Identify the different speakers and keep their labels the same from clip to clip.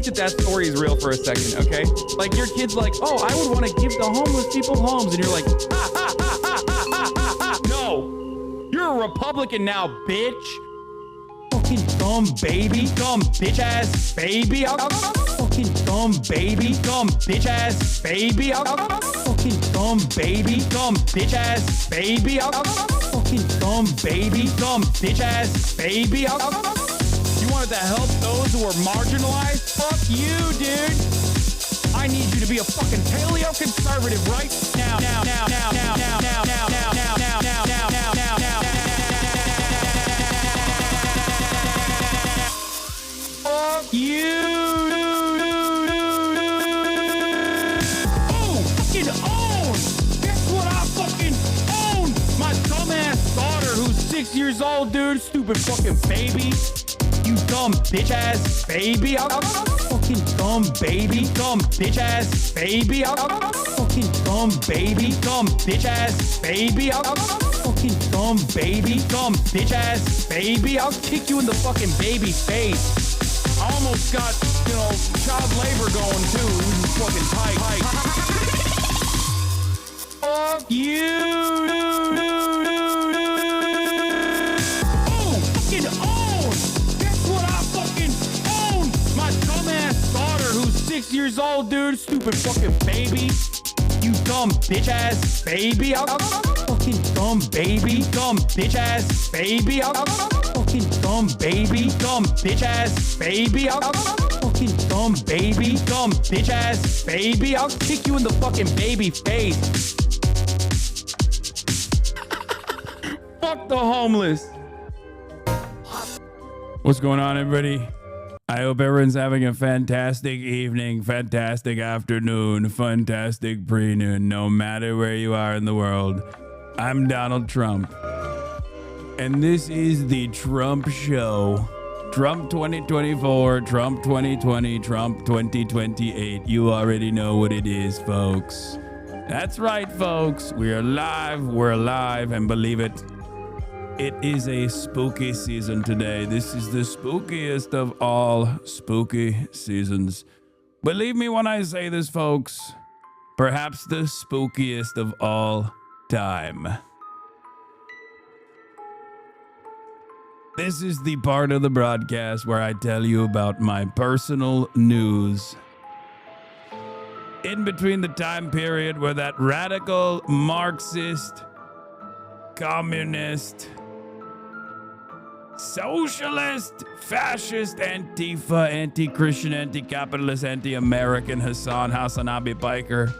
Speaker 1: that that story is real for a second, okay? Like your kid's like, oh, I would want to give the homeless people homes. And you're like, ha, ha, ha, ha, ha, ha, ha, ha. No, you're a Republican now, bitch. Fucking dumb baby, dumb bitch ass baby. Fucking dumb baby, dumb bitch ass baby. Fucking dumb baby, dumb bitch ass baby. Fucking dumb baby, dumb bitch ass baby. You wanted to help those who are marginalized? Fuck you, dude. I need you to be a fucking paleo conservative right now. Fuck you. Oh, fucking own. Guess what I fucking own? My dumbass daughter who's 6 years old, dude. Stupid fucking baby. You dumb bitch ass baby. Fucking dumb baby. Dumb bitch ass baby. Fucking dumb baby. Dumb bitch ass baby. Fucking dumb baby. Dumb bitch ass baby. I'll kick you in the fucking baby face. I almost got, you know, child labor going too. Fucking tight. Fuck you. Oh, fucking own. Guess what I fucking own? My dumbass daughter who's 6 years old, dude. Stupid fucking baby. You dumb bitch ass baby. Fucking dumb baby. Dumb bitch ass baby. Fucking dumb baby. Dumb bitch ass baby. Fucking dumb baby. Dumb bitch ass baby. I'll kick you in the fucking baby face. Fuck the homeless. What's going on, everybody? I hope everyone's having a fantastic evening, fantastic afternoon, fantastic pre-noon, no matter where you are in the world. I'm Donald Trump, and this is the Trump Show. Trump 2024, Trump 2020, Trump 2028. You already know what it is, folks. That's right, folks. We're alive, and believe it, it is a spooky season today. This is the spookiest of all spooky seasons. Believe me when I say this, folks. Perhaps the spookiest of all time. This is the part of the broadcast where I tell you about my personal news. In between the time period where that radical Marxist, communist, socialist, fascist, Antifa, anti-Christian, anti-capitalist, anti-American HasanAbi biker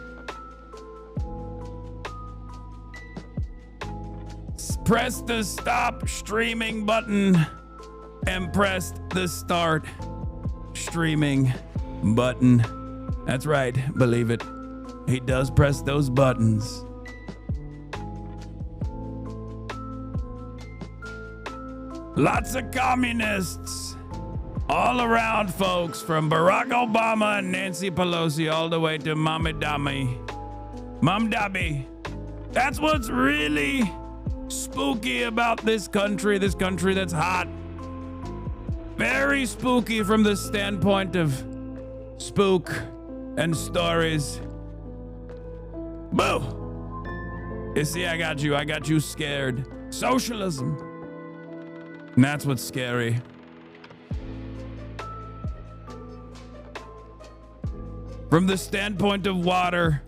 Speaker 1: pressed the stop streaming button and pressed the start streaming button. That's right, believe it. He does press those buttons. Lots of communists all around, folks, from Barack Obama and Nancy Pelosi all the way to Mamdani. That's what's really spooky about this country that's hot. Very spooky from the standpoint of spook and stories. Boo! You see, I got you scared. Socialism. And that's what's scary. From the standpoint of water,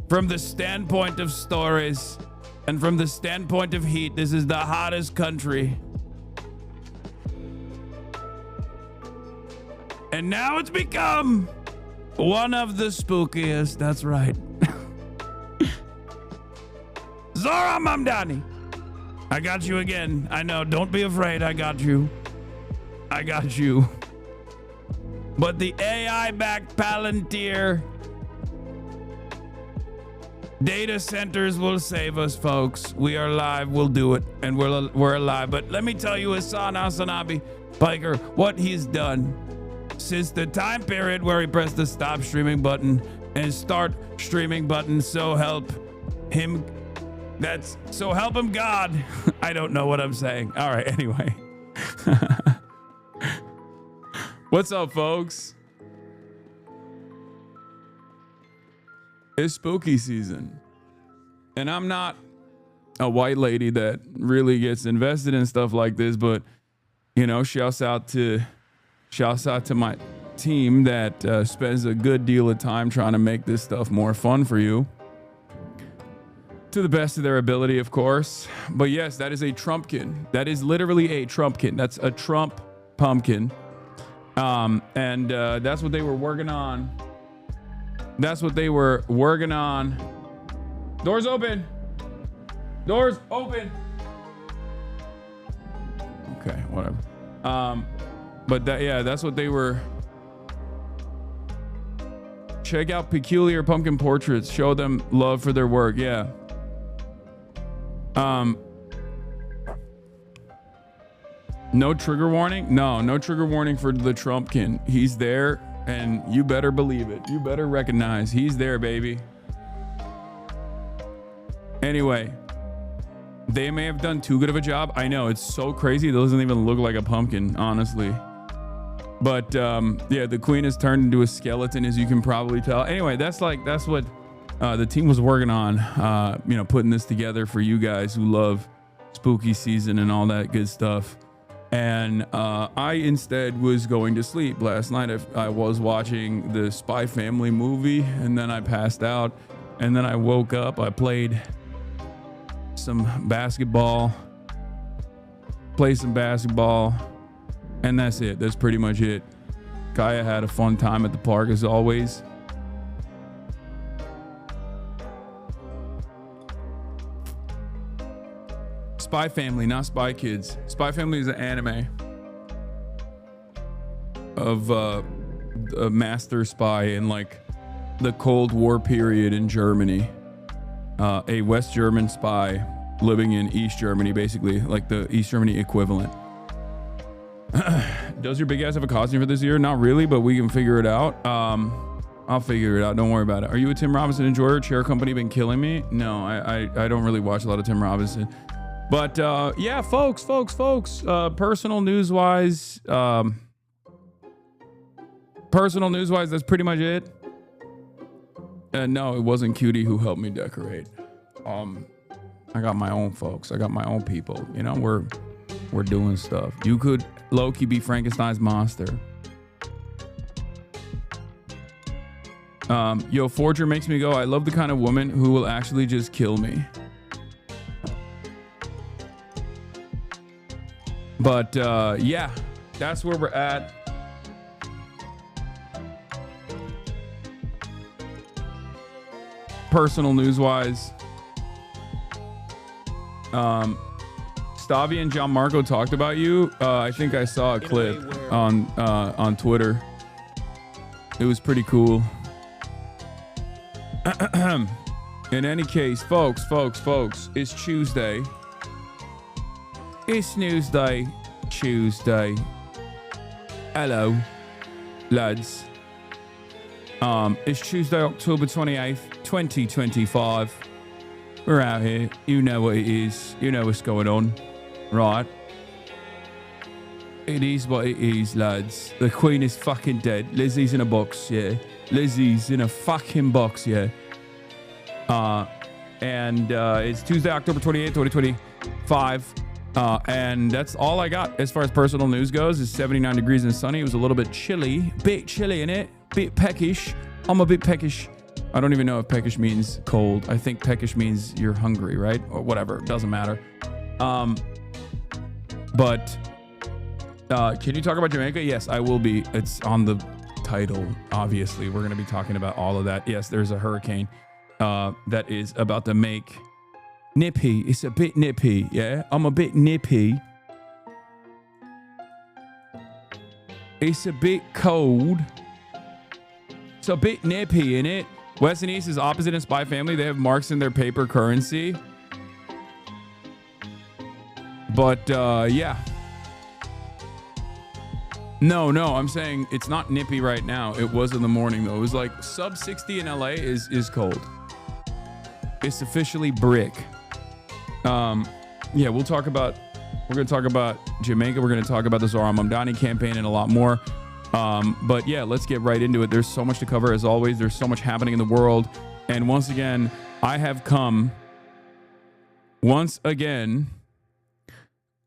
Speaker 1: from the standpoint of stories, and from the standpoint of heat, this is the hottest country. And now it's become one of the spookiest. That's right. Zohran Mamdani. I got you again. I know. Don't be afraid. I got you. But the AI-backed Palantir data centers will save us, folks. We are alive. We'll do it. And we're alive. But let me tell you, HasanAbi biker, what he's done since the time period where he pressed the stop streaming button and start streaming button. So help him. So help him God. I don't know what I'm saying. All right, anyway. What's up, folks? It's spooky season. And I'm not a white lady that really gets invested in stuff like this, but you know, shouts out to my team that spends a good deal of time trying to make this stuff more fun for you, to the best of their ability, of course. But yes, that is a Trumpkin. That is literally a Trumpkin. That's a Trump pumpkin. And that's what they were working on. That's what they were working on. Doors open. Doors open. Okay, whatever. But that's what they were. Check out Peculiar Pumpkin Portraits. Show them love for their work. Yeah. No trigger warning? No trigger warning for the Trumpkin. He's there, and you better believe it. You better recognize he's there, baby. Anyway, they may have done too good of a job. I know, it's so crazy. It doesn't even look like a pumpkin, honestly. But yeah, the queen has turned into a skeleton, as you can probably tell. Anyway, that's what the team was working on, you know, putting this together for you guys who love spooky season and all that good stuff. And I instead was going to sleep last night. I was watching the Spy Family movie, and then I passed out, and then I woke up. I played some basketball, and that's it. That's pretty much it. Kaya had a fun time at the park as always. Spy Family, not Spy Kids. Spy Family is an anime of a master spy in like the Cold War period in Germany. A West German spy living in East Germany, basically like the East Germany equivalent. Does your big ass have a costume for this year? Not really, but we can figure it out. I'll figure it out. Don't worry about it. Are you a Tim Robinson enjoyer? Chair Company been killing me? No, I don't really watch a lot of Tim Robinson. But yeah, folks, personal news wise, that's pretty much it. No, it wasn't Cutie who helped me decorate. I got my own folks. I got my own people. You know, we're doing stuff. You could low-key be Frankenstein's monster. Yo, Forger makes me go, I love the kind of woman who will actually just kill me. But yeah, that's where we're at. Personal news wise, Stavi and John Marco talked about you. I think I saw a clip on Twitter. It was pretty cool. In any case, folks, it's Tuesday. It's Newsday, Tuesday. Hello, lads. It's Tuesday, October 28th, 2025. We're out here. You know what it is. You know what's going on, right? It is what it is, lads. The Queen is fucking dead. Lizzie's in a box, yeah. Lizzie's in a fucking box, yeah. And it's Tuesday, October 28th, 2025. And that's all I got as far as personal news goes. It's 79 degrees and sunny. It was a little bit chilly in it, bit peckish. I'm a bit peckish. I don't even know if peckish means cold. I think peckish means you're hungry, right? Or whatever. It doesn't matter. But can you talk about Jamaica? Yes, I will be. It's on the title. Obviously, we're going to be talking about all of that. Yes, there's a hurricane that is about to make nippy. It's a bit nippy. Yeah, I'm a bit nippy. It's a bit cold. It's a bit nippy, in it. West and East is opposite in Spy Family. They have marks in their paper currency. But yeah. No, I'm saying it's not nippy right now. It was in the morning though. It was like sub 60 in LA is cold. It's officially brick. Yeah, we're going to talk about Jamaica. We're going to talk about the Zohran Mamdani campaign and a lot more. But yeah, let's get right into it. There's so much to cover as always. There's so much happening in the world. And once again, I have come. Once again,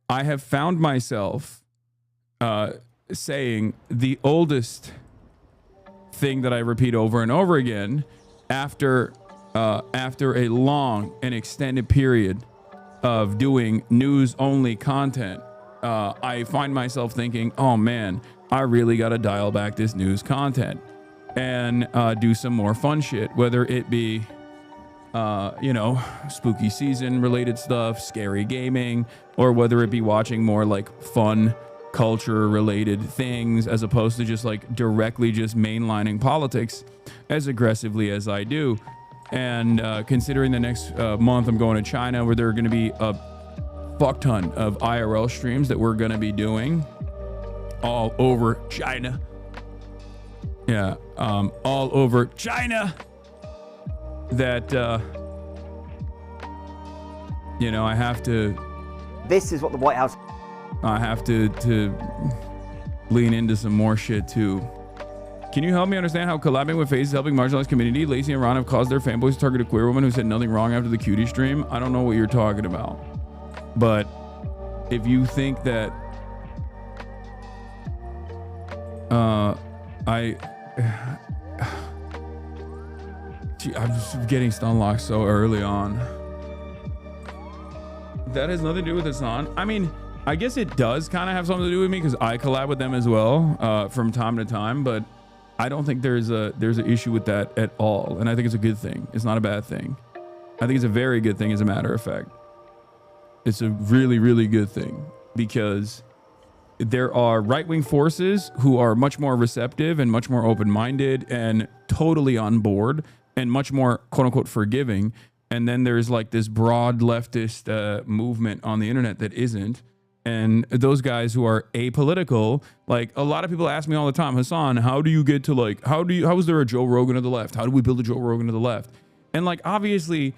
Speaker 1: I have found myself saying the oldest thing that I repeat over and over again after a long and extended period of doing news-only content. I find myself thinking, oh man, I really got to dial back this news content and do some more fun shit, whether it be spooky season related stuff, scary gaming, or whether it be watching more like fun culture related things as opposed to just like directly just mainlining politics as aggressively as I do. And considering the next month I'm going to China, where there are going to be a fuck ton of IRL streams that we're going to be doing all over China. Yeah, all over China. That I have to.
Speaker 2: This is what the White House.
Speaker 1: I have to lean into some more shit too. Can you help me understand how collabing with FaZe is helping marginalized community? Lacey and Ron have caused their fanboys to target a queer woman who said nothing wrong after the cutie stream. I don't know what you're talking about, but if you think that I'm just getting stun locked so early on. That has nothing to do with Hasan. I mean, I guess it does kind of have something to do with me because I collab with them as well from time to time, but I don't think there's an issue with that at all. And I think it's a good thing. It's not a bad thing. I think it's a very good thing, as a matter of fact. It's a really, really good thing because there are right-wing forces who are much more receptive and much more open-minded and totally on board and much more quote-unquote forgiving. And then there's like this broad leftist movement on the internet that isn't. And those guys who are apolitical, like a lot of people ask me all the time, Hasan, how do you get to like, how is there a Joe Rogan of the left? How do we build a Joe Rogan of the left? And like, obviously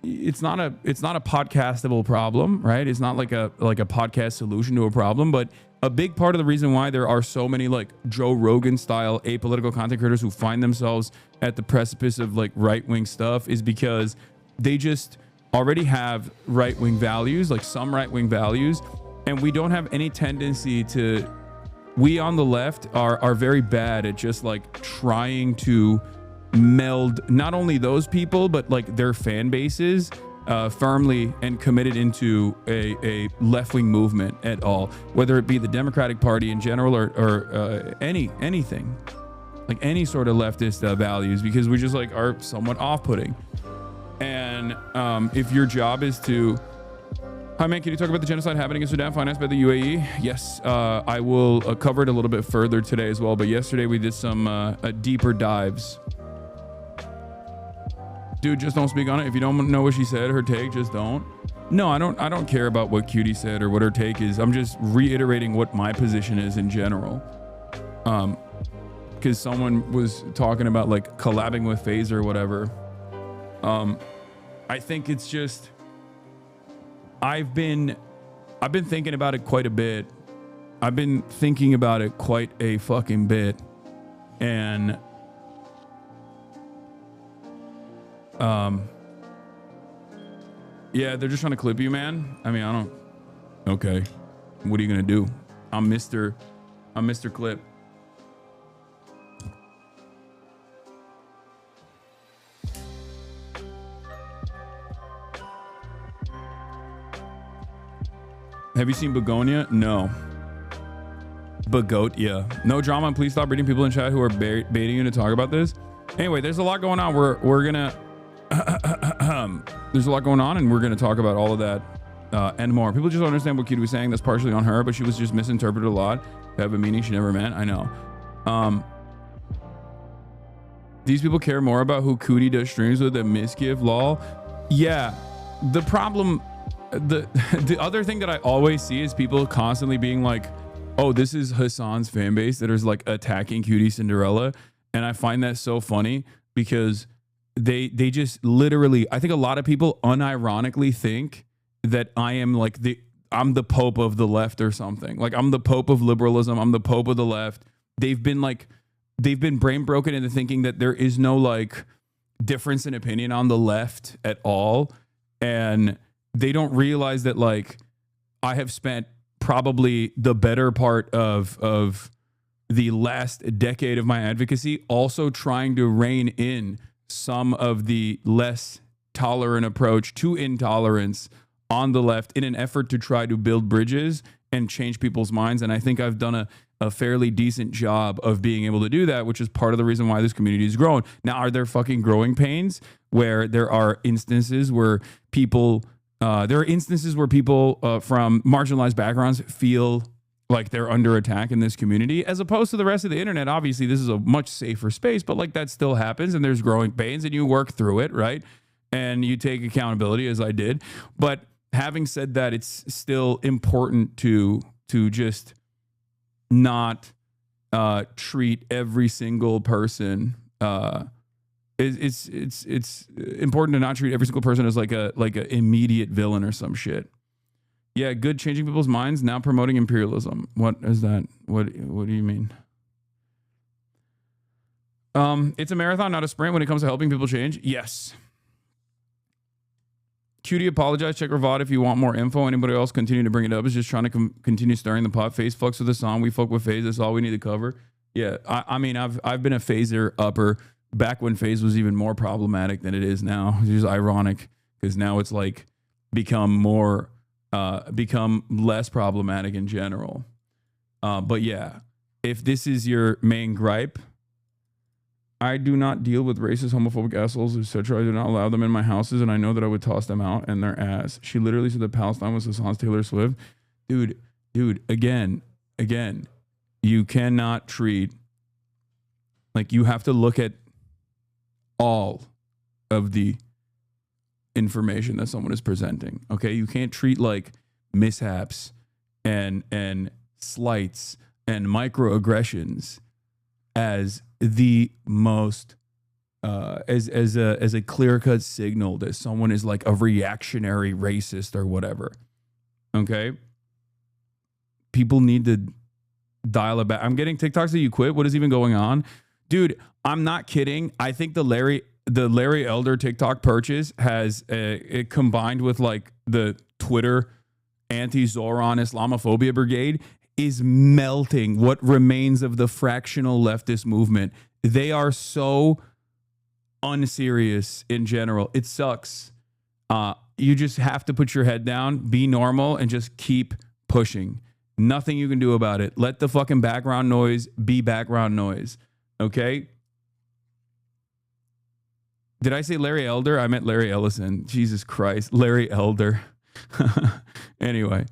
Speaker 1: it's not a podcastable problem, right? It's not like a podcast solution to a problem, but a big part of the reason why there are so many like Joe Rogan style apolitical content creators who find themselves at the precipice of like right-wing stuff is because they just already have right-wing values, like some right-wing values. And we don't have any tendency to, we on the left are very bad at just like trying to meld not only those people, but like their fan bases firmly and committed into a left-wing movement at all, whether it be the Democratic Party in general or anything, like any sort of leftist values, because we just like are somewhat off-putting. And if your job is to, hi man, can you talk about the genocide happening in Sudan financed by the UAE? Yes, I will cover it a little bit further today as well. But yesterday we did some deeper dives. Dude, just don't speak on it. If you don't know what she said, her take, just don't. No, I don't care about what Cutie said or what her take is. I'm just reiterating what my position is in general. Because someone was talking about like collabing with FaZe or whatever. I think it's just, I've been thinking about it quite a bit. I've been thinking about it quite a fucking bit. And yeah, they're just trying to clip you, man. I mean, okay. What are you gonna do? I'm Mr. Clip. Have you seen Begonia? No. Begonia. No drama. Please stop reading people in chat who are baiting you to talk about this. Anyway, there's a lot going on. We're gonna there's a lot going on, and we're gonna talk about all of that and more. People just don't understand what Cutie was saying. That's partially on her, but she was just misinterpreted a lot to have a meaning she never meant. I know. These people care more about who Cootie does streams with than Misgive, lol. Yeah, the problem. The other thing that I always see is people constantly being like, oh, this is Hasan's fan base that is like attacking Cutie Cinderella. And I find that so funny because they just literally, I think a lot of people unironically think that I'm the Pope of the left or something. Like I'm the Pope of liberalism. I'm the Pope of the left. They've been brain broken into thinking that there is no like difference in opinion on the left at all. And they don't realize that, like, I have spent probably the better part of the last decade of my advocacy also trying to rein in some of the less tolerant approach to intolerance on the left in an effort to try to build bridges and change people's minds. And I think I've done a fairly decent job of being able to do that, which is part of the reason why this community is growing. Now, are there fucking growing pains where there are instances where people from marginalized backgrounds feel like they're under attack in this community, as opposed to the rest of the internet? Obviously, this is a much safer space, but like that still happens, and there's growing pains, and you work through it, right? And you take accountability, as I did. But having said that, it's still important to just not treat every single person. It's important to not treat every single person as like a immediate villain or some shit. Yeah, good, changing people's minds, now promoting imperialism. What is that? What do you mean? It's a marathon, not a sprint when it comes to helping people change. Yes. Cutie, apologize. Check her VOD if you want more info. Anybody else continue to bring it up is just trying to continue stirring the pot. Phase fucks with the song. We fuck with Phase. That's all we need to cover. Yeah, I mean, I've been a Phaser upper back when Phase was even more problematic than it is now. It's just ironic because now it's like become less problematic in general. But yeah, if this is your main gripe, I do not deal with racist, homophobic assholes, etc. I do not allow them in my houses, and I know that I would toss them out and their ass. She literally said that Palestine was Hasan's Taylor Swift. Dude, again, you cannot treat, like, you have to look at all of the information that someone is presenting. Okay, you can't treat like mishaps and slights and microaggressions as the most as a clear-cut signal that someone is like a reactionary racist or whatever. Okay, people need to dial it back. I'm getting TikToks that you quit. What is even going on, dude? I'm not kidding. I think the Larry Elder TikTok purchase has it combined with like the Twitter anti-Zohran Islamophobia brigade is melting what remains of the fractional leftist movement. They are so unserious in general. It sucks. You just have to put your head down, be normal, and just keep pushing. Nothing you can do about it. Let the fucking background noise be background noise. Okay? Did I say Larry Elder? I meant Larry Ellison. Jesus Christ. Larry Elder. Anyway.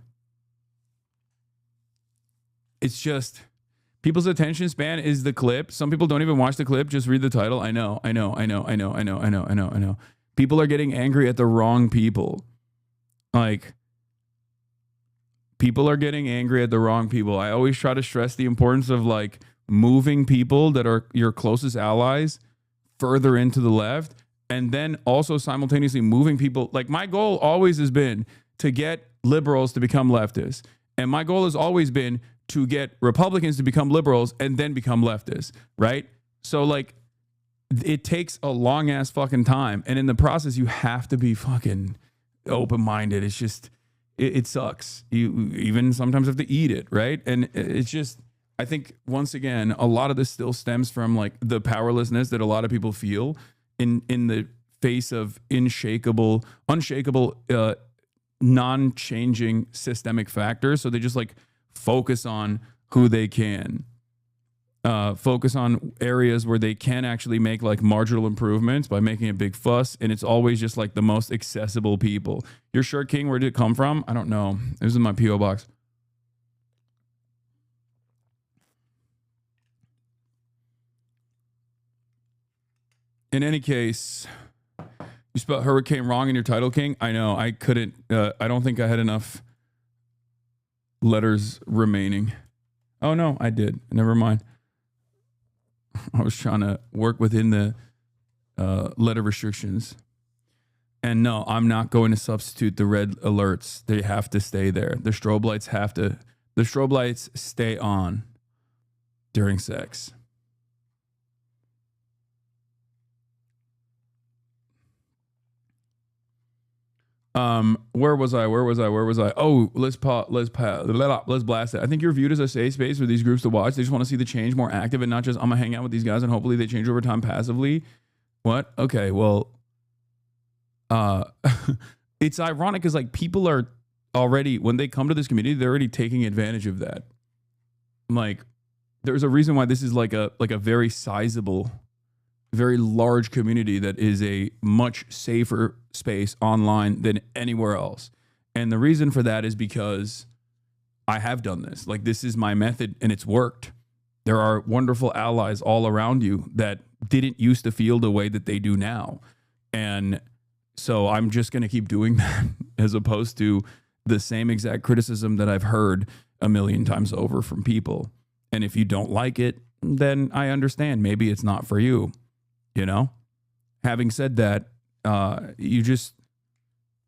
Speaker 1: It's just people's attention span is the clip. Some people don't even watch the clip. Just read the title. I know. People are getting angry at the wrong people. Like, people are getting angry at the wrong people. I always try to stress the importance of like moving people that are your closest allies further into the left, and then also simultaneously moving people. Like, my goal always has been to get liberals to become leftists. And my goal has always been to get Republicans to become liberals and then become leftists, right? So like, it takes a long ass fucking time. And in the process, you have to be fucking open-minded. It's just, it sucks. You even sometimes have to eat it, right? And it's just, I think once again, a lot of this still stems from like the powerlessness that a lot of people feel in the face of unshakable, non-changing systemic factors. So they just like focus on who they can. Focus on areas where they can actually make like marginal improvements by making a big fuss. And it's always just like the most accessible people. Your shirt, King, where did it come from? I don't know. It was in my P.O. box. In any case, you spelled hurricane wrong in your title, King. I know. I couldn't. I don't think I had enough letters remaining. Oh, no, I did. Never mind. I was trying to work within the letter restrictions. And no, I'm not going to substitute the red alerts. They have to stay there. The strobe lights stay on during sex. Where was I? Oh, let's blast it. I think you're viewed as a safe space for these groups to watch. They just want to see the change more active and not just, I'm gonna hang out with these guys and hopefully they change over time passively. What? Okay, well, it's ironic because like people are already, when they come to this community, they're already taking advantage of that. Like, there's a reason why this is like a very sizable, very large community that is a much safer space online than anywhere else. And the reason for that is because I have done this. Like, this is my method and it's worked. There are wonderful allies all around you that didn't used to feel the way that they do now. And so I'm just going to keep doing that as opposed to the same exact criticism that I've heard a million times over from people. And if you don't like it, then I understand. Maybe it's not for you. You know, having said that, you just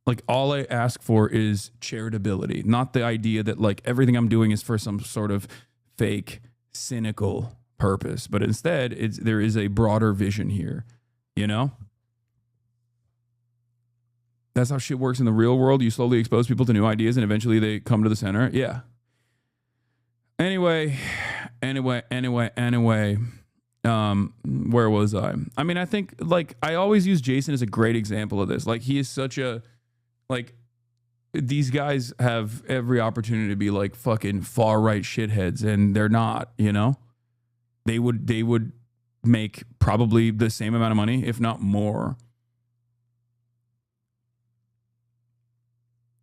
Speaker 1: like, all I ask for is charitability, not the idea that like everything I'm doing is for some sort of fake, cynical purpose, but instead there is a broader vision here, you know? That's how shit works in the real world. You slowly expose people to new ideas and eventually they come to the center. Yeah. Anyway. Where was I? I mean, I think like I always use Jason as a great example of this. Like, he is such a, like, these guys have every opportunity to be like fucking far right shitheads and they're not, you know? They would make probably the same amount of money, if not more.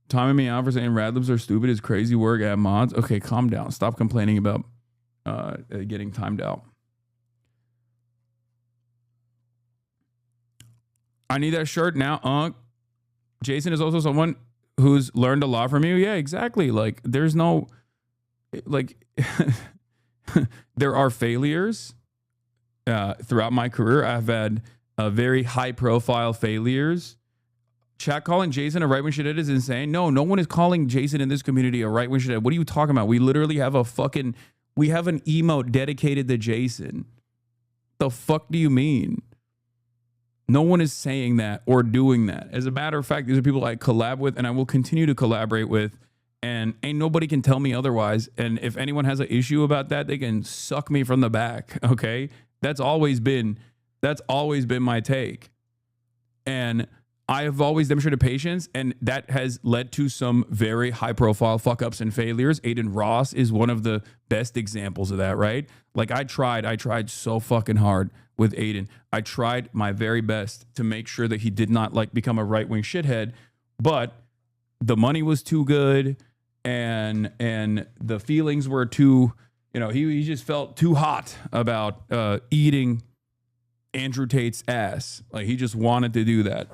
Speaker 1: Timing me out for saying Radlibs are stupid is crazy work at mods. Okay, calm down. Stop complaining about getting timed out. I need that shirt now. Jason is also someone who's learned a lot from you. Yeah, exactly. Like, there's no, like, there are failures throughout my career. I've had very high profile failures. Chat calling Jason a right-wing shithead is insane. No one is calling Jason in this community a right-wing shithead. What are you talking about? We literally have we have an emote dedicated to Jason. The fuck do you mean? No one is saying that or doing that. As a matter of fact, these are people I collab with and I will continue to collaborate with, and ain't nobody can tell me otherwise. And if anyone has an issue about that, they can suck me from the back, okay? That's always been my take. And I have always demonstrated patience, and that has led to some very high-profile fuck-ups and failures. Aiden Ross is one of the best examples of that, right? Like, I tried so fucking hard with Aiden. I tried my very best to make sure that he did not, like, become a right-wing shithead, but the money was too good, and the feelings were too, you know, he just felt too hot about eating Andrew Tate's ass. Like, he just wanted to do that.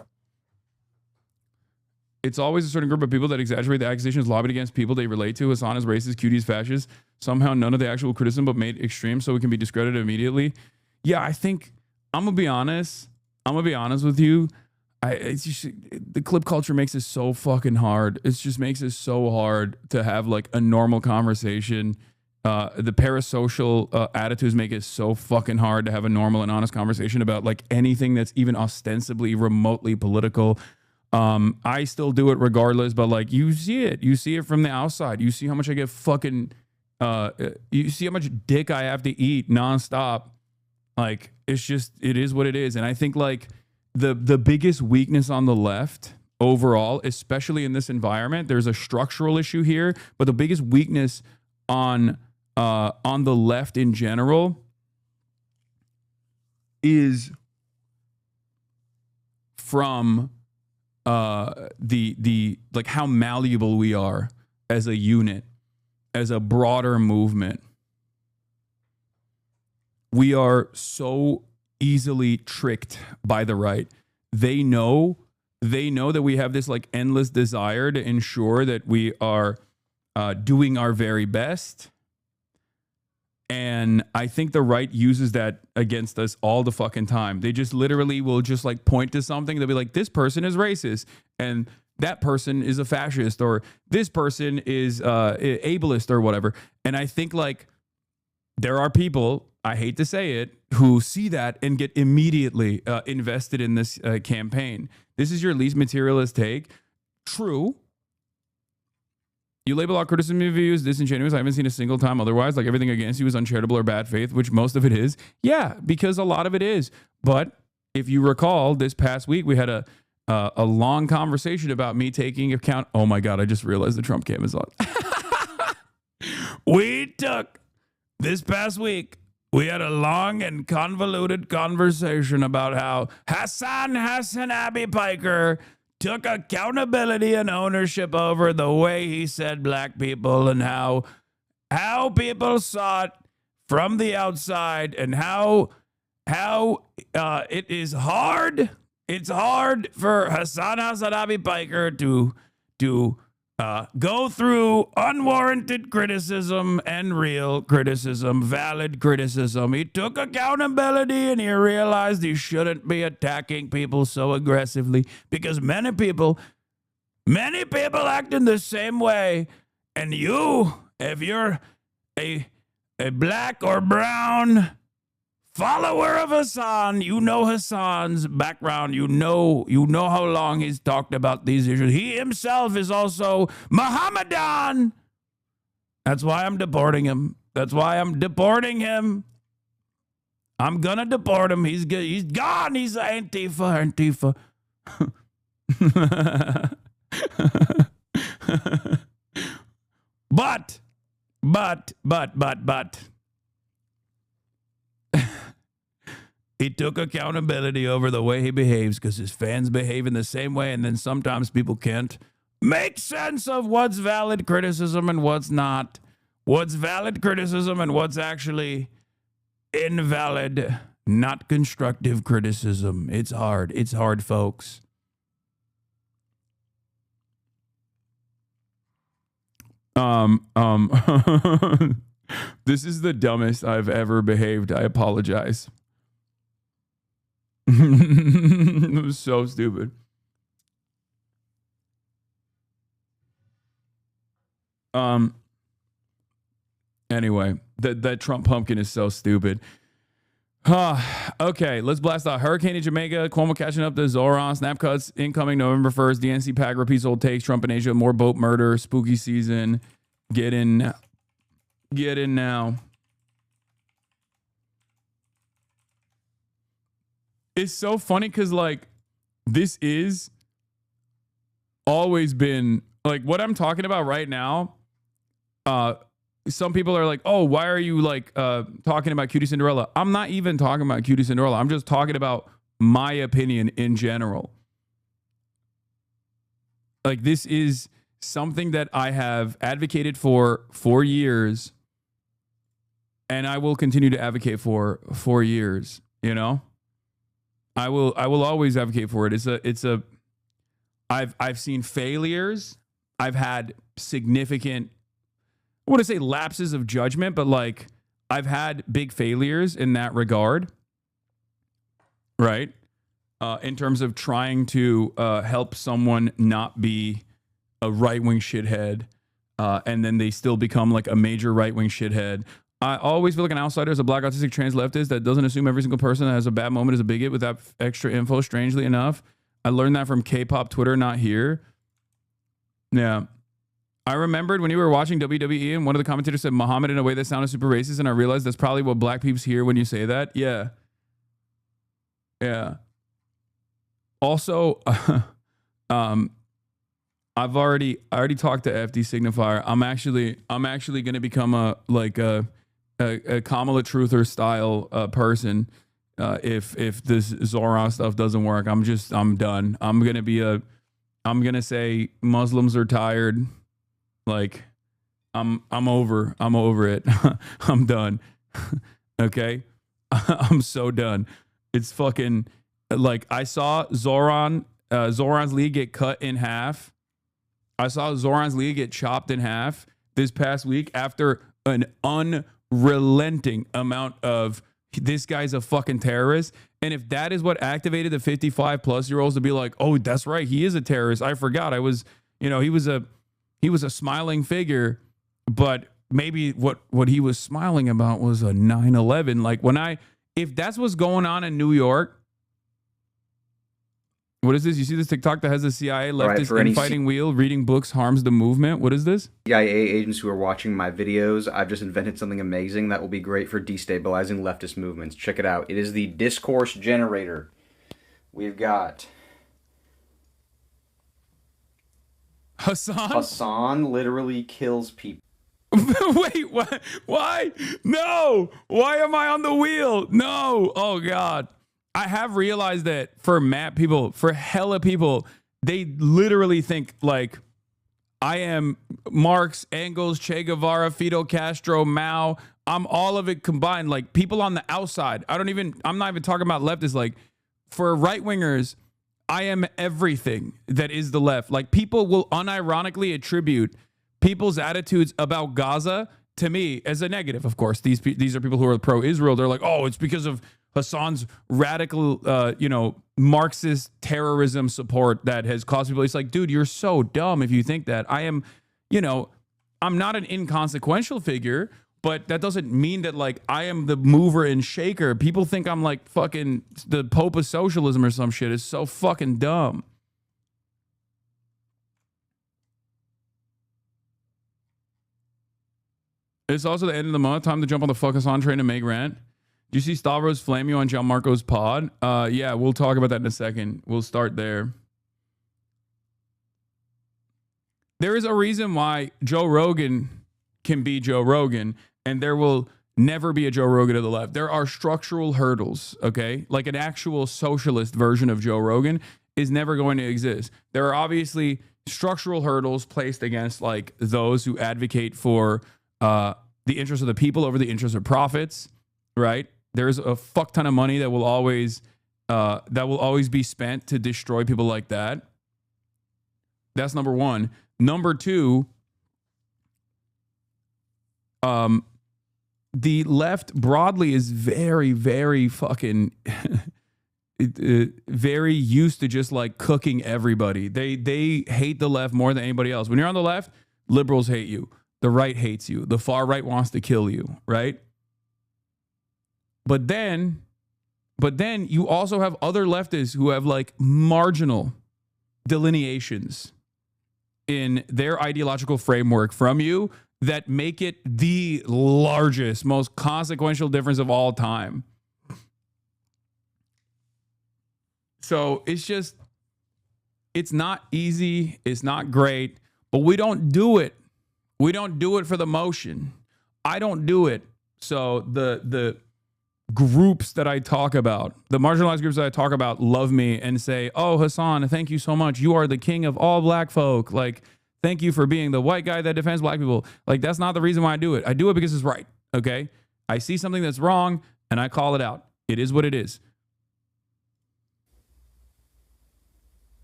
Speaker 1: It's always a certain group of people that exaggerate the accusations lobbied against people they relate to. Hasan is racist, Cuties fascist. Somehow none of the actual criticism, but made extreme so it can be discredited immediately. Yeah, I think I'm gonna be honest. With you. It's just, the clip culture makes it so fucking hard. It just makes it so hard to have like a normal conversation. The parasocial attitudes make it so fucking hard to have a normal and honest conversation about like anything that's even ostensibly remotely political. I still do it regardless, but like, you see it from the outside. You see how much I get fucking, you see how much dick I have to eat nonstop. Like, it is what it is. And I think like the biggest weakness on the left overall, especially in this environment, there's a structural issue here, but the biggest weakness on the left in general is from the like how malleable we are as a unit, as a broader movement. We are so easily tricked by the right. They know that we have this like endless desire to ensure that we are doing our very best. And I think the right uses that against us all the fucking time. They just literally will just like point to something. They'll be like, this person is racist and that person is a fascist, or this person is ableist or whatever. And I think like there are people, I hate to say it, who see that and get immediately invested in this campaign. This is your least materialist take. True. You label all criticism of you as disingenuous. I haven't seen a single time otherwise. Like everything against you is uncharitable or bad faith, which most of it is. Yeah, because a lot of it is. But if you recall, this past week we had a long conversation about me taking account. Oh my God, I just realized the Trump cam is on. This past week, we had a long and convoluted conversation about how HasanAbi Piker took accountability and ownership over the way he said black people and how people saw it from the outside and how it is hard. It's hard for HasanAbi Piker to go through unwarranted criticism and real criticism, valid criticism. He took accountability and he realized he shouldn't be attacking people so aggressively because many people act in the same way. And you, if you're a black or brown follower of Hasan, you know Hasan's background. You know how long he's talked about these issues. He himself is also Mohammedan. That's why I'm deporting him. I'm gonna deport him. He's good. He's gone. He's Antifa. But. He took accountability over the way he behaves because his fans behave in the same way, and then sometimes people can't make sense of what's valid criticism and what's not. What's valid criticism and what's actually invalid, not constructive criticism. It's hard. It's hard, folks. This is the dumbest I've ever behaved. I apologize. It was so stupid. Anyway, that Trump pumpkin is so stupid. Okay, let's blast out. Hurricane in Jamaica, Cuomo catching up to Zohran, snap cuts incoming November 1st, DNC PAC repeats old takes, Trump in Asia, more boat murder, spooky season. Get in now. It's so funny because, like, this is always been, like, what I'm talking about right now. Some people are like, oh, why are you, like, talking about Cutie Cinderella? I'm not even talking about Cutie Cinderella. I'm just talking about my opinion in general. Like, this is something that I have advocated for years, and I will continue to advocate for years, you know? I will always advocate for it. I've seen failures. I've had significant, I want to say lapses of judgment, but like I've had big failures in that regard, right? In terms of trying to help someone not be a right-wing shithead, and then they still become like a major right-wing shithead. I always feel like an outsider as a black autistic trans leftist that doesn't assume every single person that has a bad moment is a bigot without extra info, strangely enough. I learned that from K-pop Twitter, not here. Yeah. I remembered when you were watching WWE and one of the commentators said Muhammad in a way that sounded super racist, and I realized that's probably what black peeps hear when you say that. Yeah. Yeah. Also, I already talked to FD Signifier. I'm actually going to become a Kamala Truther style person. If this Zohran stuff doesn't work, I'm done. I'm gonna say Muslims are tired. Like I'm over it. I'm done. Okay. I'm so done. It's fucking like I saw Zohran's lead get cut in half. I saw Zohran's lead get chopped in half this past week after an unrelenting amount of this guy's a fucking terrorist. And if that is what activated the 55-plus-year-olds to be like, oh, that's right, he is a terrorist. I forgot. He was a smiling figure, but maybe what he was smiling about was a 9/11. Like if that's what's going on in New York, What is this? You see this TikTok that has the CIA leftist
Speaker 3: for any
Speaker 1: infighting wheel, reading books harms the movement? What is this?
Speaker 3: CIA agents who are watching my videos, I've just invented something amazing that will be great for destabilizing leftist movements. Check it out. It is the discourse generator. We've got
Speaker 1: Hasan?
Speaker 3: Hasan literally kills people.
Speaker 1: Wait, what? Why? No! Why am I on the wheel? No! Oh, God. I have realized that for mad people, for hella people, they literally think like I am Marx, Engels, Che Guevara, Fidel Castro, Mao. I'm all of it combined. Like people on the outside. I'm not even talking about leftists. Like for right wingers, I am everything that is the left. Like people will unironically attribute people's attitudes about Gaza to me as a negative. Of course, these are people who are pro-Israel. They're like, oh, it's because of Hasan's radical, Marxist terrorism support that has caused people. It's like, dude, you're so dumb if you think that. I am, I'm not an inconsequential figure, but that doesn't mean that like I am the mover and shaker. People think I'm like fucking the Pope of socialism or some shit. It's so fucking dumb. It's also the end of the month. Time to jump on the fuck Hasan train and make rent. Do you see Stavros flame you on Gianmarco's pod? Yeah, we'll talk about that in a second. We'll start there. There is a reason why Joe Rogan can be Joe Rogan, and there will never be a Joe Rogan to the left. There are structural hurdles, okay? Like an actual socialist version of Joe Rogan is never going to exist. There are obviously structural hurdles placed against like those who advocate for the interests of the people over the interests of profits, right? There's a fuck ton of money that will always be spent to destroy people like that. That's number one. Number two, the left broadly is very, very fucking very used to just like cooking everybody. They hate the left more than anybody else. When you're on the left, liberals hate you. The right hates you. The far right wants to kill you, right? But then you also have other leftists who have like marginal delineations in their ideological framework from you that make it the largest, most consequential difference of all time. So it's not easy. It's not great, but we don't do it. We don't do it for the motion. I don't do it. So the groups that I talk about, the marginalized groups that I talk about love me and say, oh, Hasan, thank you so much. You are the king of all black folk. Like, thank you for being the white guy that defends black people. Like, that's not the reason why I do it. I do it because it's right. Okay. I see something that's wrong and I call it out. It is what it is.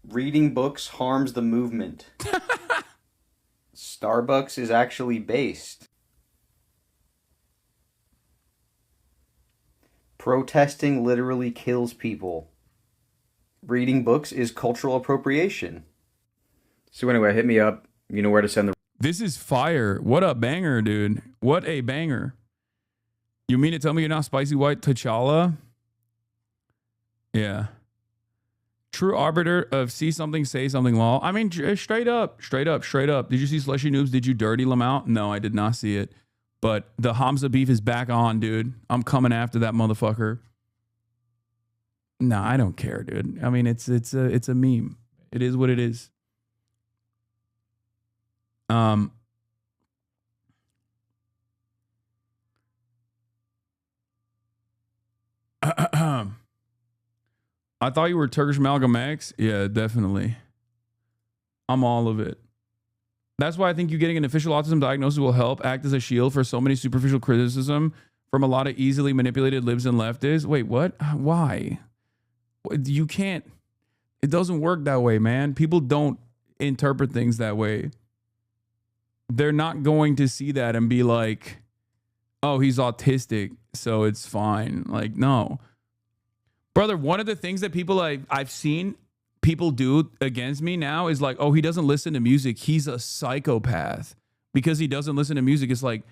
Speaker 3: Reading books harms the movement. Starbucks is actually based. Protesting literally kills people. Reading books is cultural appropriation. So anyway, hit me up. You know where to send the...
Speaker 1: This is fire. What a banger, dude. What a banger. You mean to tell me you're not spicy white T'Challa? Yeah. True arbiter of see something, say something law. I mean, straight up. Did you see Slushy Noobs? Did you dirty Lamount? No, I did not see it. But the Hamza beef is back on, dude. I'm coming after that motherfucker. No, I don't care, dude. I mean, it's a meme. It is what it is. I thought you were Turkish Malcolm X. Yeah, definitely. I'm all of it. That's why I think you getting an official autism diagnosis will help act as a shield for so many superficial criticism from a lot of easily manipulated libs and leftists. Wait, what? Why? You can't. It doesn't work that way, man. People don't interpret things that way. They're not going to see that and be like, oh, he's autistic, so it's fine. Like, no. Brother, one of the things that people I've seen people do against me now is like, oh, he doesn't listen to music. He's a psychopath because he doesn't listen to music. It's like,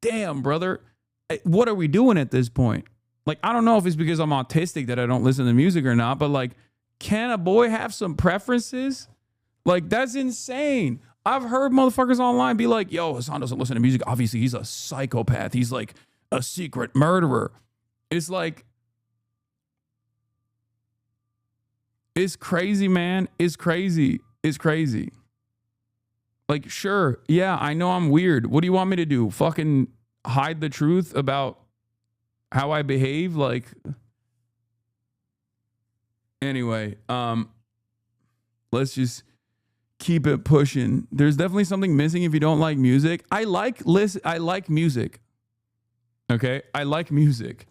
Speaker 1: damn, brother, what are we doing at this point? Like, I don't know if it's because I'm autistic that I don't listen to music or not, but like, can a boy have some preferences? Like, that's insane. I've heard motherfuckers online be like, yo, Hasan doesn't listen to music. Obviously, he's a psychopath. He's like a secret murderer. It's like, it's crazy, man. It's crazy. It's crazy. Like, sure, yeah, I know I'm weird. What do you want me to do? Fucking hide the truth about how I behave? Like, anyway, let's just keep it pushing. There's definitely something missing if you don't like music. I like music. Okay? I like music.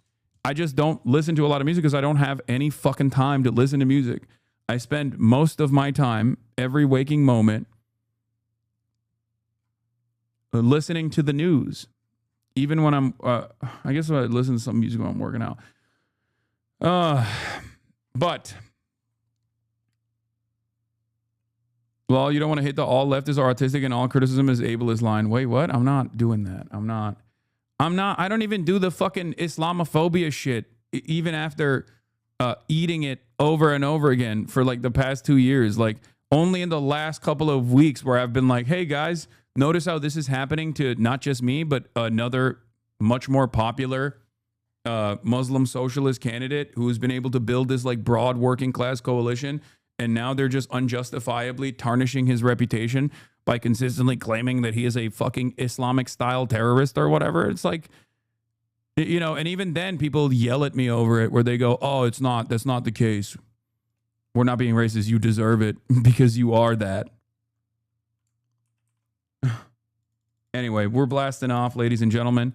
Speaker 1: I just don't listen to a lot of music because I don't have any fucking time to listen to music. I spend most of my time, every waking moment, listening to the news. Even when I'm, I guess I listen to some music when I'm working out. But, well, you don't want to hit the all leftists are autistic and all criticism is ableist line. Wait, what? I'm not doing that. I don't even do the fucking Islamophobia shit, even after eating it over and over again for like the past 2 years. Like, only in the last couple of weeks where I've been like, hey guys, notice how this is happening to not just me, but another much more popular Muslim socialist candidate who's been able to build this like broad working class coalition. And now they're just unjustifiably tarnishing his reputation by consistently claiming that he is a fucking Islamic style terrorist or whatever. It's like, you know, and even then people yell at me over it where they go, oh, that's not the case. We're not being racist. You deserve it because you are that. Anyway, we're blasting off, ladies and gentlemen.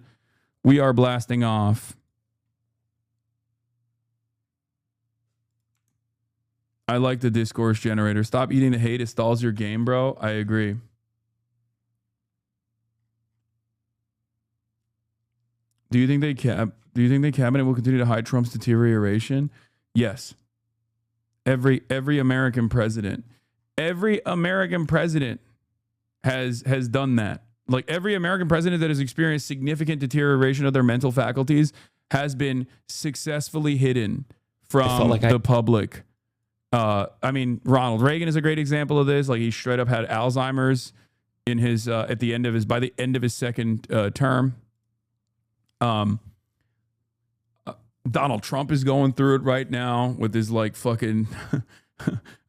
Speaker 1: We are blasting off. I like the discourse generator. Stop eating the hate. It stalls your game, bro. I agree. Do you think the cabinet will continue to hide Trump's deterioration? Yes. Every American president. Every American president has done that. Like, every American president that has experienced significant deterioration of their mental faculties has been successfully hidden from the public. I mean, Ronald Reagan is a great example of this. Like, he straight up had Alzheimer's in his by the end of his second term. Donald Trump is going through it right now with his like fucking.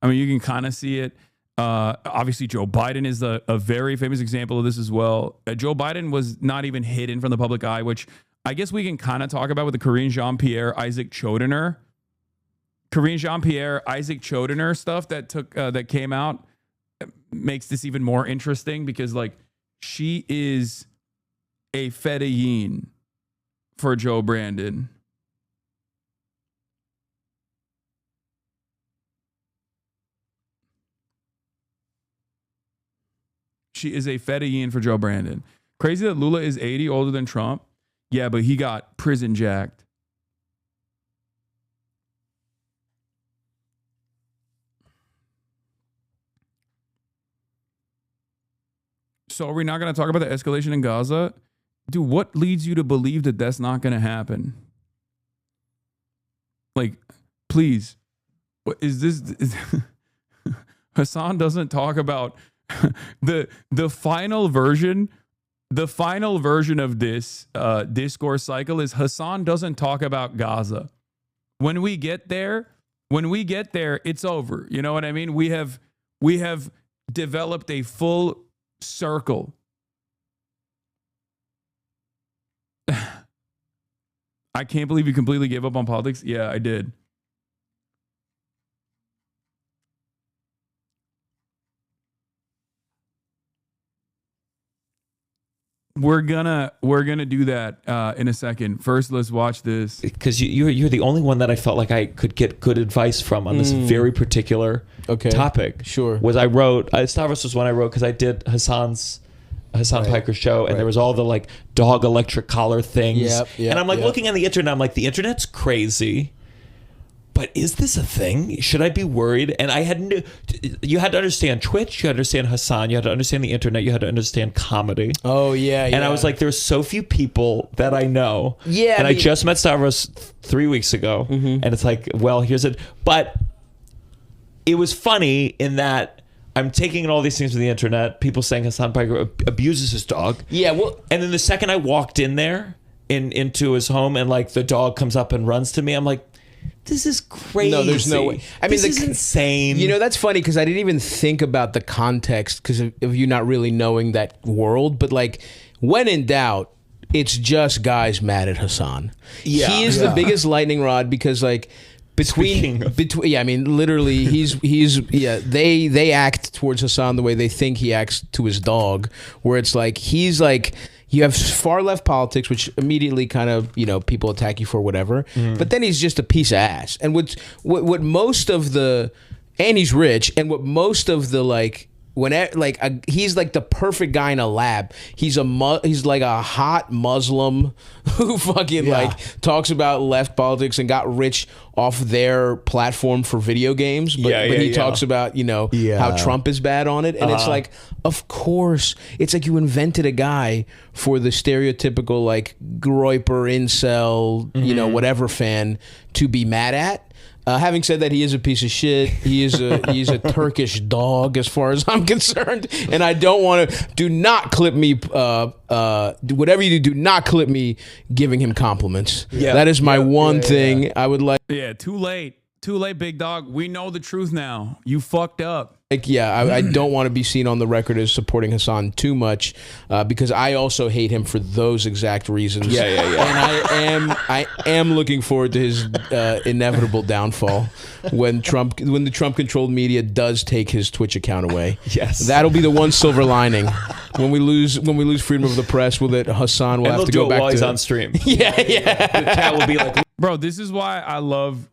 Speaker 1: I mean, you can kind of see it. Obviously, Joe Biden is a very famous example of this as well. Joe Biden was not even hidden from the public eye, which I guess we can kind of talk about with the Karine Jean-Pierre, Isaac Chodener stuff that came out. Makes this even more interesting because like she is a fedayeen for Joe Brandon. She is a fedayeen for Joe Brandon. Crazy that Lula is 80, older than Trump. Yeah, but he got prison jacked. So are we not going to talk about the escalation in Gaza? Dude, what leads you to believe that that's not going to happen? Like, please. What is this? Hasan doesn't talk about the final version. The final version of this discourse cycle is Hasan doesn't talk about Gaza. When we get there, it's over. You know what I mean? We have developed a full circle. I can't believe you completely gave up on politics. Yeah, I did. We're gonna do that in a second. First, let's watch this.
Speaker 4: Because you're the only one that I felt like I could get good advice from on this very particular topic.
Speaker 5: Sure.
Speaker 4: I wrote Stavros was one I wrote because I did Hasan Piker show, and there was all the like dog electric collar things. And I'm like looking on the internet, I'm like, the internet's crazy. But is this a thing? Should I be worried? And you had to understand Twitch, you had to understand Hasan, you had to understand the internet, you had to understand comedy.
Speaker 5: Oh, yeah.
Speaker 4: And I was like, there's so few people that I know.
Speaker 5: Yeah.
Speaker 4: And I just met Stavros 3 weeks ago. And it's like, well, here's it. But it was funny in that I'm taking in all these things from the internet, people saying Hasan Piker abuses his dog.
Speaker 5: Yeah, well,
Speaker 4: and then the second I walked in there into his home and like the dog comes up and runs to me, I'm like, this is crazy.
Speaker 5: No, there's no way. I mean,
Speaker 4: this is insane.
Speaker 5: You know, that's funny because I didn't even think about the context because of you not really knowing that world. But like, when in doubt, it's just guys mad at Hasan.
Speaker 4: Yeah,
Speaker 5: he is the biggest lightning rod because like between yeah, I mean, literally, they act towards Hasan the way they think he acts to his dog, where it's like he's like. You have far left politics, which immediately kind of, you know, people attack you for whatever. But then he's just a piece of ass. And what most of the, and he's rich, and what most of the like, he's like the perfect guy in a lab. He's like a hot Muslim who fucking like talks about left politics and got rich off their platform for video games. But he talks about, you know, how Trump is bad on it. And it's like, of course, it's like you invented a guy for the stereotypical like groiper, incel, you know, whatever fan to be mad at. Having said that, he is a piece of shit. He's a Turkish dog, as far as I'm concerned. And I don't want to. Do not clip me. Whatever you do not clip me giving him compliments. Yeah, that is my one thing I would like.
Speaker 1: Yeah, too late, big dog. We know the truth now. You fucked up.
Speaker 5: Like, I don't want to be seen on the record as supporting Hasan too much because I also hate him for those exact reasons.
Speaker 4: Yeah.
Speaker 5: And I am looking forward to his inevitable downfall when the Trump-controlled media does take his Twitch account away.
Speaker 4: Yes,
Speaker 5: that'll be the one silver lining. When we lose freedom of the press, Hasan will have to go back
Speaker 4: while
Speaker 5: to
Speaker 4: he's on stream.
Speaker 5: Yeah.
Speaker 4: The chat will be like,
Speaker 1: bro, this is why I love.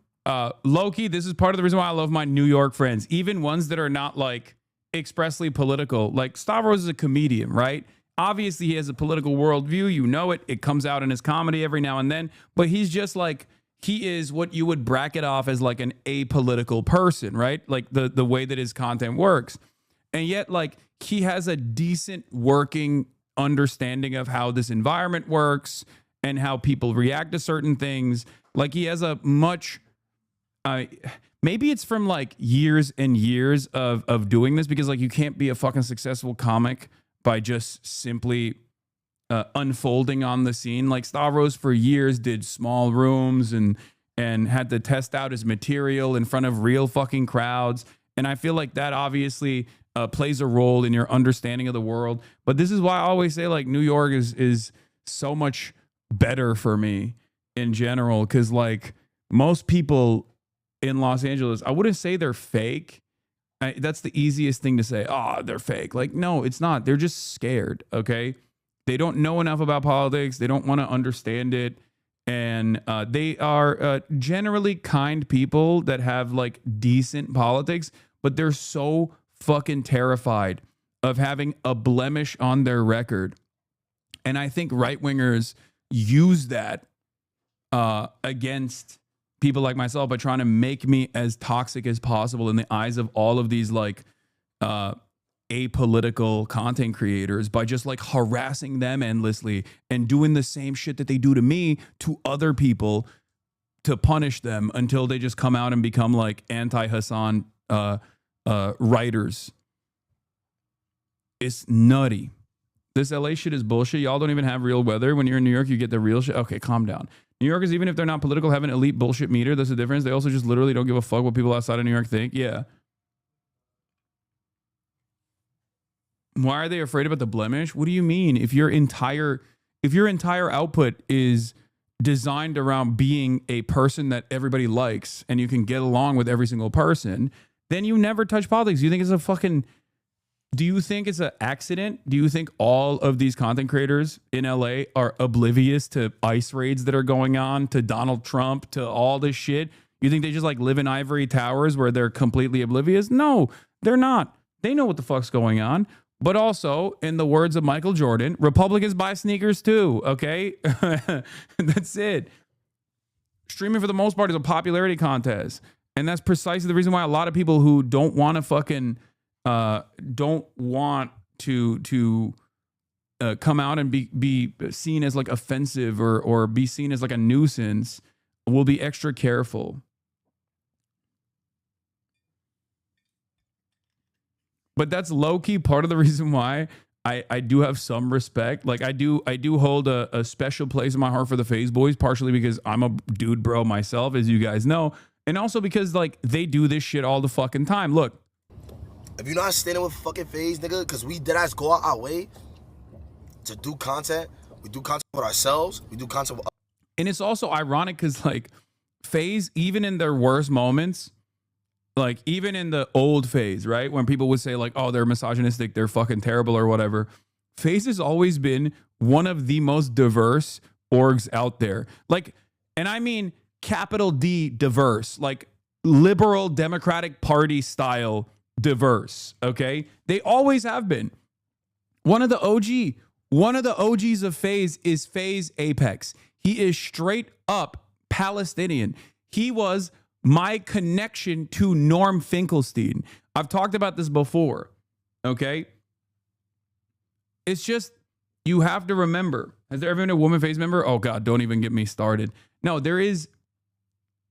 Speaker 1: Low-key, this is part of the reason why I love my New York friends, even ones that are not like expressly political. Like Stavros is a comedian, right? Obviously, he has a political worldview. You know it. It comes out in his comedy every now and then. But he's just like, he is what you would bracket off as like an apolitical person, right? Like the way that his content works. And yet, like, he has a decent working understanding of how this environment works and how people react to certain things. Like, he has a much... maybe it's from like years and years of doing this, because like you can't be a fucking successful comic by just simply unfolding on the scene. Like Stavros for years did small rooms and had to test out his material in front of real fucking crowds. And I feel like that obviously plays a role in your understanding of the world. But this is why I always say like New York is so much better for me in general, because like most people in Los Angeles, I wouldn't say they're fake. That's the easiest thing to say. Oh, they're fake. Like, no, it's not. They're just scared, okay? They don't know enough about politics. They don't want to understand it. And they are generally kind people that have, like, decent politics, but they're so fucking terrified of having a blemish on their record. And I think right-wingers use that against people like myself by trying to make me as toxic as possible in the eyes of all of these like apolitical content creators by just like harassing them endlessly and doing the same shit that they do to me to other people to punish them until they just come out and become like anti-Hasan writers. It's nutty. This LA shit is bullshit. Y'all don't even have real weather. When you're in New York, you get the real shit. Okay, calm down. New Yorkers, even if they're not political, have an elite bullshit meter. That's the difference. They also just literally don't give a fuck what people outside of New York think. Yeah. Why are they afraid about the blemish? What do you mean? If your entire output is designed around being a person that everybody likes and you can get along with every single person, then you never touch politics. You think it's a fucking... Do you think it's an accident? Do you think all of these content creators in LA are oblivious to ICE raids that are going on, to Donald Trump, to all this shit? You think they just like live in ivory towers where they're completely oblivious? No, they're not. They know what the fuck's going on. But also, in the words of Michael Jordan, Republicans buy sneakers too, okay? That's it. Streaming for the most part is a popularity contest. And that's precisely the reason why a lot of people who don't want to fucking... don't want to come out and be seen as like offensive or be seen as like a nuisance will be extra careful. But that's low key part of the reason why I do have some respect. Like I do hold a special place in my heart for the FaZe boys, partially because I'm a dude bro myself, as you guys know. And also because like they do this shit all the fucking time. Look.
Speaker 6: If you're not standing with fucking FaZe, nigga, because we deadass go out our way to do content. We do content with ourselves. We do content with.
Speaker 1: And it's also ironic because like FaZe, even in their worst moments, like even in the old FaZe, right, when people would say like, oh, they're misogynistic, they're fucking terrible or whatever, FaZe has always been one of the most diverse orgs out there. Like, and I mean capital D diverse, like liberal Democratic Party style diverse. Okay, they always have been. One of the OGs of FaZe is FaZe Apex. He is straight up Palestinian. He was my connection to Norm Finkelstein. I've talked about this before. Okay, it's just you have to remember. Has there ever been a woman FaZe member? Oh God, don't even get me started. No, there is.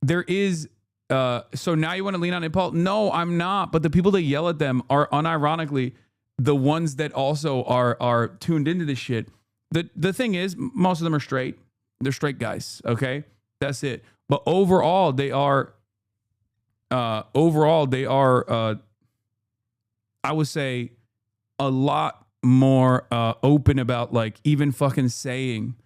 Speaker 1: So now you want to lean on Nepal? No, I'm not. But the people that yell at them are unironically the ones that also are tuned into this shit. The thing is, most of them are straight. They're straight guys. Okay, that's it. But overall, they are. I would say, a lot more open about like even fucking saying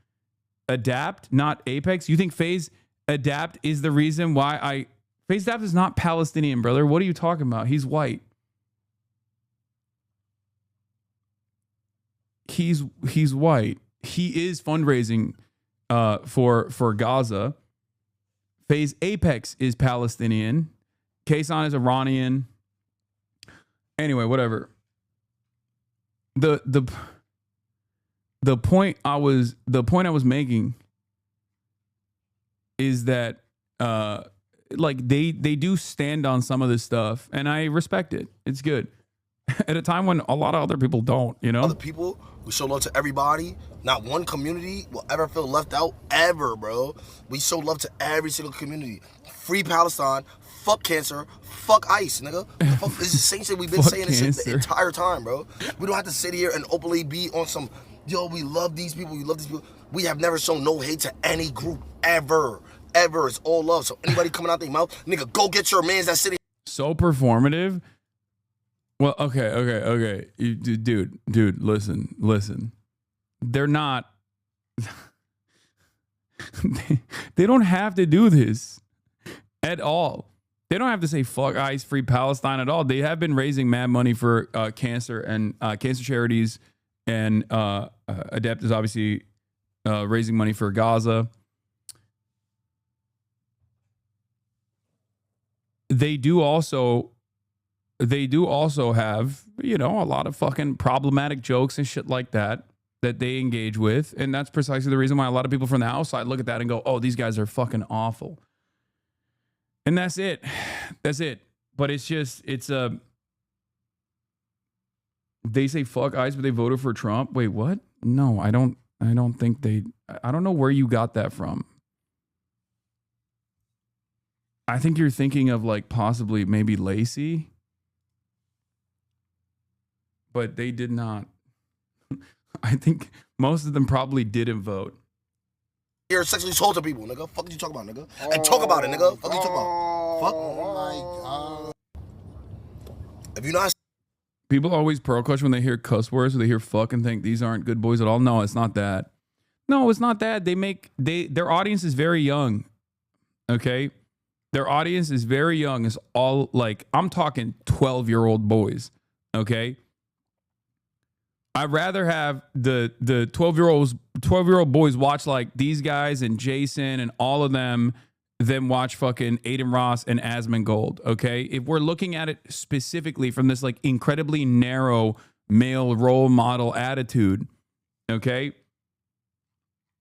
Speaker 1: adapt, not Apex. You think FaZe adapt is the reason why FaZe adapt is not Palestinian, brother. What are you talking about? He's white. He's white. He is fundraising for Gaza. FaZe Apex is Palestinian. Hasan is Iranian. Anyway, whatever. The point I was making is that like they do stand on some of this stuff, and I respect it. It's good. At a time when a lot of other people don't, you know?
Speaker 6: Other people, we show love to everybody. Not one community will ever feel left out, ever, bro. We show love to every single community. Free Palestine, fuck cancer, fuck ICE, nigga. Fuck, it's the same shit we've been saying this shit the entire time, bro. We don't have to sit here and openly be on some, yo, we love these people, we love these people. We have never shown no hate to any group, ever. Ever. It's all love. So anybody coming out their mouth, nigga, go get your mans that city.
Speaker 1: So performative. Well, okay. Dude, listen. They're not. They don't have to do this at all. They don't have to say fuck ICE, free Palestine at all. They have been raising mad money for cancer and cancer charities, and Adept is obviously raising money for Gaza. They do also have, you know, a lot of fucking problematic jokes and shit like that they engage with. And that's precisely the reason why a lot of people from the outside look at that and go, oh, these guys are fucking awful. And that's it. That's it. But it's just, they say fuck ICE, but they voted for Trump. Wait, what? No, I don't think I don't know where you got that from. I think you're thinking of like possibly maybe Lacey, but they did not. I think most of them probably didn't vote.
Speaker 6: You're sexually assaulting people, nigga. Fuck you talking about, nigga? And talk about it, nigga. Fuck you talking about? Fuck. Oh my God. If you're not.
Speaker 1: People always pearl clutch when they hear cuss words or they hear fuck and think these aren't good boys at all. No, it's not that. No, it's not that. Their audience is very young. Okay. Their audience is very young. It's all like, I'm talking 12-year-old boys. Okay. I'd rather have the 12-year-old boys watch like these guys and Jason and all of them than watch fucking Aiden Ross and Asmongold. Okay. If we're looking at it specifically from this like incredibly narrow male role model attitude. Okay.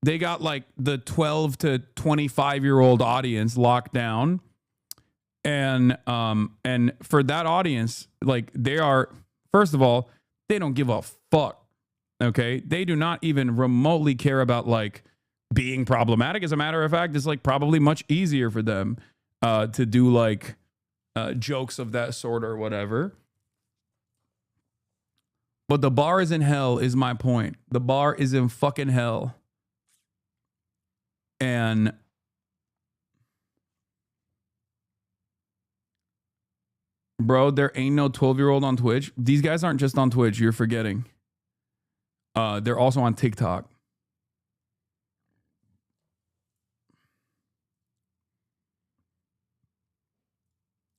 Speaker 1: They got like the 12 to 25-year-old audience locked down. And for that audience, like they are, first of all, they don't give a fuck. Okay. They do not even remotely care about like being problematic. As a matter of fact, it's like probably much easier for them to do like jokes of that sort or whatever. But the bar is in hell is my point. The bar is in fucking hell. And bro, there ain't no 12-year-old on Twitch. These guys aren't just on Twitch. You're forgetting. They're also on TikTok.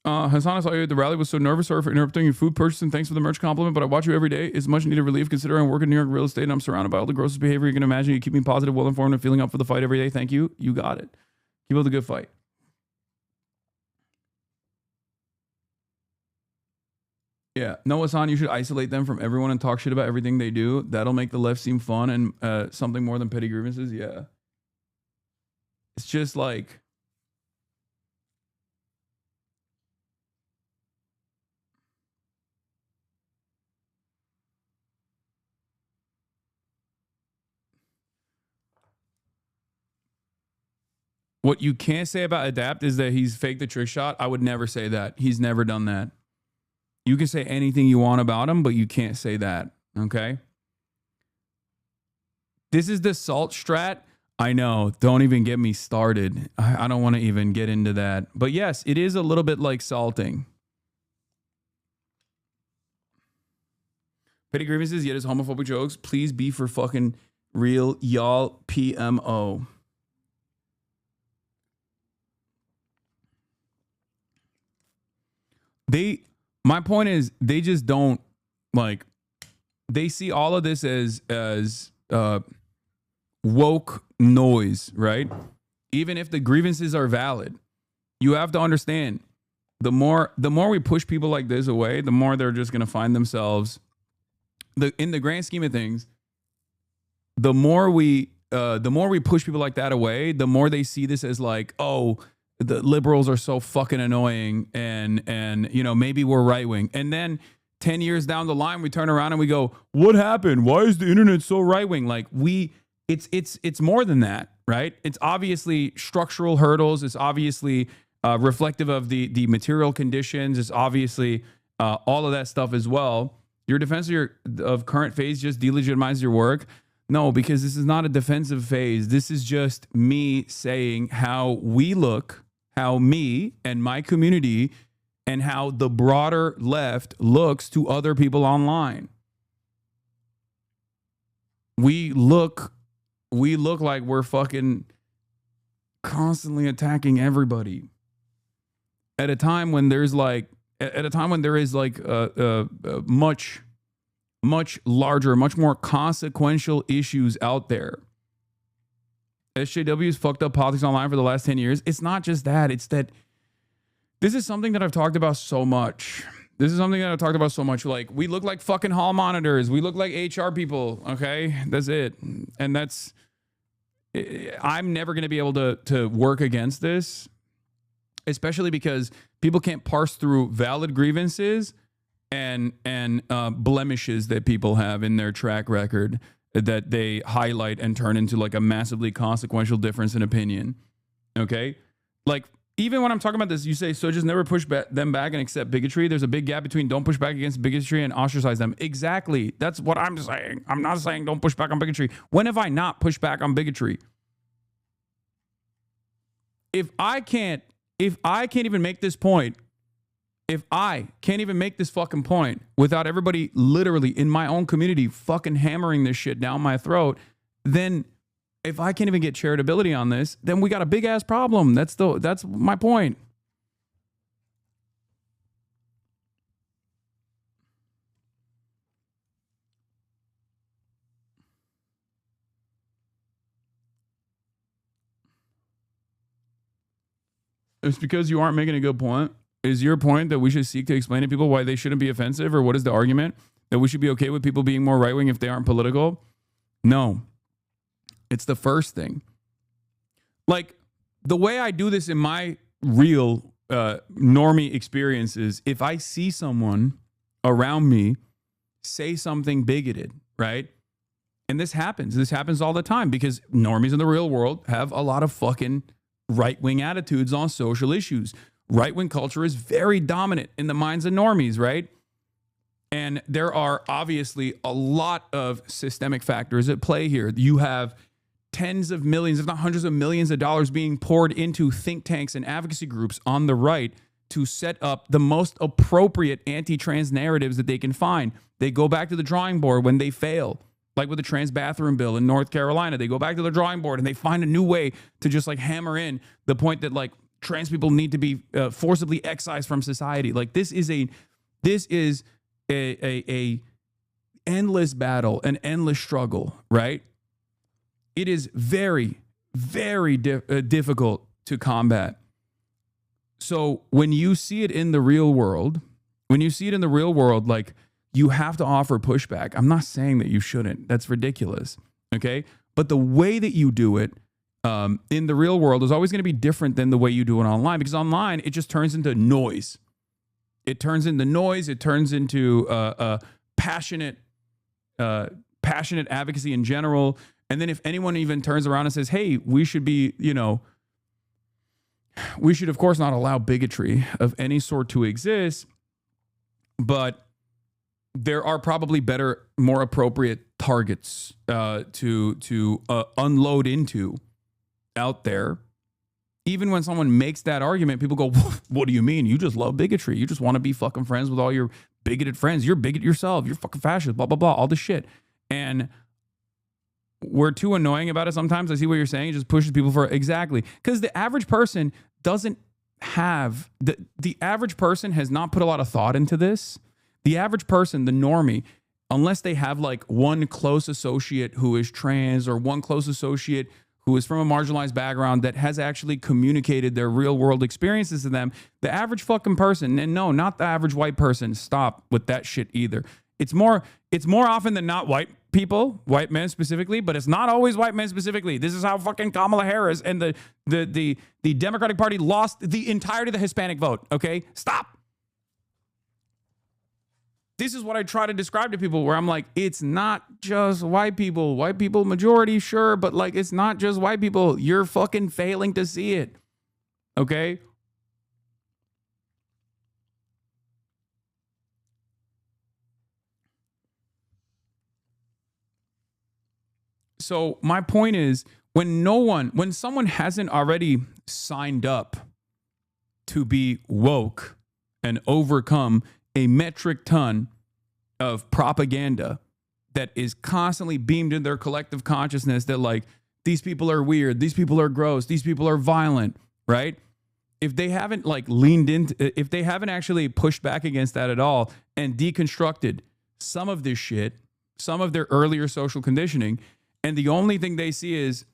Speaker 1: Hasan, I saw you at the rally. Was so nervous. Sorry for interrupting your food purchase and thanks for the merch compliment. But I watch you every day. It's much needed relief considering I work in New York real estate and I'm surrounded by all the grossest behavior you can imagine. You keep me positive, well informed, and feeling up for the fight every day. Thank you. You got it. Keep up the good fight. Yeah. No, Hasan, you should isolate them from everyone and talk shit about everything they do. That'll make the left seem fun and something more than petty grievances. Yeah. It's just like, what you can't say about Adapt is that he's faked the trick shot. I would never say that. He's never done that. You can say anything you want about him, but you can't say that. Okay? This is the salt strat. I know. Don't even get me started. I don't want to even get into that. But yes, it is a little bit like salting. Petty grievances, yet his homophobic jokes. Please be for fucking real, y'all. PMO. My point is, they just don't like. They see all of this as woke noise, right? Even if the grievances are valid, you have to understand the more we push people like this away, the more they're just going to find themselves. In the grand scheme of things, the more we push people like that away, the more they see this as like, oh, the liberals are so fucking annoying and you know, maybe we're right wing. And then 10 years down the line, we turn around and we go, what happened? Why is the internet so right wing? Like it's more than that, right? It's obviously structural hurdles. It's obviously reflective of the material conditions. It's obviously all of that stuff as well. Your defense of current phase just delegitimizes your work. No, because this is not a defensive phase. This is just me saying how we look, how me and my community and how the broader left looks to other people online. We look like we're fucking constantly attacking everybody at a time when there is like much larger, much more consequential issues out there. SJW's fucked up politics online for the last 10 years. It's not just that. It's that this is something that I've talked about so much. Like, we look like fucking hall monitors. We look like HR people. Okay? That's it. And I'm never going to be able to work against this, especially because people can't parse through valid grievances and blemishes that people have in their track record that they highlight and turn into like a massively consequential difference in opinion. Okay? Like, even when I'm talking about this, you say, so just never push them back and accept bigotry. There's a big gap between don't push back against bigotry and ostracize them. Exactly. That's what I'm saying. I'm not saying don't push back on bigotry. When have I not pushed back on bigotry? If I can't even make this point, if I can't even make this fucking point without everybody literally in my own community fucking hammering this shit down my throat, then if I can't even get charitability on this, then we got a big ass problem. That's my point. It's because you aren't making a good point. Is your point that we should seek to explain to people why they shouldn't be offensive? Or what is the argument? That we should be okay with people being more right-wing if they aren't political? No. It's the first thing. Like, the way I do this in my real normie experiences, if I see someone around me say something bigoted, right? And this happens all the time because normies in the real world have a lot of fucking right-wing attitudes on social issues. Right-wing culture is very dominant in the minds of normies, right? And there are obviously a lot of systemic factors at play here. You have tens of millions, if not hundreds of millions of dollars being poured into think tanks and advocacy groups on the right to set up the most appropriate anti-trans narratives that they can find. They go back to the drawing board when they fail, like with the trans bathroom bill in North Carolina. They go back to the drawing board and they find a new way to just like hammer in the point that like trans people need to be forcibly excised from society. Like this is a endless battle, an endless struggle, right? It is very, very difficult to combat. So when you see it in the real world, like you have to offer pushback. I'm not saying that you shouldn't. That's ridiculous. Okay. But the way that you do it in the real world is always going to be different than the way you do it online, because online, it just turns into noise. It turns into noise. It turns into passionate advocacy in general. And then if anyone even turns around and says, hey, we should be, we should, of course, not allow bigotry of any sort to exist, but there are probably better, more appropriate targets to unload into out there. Even when someone makes that argument, people go, what do you mean? You just love bigotry. You just want to be fucking friends with all your bigoted friends. You're bigot yourself. You're fucking fascist, blah, blah, blah, all this shit. And we're too annoying about it sometimes. I see what you're saying. It just pushes people for exactly. Because the average person doesn't have, the average person has not put a lot of thought into this. The average person, the normie, unless they have like one close associate who is trans or one close associate who is from a marginalized background that has actually communicated their real world experiences to them, the average fucking person, and no, not the average white person, stop with that shit either. It's more often than not white people, white men specifically, but it's not always white men specifically. This is how fucking Kamala Harris and the Democratic Party lost the entirety of the Hispanic vote, okay? Stop. This is what I try to describe to people where I'm like, it's not just white people. White people majority, sure, but like it's not just white people. You're fucking failing to see it. Okay? So my point is, when someone hasn't already signed up to be woke and overcome a metric ton of propaganda that is constantly beamed in their collective consciousness that like, these people are weird, these people are gross, these people are violent, right? If they haven't like leaned into, if they haven't actually pushed back against that at all and deconstructed some of this shit, some of their earlier social conditioning, and the only thing they see is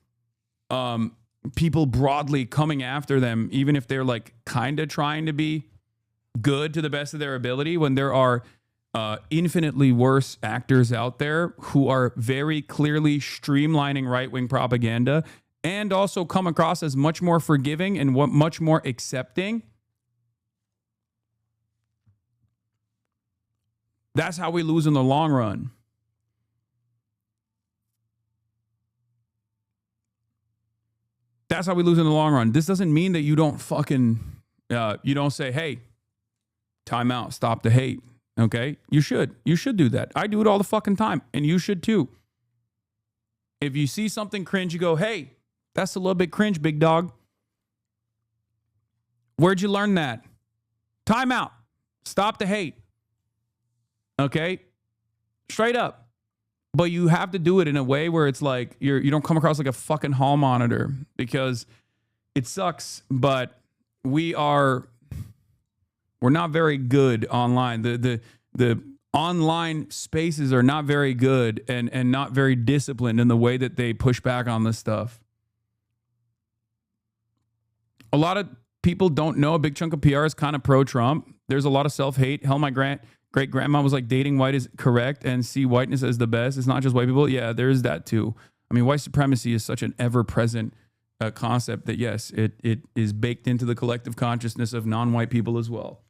Speaker 1: people broadly coming after them, even if they're like kind of trying to be good to the best of their ability, when there are infinitely worse actors out there who are very clearly streamlining right-wing propaganda and also come across as much more forgiving and much more accepting. That's how we lose in the long run. That's how we lose in the long run. This doesn't mean that you don't fucking, you don't say, hey, time out, stop the hate. Okay? You should do that. I do it all the fucking time, and you should too. If you see something cringe, you go, hey, that's a little bit cringe, big dog. Where'd you learn that? Time out. Stop the hate. Okay? Straight up. But you have to do it in a way where it's like you don't come across like a fucking hall monitor, because it sucks, but we're not very good online. The online spaces are not very good and not very disciplined in the way that they push back on this stuff. A lot of people don't know a big chunk of PR is kind of pro-Trump. There's a lot of self-hate. Hell, my great-grandma was like, dating white is correct and see whiteness as the best. It's not just white people. Yeah, there is that too. I mean, white supremacy is such an ever-present concept that, yes, it is baked into the collective consciousness of non-white people as well.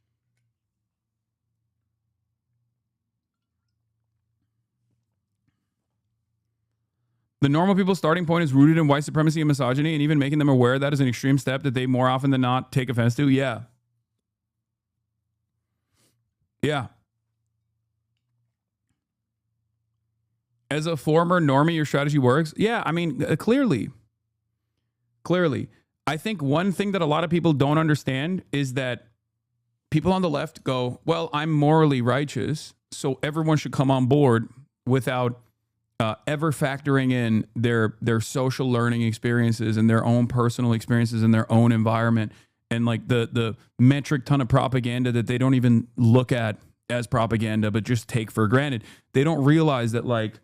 Speaker 1: The normal people's starting point is rooted in white supremacy and misogyny, and even making them aware of that is an extreme step that they more often than not take offense to. Yeah. Yeah. As a former normie, your strategy works. Yeah, I mean, clearly. I think one thing that a lot of people don't understand is that people on the left go, well, I'm morally righteous, so everyone should come on board without ever factoring in their social learning experiences and their own personal experiences in their own environment, and like the metric ton of propaganda that they don't even look at as propaganda but just take for granted. They don't realize that like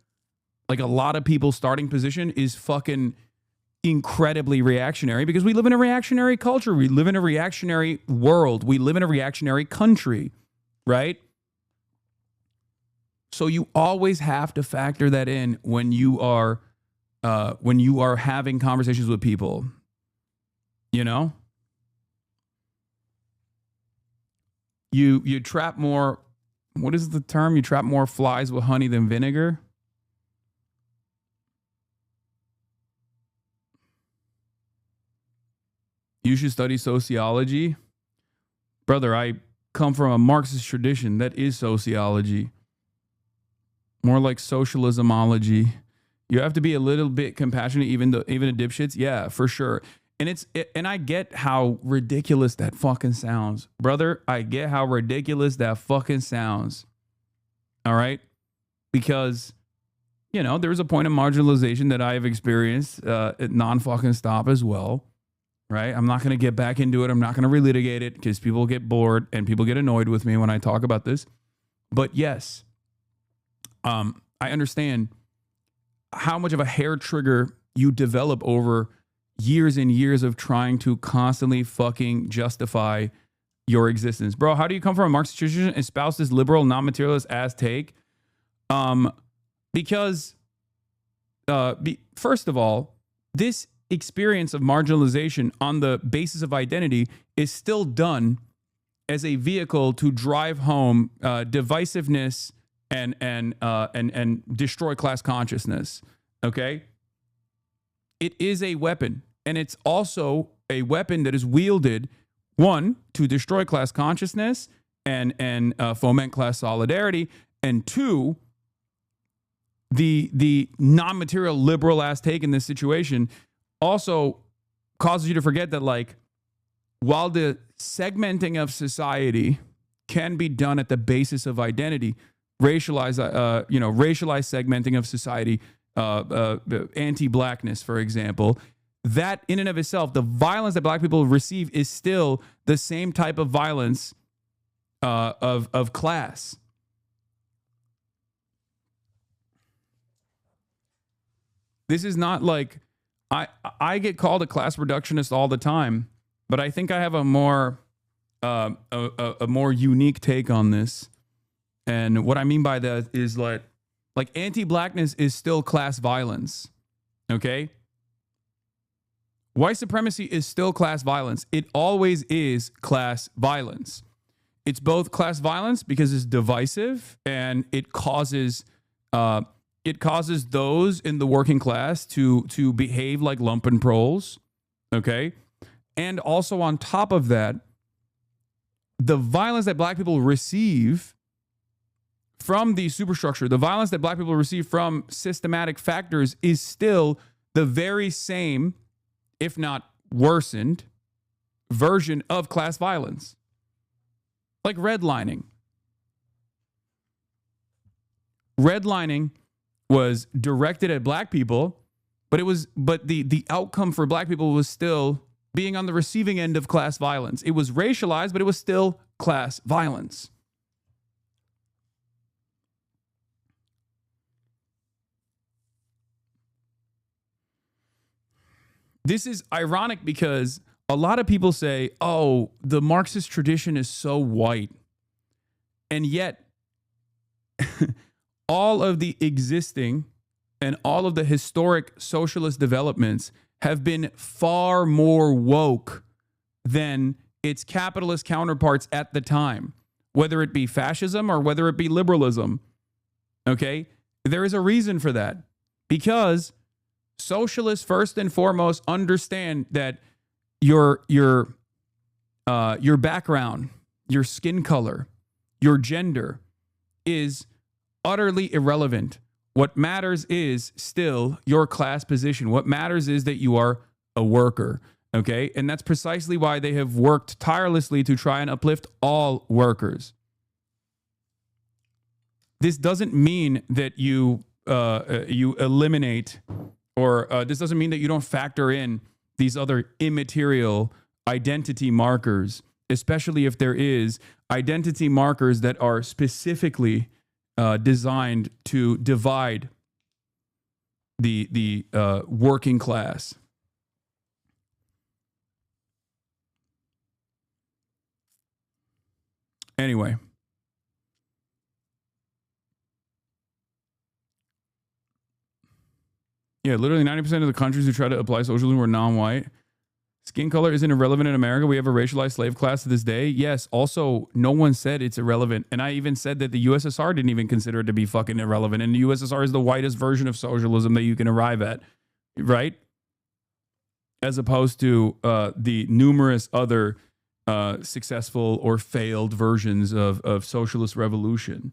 Speaker 1: a lot of people's starting position is fucking incredibly reactionary, because we live in a reactionary culture. We live in a reactionary world. We live in a reactionary country, right? So you always have to factor that in when you are having conversations with people, you know? You trap more, what is the term? You trap more flies with honey than vinegar. You should study sociology. Brother, I come from a Marxist tradition. That is sociology. More like socialismology. You have to be a little bit compassionate, even a dipshits. Yeah, for sure. And I get how ridiculous that fucking sounds. Brother, I get how ridiculous that fucking sounds. All right? Because, you know, there's a point of marginalization that I have experienced at non-fucking stop as well. Right? I'm not going to get back into it. I'm not going to relitigate it because people get bored and people get annoyed with me when I talk about this. But yes, I understand how much of a hair trigger you develop over years and years of trying to constantly fucking justify your existence. Bro, how do you come from a Marxist tradition and espouse this liberal, non-materialist ass take? Because, first of all, this experience of marginalization on the basis of identity is still done as a vehicle to drive home divisiveness and destroy class consciousness. Okay, it is a weapon, and it's also a weapon that is wielded, one, to destroy class consciousness and foment class solidarity, and two, the non-material liberal ass take in this situation also causes you to forget that, like, while the segmenting of society can be done at the basis of identity, racialized segmenting of society, anti-blackness, for example, that in and of itself, the violence that black people receive is still the same type of violence of class. This is not like, I get called a class reductionist all the time, but I think I have a more unique take on this. And what I mean by that is like anti-blackness is still class violence. Okay? White supremacy is still class violence. It always is class violence. It's both class violence because it's divisive and it causes those in the working class to behave like lumpen proles, okay? And also on top of that, the violence that black people receive from the superstructure, the violence that black people receive from systematic factors is still the very same, if not worsened, version of class violence. Like redlining. Redlining was directed at black people, but the outcome for black people was still being on the receiving end of class violence. It was racialized, but it was still class violence. This is ironic because a lot of people say, oh, the Marxist tradition is so white. And yet, all of the existing and all of the historic socialist developments have been far more woke than its capitalist counterparts at the time, whether it be fascism or whether it be liberalism. Okay? There is a reason for that, because socialists first and foremost understand that your background, your skin color, your gender is utterly irrelevant. What matters is still your class position. What matters is that you are a worker, okay? And that's precisely why they have worked tirelessly to try and uplift all workers. This doesn't mean that you eliminate, or this doesn't mean that you don't factor in these other immaterial identity markers, especially if there is identity markers that are specifically designed to divide the working class. Anyway. Yeah, literally 90% of the countries who try to apply socialism were non-white. Skin color isn't irrelevant in America. We have a racialized slave class to this day. Yes, also, no one said it's irrelevant. And I even said that the USSR didn't even consider it to be fucking irrelevant. And the USSR is the whitest version of socialism that you can arrive at, right? As opposed to the numerous other successful or failed versions of socialist revolution.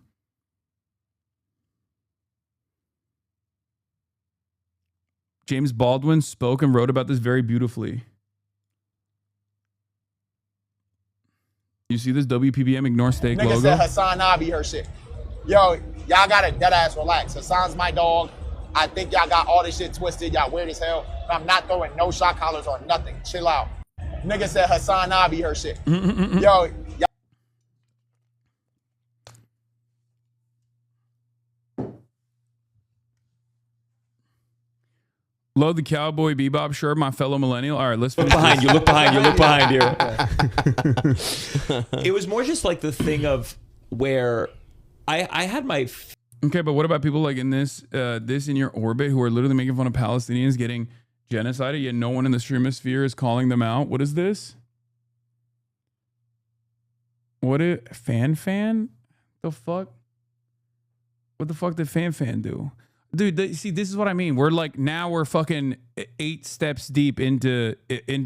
Speaker 1: James Baldwin spoke and wrote about this very beautifully. You see this WPBM ignore steak logo?
Speaker 7: Nigga said HasanAbi her shit. Yo, y'all gotta dead ass relax. Hasan's my dog. I think y'all got all this shit twisted. Y'all weird as hell. But I'm not throwing no shot collars or nothing. Chill out. Nigga said HasanAbi her shit. Yo, y'all.
Speaker 1: Load the Cowboy Bebop shirt, my fellow millennial. All right, let's finish.
Speaker 4: Look behind you. Look behind you. Look behind you. It was more just like the thing of where I had my.
Speaker 1: Okay, but what about people like in this in your orbit who are literally making fun of Palestinians getting genocided, yet no one in the streamosphere is calling them out? What is this? What it fan? The fuck? What the fuck did fan do? Dude, see, this is what I mean. We're like, now we're fucking 8 steps deep into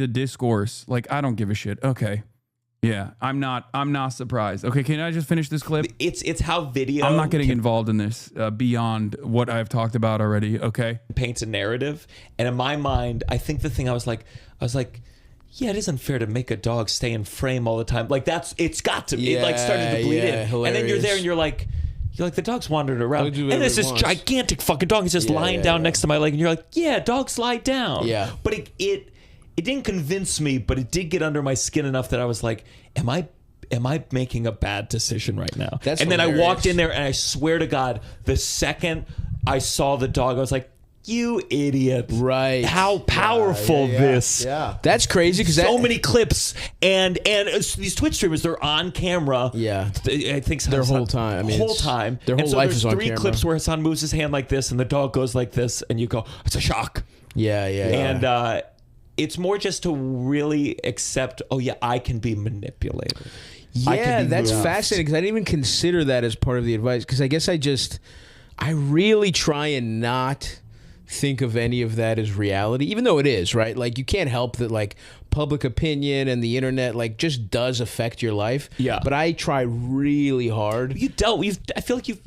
Speaker 1: discourse. Like, I don't give a shit. Okay. Yeah, I'm not surprised. Okay, can I just finish this clip?
Speaker 4: It's how video.
Speaker 1: I'm not getting involved in this beyond what I've talked about already. Okay.
Speaker 4: Paints a narrative. And in my mind, I think the thing I was like, yeah, it isn't fair to make a dog stay in frame all the time. Like it's got to be. It like started to bleed in.
Speaker 5: Hilarious.
Speaker 4: And then you're there and you're like the dog's wandering around, and there's this gigantic fucking dog. He's just lying down next to my leg, and you're like, yeah, dogs lie down.
Speaker 5: Yeah.
Speaker 4: But it didn't convince me, but it did get under my skin enough that I was like, am I making a bad decision right now?
Speaker 5: That's
Speaker 4: and then
Speaker 5: hilarious.
Speaker 4: I walked in there, and I swear to God, the second I saw the dog, I was like, you idiot.
Speaker 5: Right.
Speaker 4: How powerful this.
Speaker 5: Yeah. That's crazy because
Speaker 4: so many clips and these Twitch streamers, they're on camera.
Speaker 5: Yeah.
Speaker 4: I think
Speaker 5: their whole time. I mean,
Speaker 4: whole time.
Speaker 5: Their whole life is on camera.
Speaker 4: 3 clips where Hasan moves his hand like this and the dog goes like this and you go, it's a shock.
Speaker 5: Yeah.
Speaker 4: And it's more just to really accept, oh yeah, I can be manipulated.
Speaker 5: Yeah, that's fascinating because I didn't even consider that as part of the advice because I guess I really try and not think of any of that as reality, even though it is, right? Like, you can't help that, like, public opinion and the internet, like, just does affect your life.
Speaker 4: Yeah.
Speaker 5: But I try really hard.
Speaker 4: I feel like you've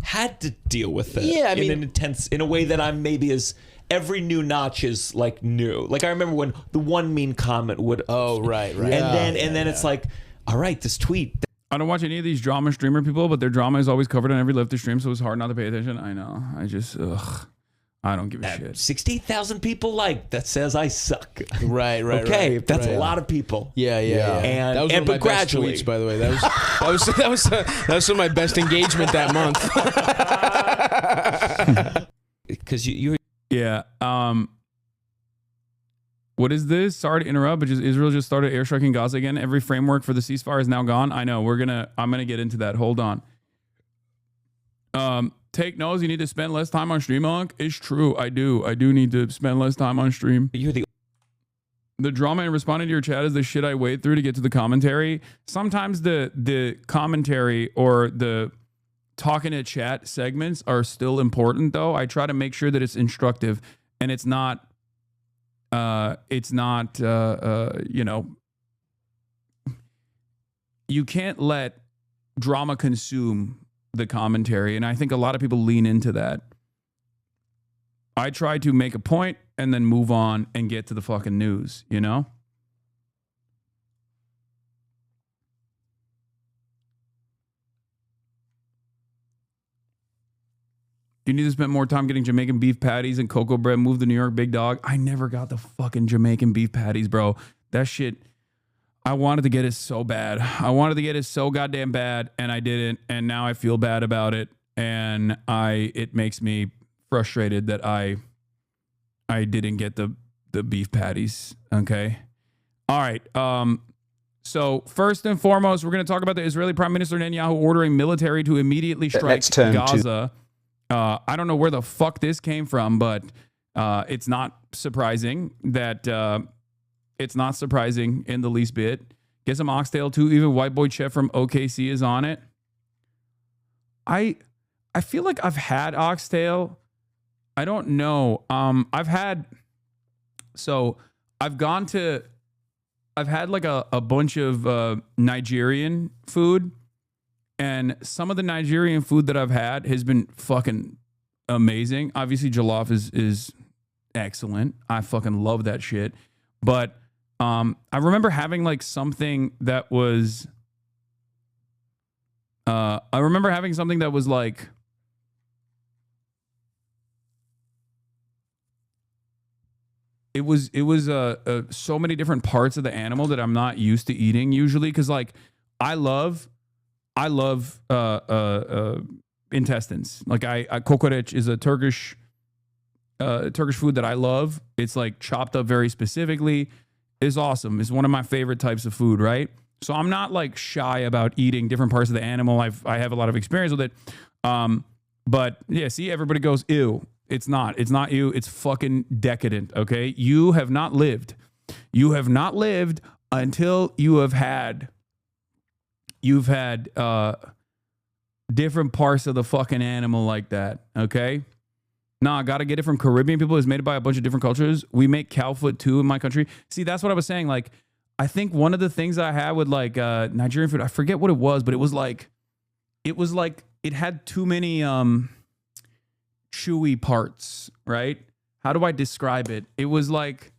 Speaker 4: had to deal with it.
Speaker 5: Yeah, I mean,
Speaker 4: in a way that I'm maybe as every new notch is like new. Like, I remember when the one mean comment would.
Speaker 5: Oh, right.
Speaker 4: And then it's like, all right, this tweet.
Speaker 1: I don't watch any of these drama streamer people, but their drama is always covered on every lifter stream, so it's hard not to pay attention. I know. I don't give a shit.
Speaker 5: 68,000 people
Speaker 4: that says I suck.
Speaker 5: Right.
Speaker 4: Okay, that's a lot of people.
Speaker 5: Yeah.
Speaker 4: And
Speaker 5: that was one of my best tweets, by the way. That was some of my best engagement that month.
Speaker 4: Because you.
Speaker 1: Yeah. What is this? Sorry to interrupt, but Israel just started airstriking Gaza again. Every framework for the ceasefire is now gone. I know. I'm gonna get into that. Hold on. Take notes. You need to spend less time on stream, Monk. It's true. I do need to spend less time on stream. The drama in responding to your chat is the shit I wade through to get to the commentary. Sometimes the commentary or the talking to chat segments are still important, though. I try to make sure that it's instructive and it's not you can't let drama consume the commentary, and I think a lot of people lean into that. I try to make a point and then move on and get to the fucking news, you know? You need to spend more time getting Jamaican beef patties and cocoa bread. Move the New York big dog. I never got the fucking Jamaican beef patties, bro. That shit, I wanted to get it so bad. I wanted to get it so goddamn bad, and I didn't. And now I feel bad about it. And it makes me frustrated that I didn't get the beef patties. Okay. All right. So first and foremost, we're going to talk about the Israeli Prime Minister Netanyahu ordering military to immediately strike Gaza. I don't know where the fuck this came from, but it's not surprising that it's not surprising in the least bit. Get some oxtail too. Even White Boy Chef from OKC is on it. I feel like I've had oxtail. I don't know. I've had like a bunch of Nigerian food. And some of the Nigerian food that I've had has been fucking amazing. Obviously, jollof is excellent. I fucking love that shit. But I remember having like something that was like it was so many different parts of the animal that I'm not used to eating usually, because like I love intestines. Like kokoreç is a Turkish food that I love. It's like chopped up very specifically. It's awesome. It's one of my favorite types of food, right? So I'm not like shy about eating different parts of the animal. I have a lot of experience with it. But yeah, see, everybody goes, ew. It's not ew. It's fucking decadent, okay? You have not lived. You have not lived until you've had different parts of the fucking animal like that, okay? Nah, I gotta get it from Caribbean people. It's made by a bunch of different cultures. We make cow foot too in my country. See, that's what I was saying. Like, I think one of the things I had with like Nigerian food, I forget what it was, but it was like it had too many chewy parts, right? How do I describe it? It was like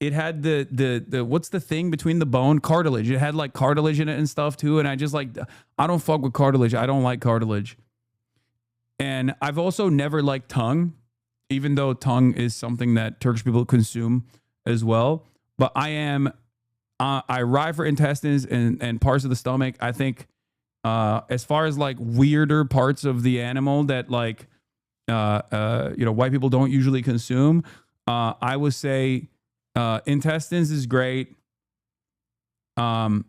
Speaker 1: it had the what's the thing between the bone? Cartilage. It had like cartilage in it and stuff too. And I just like, I don't fuck with cartilage. I don't like cartilage. And I've also never liked tongue, even though tongue is something that Turkish people consume as well. But I ride for intestines and parts of the stomach. I think as far as like weirder parts of the animal that like, white people don't usually consume, I would say intestines is great. I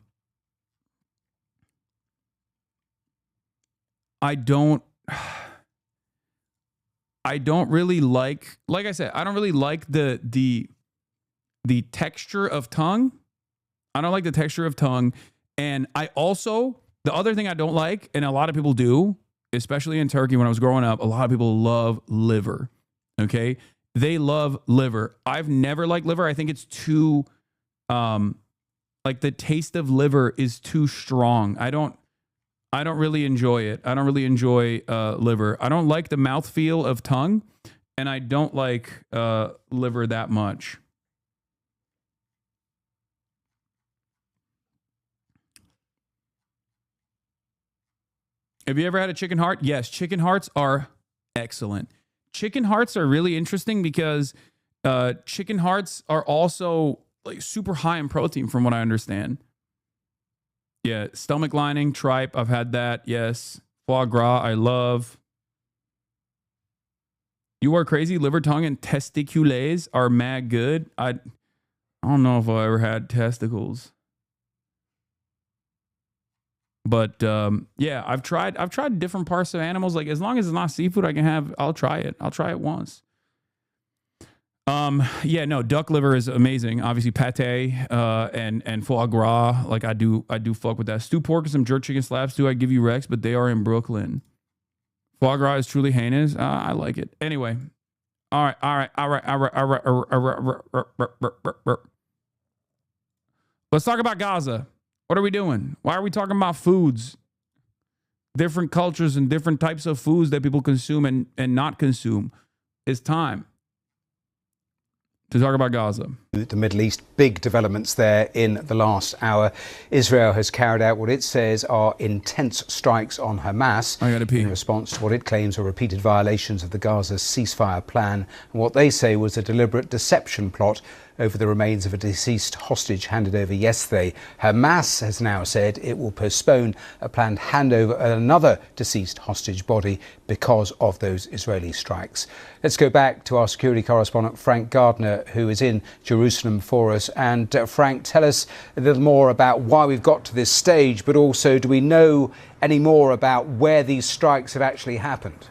Speaker 1: don't really like I said, I don't really like the texture of tongue. I don't like the texture of tongue. And I also, the other thing I don't like, and a lot of people do, especially in Turkey when I was growing up, a lot of people love liver. Okay? They love liver. I've never liked liver. I think it's too, like the taste of liver is too strong. I don't really enjoy it. I don't really enjoy liver. I don't like the mouthfeel of tongue, and I don't like liver that much. Have you ever had a chicken heart? Yes, chicken hearts are excellent. Chicken hearts are really interesting because chicken hearts are also like super high in protein from what I understand. Yeah, stomach lining, tripe, I've had that, yes. Foie gras, I love. You are crazy, liver, tongue, and testicules are mad good. I don't know if I ever had testicles. But yeah, I've tried different parts of animals. Like as long as it's not seafood, I'll try it. I'll try it once. Yeah, no, duck liver is amazing. Obviously pate and foie gras. Like I do fuck with that. Stew pork and some jerk chicken slabs too. I give you Rex, but they are in Brooklyn. Foie gras is truly heinous. I like it. Anyway. All right. Let's talk about Gaza. What are we doing? Why are we talking about foods? different cultures and different types of foods that people consume and not consume. It's time to talk about Gaza.
Speaker 8: The Middle East, big developments there in the last hour. Israel has carried out what it says are intense strikes on Hamas in response to what it claims are repeated violations of the Gaza ceasefire plan and what they say was a deliberate deception plot over the remains of a deceased hostage handed over yesterday. Hamas has now said it will postpone a planned handover of another deceased hostage body because of those Israeli strikes. Let's go back to our security correspondent Frank Gardner, who is in Jerusalem for us. And Frank, tell us a little more about why we've got to this stage, but also do we know any more about where these strikes have actually happened?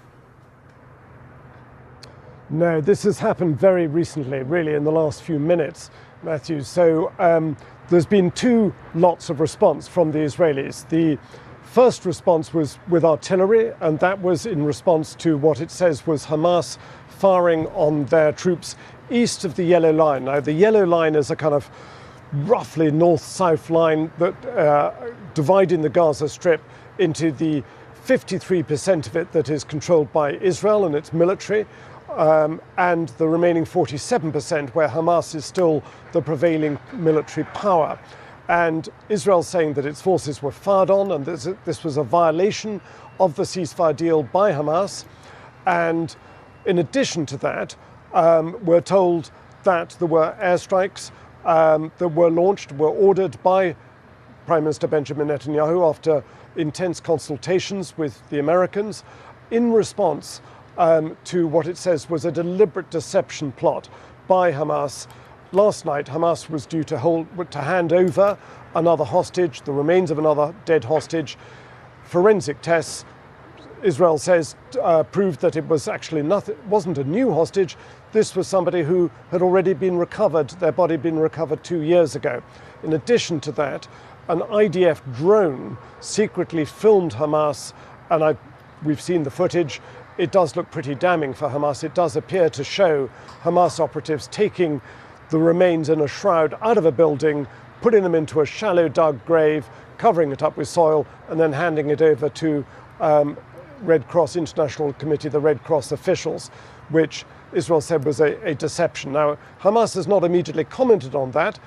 Speaker 9: No, this has happened very recently, really in the last few minutes, Matthew. So there's been two lots of response from the Israelis. The first response was with artillery, and that was in response to what it says was Hamas firing on their troops east of the Yellow Line. Now, the Yellow Line is a kind of roughly north-south line that dividing the Gaza Strip into the 53% of it that is controlled by Israel and its military, and the remaining 47% where Hamas is still the prevailing military power. And Israel saying that its forces were fired on and this was a violation of the ceasefire deal by Hamas. And in addition to that, we're told that there were airstrikes that were launched, were ordered by Prime Minister Benjamin Netanyahu after intense consultations with the Americans in response to what it says was a deliberate deception plot by Hamas. Last night, Hamas was due to hand over another hostage, the remains of another dead hostage. Forensic tests, Israel says, proved that it was actually nothing, wasn't a new hostage. This was somebody who had already been recovered, their body been recovered 2 years ago. In addition to that, an IDF drone secretly filmed Hamas, and we've seen the footage. It does look pretty damning for Hamas. It does appear to show Hamas operatives taking the remains in a shroud out of a building, putting them into a shallow dug grave, covering it up with soil, and then handing it over to Red Cross International Committee, the Red Cross officials, which Israel said was a deception. Now, Hamas has not immediately commented on that.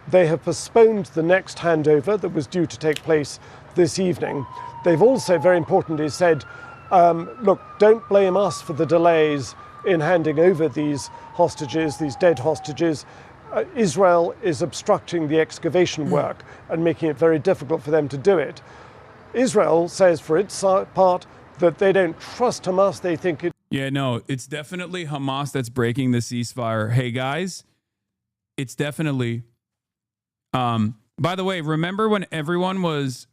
Speaker 9: They have postponed the next handover that was due to take place this evening. They've also, very importantly, said, look, don't blame us for the delays in handing over these hostages, these dead hostages. Israel is obstructing the excavation work and making it very difficult for them to do it. Israel says, for its part, that they don't trust Hamas. They think it.
Speaker 1: Yeah, no, it's definitely Hamas that's breaking the ceasefire. Hey, guys, it's definitely. By the way, remember when everyone was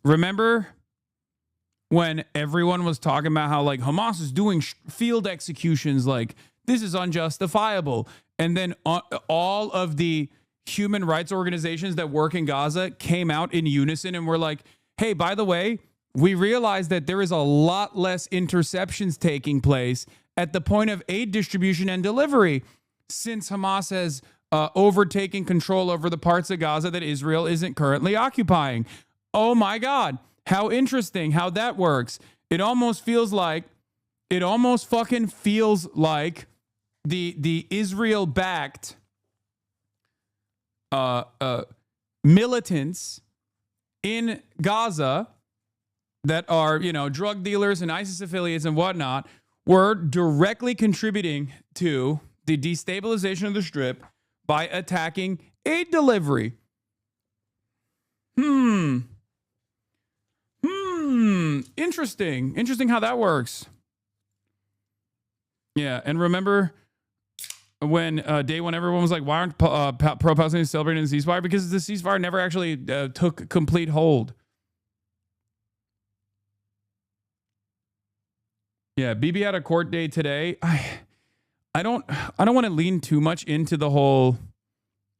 Speaker 1: talking about how like Hamas is doing field executions, like this is unjustifiable. And then all of the human rights organizations that work in Gaza came out in unison and were like, hey, by the way, we realize that there is a lot less interceptions taking place at the point of aid distribution and delivery since Hamas has overtaken control over the parts of Gaza that Israel isn't currently occupying. Oh my God. How interesting how that works. It almost fucking feels like the Israel-backed militants in Gaza that are, drug dealers and ISIS affiliates and whatnot were directly contributing to the destabilization of the Strip by attacking aid delivery. Interesting. Interesting how that works. Yeah, and remember when day one everyone was like, why aren't pro-Palestinians celebrating the ceasefire? Because the ceasefire never actually took complete hold. Yeah, Bibi had a court day today. I don't want to lean too much into the whole,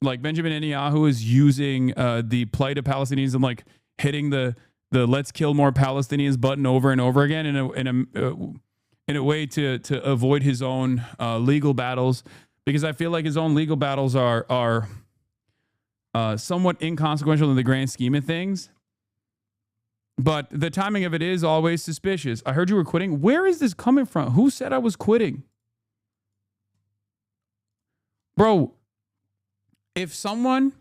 Speaker 1: like Benjamin Netanyahu is using the plight of Palestinians and like hitting the let's kill more Palestinians button over and over again in a way to avoid his own legal battles, because I feel like his own legal battles are somewhat inconsequential in the grand scheme of things. But the timing of it is always suspicious. I heard you were quitting. Where is this coming from? Who said I was quitting? Bro, if someone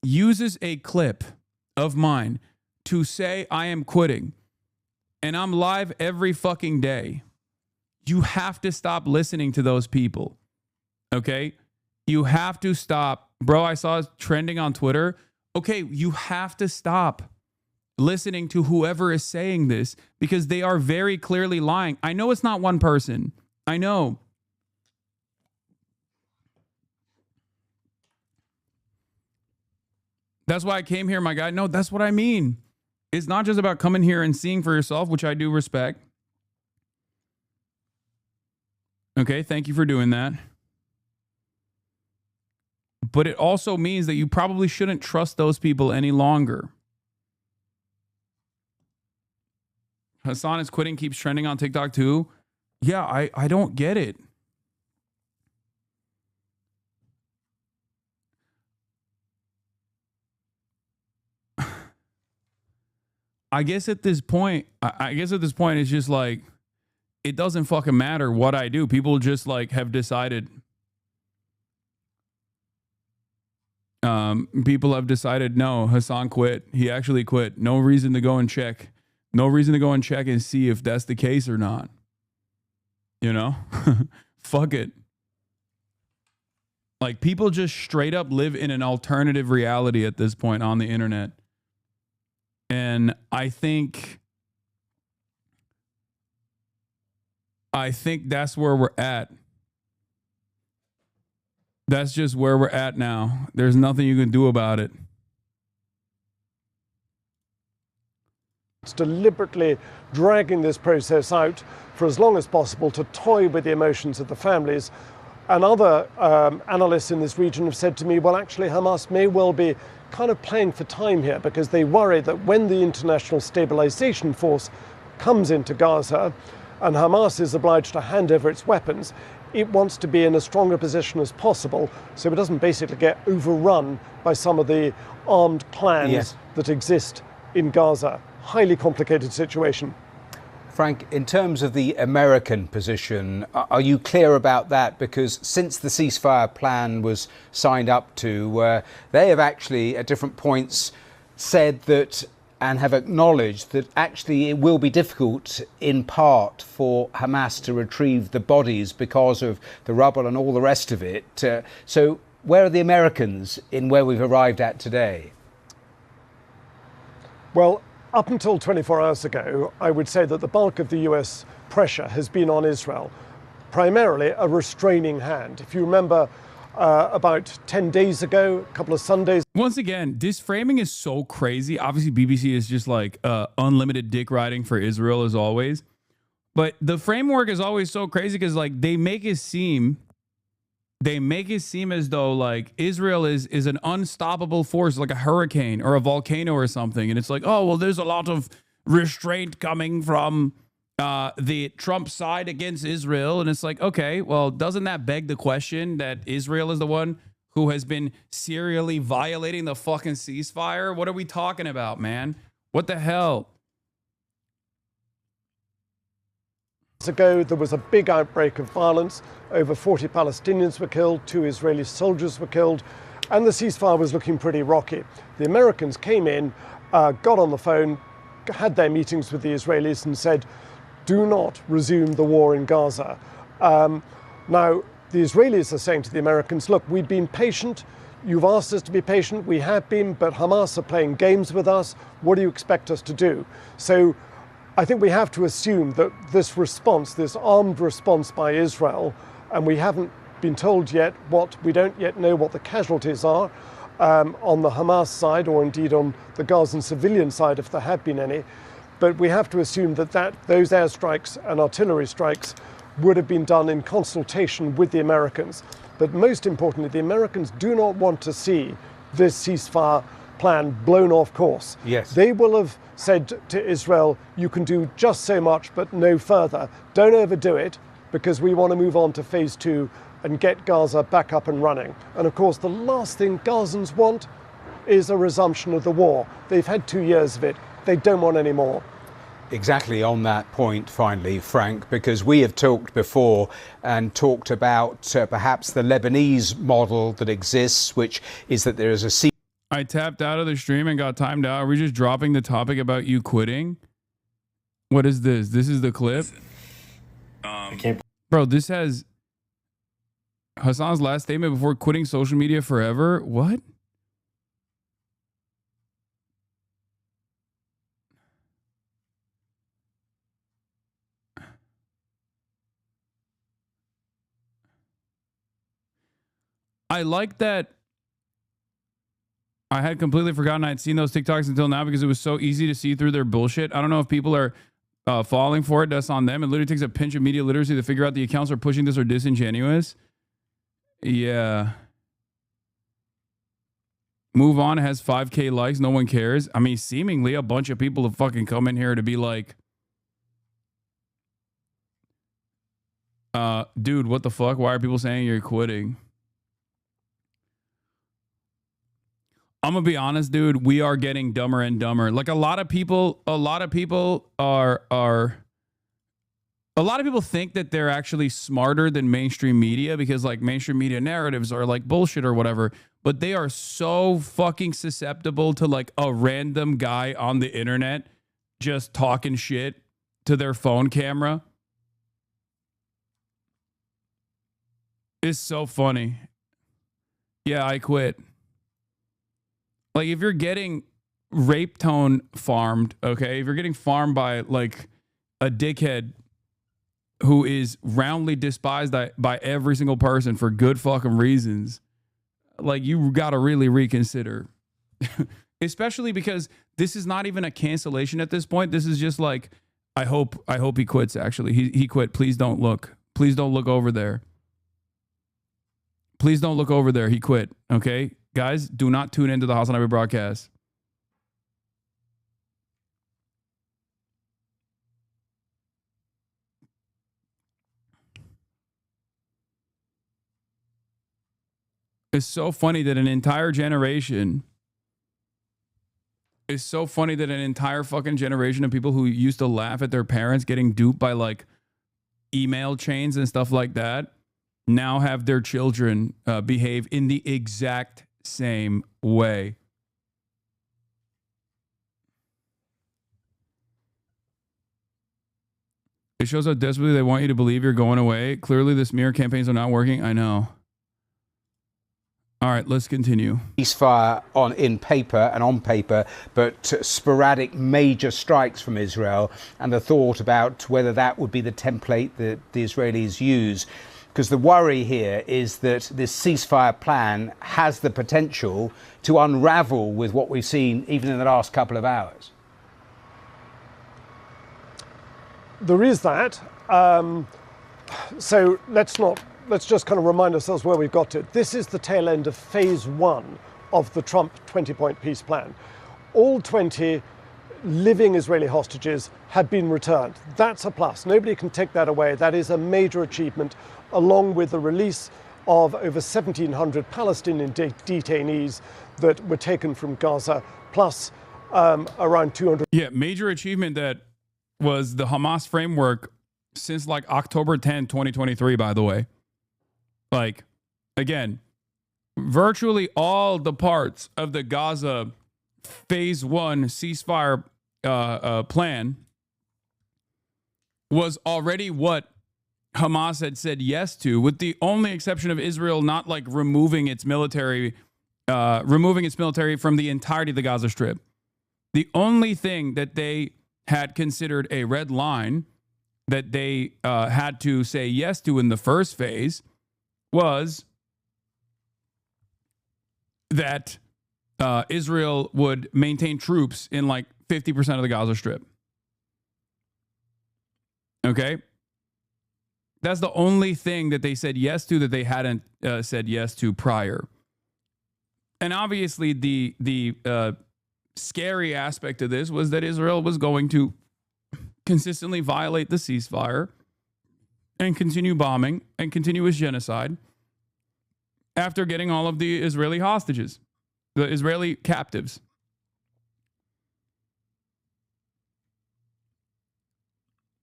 Speaker 1: uses a clip of mine to say I am quitting and I'm live every fucking day, you have to stop listening to those people. Okay? You have to stop. Bro, I saw it trending on Twitter. Okay, you have to stop listening to whoever is saying this because they are very clearly lying. I know it's not one person. I know. That's why I came here, my guy. No, that's what I mean. It's not just about coming here and seeing for yourself, which I do respect. Okay, thank you for doing that. But it also means that you probably shouldn't trust those people any longer. Hasan is quitting, keeps trending on TikTok too. Yeah, I don't get it. I guess at this point, it's just like, it doesn't fucking matter what I do. People just like have decided. People have decided, no, Hasan quit. He actually quit. No reason to go and check. No reason to go and check and see if that's the case or not. You know? Fuck it. Like, people just straight up live in an alternative reality at this point on the internet. And I think that's where we're at. That's just where we're at now. There's nothing you can do about it.
Speaker 9: It's deliberately dragging this process out for as long as possible to toy with the emotions of the families. And other analysts in this region have said to me, well, actually, Hamas may well be kind of playing for time here because they worry that when the International Stabilization Force comes into Gaza and Hamas is obliged to hand over its weapons, it wants to be in a stronger position as possible so it doesn't basically get overrun by some of the armed clans that exist in Gaza. Highly complicated situation.
Speaker 8: Frank, in terms of the American position, are you clear about that? Because since the ceasefire plan was signed up to, they have actually at different points said that and have acknowledged that actually it will be difficult in part for Hamas to retrieve the bodies because of the rubble and all the rest of it. So where are the Americans in where we've arrived at today?
Speaker 9: Well, up until 24 hours ago, I would say that the bulk of the US pressure has been on Israel, primarily a restraining hand. If you remember, about 10 days ago, a couple of Sundays.
Speaker 1: Once again, this framing is so crazy. Obviously, BBC is just like unlimited dick riding for Israel as always. But the framework is always so crazy because like they make it seem as though like Israel is an unstoppable force, like a hurricane or a volcano or something. And it's like, oh, well, there's a lot of restraint coming from the Trump side against Israel. And it's like, okay, well, doesn't that beg the question that Israel is the one who has been serially violating the fucking ceasefire? What are we talking about, man? What the hell?
Speaker 9: Ago, there was a big outbreak of violence. Over 40 Palestinians were killed, 2 Israeli soldiers were killed, and the ceasefire was looking pretty rocky. The Americans came in, got on the phone, had their meetings with the Israelis and said, do not resume the war in Gaza. Now, the Israelis are saying to the Americans, look, we've been patient. You've asked us to be patient. We have been, but Hamas are playing games with us. What do you expect us to do? So I think we have to assume that this response, this armed response by Israel, and we haven't been told yet we don't yet know what the casualties are on the Hamas side or indeed on the Gazan civilian side, if there have been any. But we have to assume that those airstrikes and artillery strikes would have been done in consultation with the Americans. But most importantly, the Americans do not want to see this ceasefire plan blown off course.
Speaker 8: Yes.
Speaker 9: They will have said to Israel, you can do just so much, but no further. Don't overdo it, because we want to move on to phase 2 and get Gaza back up and running. And of course, the last thing Gazans want is a resumption of the war. They've had 2 years of it. they don't want any more.
Speaker 8: Exactly on that point, finally, Frank, because we have talked before and talked about perhaps the Lebanese model that exists, which is that there is a...
Speaker 1: I tapped out of the stream and got timed out. Are we just dropping the topic about you quitting? What is this? This is the clip? Bro, this has Hasan's last statement before quitting social media forever. What? I like that. I had completely forgotten I'd seen those TikToks until now because it was so easy to see through their bullshit. I don't know if people are falling for it. That's on them. It literally takes a pinch of media literacy to figure out the accounts are pushing this or disingenuous. Yeah. Move On has 5K likes. No one cares. I mean, seemingly a bunch of people have fucking come in here to be like, dude, what the fuck? Why are people saying you're quitting? I'm gonna be honest, dude. We are getting dumber and dumber. Like a lot of people think that they're actually smarter than mainstream media because like mainstream media narratives are like bullshit or whatever. But they are so fucking susceptible to like a random guy on the internet just talking shit to their phone camera. It's so funny. Yeah, I quit. Like, if you're getting rape tone farmed, okay, if you're getting farmed by, like, a dickhead who is roundly despised by every single person for good fucking reasons, like, you got to really reconsider. Especially because this is not even a cancellation at this point. This is just like, I hope he quits, actually. He quit. Please don't look. Please don't look over there. Please don't look over there. He quit, okay? Guys, do not tune into the HasanAbi broadcast. It's so funny that an entire generation fucking generation of people who used to laugh at their parents getting duped by like email chains and stuff like that now have their children behave in the exact same way. It shows how desperately they want you to believe you're going away. Clearly the smear campaigns are not working. I know. All right, let's continue.
Speaker 8: Ceasefire in paper and on paper, but sporadic major strikes from Israel, and the thought about whether that would be the template that the Israelis use. Because the worry here is that this ceasefire plan has the potential to unravel with what we've seen even in the last couple of hours.
Speaker 9: There is that. So let's just kind of remind ourselves where we've got to. This is the tail end of phase 1 of the Trump 20-point peace plan. All 20 living Israeli hostages have been returned. That's a plus. Nobody can take that away. That is a major achievement, along with the release of over 1,700 Palestinian detainees that were taken from Gaza, plus around 200.
Speaker 1: Yeah, major achievement that was the Hamas framework since like October 10, 2023, by the way. Like, again, virtually all the parts of the Gaza phase 1 ceasefire plan was already what Hamas had said yes to, with the only exception of Israel not like removing its military from the entirety of the Gaza Strip. The only thing that they had considered a red line that they had to say yes to in the first phase was that Israel would maintain troops in like 50% of the Gaza Strip. Okay? That's the only thing that they said yes to that they hadn't said yes to prior. And obviously the scary aspect of this was that Israel was going to consistently violate the ceasefire and continue bombing and continuous genocide after getting all of the Israeli hostages, the Israeli captives.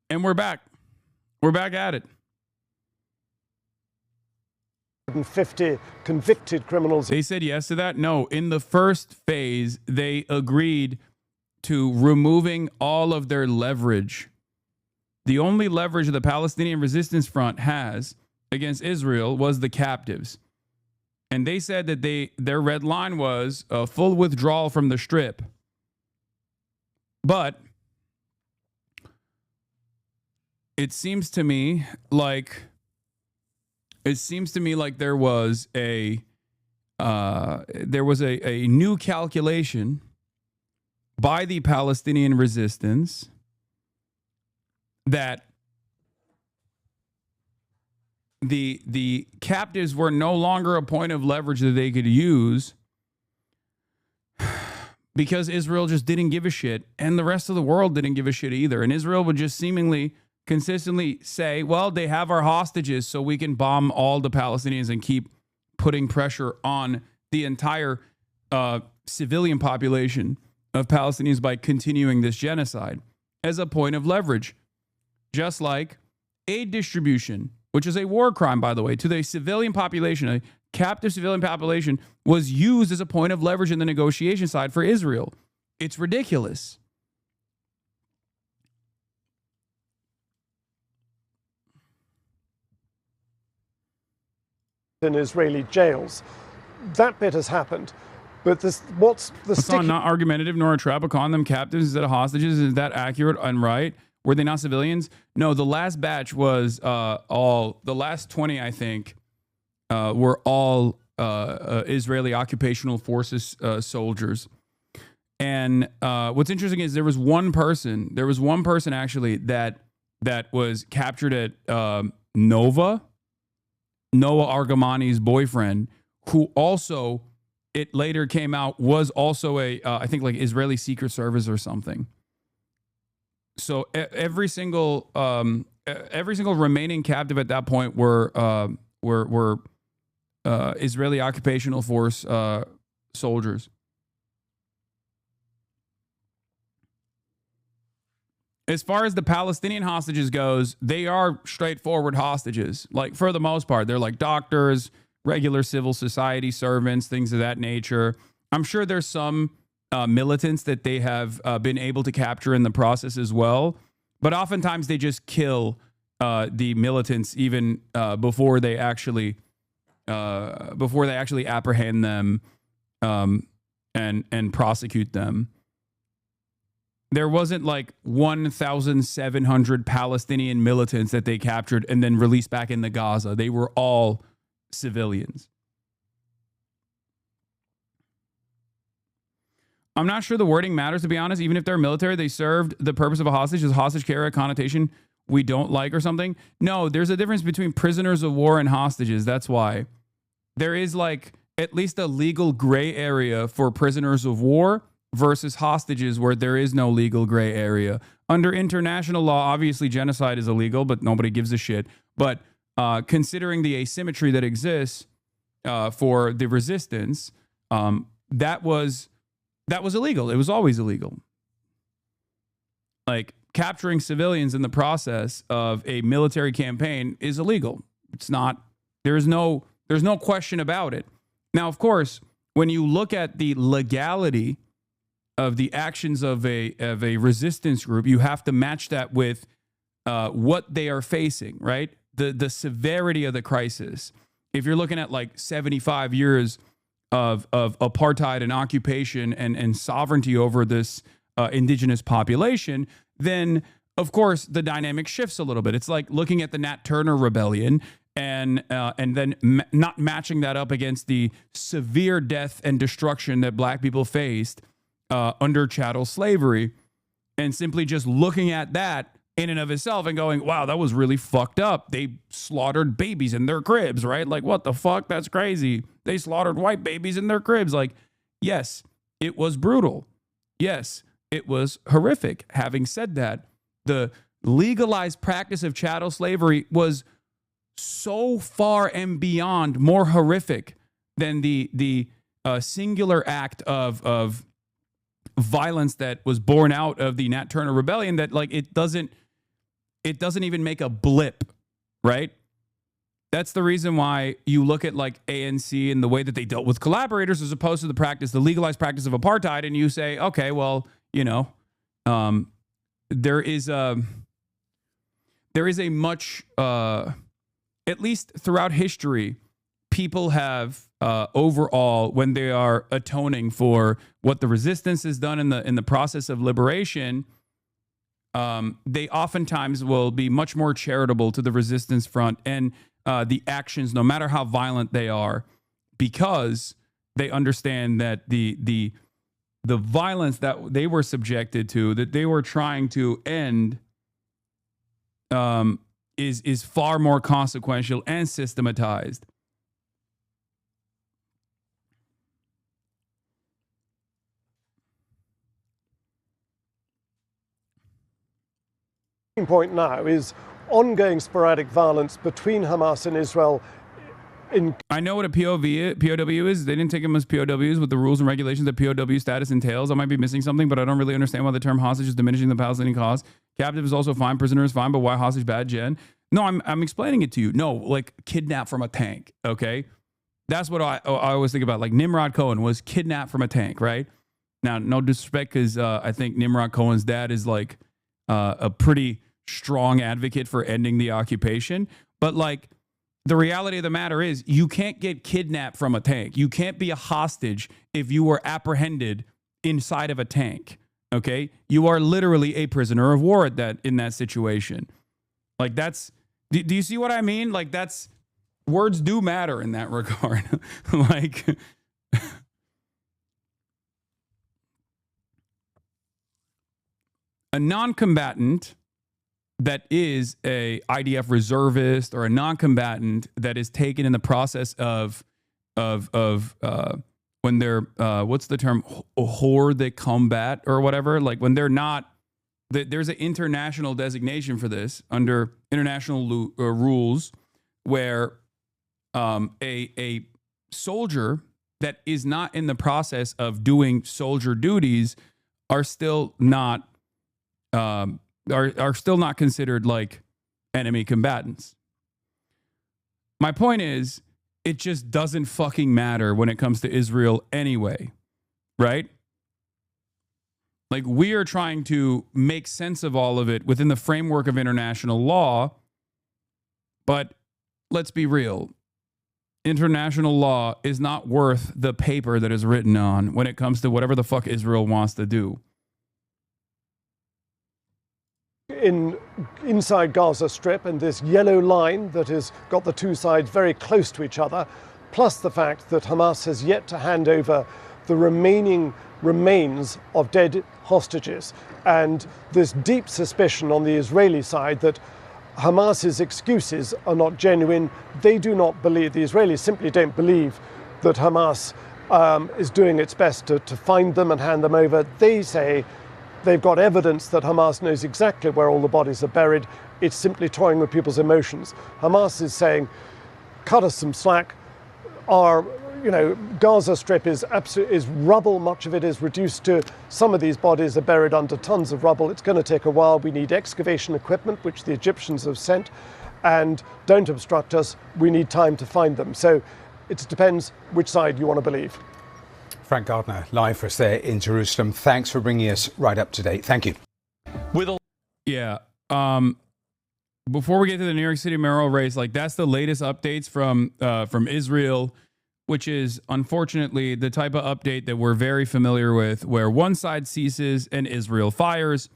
Speaker 1: And we're back. We're back at it.
Speaker 9: 150 convicted criminals.
Speaker 1: They said yes to that? No. In the first phase, they agreed to removing all of their leverage. The only leverage the Palestinian Resistance Front has against Israel was the captives. And they said that their red line was a full withdrawal from the Strip. But it seems to me like there was a new calculation by the Palestinian resistance that the captives were no longer a point of leverage that they could use because Israel just didn't give a shit, and the rest of the world didn't give a shit either. And Israel would just seemingly consistently say, well, they have our hostages, so we can bomb all the Palestinians and keep putting pressure on the entire civilian population of Palestinians by continuing this genocide as a point of leverage. Just like aid distribution, which is a war crime, by the way, to the civilian population, a captive civilian population, was used as a point of leverage in the negotiation side for Israel. It's ridiculous.
Speaker 9: In Israeli jails. That bit has happened. But what's the
Speaker 1: Hasan, not argumentative nor a trap, but calling them captives instead of hostages. Is that accurate and right? Were they not civilians? No, the last batch was the last 20, I think, were all Israeli occupational forces soldiers. And what's interesting is there was one person actually that was captured at Noah Argamani's boyfriend, who also, it later came out, was also I think like Israeli Secret Service or something. So every single remaining captive at that point were Israeli occupational force soldiers. As far as the Palestinian hostages goes, they are straightforward hostages. Like, for the most part, they're like doctors, regular civil society servants, things of that nature. I'm sure there's some militants that they have been able to capture in the process as well. But oftentimes they just kill the militants even before they actually apprehend them and prosecute them. There wasn't like 1,700 Palestinian militants that they captured and then released back into Gaza. They were all civilians. I'm not sure the wording matters, to be honest. Even if they're military, they served the purpose of a hostage. Is hostage carry a connotation we don't like or something? No, there's a difference between prisoners of war and hostages. That's why. There is like at least a legal gray area for prisoners of war versus hostages where there is no legal gray area. Under international law, obviously genocide is illegal, but nobody gives a shit. But considering the asymmetry that exists for the resistance, that was illegal. It was always illegal. Like, capturing civilians in the process of a military campaign is illegal. It's not, there's no question about it. Now, of course, when you look at the legality of the actions of a resistance group, you have to match that with what they are facing, right? The severity of the crisis. If you're looking at like 75 years of apartheid and occupation and sovereignty over this indigenous population, then of course the dynamic shifts a little bit. It's like looking at the Nat Turner Rebellion and then not matching that up against the severe death and destruction that black people faced under chattel slavery, and simply just looking at that in and of itself and going, wow, that was really fucked up. They slaughtered babies in their cribs, right? Like, what the fuck? That's crazy. They slaughtered white babies in their cribs. Like, yes, it was brutal. Yes, it was horrific. Having said that, the legalized practice of chattel slavery was so far and beyond more horrific than the singular act of violence that was born out of the Nat Turner Rebellion, that like it it doesn't even make a blip, right? That's the reason why you look at like ANC and the way that they dealt with collaborators as opposed to the legalized practice of apartheid, and you say, okay, well, you know, there is a much, at least throughout history, people have overall, when they are atoning for what the resistance has done in the process of liberation, they oftentimes will be much more charitable to the resistance front and the actions, no matter how violent they are, because they understand that the violence that they were subjected to, that they were trying to end, is far more consequential and systematized.
Speaker 9: Point now is ongoing sporadic violence between Hamas and Israel.
Speaker 1: I know what a POW is. They didn't take them as POWs with the rules and regulations that POW status entails. I might be missing something, but I don't really understand why the term hostage is diminishing the Palestinian cause. Captive is also fine. Prisoner is fine, but why hostage bad, Jen? No, I'm explaining it to you. No, like kidnapped from a tank, okay? That's what I always think about. Like Nimrod Cohen was kidnapped from a tank, right? Now, no disrespect, because I think Nimrod Cohen's dad is like a pretty strong advocate for ending the occupation. But like, the reality of the matter is you can't get kidnapped from a tank. You can't be a hostage if you were apprehended inside of a tank. Okay. You are literally a prisoner of war in that situation. Like that's, do you see what I mean? Like that's, words do matter in that regard. Like, a non-combatant that is a IDF reservist or a non-combatant that is taken in the process of when they're what's the term, hors de combat or whatever, like when they're not, there's an international designation for this under international rules where a soldier that is not in the process of doing soldier duties are still not are still not considered like enemy combatants. My point is, it just doesn't fucking matter when it comes to Israel anyway, right? Like, we are trying to make sense of all of it within the framework of international law, but let's be real. International law is not worth the paper that is written on when it comes to whatever the fuck Israel wants to do.
Speaker 9: Inside Gaza Strip, and this yellow line that has got the two sides very close to each other, plus the fact that Hamas has yet to hand over the remaining remains of dead hostages, and this deep suspicion on the Israeli side that Hamas's excuses are not genuine. They do not believe, the Israelis simply don't believe that Hamas is doing its best to find them and hand them over. They say they've got evidence that Hamas knows exactly where all the bodies are buried. It's simply toying with people's emotions. Hamas is saying, cut us some slack. Gaza Strip is rubble. Much of it is reduced to, some of these bodies are buried under tons of rubble. It's going to take a while. We need excavation equipment, which the Egyptians have sent, and don't obstruct us. We need time to find them. So it depends which side you want to believe.
Speaker 8: Frank Gardner, live for us there in Jerusalem. Thanks for bringing us right up to date. Thank you.
Speaker 1: Before we get to the New York City mayoral race, like that's the latest updates from Israel, which is unfortunately the type of update that we're very familiar with, where one side ceases and Israel fires.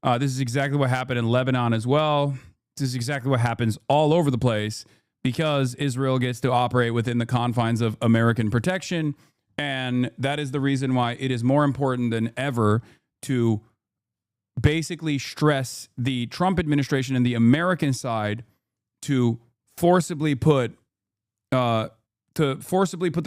Speaker 1: This is exactly what happened in Lebanon as well. This is exactly what happens all over the place because Israel gets to operate within the confines of American protection. And that is the reason why it is more important than ever to basically stress the Trump administration and the American side to forcibly put the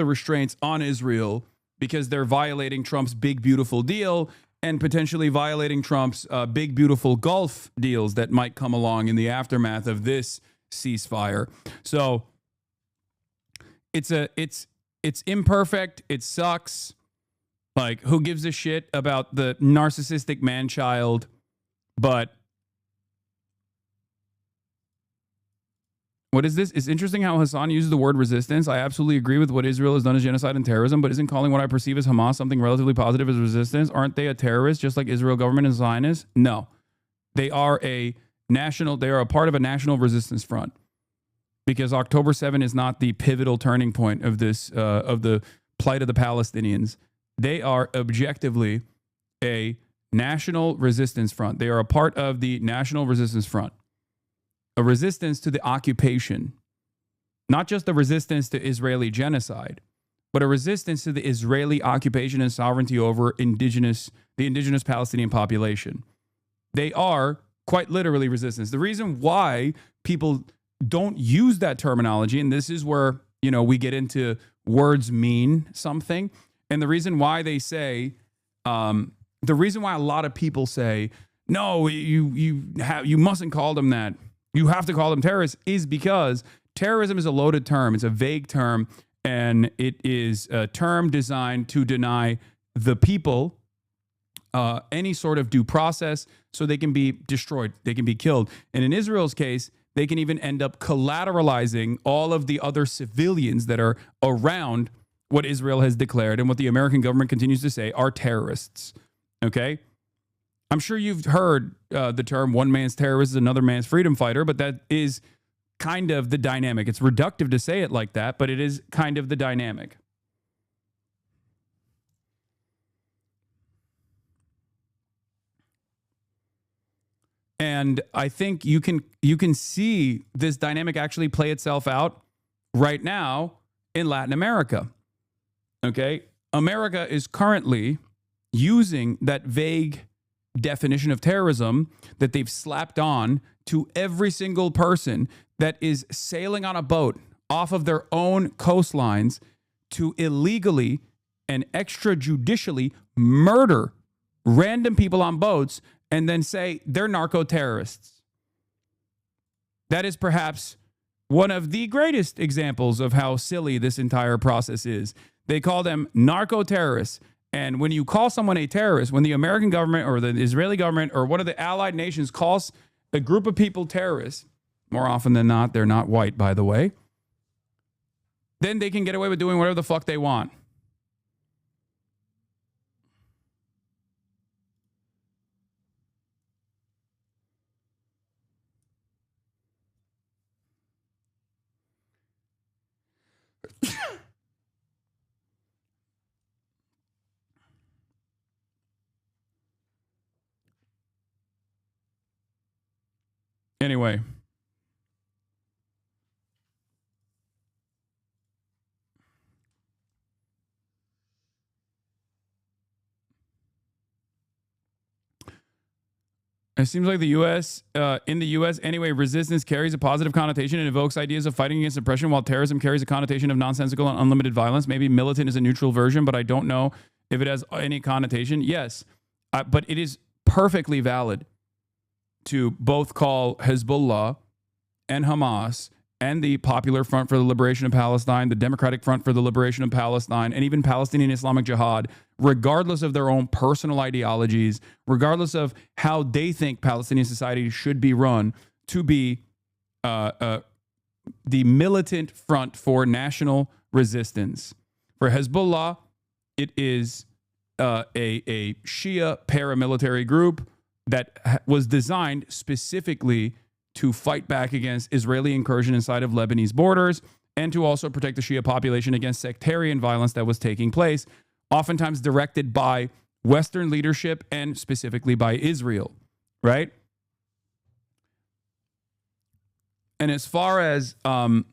Speaker 1: restraints on Israel, because they're violating Trump's big, beautiful deal and potentially violating Trump's big, beautiful Gulf deals that might come along in the aftermath of this ceasefire. So it's imperfect. It sucks. Like, who gives a shit about the narcissistic man-child? But What is this? It's interesting how Hasan uses the word resistance. I absolutely agree with what Israel has done as genocide and terrorism, but isn't calling what I perceive as Hamas something relatively positive as resistance? Aren't they a terrorist just like Israel government and Zionists? No. They are a part of a national resistance front. Because October 7 is not the pivotal turning point of this, of the plight of the Palestinians. They are objectively a national resistance front. They are a part of the national resistance front. A resistance to the occupation, not just a resistance to Israeli genocide, but a resistance to the Israeli occupation and sovereignty over the indigenous Palestinian population. They are quite literally resistance. The reason why people don't use that terminology, and this is where, we get into words mean something, and the reason why they say, the reason why a lot of people say, no, you mustn't call them that. You have to call them terrorists, is because terrorism is a loaded term. It's a vague term, and it is a term designed to deny the people any sort of due process so they can be destroyed. They can be killed. And in Israel's case, they can even end up collateralizing all of the other civilians that are around what Israel has declared and what the American government continues to say are terrorists. Okay? I'm sure you've heard the term one man's terrorist is another man's freedom fighter, but that is kind of the dynamic. It's reductive to say it like that, but it is kind of the dynamic. And I think you can see this dynamic actually play itself out right now in Latin America. Okay? America is currently using that vague definition of terrorism that they've slapped on to every single person that is sailing on a boat off of their own coastlines to illegally and extrajudicially murder random people on boats and then say they're narco-terrorists. That is perhaps one of the greatest examples of how silly this entire process is. They call them narco-terrorists. And when you call someone a terrorist, when the American government or the Israeli government or one of the allied nations calls a group of people terrorists, more often than not, they're not white, by the way, then they can get away with doing whatever the fuck they want. Anyway. It seems like the U.S., in the U.S. anyway, resistance carries a positive connotation and evokes ideas of fighting against oppression, while terrorism carries a connotation of nonsensical and unlimited violence. Maybe militant is a neutral version, but I don't know if it has any connotation. Yes, but it is perfectly valid to both call Hezbollah and Hamas and the Popular Front for the Liberation of Palestine, the Democratic Front for the Liberation of Palestine, and even Palestinian Islamic Jihad, regardless of their own personal ideologies, regardless of how they think Palestinian society should be run, to be the militant front for national resistance. For Hezbollah, it is a Shia paramilitary group that was designed specifically to fight back against Israeli incursion inside of Lebanese borders and to also protect the Shia population against sectarian violence that was taking place, oftentimes directed by Western leadership and specifically by Israel, right? And as far as Hamas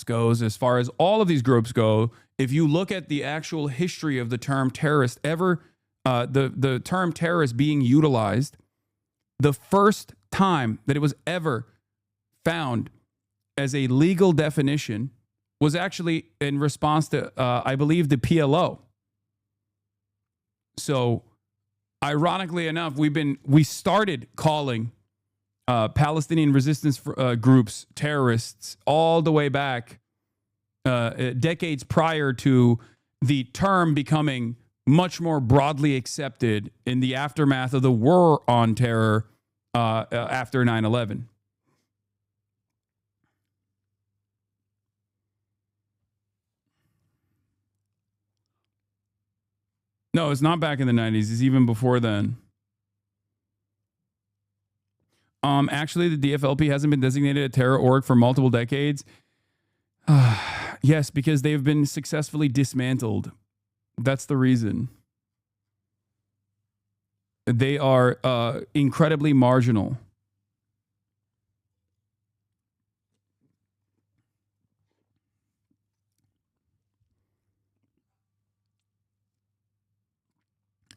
Speaker 1: goes, as far as all of these groups go, if you look at the actual history of the term terrorist ever, the term terrorist being utilized, the first time that it was ever found as a legal definition was actually in response to, I believe, the PLO. So, ironically enough, we started calling Palestinian resistance groups terrorists all the way back decades prior to the term becoming much more broadly accepted in the aftermath of the war on terror after 9/11. No, it's not back in the 90s. It's even before then. Actually, the DFLP hasn't been designated a terror org for multiple decades. Yes, because they've been successfully dismantled. That's the reason. They are incredibly marginal.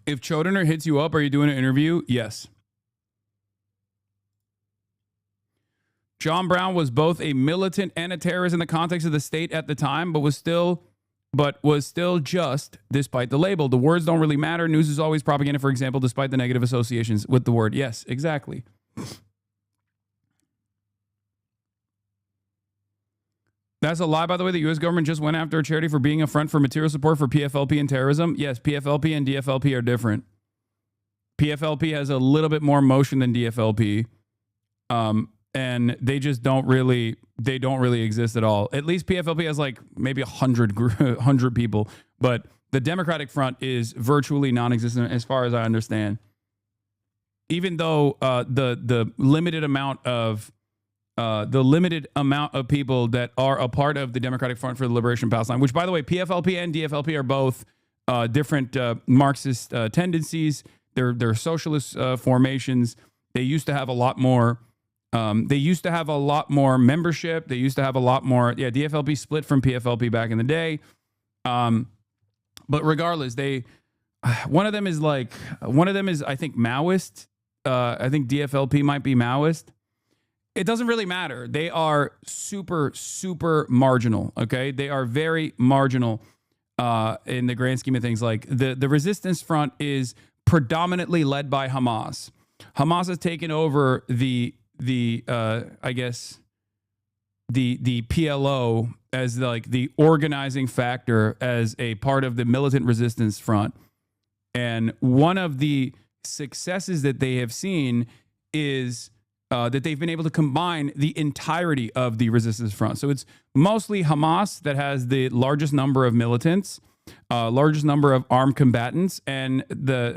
Speaker 1: If Chodiner hits you up, are you doing an interview? Yes. John Brown was both a militant and a terrorist in the context of the state at the time, but was still just, despite the label. The words don't really matter. News is always propaganda, for example, despite the negative associations with the word. Yes, exactly. That's a lie, by the way. The U.S. government just went after a charity for being a front for material support for PFLP and terrorism. Yes, PFLP and DFLP are different. PFLP has a little bit more motion than DFLP. And they just don't really exist at all. At least PFLP has like maybe 100 people, but the Democratic Front is virtually non-existent as far as I understand. Even though the limited amount of people that are a part of the Democratic Front for the Liberation of Palestine, which by the way, PFLP and DFLP are both different Marxist tendencies. They're socialist formations. They used to have a lot more. They used to have a lot more membership. They used to have a lot more. Yeah, DFLP split from PFLP back in the day. But regardless, one of them is I think Maoist. I think DFLP might be Maoist. It doesn't really matter. They are super, super marginal. Okay, they are very marginal in the grand scheme of things. Like the resistance front is predominantly led by Hamas. Hamas has taken over the PLO as like the organizing factor as a part of the militant resistance front. And one of the successes that they have seen is that they've been able to combine the entirety of the resistance front. So it's mostly Hamas that has the largest number of militants, largest number of armed combatants, and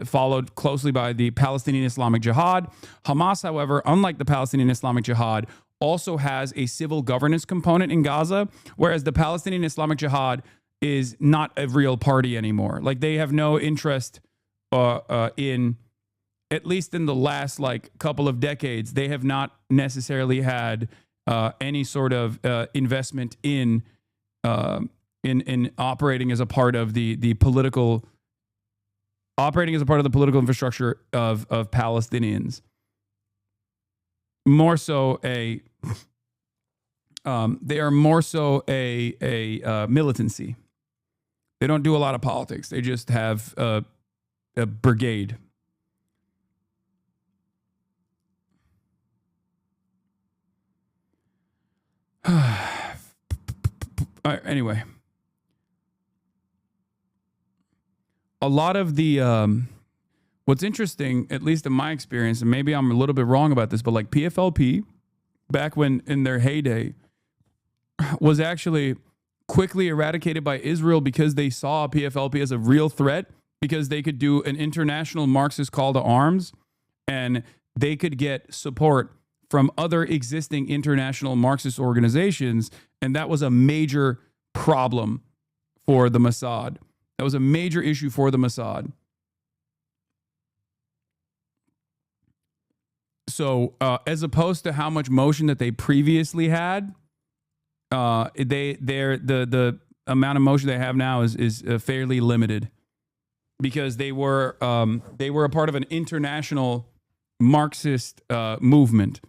Speaker 1: followed closely by the Palestinian Islamic Jihad. Hamas, however, unlike the Palestinian Islamic Jihad, also has a civil governance component in Gaza, whereas the Palestinian Islamic Jihad is not a real party anymore. Like they have no interest in, at least in the last like couple of decades, they have not necessarily had any sort of investment in operating as a part of the political infrastructure of Palestinians. More so they are more so a militancy. They don't do a lot of politics. They just have a brigade. All right, anyway. A lot of the what's interesting, at least in my experience, and maybe I'm a little bit wrong about this, but like PFLP, back when in their heyday, was actually quickly eradicated by Israel because they saw PFLP as a real threat, because they could do an international Marxist call to arms, and they could get support from other existing international Marxist organizations, and that was a major problem for the Mossad. That was a major issue for the Mossad. So, as opposed to how much motion that they previously had, the amount of motion they have now is fairly limited, because they were a part of an international Marxist movement,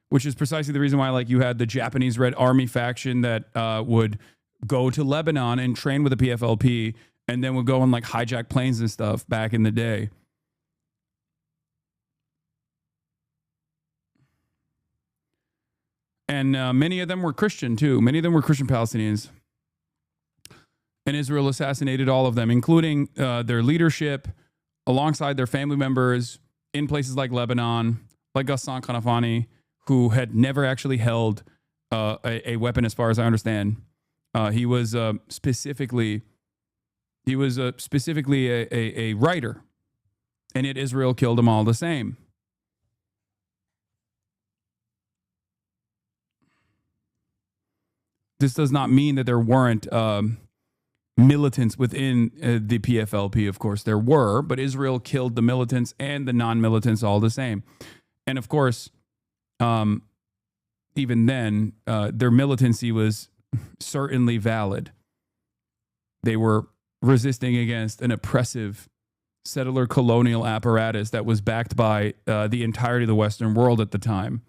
Speaker 1: which is precisely the reason why, like, you had the Japanese Red Army faction that would go to Lebanon and train with the PFLP, and then would go and like hijack planes and stuff back in the day. And many of them were Christian too. Many of them were Christian Palestinians. And Israel assassinated all of them, including their leadership, alongside their family members in places like Lebanon, like Ghassan Kanafani, who had never actually held a weapon as far as I understand. He was specifically He was specifically a writer, and yet Israel killed him all the same. This does not mean that there weren't militants within the PFLP. Of course, there were, but Israel killed the militants and the non-militants all the same. And of course, even then, their militancy was certainly valid. They were resisting against an oppressive settler colonial apparatus that was backed by the entirety of the Western world at the time.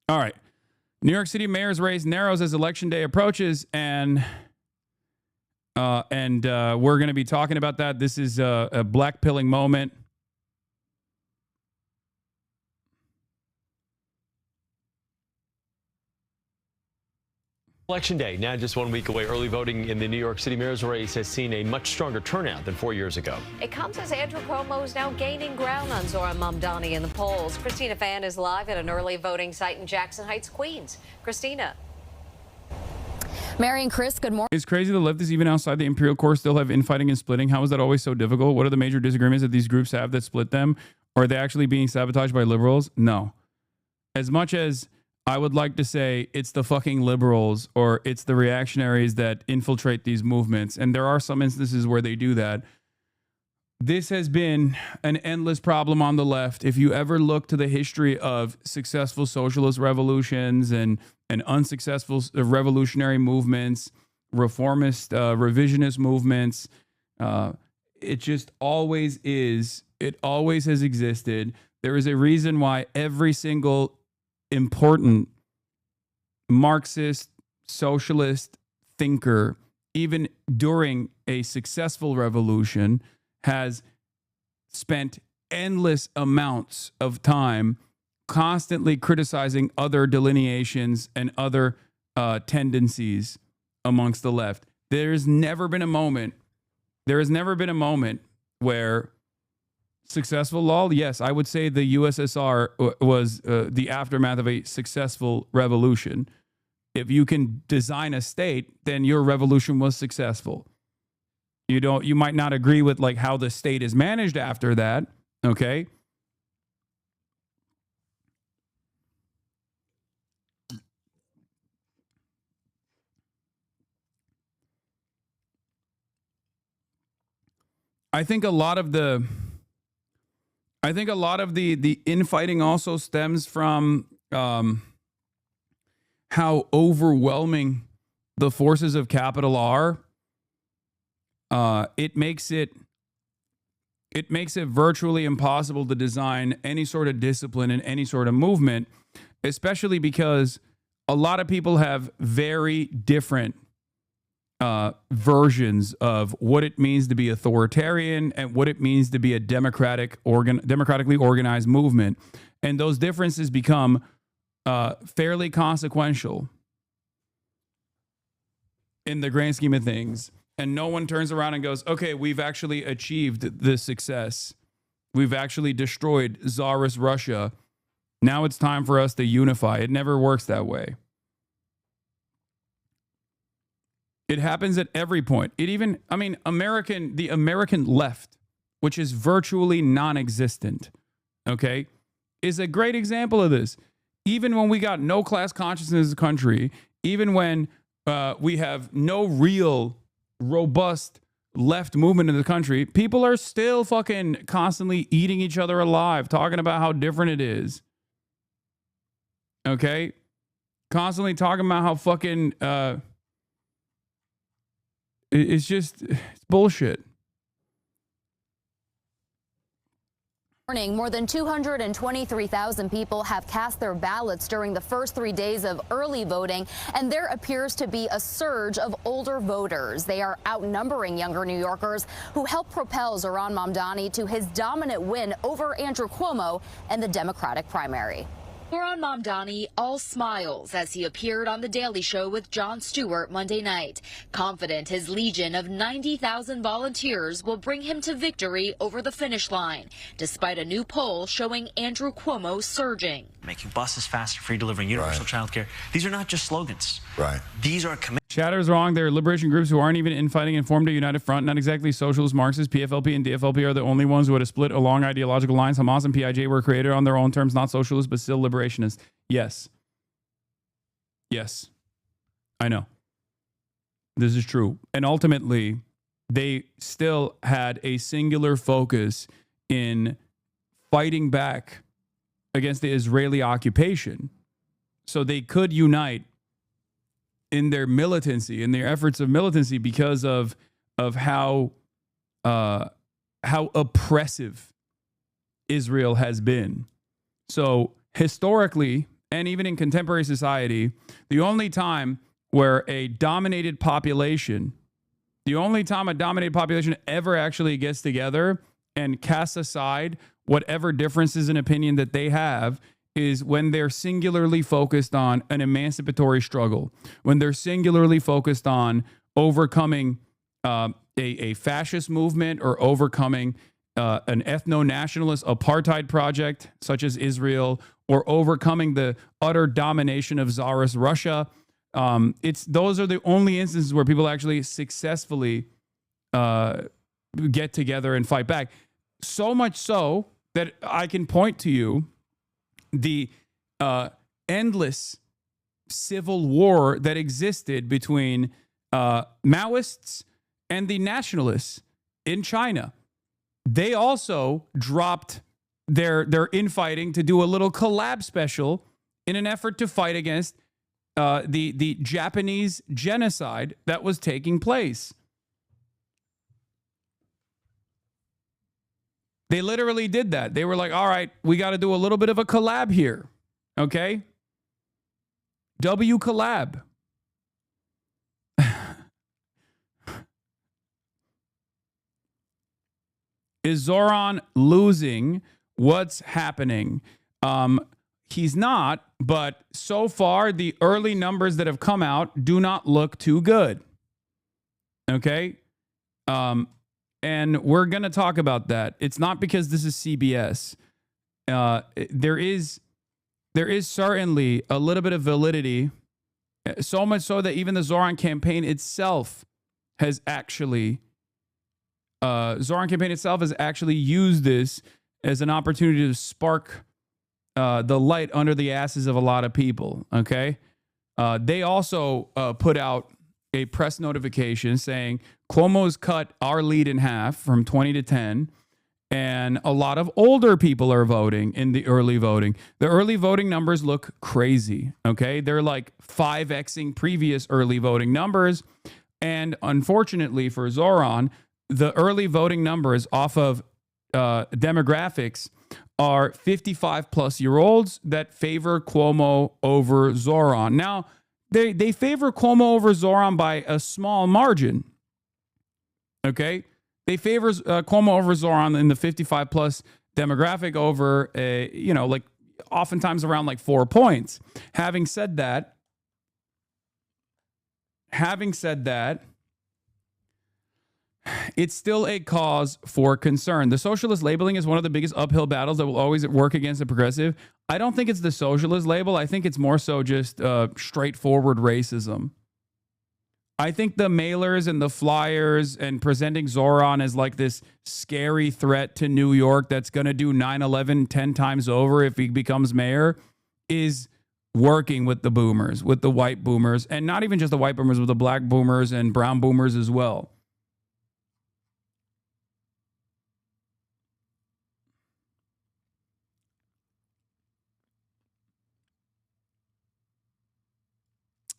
Speaker 1: All right. New York City mayor's race narrows as election day approaches, and we're going to be talking about that. This is a blackpilling moment.
Speaker 10: Election day, now just 1 week away. Early voting in the New York City mayor's race has seen a much stronger turnout than 4 years ago.
Speaker 11: It comes as Andrew Cuomo is now gaining ground on Zohran Mamdani in the polls. Christina Fan is live at an early voting site in Jackson Heights, Queens. Christina.
Speaker 12: Mary and Chris, good morning.
Speaker 1: It's crazy the leftists, even outside the Imperial Core, still have infighting and splitting. How is that always so difficult? What are the major disagreements that these groups have that split them? Or are they actually being sabotaged by liberals? No. As much as I would like to say it's the fucking liberals or it's the reactionaries that infiltrate these movements, and there are some instances where they do that, this has been an endless problem on the left. If you ever look to the history of successful socialist revolutions and unsuccessful revolutionary movements, reformist, revisionist movements, it just always is. It always has existed. There is a reason why every single important Marxist, socialist thinker, even during a successful revolution, has spent endless amounts of time constantly criticizing other delineations and other tendencies amongst the left. There's never been a moment where successful law, yes, I would say the USSR was the aftermath of a successful revolution. If you can design a state, then your revolution was successful. You might not agree with like how the state is managed after that, okay? I think a lot of the infighting also stems from how overwhelming the forces of capital are. It makes it virtually impossible to design any sort of discipline in any sort of movement, especially because a lot of people have very different versions of what it means to be authoritarian and what it means to be a democratically organized movement. And those differences become fairly consequential in the grand scheme of things. And no one turns around and goes, okay, we've actually achieved this success. We've actually destroyed Tsarist Russia. Now it's time for us to unify. It never works that way. It happens at every point. The American left, which is virtually non-existent, okay, is a great example of this. Even when we got no class consciousness as a country, even when we have no real robust left movement in the country, people are still fucking constantly eating each other alive, talking about how different it is. Okay? Constantly talking about how fucking... it's bullshit.
Speaker 12: Morning, more than 223,000 people have cast their ballots during the first 3 days of early voting, and there appears to be a surge of older voters. They are outnumbering younger New Yorkers who helped propel Zohran Mamdani to his dominant win over Andrew Cuomo in the Democratic primary. Zohran Mamdani all smiles as he appeared on The Daily Show with Jon Stewart Monday night, confident his legion of 90,000 volunteers will bring him to victory over the finish line, despite a new poll showing Andrew Cuomo surging.
Speaker 13: Making buses faster, free delivering universal child care. These are not just slogans.
Speaker 14: Right.
Speaker 13: These are commitments.
Speaker 1: Chatter's wrong. There are liberation groups who aren't even infighting and formed a united front. Not exactly socialist Marxists. PFLP and DFLP are the only ones who had a split along ideological lines. Hamas and PIJ were created on their own terms, not socialist, but still liberationists. Yes. Yes. I know. This is true. And ultimately, they still had a singular focus in fighting back against the Israeli occupation. So they could unite in their militancy, in their efforts of militancy, because of how oppressive Israel has been. So historically, and even in contemporary society, the only time where a dominated population, ever actually gets together and casts aside whatever differences in opinion that they have is when they're singularly focused on an emancipatory struggle, when they're singularly focused on overcoming a fascist movement or overcoming an ethno-nationalist apartheid project such as Israel, or overcoming the utter domination of Tsarist Russia. Those are the only instances where people actually successfully get together and fight back. So much so that I can point to you the endless civil war that existed between Maoists and the nationalists in China. They also dropped their infighting to do a little collab special in an effort to fight against the Japanese genocide that was taking place. They literally did that. They were like, all right, we got to do a little bit of a collab here. Okay? W collab. Is Zohran losing? What's happening? He's not, but so far the early numbers that have come out do not look too good. Okay? And we're going to talk about that. It's not because this is CBS. There is certainly a little bit of validity, so much so that even the Zohran campaign itself has actually used this as an opportunity to spark the light under the asses of a lot of people. Okay, they also put out a press notification saying Cuomo's cut our lead in half from 20 to 10, and a lot of older people are voting in the early voting. The early voting numbers look crazy. Okay, they're like 5xing previous early voting numbers, and unfortunately for Zohran, the early voting numbers off of demographics are 55 plus year olds that favor Cuomo over Zohran. Now, they favor Cuomo over Zohran by a small margin. Okay? They favor Cuomo over Zohran in the 55 plus demographic over, like oftentimes around like 4 points. Having said that, it's still a cause for concern. The socialist labeling is one of the biggest uphill battles that will always work against the progressive. I don't think it's the socialist label. I think it's more so just straightforward racism. I think the mailers and the flyers and presenting Zohran as like this scary threat to New York that's going to do 9/11 10 times over if he becomes mayor is working with the boomers, with the white boomers, and not even just the white boomers, with the black boomers and brown boomers as well.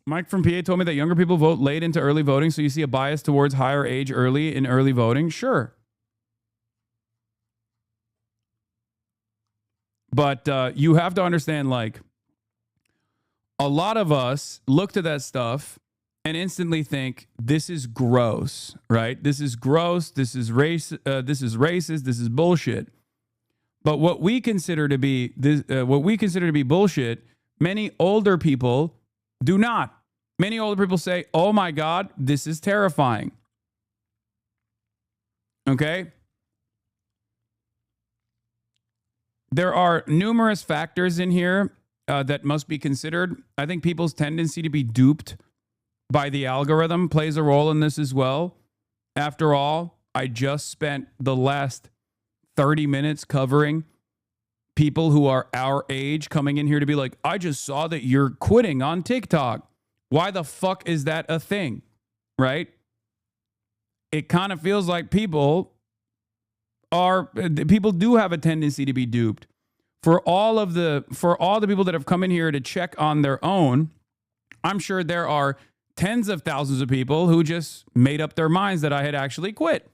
Speaker 1: Mike from PA told me that younger people vote late into early voting, so you see a bias towards higher age early in early voting. Sure. But you have to understand, like, a lot of us look to that stuff and instantly think, this is gross, right? This is gross. This is racist. This is bullshit. But what we consider to be bullshit, many older people do not. Many older people say, "Oh my God, this is terrifying." Okay? There are numerous factors in here that must be considered. I think people's tendency to be duped by the algorithm plays a role in this as well. After all, I just spent the last 30 minutes covering people who are our age coming in here to be like, "I just saw that you're quitting on TikTok. Why the fuck is that a thing?" Right? It kind of feels like people do have a tendency to be duped. For all the people that have come in here to check on their own, I'm sure there are tens of thousands of people who just made up their minds that I had actually quit.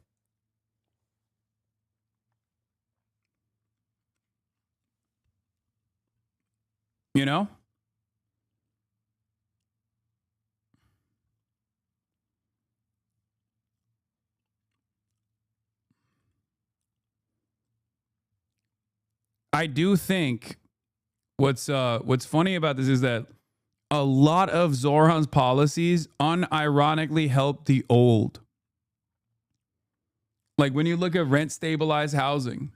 Speaker 1: You know? I do think what's funny about this is that a lot of Zohran's policies unironically help the old. Like when you look at rent stabilized housing,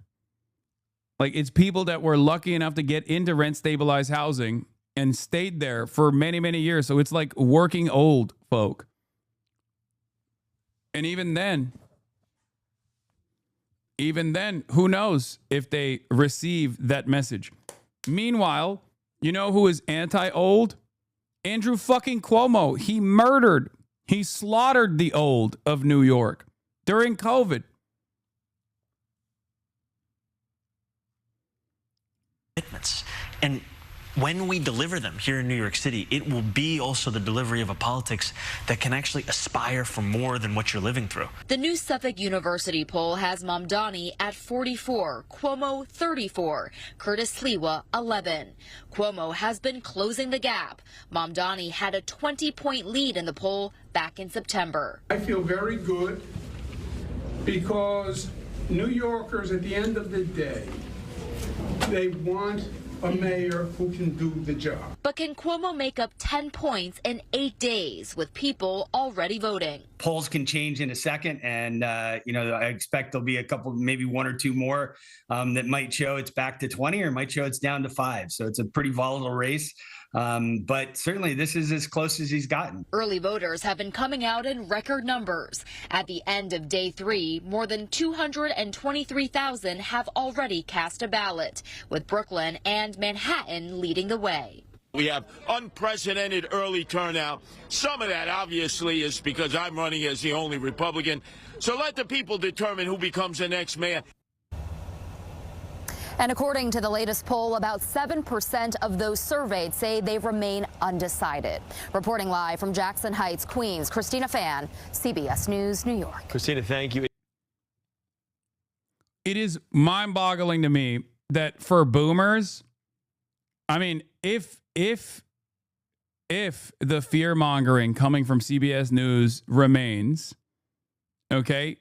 Speaker 1: like it's people that were lucky enough to get into rent stabilized housing and stayed there for many, many years. So it's like working old folk. And even then, who knows if they receive that message. Meanwhile, you know who is anti-old? Andrew fucking Cuomo. He slaughtered the old of New York during COVID.
Speaker 13: And when we deliver them here in New York City, it will be also the delivery of a politics that can actually aspire for more than what you're living through.
Speaker 12: The new Suffolk University poll has Mamdani at 44, Cuomo 34, Curtis Sliwa 11. Cuomo has been closing the gap. Mamdani had a 20-point lead in the poll back in September.
Speaker 14: I feel very good because New Yorkers, at the end of the day, they want a mayor who can do the job.
Speaker 12: But can Cuomo make up 10 points in 8 days with people already voting?
Speaker 15: Polls can change in a second, and I expect there'll be a couple, maybe one or two more that might show it's back to 20 or might show it's down to 5. So it's a pretty volatile race. But certainly this is as close as he's gotten.
Speaker 12: Early voters have been coming out in record numbers. At the end of day 3, more than 223,000 have already cast a ballot, with Brooklyn and Manhattan leading the way.
Speaker 16: We have unprecedented early turnout. Some of that obviously is because I'm running as the only Republican. So let the people determine who becomes the next mayor.
Speaker 12: And according to the latest poll, about 7% of those surveyed say they remain undecided. Reporting live from Jackson Heights, Queens, Christina Fan, CBS News, New York.
Speaker 10: Christina, thank you.
Speaker 1: It is mind-boggling to me that for boomers, I mean, if the fear-mongering coming from CBS News remains, okay,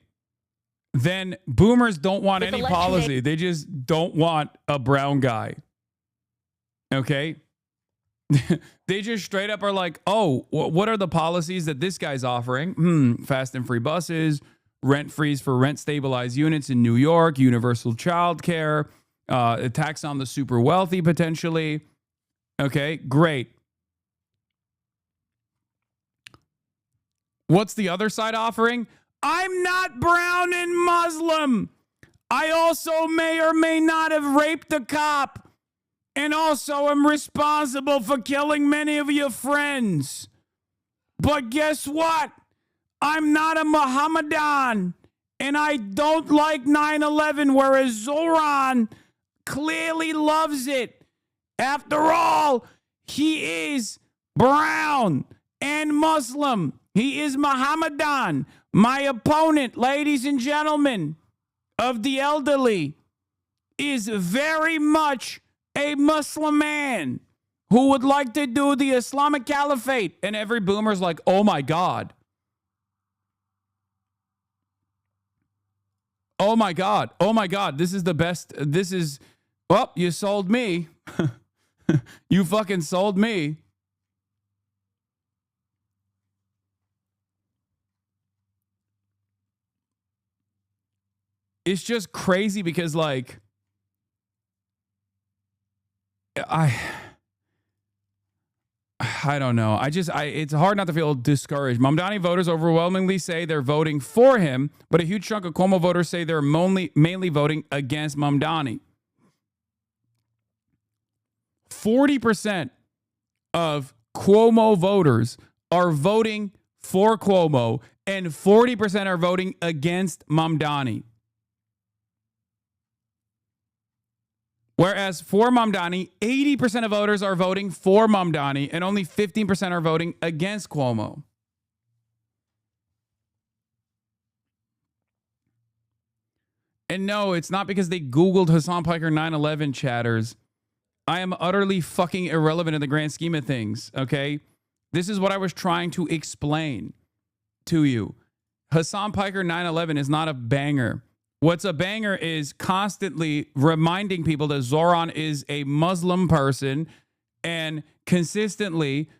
Speaker 1: then boomers don't want any policy. They just don't want a brown guy. Okay? They just straight up are like, oh, what are the policies that this guy's offering? Fast and free buses, rent freeze for rent stabilized units in New York, universal child care, a tax on the super wealthy potentially. Okay, great. What's the other side offering? I'm not brown and Muslim. I also may or may not have raped a cop. And also am responsible for killing many of your friends. But guess what? I'm not a Mohammedan. And I don't like 9/11, whereas Zohran clearly loves it. After all, he is brown and Muslim. He is Mohammedan. My opponent, ladies and gentlemen of the elderly, is very much a Muslim man who would like to do the Islamic Caliphate. And every boomer's like, oh my God. Oh my God. Oh my God. This is the best. This is Well, you sold me. You fucking sold me. It's just crazy because, like, I don't know. It's hard not to feel discouraged. Mamdani voters overwhelmingly say they're voting for him, but a huge chunk of Cuomo voters say they're mainly voting against Mamdani. 40% of Cuomo voters are voting for Cuomo, and 40% are voting against Mamdani. Whereas for Mamdani, 80% of voters are voting for Mamdani and only 15% are voting against Cuomo. And no, it's not because they Googled Hasan Piker 9/11 chatters. I am utterly fucking irrelevant in the grand scheme of things, okay? This is what I was trying to explain to you. Hasan Piker 9/11 is not a banger. What's a banger is constantly reminding people that Zohran is a Muslim person and consistently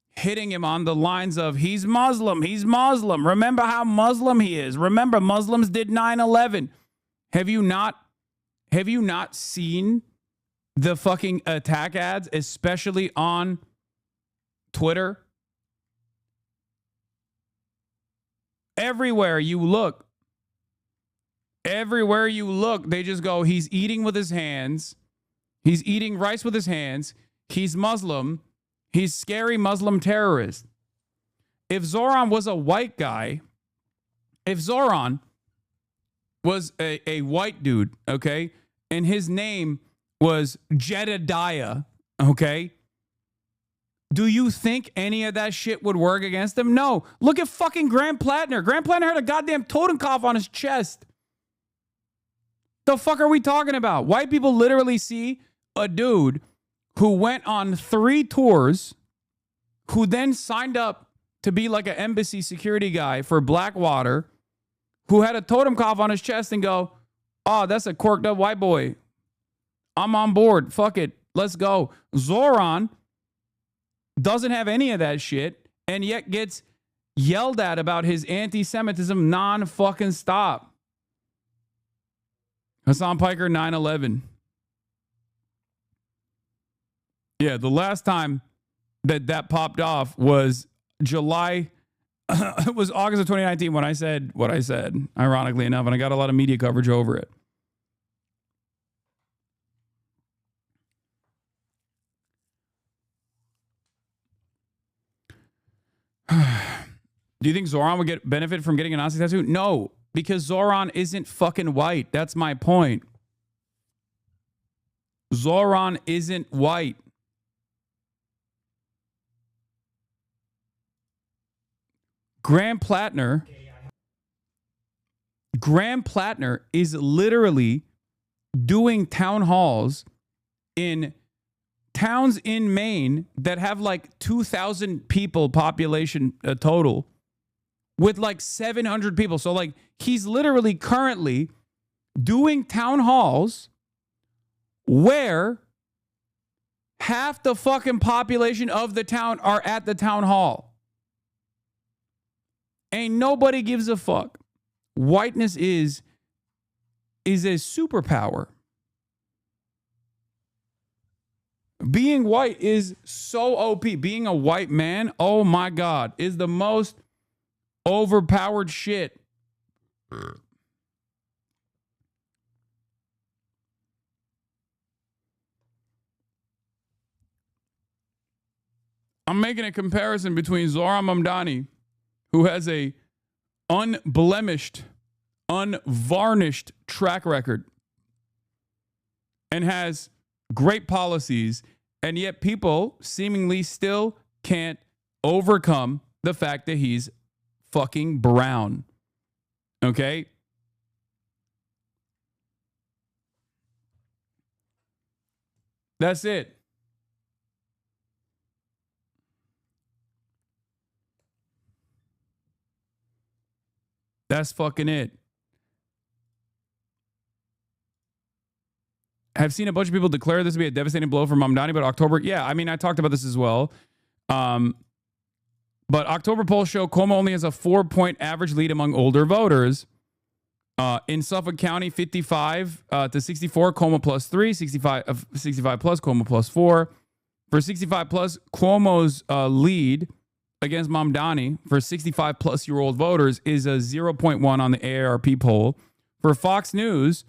Speaker 1: hitting him on the lines of, he's Muslim, he's Muslim. Remember how Muslim he is. Remember, Muslims did 9/11. Have you not seen the fucking attack ads, especially on Twitter? Everywhere you look, they just go, he's eating with his hands. He's eating rice with his hands. He's Muslim. He's scary Muslim terrorist. If Zohran was a white guy, if Zohran was a white dude, okay, and his name was Jedediah, okay, do you think any of that shit would work against him? No. Look at fucking Graham Plattner. Graham Plattner had a goddamn totem cough on his chest. The fuck are we talking about? White people literally see a dude who went on 3 tours, who then signed up to be like an embassy security guy for Blackwater, who had a totem cough on his chest and go, oh, that's a corked up white boy. I'm on board. Fuck it. Let's go. Zohran doesn't have any of that shit and yet gets yelled at about his anti-Semitism non-fucking stop. Hasan Piker 9/11. Yeah, the last time that popped off was July. It was August of 2019 when I said what I said, ironically enough, and I got a lot of media coverage over it. Do you think Zohran would get benefit from getting a Nazi tattoo? No, because Zohran isn't fucking white. That's my point. Zohran isn't white. Graham Plattner is literally doing town halls in towns in Maine that have like 2,000 people population total with like 700 people. So like he's literally currently doing town halls where half the fucking population of the town are at the town hall. Ain't nobody gives a fuck. Whiteness is a superpower. Being white is so OP. Being a white man, oh my God, is the most overpowered shit. I'm making a comparison between Zohran Mamdani, who has a unblemished, unvarnished track record and has great policies, and yet people seemingly still can't overcome the fact that he's fucking brown. Okay? That's it. That's fucking it. have seen a bunch of people declare this to be a devastating blow for Mamdani, but October, yeah, I mean, I talked about this as well. But October polls show Cuomo only has a 4-point average lead among older voters. In Suffolk County, 55 to 64, Cuomo plus 3, 65 plus, Cuomo plus 4. For 65 plus, Cuomo's lead against Mamdani for 65 plus year old voters is a 0.1 on the AARP poll. For Fox News,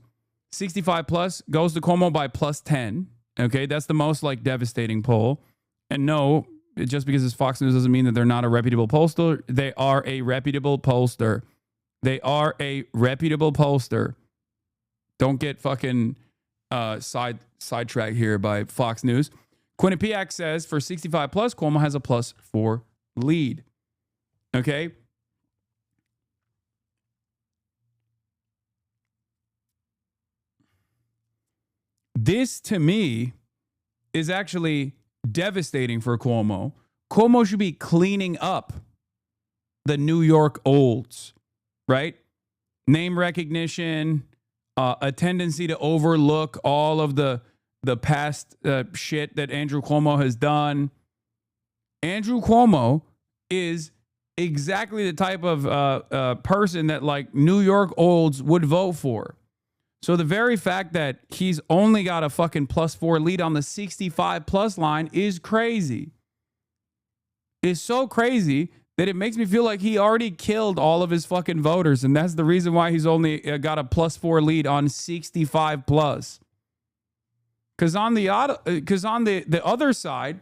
Speaker 1: 65 plus goes to Cuomo by plus 10. Okay, that's the most like devastating poll. And no, just because it's Fox News doesn't mean that they're not a reputable pollster. They are a reputable pollster. They are a reputable pollster. Don't get fucking sidetracked here by Fox News. Quinnipiac says for 65 plus, Cuomo has a plus 4 lead. Okay. This to me is actually devastating for Cuomo. Cuomo should be cleaning up the New York olds, right? Name recognition, a tendency to overlook all of the past shit that Andrew Cuomo has done. Andrew Cuomo is exactly the type of person that like New York olds would vote for. So the very fact that he's only got a fucking plus 4 lead on the 65 plus line is crazy. It's so crazy that it makes me feel like he already killed all of his fucking voters. And that's the reason why he's only got a plus 4 lead on 65 plus. Because on the other side,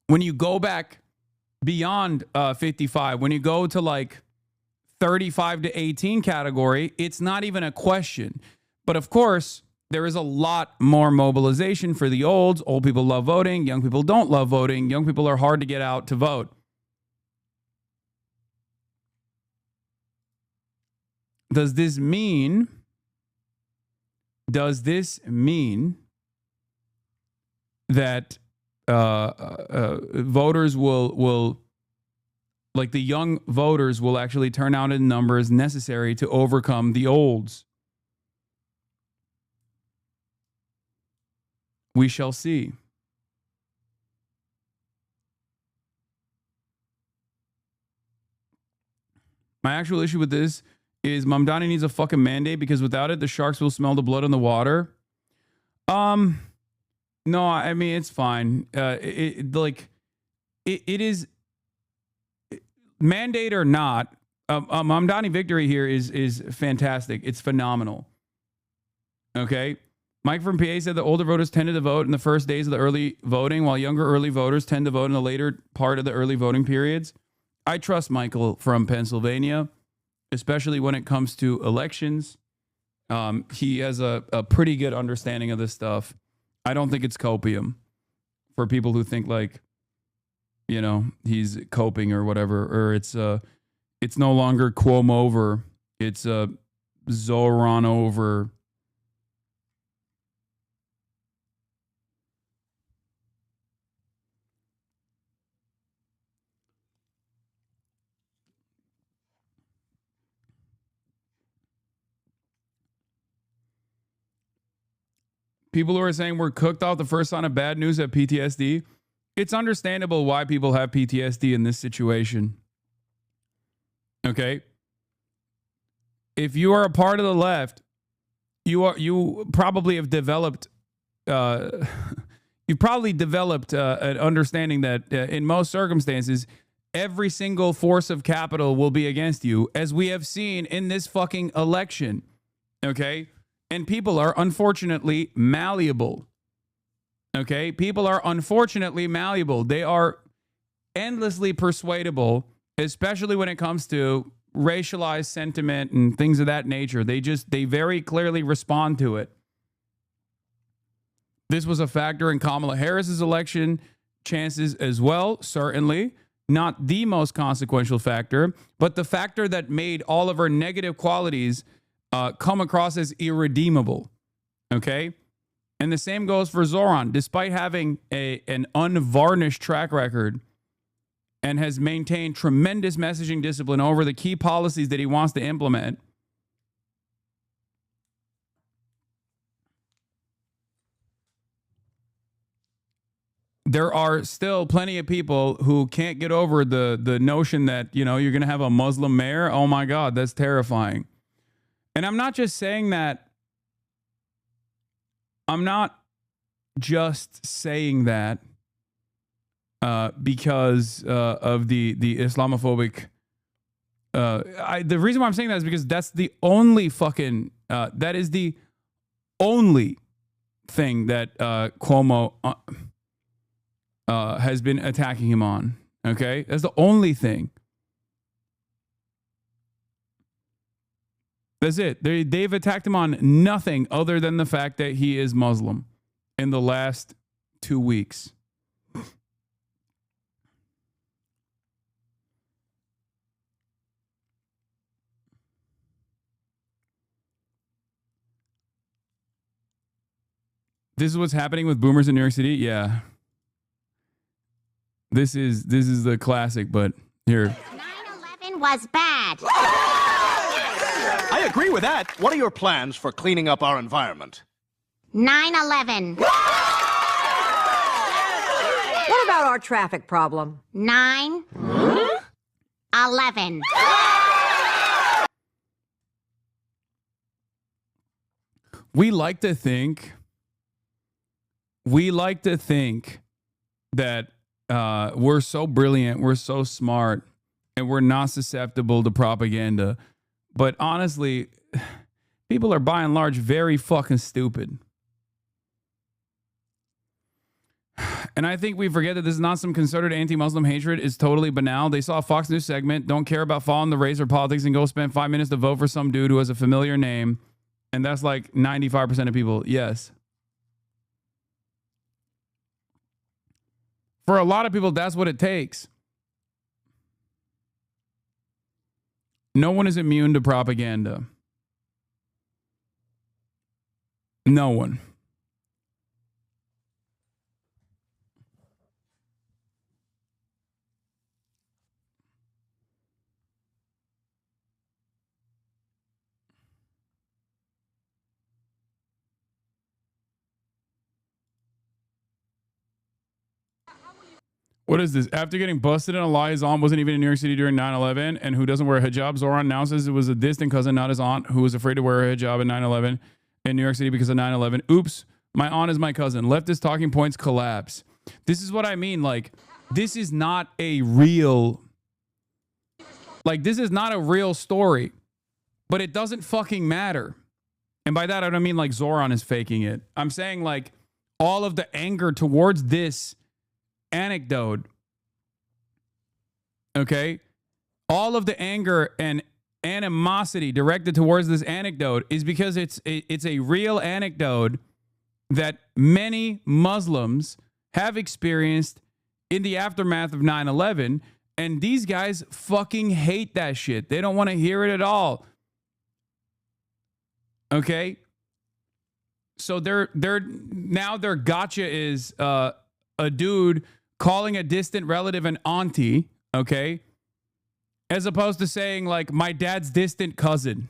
Speaker 1: when you go back beyond 55, when you go to like 35 to 18 category, it's not even a question. But of course, there is a lot more mobilization for the olds. Old people love voting. Young people don't love voting. Young people are hard to get out to vote. Does this mean that voters will like the young voters will actually turn out in numbers necessary to overcome the olds? We shall see. My actual issue with this is Mamdani needs a fucking mandate because without it, the sharks will smell the blood in the water. No, I mean, it's fine. It is mandate or not. Mamdani victory here is fantastic. It's phenomenal. Okay. Mike from PA said the older voters tended to vote in the first days of the early voting, while younger early voters tend to vote in the later part of the early voting periods. I trust Michael from Pennsylvania, especially when it comes to elections. He has a pretty good understanding of this stuff. I don't think it's copium for people who think like, you know, he's coping or whatever, or it's no longer Cuomo over. It's Zohran over. People who are saying we're cooked off the first sign of bad news have PTSD. It's understandable why people have PTSD in this situation. Okay? If you are a part of the left, you probably have developed an understanding that in most circumstances, every single force of capital will be against you, as we have seen in this fucking election. Okay? And people are unfortunately malleable. Okay? People are unfortunately malleable. They are endlessly persuadable, especially when it comes to racialized sentiment and things of that nature. They very clearly respond to it. This was a factor in Kamala Harris's election chances as well, certainly. Not the most consequential factor, but the factor that made all of her negative qualities come across as irredeemable. Okay? And the same goes for Zohran. Despite having an unvarnished track record and has maintained tremendous messaging discipline over the key policies that he wants to implement, there are still plenty of people who can't get over the notion that, you know, you're going to have a Muslim mayor. Oh my God, that's terrifying. And I'm not just saying that. I'm not just saying that because of the Islamophobic. The reason why I'm saying that is because that's the only fucking, that is the only thing that CUOMO has been attacking him on. Okay? That's the only thing. That's it. They've attacked him on nothing other than the fact that he is Muslim in the last 2 weeks. This is what's happening with boomers in New York City? Yeah. This is the classic, but here.
Speaker 17: 9/11 was bad.
Speaker 18: I agree with that. What are your plans for cleaning up our environment?
Speaker 17: 9/11.
Speaker 19: What about our traffic problem?
Speaker 17: 9/11.
Speaker 1: We like to think that we're so brilliant, we're so smart, and we're not susceptible to propaganda. But honestly, people are by and large very fucking stupid. And I think we forget that this is not some concerted anti-Muslim hatred. It's totally banal. They saw a Fox News segment, don't care about following the race or politics, and go spend 5 minutes to vote for some dude who has a familiar name. And that's like 95% of people. Yes. For a lot of people, that's what it takes. No one is immune to propaganda. No one. What is this? After getting busted in a lie, his aunt wasn't even in New York City during 9/11, and who doesn't wear a hijab? Zohran now says it was a distant cousin, not his aunt, who was afraid to wear a hijab in 9/11 in New York City because of 9/11. Oops, my aunt is my cousin. Leftist talking points collapse. This is what I mean. Like, this is not a real... Like, this is not a real story, but it doesn't fucking matter. And by that, I don't mean like Zohran is faking it. I'm saying like all of the anger towards this anecdote, okay, all of the anger and animosity directed towards this anecdote is because it's a real anecdote that many Muslims have experienced in the aftermath of 9/11, and these guys fucking hate that shit. They don't want to hear it at all. Okay, so their gotcha is a dude calling a distant relative an auntie, okay? As opposed to saying, like, my dad's distant cousin.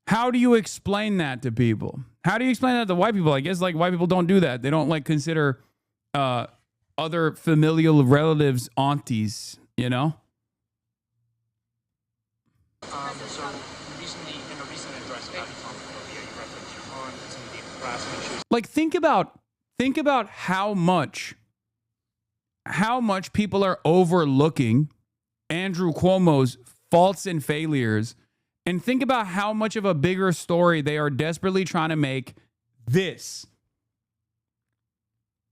Speaker 1: How do you explain that to people? How do you explain that to white people? I guess, like, white people don't do that. They don't, like, consider other familial relatives aunties, you know?
Speaker 20: So recently, in a recent address about Islamophobia, you referenced your aunt and some of the harassment issues.
Speaker 1: Like, think about how much people are overlooking Andrew Cuomo's faults and failures, and think about how much of a bigger story they are desperately trying to make this.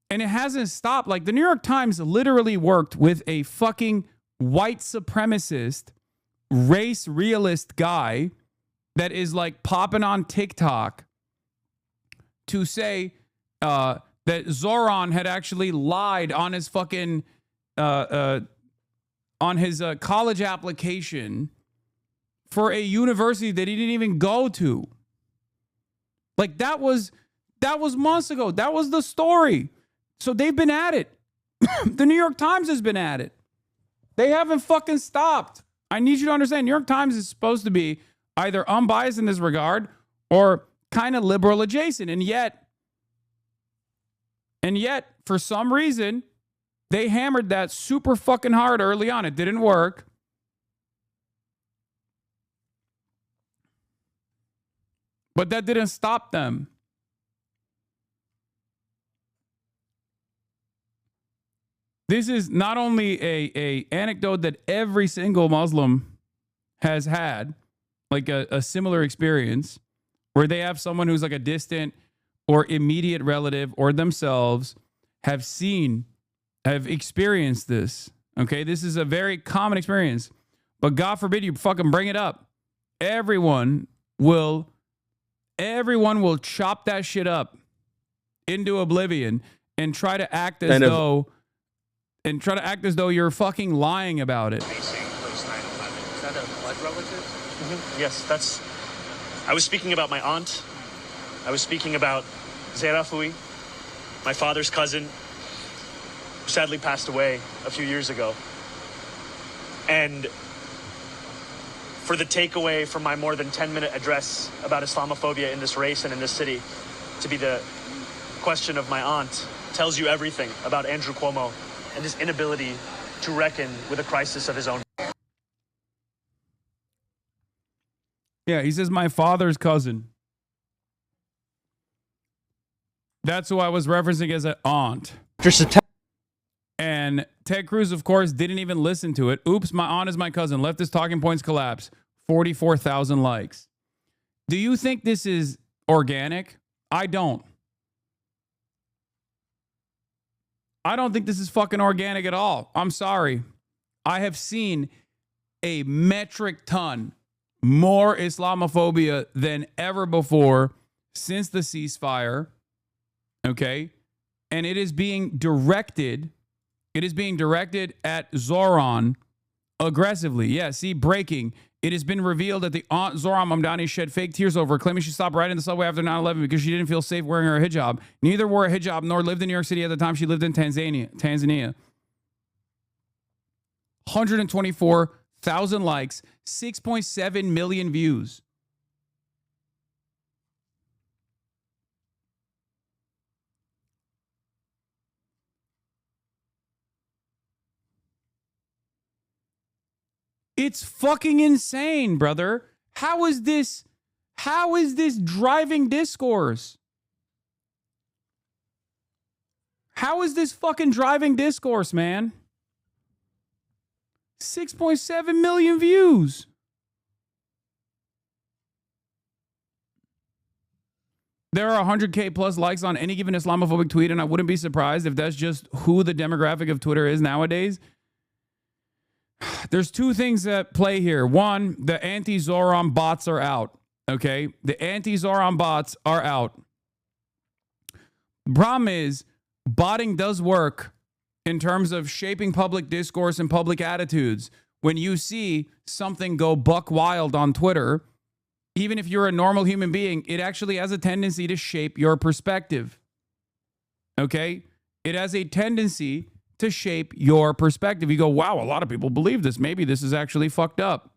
Speaker 1: And it hasn't stopped. Like, the New York Times literally worked with a fucking white supremacist, race realist guy that is like popping on TikTok to say that Zohran had actually lied on his fucking on his college application for a university that he didn't even go to. Like, that was months ago. That was the story. So they've been at it. The New York Times has been at it. They haven't fucking stopped. I need you to understand, New York Times is supposed to be either unbiased in this regard or kind of liberal adjacent. And yet, And yet, for some reason, they hammered that super fucking hard early on. It didn't work. But that didn't stop them. This is not only a anecdote that every single Muslim has had, like a similar experience, where they have someone who's like a distant or immediate relative or themselves have experienced this. Okay, this is a very common experience. But God forbid you fucking bring it up. Everyone will chop that shit up into oblivion and try to act as though you're fucking lying about it.
Speaker 20: Is that a blood relative? Mm-hmm. Yes, I was speaking about my aunt. I was speaking about Zerafui, my father's cousin, who sadly passed away a few years ago. And for the takeaway from my more than 10-minute address about Islamophobia in this race and in this city to be the question of my aunt tells you everything about Andrew Cuomo and his inability to reckon with a crisis of his own.
Speaker 1: Yeah, he says my father's cousin. That's who I was referencing as an aunt. And Ted Cruz, of course, didn't even listen to it. Oops, my aunt is my cousin. Leftist talking points collapse. 44,000 likes. Do you think this is organic? I don't. I don't think this is fucking organic at all. I'm sorry. I have seen a metric ton more Islamophobia than ever before since the ceasefire. Okay? And it is being directed at Zohran aggressively. Yeah, see, breaking. It has been revealed that the aunt Zohran Mamdani shed fake tears over, claiming she stopped riding the subway after 9/11 because she didn't feel safe wearing her hijab. Neither wore a hijab nor lived in New York City at the time she lived in Tanzania. 124,000 likes, 6.7 million views. It's fucking insane, brother. How is this driving discourse? How is this fucking driving discourse, man? 6.7 million views. There are 100K plus likes on any given Islamophobic tweet, and I wouldn't be surprised if that's just who the demographic of Twitter is nowadays. There's two things at play here. One, the anti-Zohran bots are out. Okay? The anti-Zohran bots are out. Problem is, botting does work in terms of shaping public discourse and public attitudes. When you see something go buck wild on Twitter, even if you're a normal human being, it actually has a tendency to shape your perspective. Okay? It has a tendency to shape your perspective. You go, wow, a lot of people believe this. Maybe this is actually fucked up.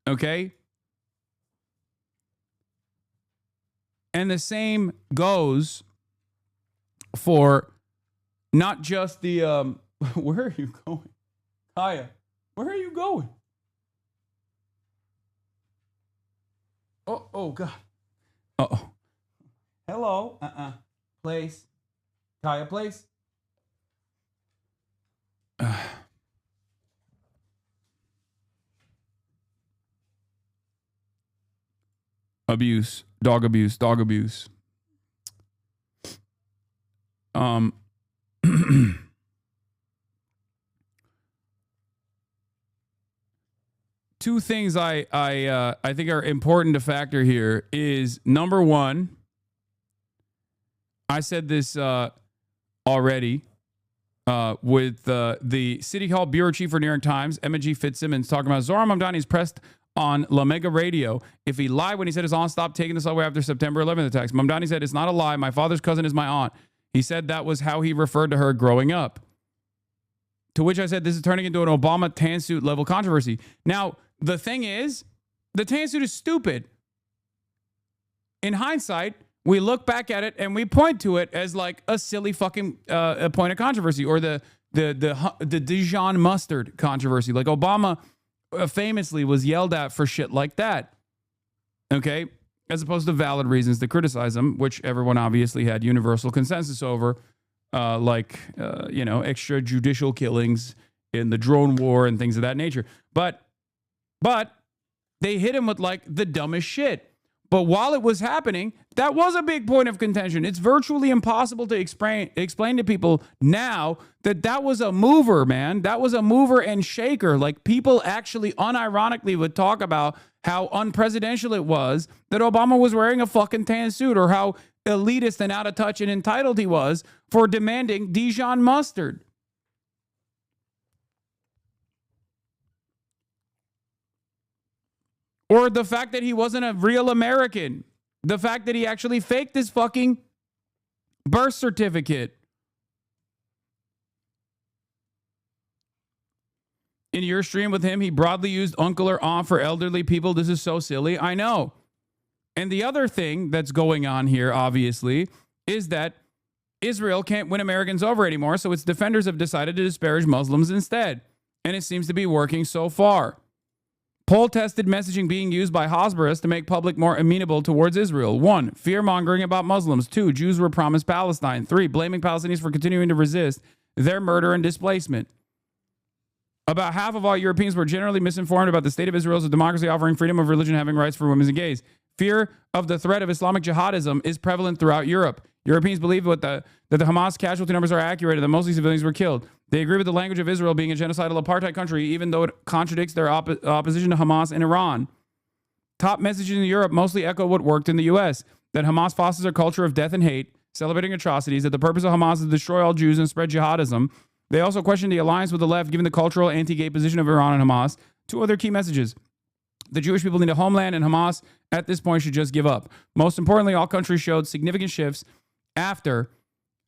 Speaker 1: Okay? And the same goes for not just the, where are you going? Kaya, where are you going? Oh, God. Uh-oh. Hello. Place. Kaya, place. Abuse, dog abuse, dog abuse. Two things I think are important to factor here is, number one, I said this already. With the City Hall Bureau Chief for New York Times, Emma G. Fitzsimmons, talking about Zohran Mamdani is pressed on La Mega Radio if he lied when he said his aunt stopped taking the subway after September 11th attacks. Mamdani said, it's not a lie. My father's cousin is my aunt. He said that was how he referred to her growing up. To which I said, this is turning into an Obama tan suit level controversy. Now, the thing is, the tan suit is stupid. In hindsight, we look back at it and we point to it as like a silly fucking a point of controversy, or the Dijon mustard controversy. Like Obama famously was yelled at for shit like that. Okay, as opposed to valid reasons to criticize him, which everyone obviously had universal consensus over, like extrajudicial killings in the drone war and things of that nature. But they hit him with like the dumbest shit. But while it was happening, that was a big point of contention. It's virtually impossible to explain to people now that was a mover, man. That was a mover and shaker. Like, people actually unironically would talk about how unpresidential it was that Obama was wearing a fucking tan suit, or how elitist and out of touch and entitled he was for demanding Dijon mustard. Or the fact that he wasn't a real American. The fact that he actually faked his fucking birth certificate. In your stream with him, he broadly used uncle or aunt for elderly people. This is so silly. I know. And the other thing that's going on here, obviously, is that Israel can't win Americans over anymore, so its defenders have decided to disparage Muslims instead. And it seems to be working so far. Poll-tested messaging being used by Hasbras to make public more amenable towards Israel. 1. Fear-mongering about Muslims. 2. Jews were promised Palestine. 3. Blaming Palestinians for continuing to resist their murder and displacement. About half of all Europeans were generally misinformed about the state of Israel as a democracy offering freedom of religion, having rights for women and gays. Fear of the threat of Islamic jihadism is prevalent throughout Europe. Europeans believe that the Hamas casualty numbers are accurate and that mostly civilians were killed. They agree with the language of Israel being a genocidal apartheid country, even though it contradicts their opposition to Hamas and Iran. Top messages in Europe mostly echo what worked in the U.S., that Hamas fosters a culture of death and hate, celebrating atrocities, that the purpose of Hamas is to destroy all Jews and spread jihadism. They also question the alliance with the left, given the cultural anti-gay position of Iran and Hamas. 2 other key messages. The Jewish people need a homeland, and Hamas at this point should just give up. Most importantly, all countries showed significant shifts after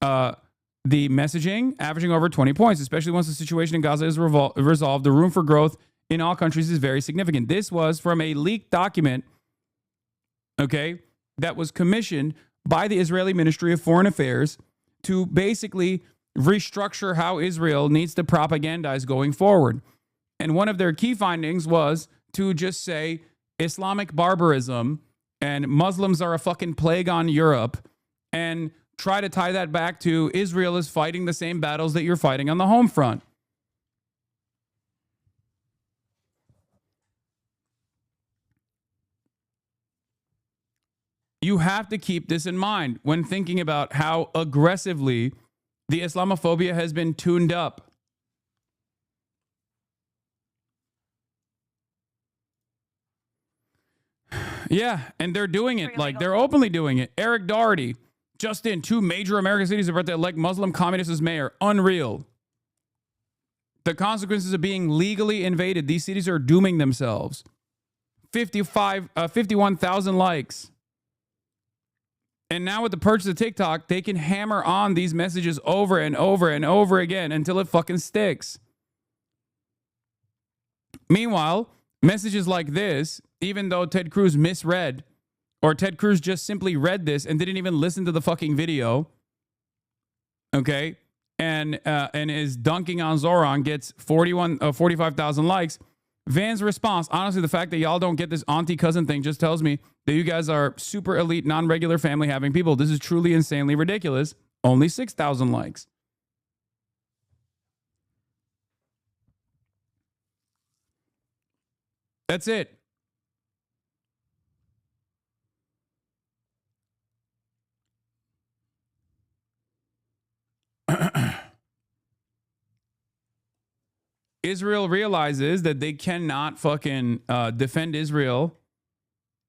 Speaker 1: the messaging, averaging over 20 points, especially once the situation in Gaza is resolved. The room for growth in all countries is very significant. This was from a leaked document, okay, that was commissioned by the Israeli Ministry of Foreign Affairs to basically restructure how Israel needs to propagandize going forward. And one of their key findings was to just say Islamic barbarism and Muslims are a fucking plague on Europe, and try to tie that back to Israel is fighting the same battles that you're fighting on the home front. You have to keep this in mind when thinking about how aggressively the Islamophobia has been tuned up. Yeah, and they're doing it. Like, they're openly doing it. Eric Doherty, just in 2 major American cities about to elect Muslim communists as mayor. Unreal. The consequences of being legally invaded. These cities are dooming themselves. 51,000 likes. And now with the purchase of TikTok, they can hammer on these messages over and over and over again until it fucking sticks. Meanwhile, messages like this, even though Ted Cruz misread, or Ted Cruz just simply read this and didn't even listen to the fucking video, okay, and is dunking on Zohran, gets 45,000 likes. Van's response, honestly, the fact that y'all don't get this auntie cousin thing just tells me that you guys are super elite, non-regular family having people. This is truly insanely ridiculous. Only 6,000 likes. That's it. Israel realizes that they cannot fucking defend Israel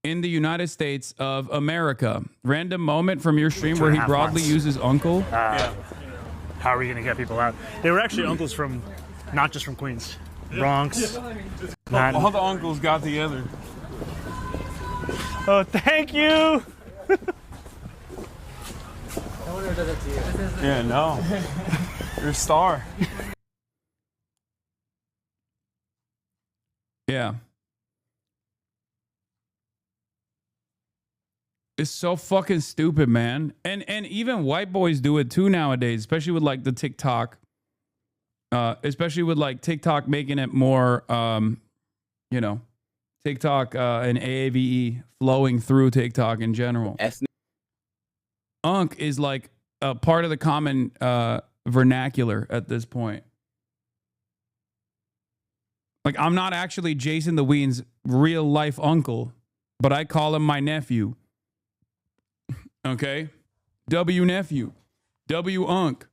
Speaker 1: in the United States of America. Random moment from your stream where he broadly uses uncle.
Speaker 20: How are we going to get people out? They were actually uncles from, not just from Queens, Bronx.
Speaker 21: All the uncles got together.
Speaker 20: Oh, thank you.
Speaker 21: Yeah, no. You're a star.
Speaker 1: Yeah. It's so fucking stupid, man. And even white boys do it too nowadays, especially with like the TikTok. Especially with like TikTok making it more, you know, TikTok and AAVE flowing through TikTok in general. Unk is like a part of the common vernacular at this point. Like, I'm not actually Jason the Ween's real life uncle, but I call him my nephew. Okay? W nephew. W Unk.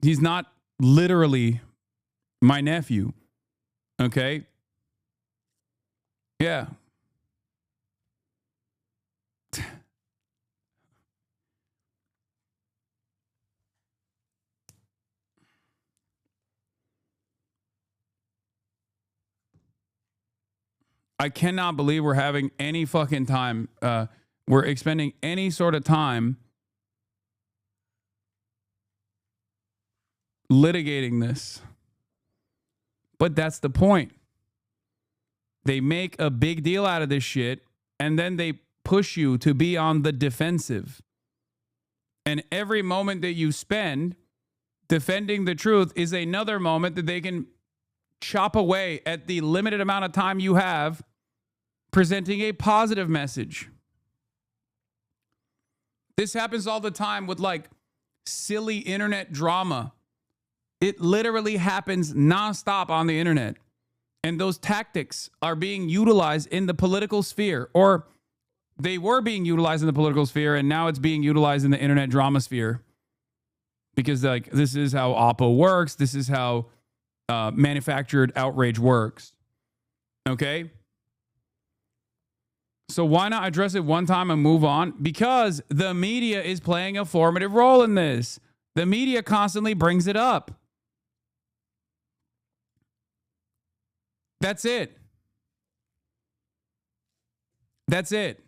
Speaker 1: He's not literally my nephew. Okay? Yeah. I cannot believe we're having any fucking time. We're expending any sort of time litigating this. But that's the point. They make a big deal out of this shit, and then they push you to be on the defensive. And every moment that you spend defending the truth is another moment that they can chop away at the limited amount of time you have presenting a positive message. This happens all the time with like silly internet drama. It literally happens nonstop on the internet. And those tactics are being utilized in the political sphere, or they were being utilized in the political sphere, and now it's being utilized in the internet drama sphere. Because like this is how Oppo works. This is how manufactured outrage works. Okay? So why not address it one time and move on? Because the media is playing a formative role in this. The media constantly brings it up. That's it. That's it.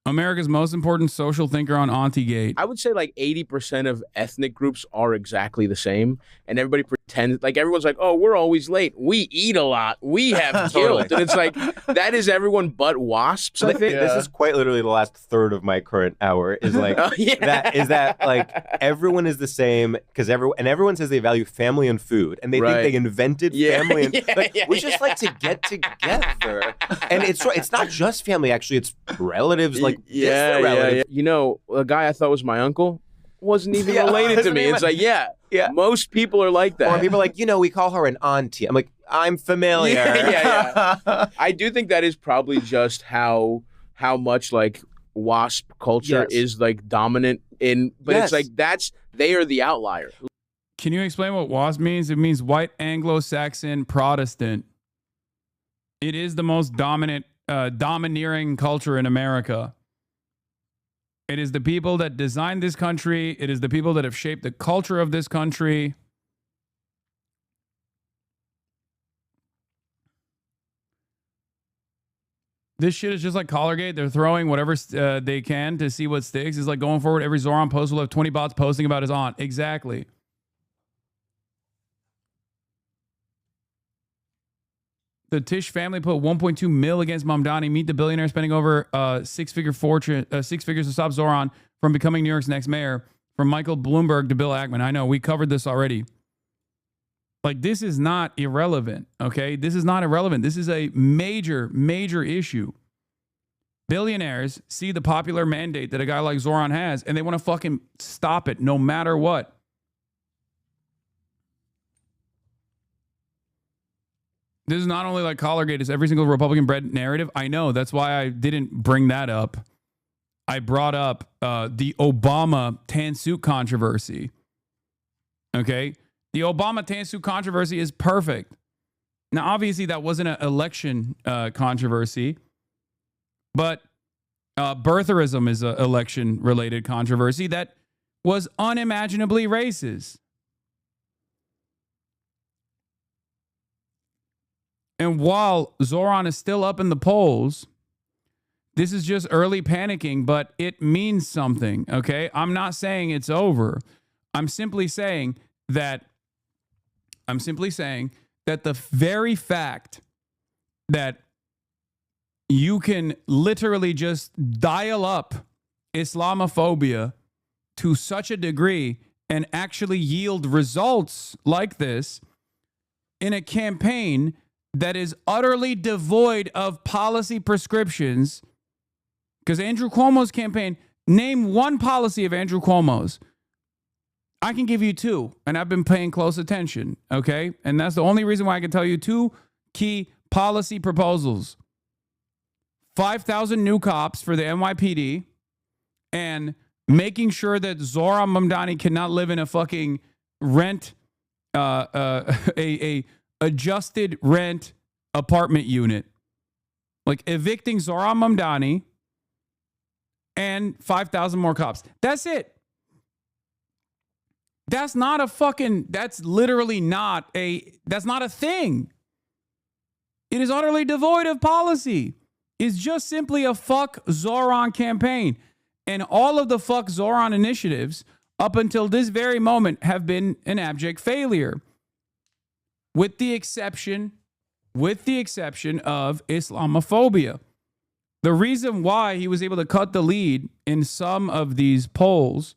Speaker 1: America's most important social thinker on Auntiegate.
Speaker 5: I would say like 80% of ethnic groups are exactly the same, and everybody pretends like everyone's like, oh, we're always late. We eat a lot. We have guilt, and it's like that is everyone but WASPs. I think
Speaker 2: this is quite literally the last third of my current hour. Is like that like everyone is the same because everyone says they value family and food, and they think they invented family and we just like to get together, and it's not just family. Actually, it's relatives like.
Speaker 5: Yeah. You know, a guy I thought was my uncle wasn't even related to me. It's like, most people are like that.
Speaker 2: Or people are like, you know, we call her an auntie. I'm like, I'm familiar.
Speaker 5: I do think that is probably just how much like WASP culture is like dominant in, but it's like they are the outlier.
Speaker 1: Can you explain what WASP means? It means white Anglo-Saxon Protestant. It is the most domineering culture in America. It is the people that designed this country. It is the people that have shaped the culture of this country. This shit is just like Collargate. They're throwing whatever they can to see what sticks. It's like going forward, every Zohran post will have 20 bots posting about his aunt. Exactly. The Tish family put 1.2 mil against Mamdani. Meet the billionaire spending over six figures to stop Zohran from becoming New York's next mayor. From Michael Bloomberg to Bill Ackman. I know, we covered this already. Like, this is not irrelevant, okay? This is not irrelevant. This is a major, major issue. Billionaires see the popular mandate that a guy like Zohran has, and they want to fucking stop it no matter what. This is not only like Collargate, it's every single Republican bred narrative. I know. That's why I didn't bring that up. I brought up the Obama tan suit controversy. Okay? The Obama tan suit controversy is perfect. Now, obviously, that wasn't an election controversy, but birtherism is an election-related controversy that was unimaginably racist. And while Zohran is still up in the polls, this is just early panicking, but it means something, okay? I'm not saying it's over. I'm simply saying that I'm simply saying that the very fact that you can literally just dial up Islamophobia to such a degree and actually yield results like this in a campaign that is utterly devoid of policy prescriptions. Because Andrew Cuomo's campaign, name one policy of Andrew Cuomo's. I can give you two, and I've been paying close attention, okay? And that's the only reason why I can tell you two key policy proposals. 5,000 new cops for the NYPD and making sure that Zohran Mamdani cannot live in a fucking rent, a adjusted rent apartment unit. Like evicting Zohran Mamdani and 5,000 more cops. That's it. That's not a fucking, that's literally not a, that's not a thing. It is utterly devoid of policy. It's just simply a fuck Zohran campaign. And all of the fuck Zohran initiatives up until this very moment have been an abject failure. With the exception of Islamophobia. The reason why he was able to cut the lead in some of these polls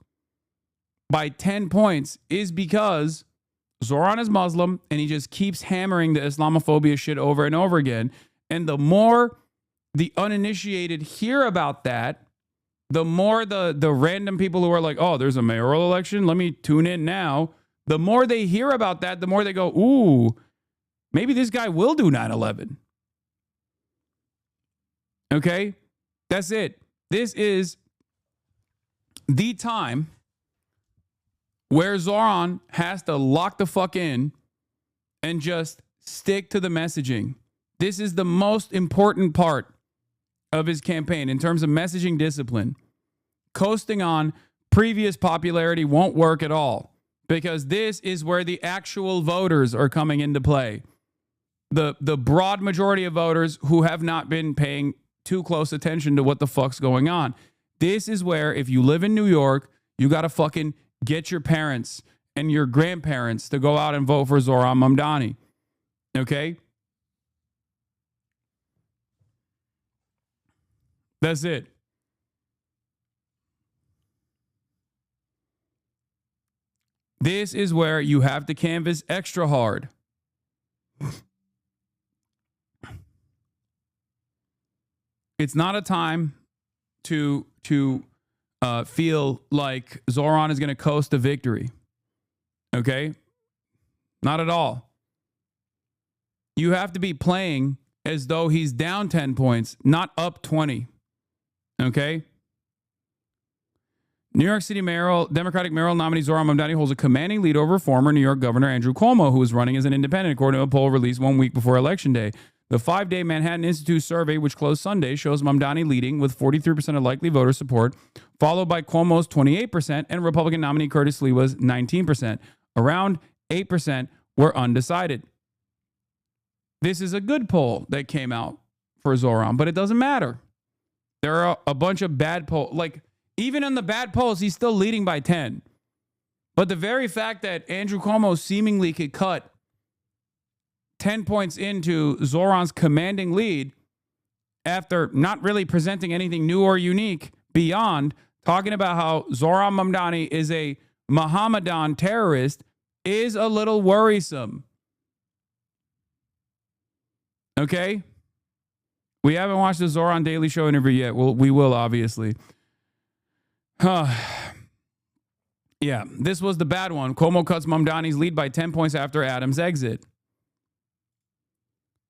Speaker 1: by 10 points is because Zohran is Muslim and he just keeps hammering the Islamophobia shit over and over again. And the more the uninitiated hear about that, the more the random people who are like, oh, there's a mayoral election, let me tune in now. The more they hear about that, the more they go, ooh, maybe this guy will do 9/11. Okay? That's it. This is the time where Zohran has to lock the fuck in and just stick to the messaging. This is the most important part of his campaign in terms of messaging discipline. Coasting on previous popularity won't work at all because this is where the actual voters are coming into play. The broad majority of voters who have not been paying too close attention to what the fuck's going on. This is where, if you live in New York, you got to fucking get your parents and your grandparents to go out and vote for Zohran Mamdani. Okay? That's it. This is where you have to canvass extra hard. It's not a time to feel like Zohran is going to coast to victory. Okay? Not at all. You have to be playing as though he's down 10 points, not up 20. Okay? New York City Democratic mayoral nominee Zohran Mamdani holds a commanding lead over former New York Governor Andrew Cuomo, who is running as an independent, according to a poll released 1 week before Election Day. The 5-day Manhattan Institute survey, which closed Sunday, shows Mamdani leading with 43% of likely voter support, followed by Cuomo's 28% and Republican nominee Curtis Sliwa's 19%. Around 8% were undecided. This is a good poll that came out for Zohran, but it doesn't matter. There are a bunch of bad polls. Like, even in the bad polls, he's still leading by 10. But the very fact that Andrew Cuomo seemingly could cut 10 points into Zohran's commanding lead after not really presenting anything new or unique beyond talking about how Zohran Mamdani is a Mohammedan terrorist is a little worrisome. Okay? We haven't watched the Zohran Daily Show interview yet. We will, obviously. Yeah, this was the bad one. Cuomo cuts Mamdani's lead by 10 points after Adams' exit.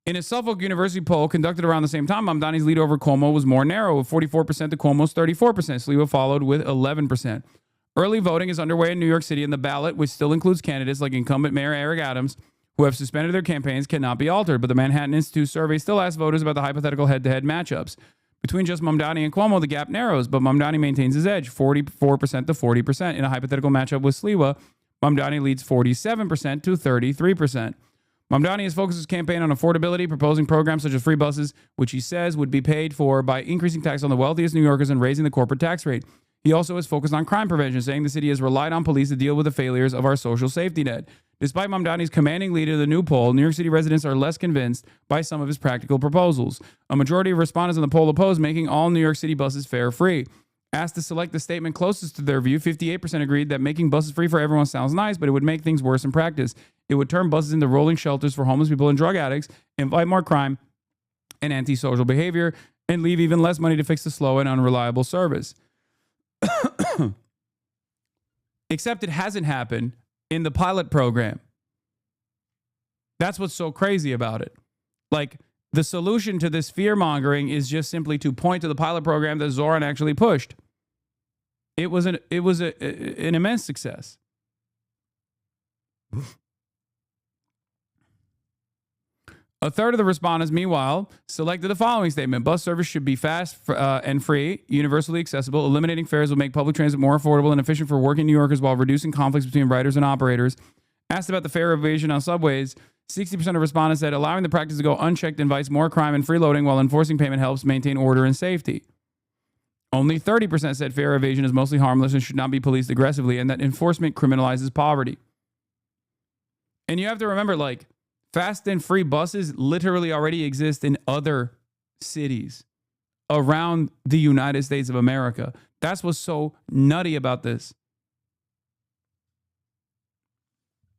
Speaker 1: In a Suffolk University poll conducted around the same time, Mamdani's lead over Cuomo was more narrow, with 44% to Cuomo's 34%. Sliwa followed with 11%. Early voting is underway in New York City, and the ballot, which still includes candidates like incumbent Mayor Eric Adams, who have suspended their campaigns, cannot be altered. But the Manhattan Institute survey still asks voters about the hypothetical head-to-head matchups. Between just Mamdani and Cuomo, the gap narrows, but Mamdani maintains his edge, 44% to 40%. In a hypothetical matchup with Sliwa, Mamdani leads 47% to 33%. Mamdani has focused his campaign on affordability, proposing programs such as free buses, which he says would be paid for by increasing tax on the wealthiest New Yorkers and raising the corporate tax rate. He also is focused on crime prevention, saying the city has relied on police to deal with the failures of our social safety net. Despite Mamdani's commanding lead of the new poll, New York City residents are less convinced by some of his practical proposals. A majority of respondents in the poll oppose making all New York City buses fare-free. Asked to select the statement closest to their view, 58% agreed that making buses free for everyone sounds nice, but it would make things worse in practice. It would turn buses into rolling shelters for homeless people and drug addicts, invite more crime and antisocial behavior, and leave even less money to fix the slow and unreliable service. Except it hasn't happened in the pilot program. That's what's so crazy about it. Like, the solution to this fear-mongering is just simply to point to the pilot program that Zohran actually pushed. It was an immense success. A third of the respondents, meanwhile, selected the following statement. Bus service should be fast and free, universally accessible. Eliminating fares will make public transit more affordable and efficient for working New Yorkers while reducing conflicts between riders and operators. Asked about the fare evasion on subways, 60% of respondents said allowing the practice to go unchecked invites more crime and freeloading, while enforcing payment helps maintain order and safety. Only 30% said fare evasion is mostly harmless and should not be policed aggressively, and that enforcement criminalizes poverty. And you have to remember, like, fast and free buses literally already exist in other cities around the United States of America. That's what's so nutty about this.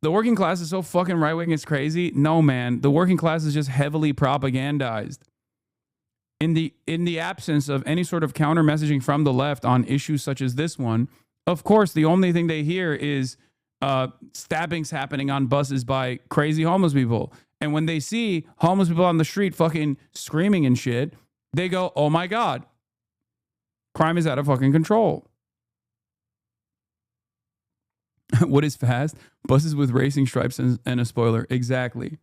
Speaker 1: The working class is so fucking right-wing, it's crazy. No, man. The working class is just heavily propagandized. In the absence of any sort of counter-messaging from the left on issues such as this one, of course, the only thing they hear is stabbings happening on buses by crazy homeless people. And when they see homeless people on the street fucking screaming and shit, they go, oh my God, crime is out of fucking control. What is fast? Buses with racing stripes and a spoiler. Exactly.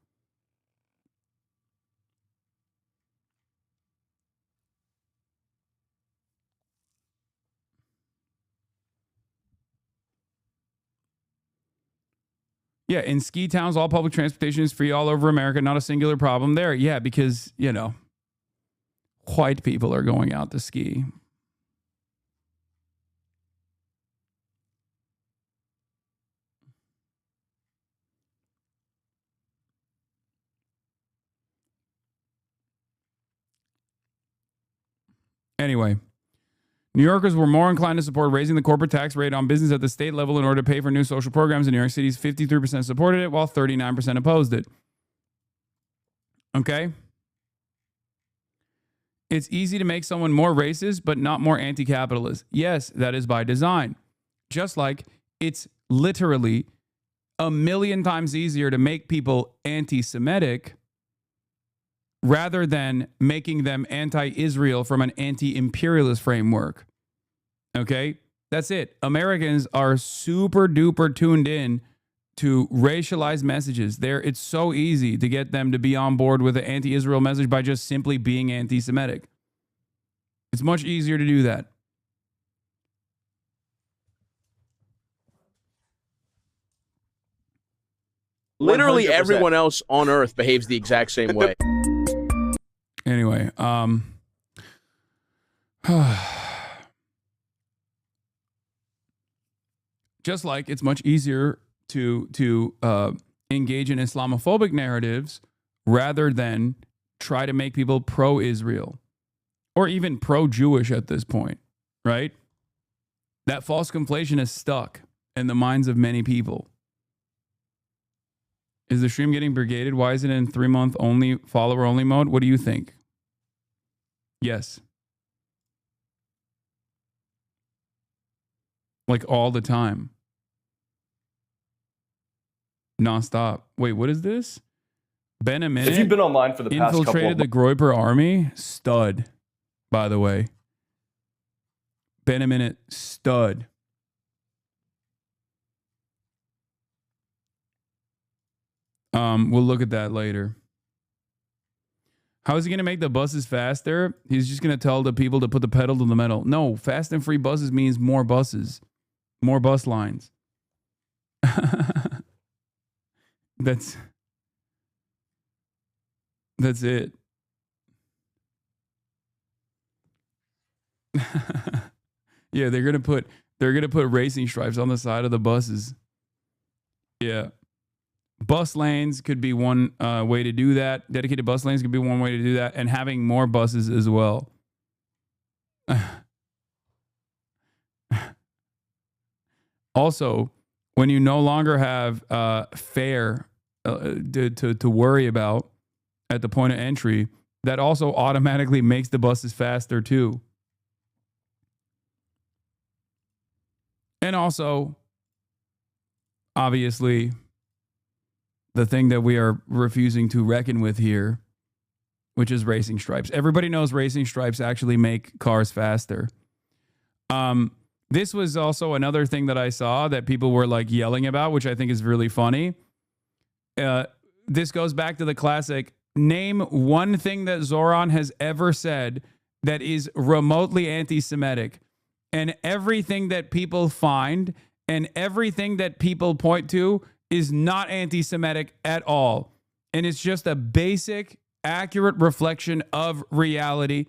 Speaker 1: Yeah, in ski towns, all public transportation is free all over America. Not a singular problem there. Yeah, because, you know, white people are going out to ski. Anyway, New Yorkers were more inclined to support raising the corporate tax rate on business at the state level in order to pay for new social programs. In New York City's 53% supported it, while 39% opposed it. Okay? It's easy to make someone more racist, but not more anti-capitalist. Yes, that is by design. Just like it's literally a million times easier to make people anti-Semitic rather than making them anti-Israel from an anti-imperialist framework. Okay? That's it. Americans are super duper tuned in to racialized messages. It's so easy to get them to be on board with the anti-Israel message by just simply being anti-Semitic. It's much easier to do that.
Speaker 3: Literally 100%. Everyone else on Earth behaves the exact same way.
Speaker 1: Anyway, just like it's much easier to engage in Islamophobic narratives rather than try to make people pro-Israel or even pro-Jewish at this point, right? That false conflation is stuck in the minds of many people. Is the stream getting brigaded? Why is it in 3-month only, follower only mode? What do you think? Yes. Like all the time. Nonstop. Wait, what is this? Ben a minute.
Speaker 22: If you've been online for the past couple of
Speaker 1: infiltrated the Groiper army? Stud, by the way. Ben a minute, stud. We'll look at that later. How is he going to make the buses faster? He's just going to tell the people to put the pedal to the metal. No, fast and free buses means more buses. More bus lines. That's it. Yeah, they're gonna put racing stripes on the side of the buses. Yeah. Bus lanes could be one way to do that. Dedicated bus lanes could be one way to do that, and having more buses as well. Also, when you no longer have fare to worry about at the point of entry, that also automatically makes the buses faster too. And also, obviously, the thing that we are refusing to reckon with here, which is racing stripes. Everybody knows racing stripes actually make cars faster. This was also another thing that I saw that people were like yelling about, which I think is really funny. This goes back to the classic, name one thing that Zohran has ever said that is remotely anti-Semitic. And everything that people find and everything that people point to is not anti-Semitic at all. And it's just a basic, accurate reflection of reality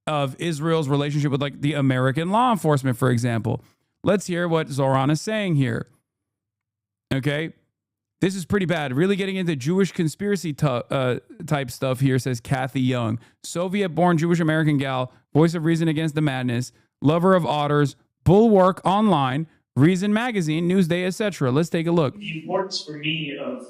Speaker 1: of Israel's relationship with like the American law enforcement, for example. Let's hear what Zohran is saying here. Okay. This is pretty bad. Really getting into Jewish conspiracy type stuff here, says Kathy Young. Soviet-born Jewish American gal, voice of reason against the madness, lover of otters, bulwark online, Reason Magazine, Newsday, etc. Let's take a look.
Speaker 6: The importance for me of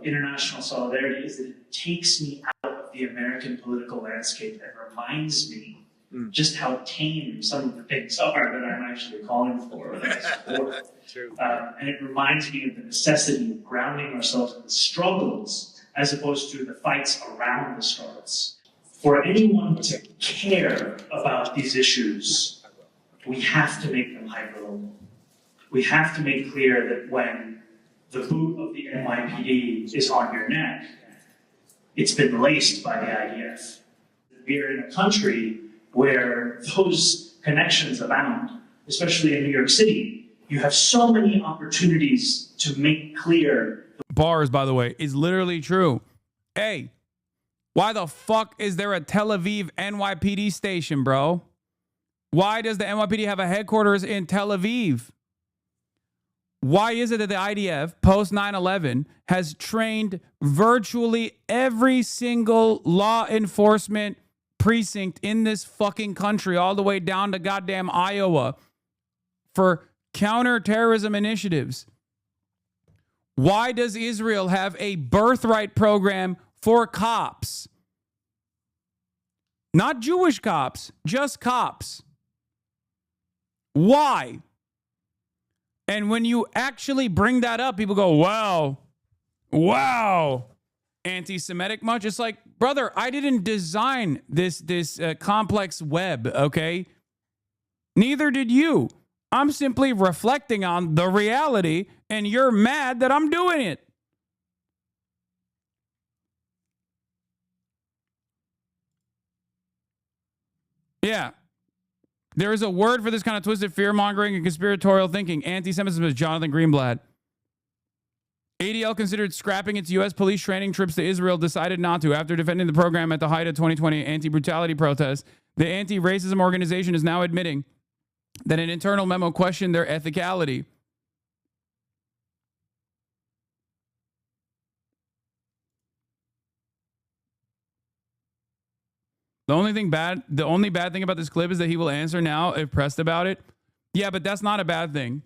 Speaker 6: international solidarity is that it takes me out of the American political landscape and reminds me just how tame some of the things are that I'm actually calling for or that I support. And it reminds me of the necessity of grounding ourselves in the struggles as opposed to the fights around the struggles. For anyone to care about these issues, we have to make them hyperlocal. We have to make clear that when the boot of the NYPD is on your neck, it's been laced by the IDF. We are in a country where those connections abound, especially in New York City. You have so many opportunities to make clear.
Speaker 1: Bars, by the way, is literally true. Hey, why the fuck is there a Tel Aviv NYPD station, bro? Why does the NYPD have a headquarters in Tel Aviv? Why is it that the IDF, post 9/11, has trained virtually every single law enforcement precinct in this fucking country, all the way down to goddamn Iowa, for counterterrorism initiatives? Why does Israel have a birthright program for cops? Not Jewish cops, just cops. Why? And when you actually bring that up, people go, wow, anti-Semitic much? It's like, brother, I didn't design this complex web, okay? Neither did you. I'm simply reflecting on the reality, and you're mad that I'm doing it. Yeah. There is a word for this kind of twisted fear-mongering and conspiratorial thinking. Anti-Semitism is Jonathan Greenblatt. ADL considered scrapping its U.S. police training trips to Israel, decided not to. After defending the program at the height of 2020 anti-brutality protests, the anti-racism organization is now admitting that an internal memo questioned their ethicality. The only bad thing about this clip is that he will answer now if pressed about it. Yeah, but that's not a bad thing.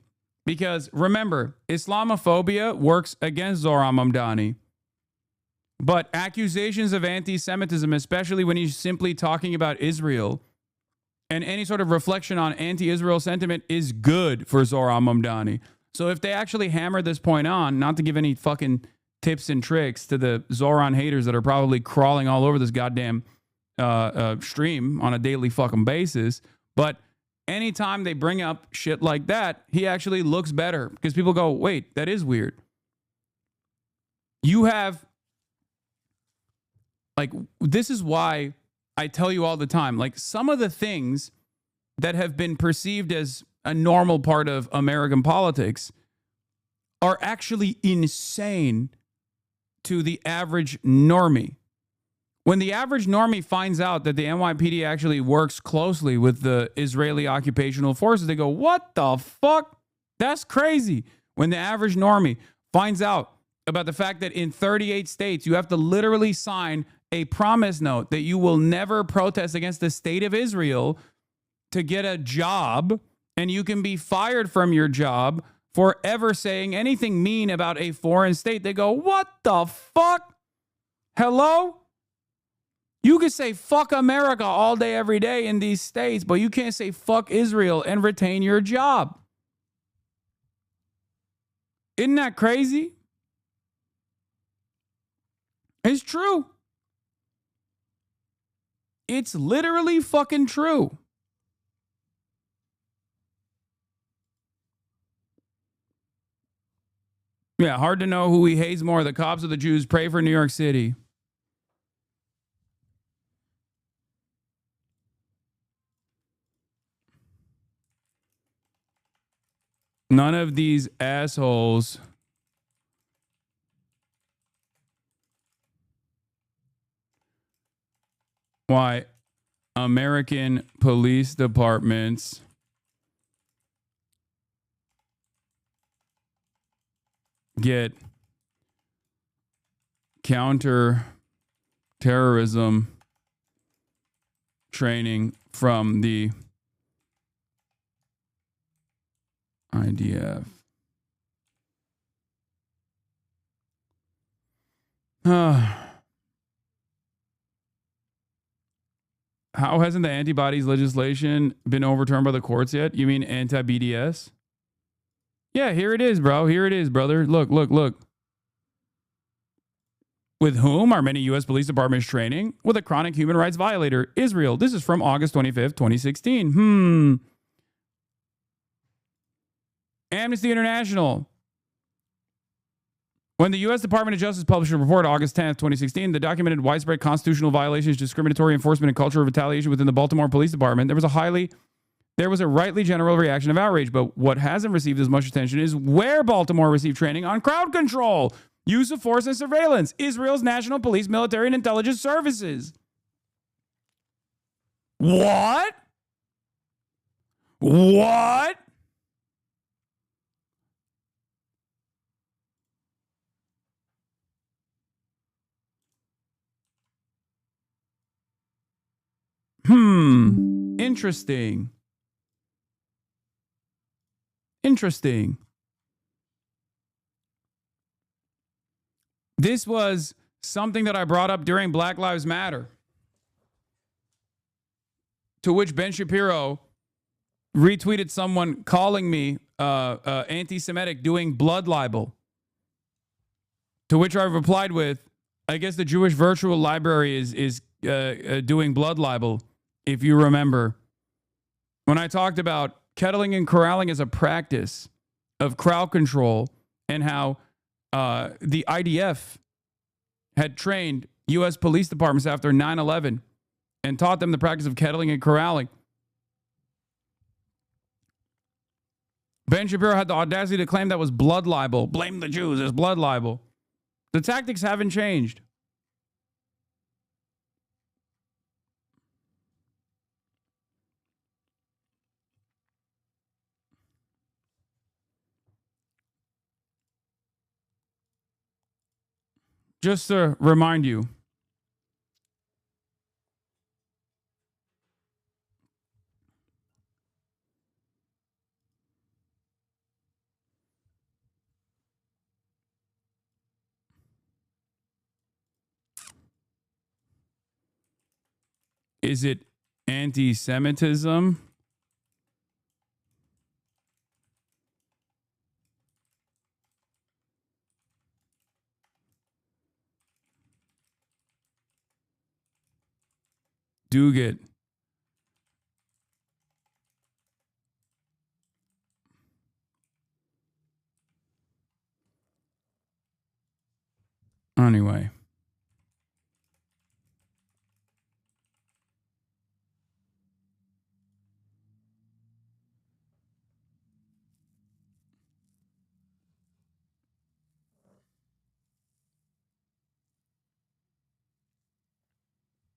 Speaker 1: Because remember, Islamophobia works against Zohran Mamdani. But accusations of anti-Semitism, especially when he's simply talking about Israel, and any sort of reflection on anti-Israel sentiment is good for Zohran Mamdani. So if they actually hammer this point on, not to give any fucking tips and tricks to the Zohran haters that are probably crawling all over this goddamn stream on a daily fucking basis, but anytime they bring up shit like that, he actually looks better because people go, wait, that is weird. You have, like, this is why I tell you all the time, like, some of the things that have been perceived as a normal part of American politics are actually insane to the average normie. When the average normie finds out that the NYPD actually works closely with the Israeli occupational forces, they go, what the fuck? That's crazy. When the average normie finds out about the fact that in 38 states, you have to literally sign a promise note that you will never protest against the state of Israel to get a job, and you can be fired from your job for ever saying anything mean about a foreign state. They go, what the fuck? Hello? You can say fuck America all day, every day in these states, but you can't say fuck Israel and retain your job. Isn't that crazy? It's true. It's literally fucking true. Yeah, hard to know who he hates more, the cops or the Jews. Pray for New York City. None of these assholes why American police departments get counter-terrorism training from the IDF. How hasn't the antibodies legislation been overturned by the courts yet? You mean anti-BDS? Yeah, here it is, bro. Here it is, brother. Look, look, look. With whom are many U.S. police departments training? With a chronic human rights violator, Israel. This is from August 25th, 2016. Amnesty International. When the U.S. Department of Justice published a report August 10th, 2016, that documented widespread constitutional violations, discriminatory enforcement, and culture of retaliation within the Baltimore Police Department, there was a rightly general reaction of outrage. But what hasn't received as much attention is where Baltimore received training on crowd control, use of force and surveillance, Israel's national police, military, and intelligence services. What? What? Interesting. Interesting. This was something that I brought up during Black Lives Matter, to which Ben Shapiro retweeted someone calling me anti-Semitic doing blood libel, to which I replied with, I guess the Jewish Virtual Library is doing blood libel, if you remember. When I talked about kettling and corralling as a practice of crowd control, and how the IDF had trained U.S. police departments after 9/11 and taught them the practice of kettling and corralling. Ben Shapiro had the audacity to claim that was blood libel. Blame the Jews as blood libel. The tactics haven't changed. Just to remind you, is it anti-Semitism? Dugat. Anyway.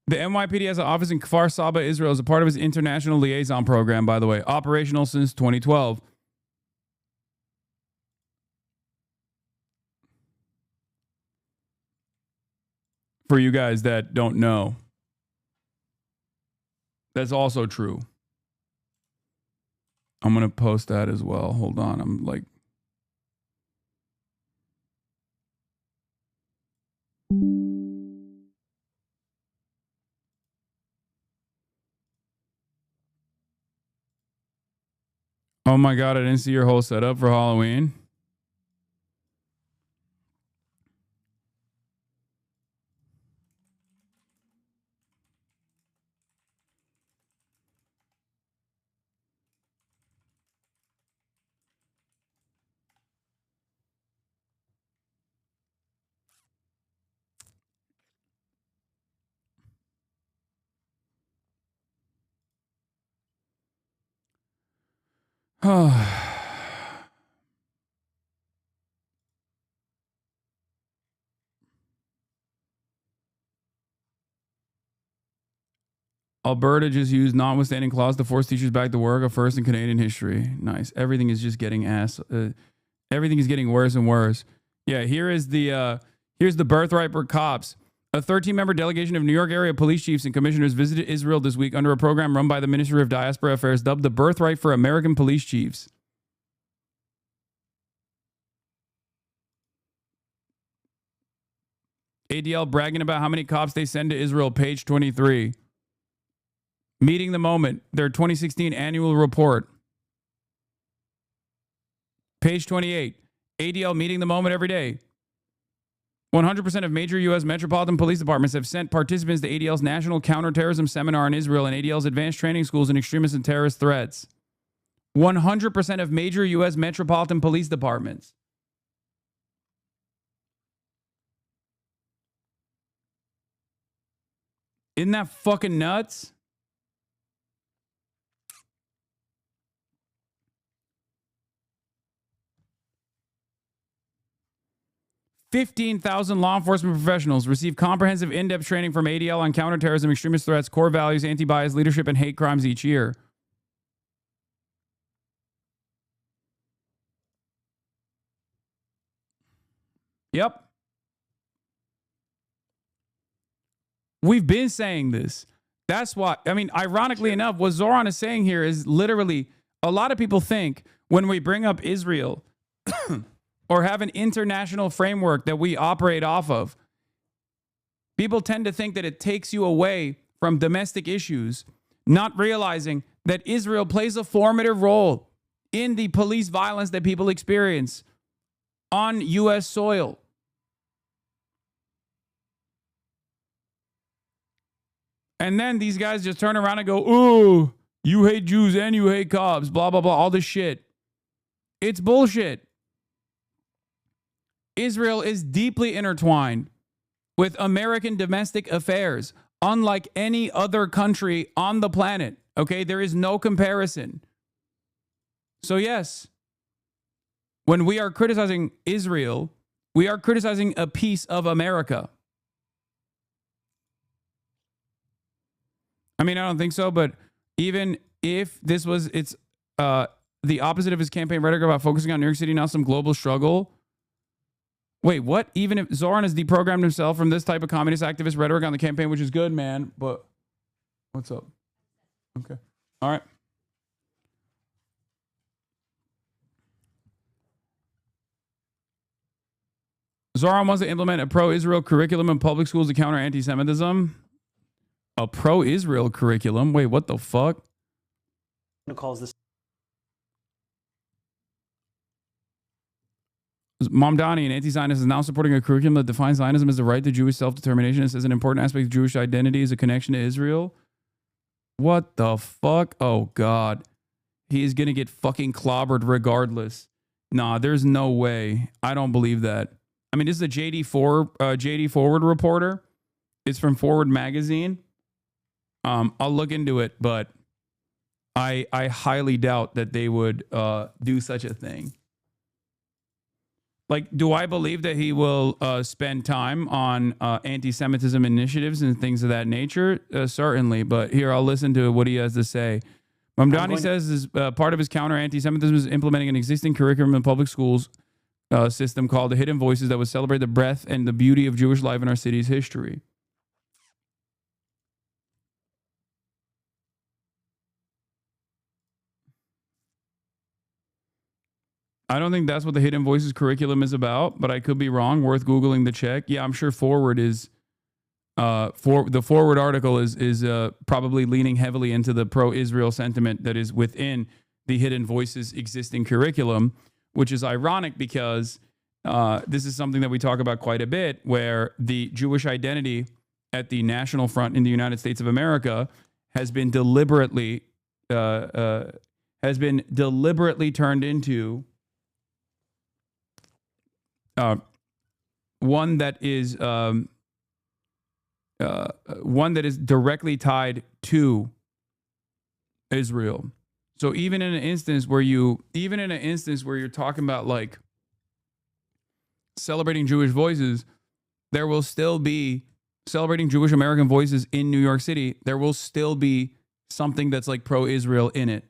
Speaker 1: The NYPD has an office in Kfar Saba, Israel, as a part of its international liaison program, by the way, operational since 2012. for you guys that don't know. That's also true. I'm going to post that as well. Hold on. I'm like... Oh my God, I didn't see your whole setup for Halloween. Alberta just used notwithstanding clause to force teachers back to work, a first in Canadian history. Nice. Everything is just getting everything is getting worse and worse. Yeah, here's the birthright for cops. A 13-member delegation of New York area police chiefs and commissioners visited Israel this week under a program run by the Ministry of Diaspora Affairs dubbed the Birthright for American Police Chiefs. ADL bragging about how many cops they send to Israel, page 23. Meeting the moment, their 2016 annual report. Page 28. ADL meeting the moment every day. 100% of major U.S. metropolitan police departments have sent participants to ADL's National Counterterrorism Seminar in Israel and ADL's advanced training schools in extremist and terrorist threats. 100% of major U.S. metropolitan police departments. Isn't that fucking nuts? $15,000 law enforcement professionals receive comprehensive in-depth training from ADL on counterterrorism, extremist threats, core values, anti-bias, leadership, and hate crimes each year. Yep. We've been saying this. That's why, I mean, ironically enough, what Zohran is saying here is literally, a lot of people think when we bring up Israel or have an international framework that we operate off of, people tend to think that it takes you away from domestic issues, not realizing that Israel plays a formative role in the police violence that people experience on U.S. soil. And then these guys just turn around and go, ooh, you hate Jews and you hate cops, blah, blah, blah, all this shit. It's bullshit. Israel is deeply intertwined with American domestic affairs, unlike any other country on the planet. Okay, there is no comparison. So yes, when we are criticizing Israel, we are criticizing a piece of America. I mean, I don't think so, but even if this was the opposite of his campaign rhetoric about focusing on New York City, not some global struggle. Wait, what? Even if Zohran has deprogrammed himself from this type of communist activist rhetoric on the campaign, which is good, man, but what's up? Okay. All right. Zohran wants to implement a pro-Israel curriculum in public schools to counter anti-Semitism. A pro-Israel curriculum? Wait, what the fuck?
Speaker 7: Calls this
Speaker 1: Mamdani, an anti-Zionist, is now supporting a curriculum that defines Zionism as the right to Jewish self-determination and says an important aspect of Jewish identity is a connection to Israel. What the fuck? Oh, God. He is going to get fucking clobbered regardless. Nah, there's no way. I don't believe that. I mean, this is a JD Forward reporter. It's from Forward Magazine. I'll look into it, but I highly doubt that they would do such a thing. Like, do I believe that he will spend time on anti-Semitism initiatives and things of that nature? Certainly, but here, I'll listen to what he has to say. Mamdani says as part of his counter anti-Semitism is implementing an existing curriculum in public schools system called the Hidden Voices that would celebrate the breadth and the beauty of Jewish life in our city's history. I don't think that's what the Hidden Voices curriculum is about, but I could be wrong. Worth Googling to check. Yeah, I'm sure Forward is for the Forward article is probably leaning heavily into the pro-Israel sentiment that is within the Hidden Voices existing curriculum, which is ironic because this is something that we talk about quite a bit, where the Jewish identity at the national front in the United States of America has been deliberately turned into one that is directly tied to Israel. So even in an instance where you're talking about like celebrating Jewish voices, there will still be celebrating Jewish American voices in New York City. There will still be something that's like pro-Israel in it.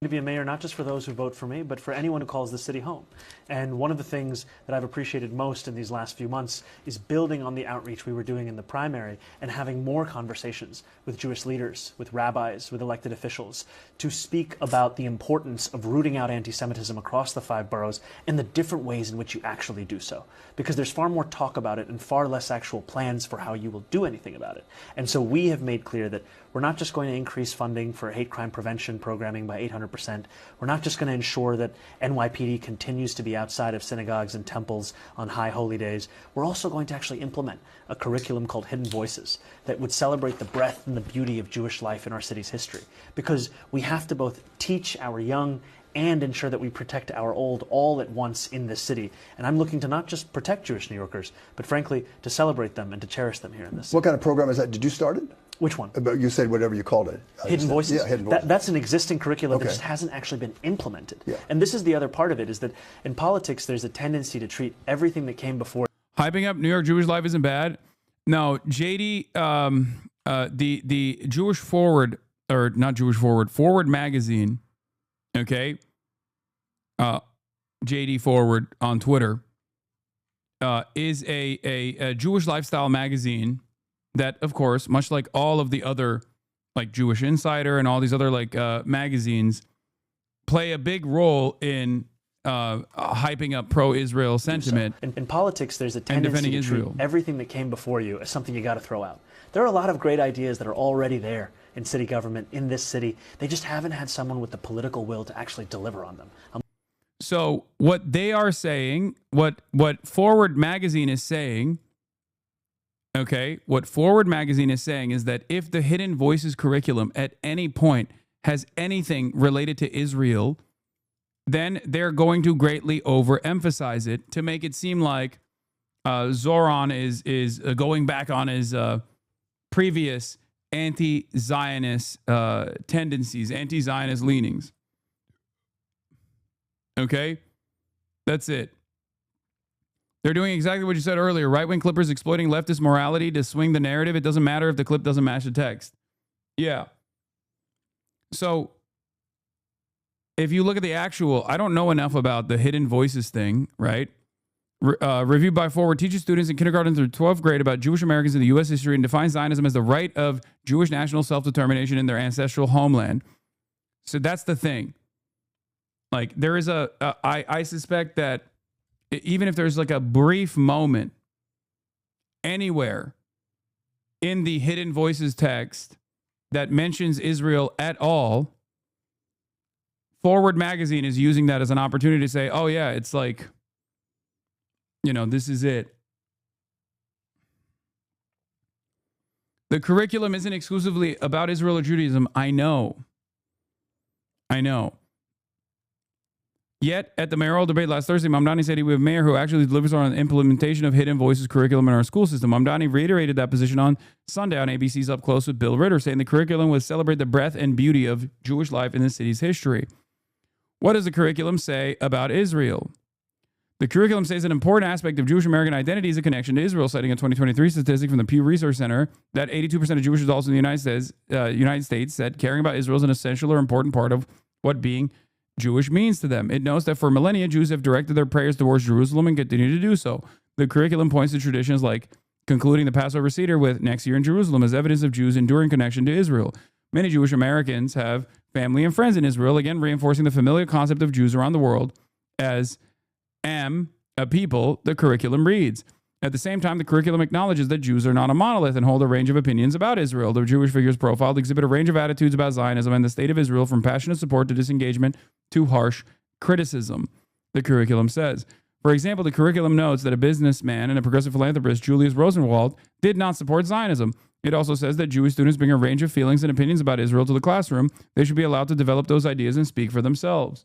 Speaker 7: To be a mayor, not just for those who vote for me, but for anyone who calls the city home. And one of the things that I've appreciated most in these last few months is building on the outreach we were doing in the primary and having more conversations with Jewish leaders, with rabbis, with elected officials, to speak about the importance of rooting out anti-Semitism across the 5 boroughs and the different ways in which you actually do so. Because there's far more talk about it and far less actual plans for how you will do anything about it. And so we have made clear that we're not just going to increase funding for hate crime prevention programming by 800%. We're not just going to ensure that NYPD continues to be outside of synagogues and temples on high holy days. We're also going to actually implement a curriculum called Hidden Voices that would celebrate the breadth and the beauty of Jewish life in our city's history. Because we have to both teach our young and ensure that we protect our old all at once in this city. And I'm looking to not just protect Jewish New Yorkers, but frankly, to celebrate them and to cherish them here in this city.
Speaker 4: What kind of program is that? Did you start it?
Speaker 7: Which one?
Speaker 4: You said whatever you called it.
Speaker 7: Hidden Voices?
Speaker 4: Yeah, Hidden Voices.
Speaker 7: That's an existing curriculum
Speaker 4: Okay.
Speaker 7: that just hasn't actually been implemented.
Speaker 4: Yeah.
Speaker 7: And this is the other part of it, is that in politics, there's a tendency to treat everything that came before.
Speaker 1: Hyping up New York Jewish life isn't bad. No, JD, the Jewish Forward, or not Jewish Forward, Forward magazine, okay? JD Forward on Twitter is a Jewish lifestyle magazine that, of course, much like all of the other, like Jewish Insider and all these other like magazines, play a big role in hyping up pro-Israel sentiment.
Speaker 7: In politics, there's a tendency to treat everything that came before you as something you got to throw out. There are a lot of great ideas that are already there in city government, in this city. They just haven't had someone with the political will to actually deliver on them.
Speaker 1: So what they are saying, what Forward Magazine is saying, okay, what Forward Magazine is saying is that if the Hidden Voices curriculum at any point has anything related to Israel, then they're going to greatly overemphasize it to make it seem like Zohran is going back on his previous anti-Zionist tendencies, anti-Zionist leanings. Okay? That's it. They're doing exactly what you said earlier. Right-wing clippers exploiting leftist morality to swing the narrative. It doesn't matter if the clip doesn't match the text. Yeah. So if you look at the actual, I don't know enough about the Hidden Voices thing, right? Reviewed by Forward teaches students in kindergarten through 12th grade about Jewish Americans in the U.S. history and defines Zionism as the right of Jewish national self-determination in their ancestral homeland. So that's the thing. Like, there is I suspect that even if there's like a brief moment anywhere in the Hidden Voices text that mentions Israel at all, Forward Magazine is using that as an opportunity to say, oh yeah, it's like, you know, this is it. The curriculum isn't exclusively about Israel or Judaism. I know. Yet, at the mayoral debate last Thursday, Mamdani said he would be a mayor who actually delivers on the implementation of Hidden Voices curriculum in our school system. Mamdani reiterated that position on Sunday on ABC's Up Close with Bill Ritter, saying the curriculum would celebrate the breadth and beauty of Jewish life in the city's history. What does the curriculum say about Israel? The curriculum says an important aspect of Jewish American identity is a connection to Israel, citing a 2023 statistic from the Pew Research Center that 82% of Jewish adults in the United States said caring about Israel is an essential or important part of what being Jewish means to them. It notes that for millennia, Jews have directed their prayers towards Jerusalem and continue to do so. The curriculum points to traditions like concluding the Passover Seder with next year in Jerusalem as evidence of Jews' enduring connection to Israel. Many Jewish Americans have family and friends in Israel, again reinforcing the familiar concept of Jews around the world as am a people, the curriculum reads. At the same time, the curriculum acknowledges that Jews are not a monolith and hold a range of opinions about Israel. The Jewish figures profiled exhibit a range of attitudes about Zionism and the state of Israel, from passionate support to disengagement to harsh criticism, the curriculum says. For example, the curriculum notes that a businessman and a progressive philanthropist, Julius Rosenwald, did not support Zionism. It also says that Jewish students bring a range of feelings and opinions about Israel to the classroom. They should be allowed to develop those ideas and speak for themselves.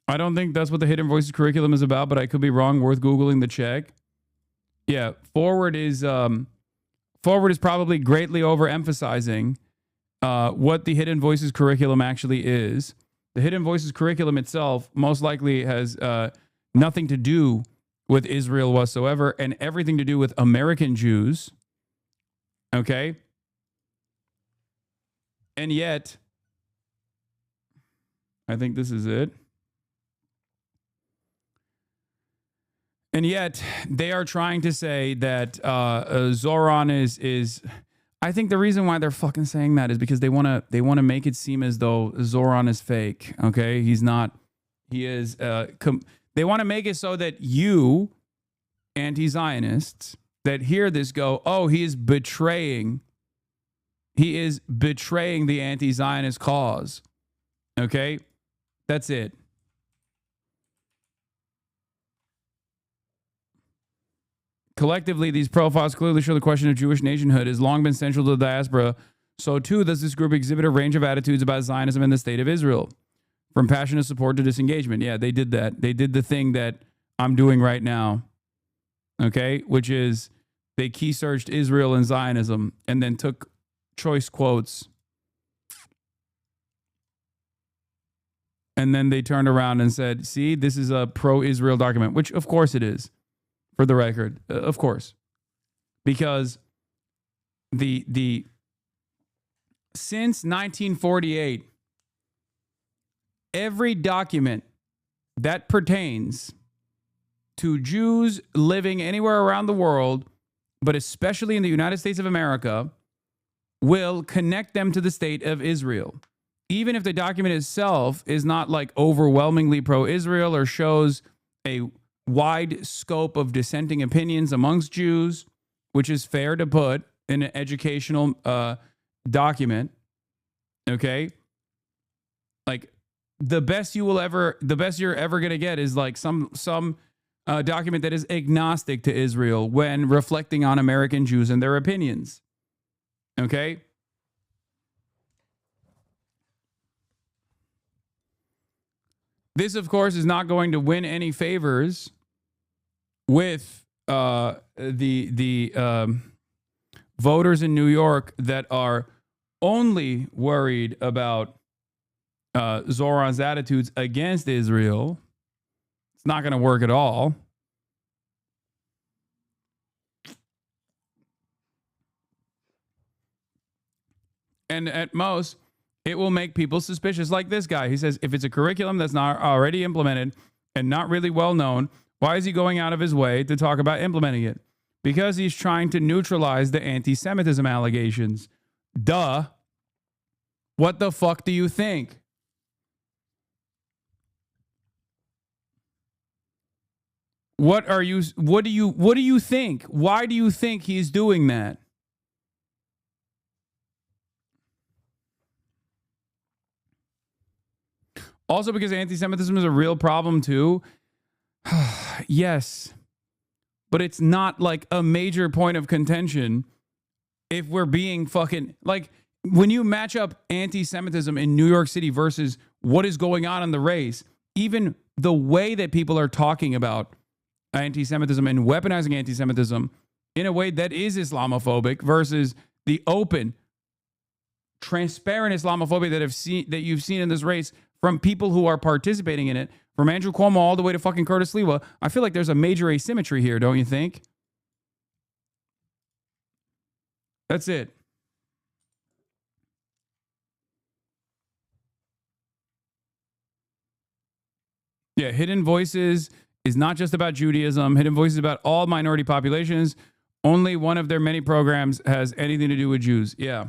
Speaker 1: I don't think that's what the Hidden Voices curriculum is about, but I could be wrong. Worth Googling the check. Yeah, Forward is probably greatly overemphasizing what the Hidden Voices curriculum actually is. The Hidden Voices curriculum itself most likely has nothing to do with Israel whatsoever and everything to do with American Jews. Okay? And yet, I think this is it. And yet, they are trying to say that Zohran is. I think the reason why they're fucking saying that is because they want to make it seem as though Zohran is fake. Okay, he's not. He is. They want to make it so that you, anti-Zionists, that hear this go, oh, he is betraying. He is betraying the anti-Zionist cause. Okay, that's it. Collectively, these profiles clearly show the question of Jewish nationhood has long been central to the diaspora. So, too, does this group exhibit a range of attitudes about Zionism and the state of Israel, from passionate support to disengagement. Yeah, they did that. They did the thing that I'm doing right now, okay, which is they key searched Israel and Zionism and then took choice quotes. And then they turned around and said, see, this is a pro-Israel document, which, of course, it is. For the record, of course, because the since 1948, every document that pertains to Jews living anywhere around the world, but especially in the United States of America, will connect them to the state of Israel. Even if the document itself is not like overwhelmingly pro-Israel or shows a wide scope of dissenting opinions amongst Jews, which is fair to put in an educational document. Okay. Like the best you're ever going to get is like some document that is agnostic to Israel when reflecting on American Jews and their opinions. Okay. This, of course, is not going to win any favors with the voters in New York that are only worried about Zohran's attitudes against Israel. It's not going to work at all. And at most, it will make people suspicious, like this guy. He says, if it's a curriculum that's not already implemented and not really well known, why is he going out of his way to talk about implementing it? Because he's trying to neutralize the anti-Semitism allegations. Duh. What the fuck do you think? What do you think? Why do you think he's doing that? Also, because anti-Semitism is a real problem too. Yes. But it's not like a major point of contention if we're being fucking like when you match up anti-Semitism in New York City versus what is going on in the race, even the way that people are talking about anti-Semitism and weaponizing anti-Semitism in a way that is Islamophobic versus the open, transparent Islamophobia that you've seen in this race from people who are participating in it, from Andrew Cuomo all the way to fucking Curtis Lewa. I feel like there's a major asymmetry here, don't you think? That's it. Yeah, Hidden Voices is not just about Judaism. Hidden Voices is about all minority populations. Only one of their many programs has anything to do with Jews. Yeah.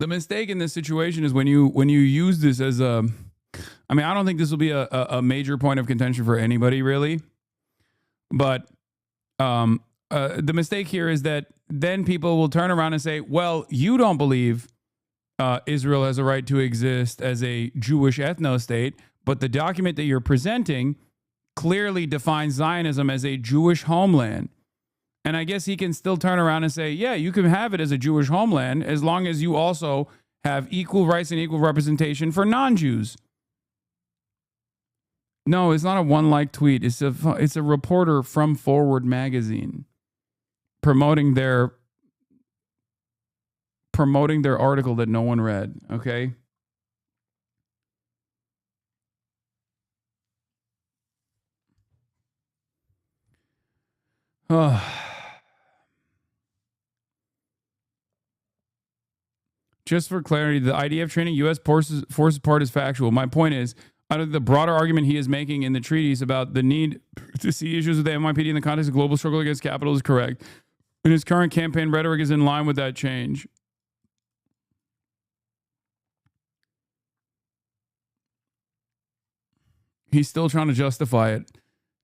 Speaker 1: The mistake in this situation is when you use this as a, I mean, I don't think this will be a major point of contention for anybody really, but the mistake here is that then people will turn around and say, well, you don't believe Israel has a right to exist as a Jewish ethno-state, but the document that you're presenting clearly defines Zionism as a Jewish homeland. And I guess he can still turn around and say, yeah, you can have it as a Jewish homeland as long as you also have equal rights and equal representation for non-Jews. No, it's not a one-like tweet. It's a reporter from Forward magazine promoting their article that no one read, okay? Just for clarity, the IDF training U.S. forces part is factual. My point is, out of the broader argument he is making in the treaties about the need to see issues with the NYPD in the context of global struggle against capital is correct. And his current campaign rhetoric is in line with that change. He's still trying to justify it,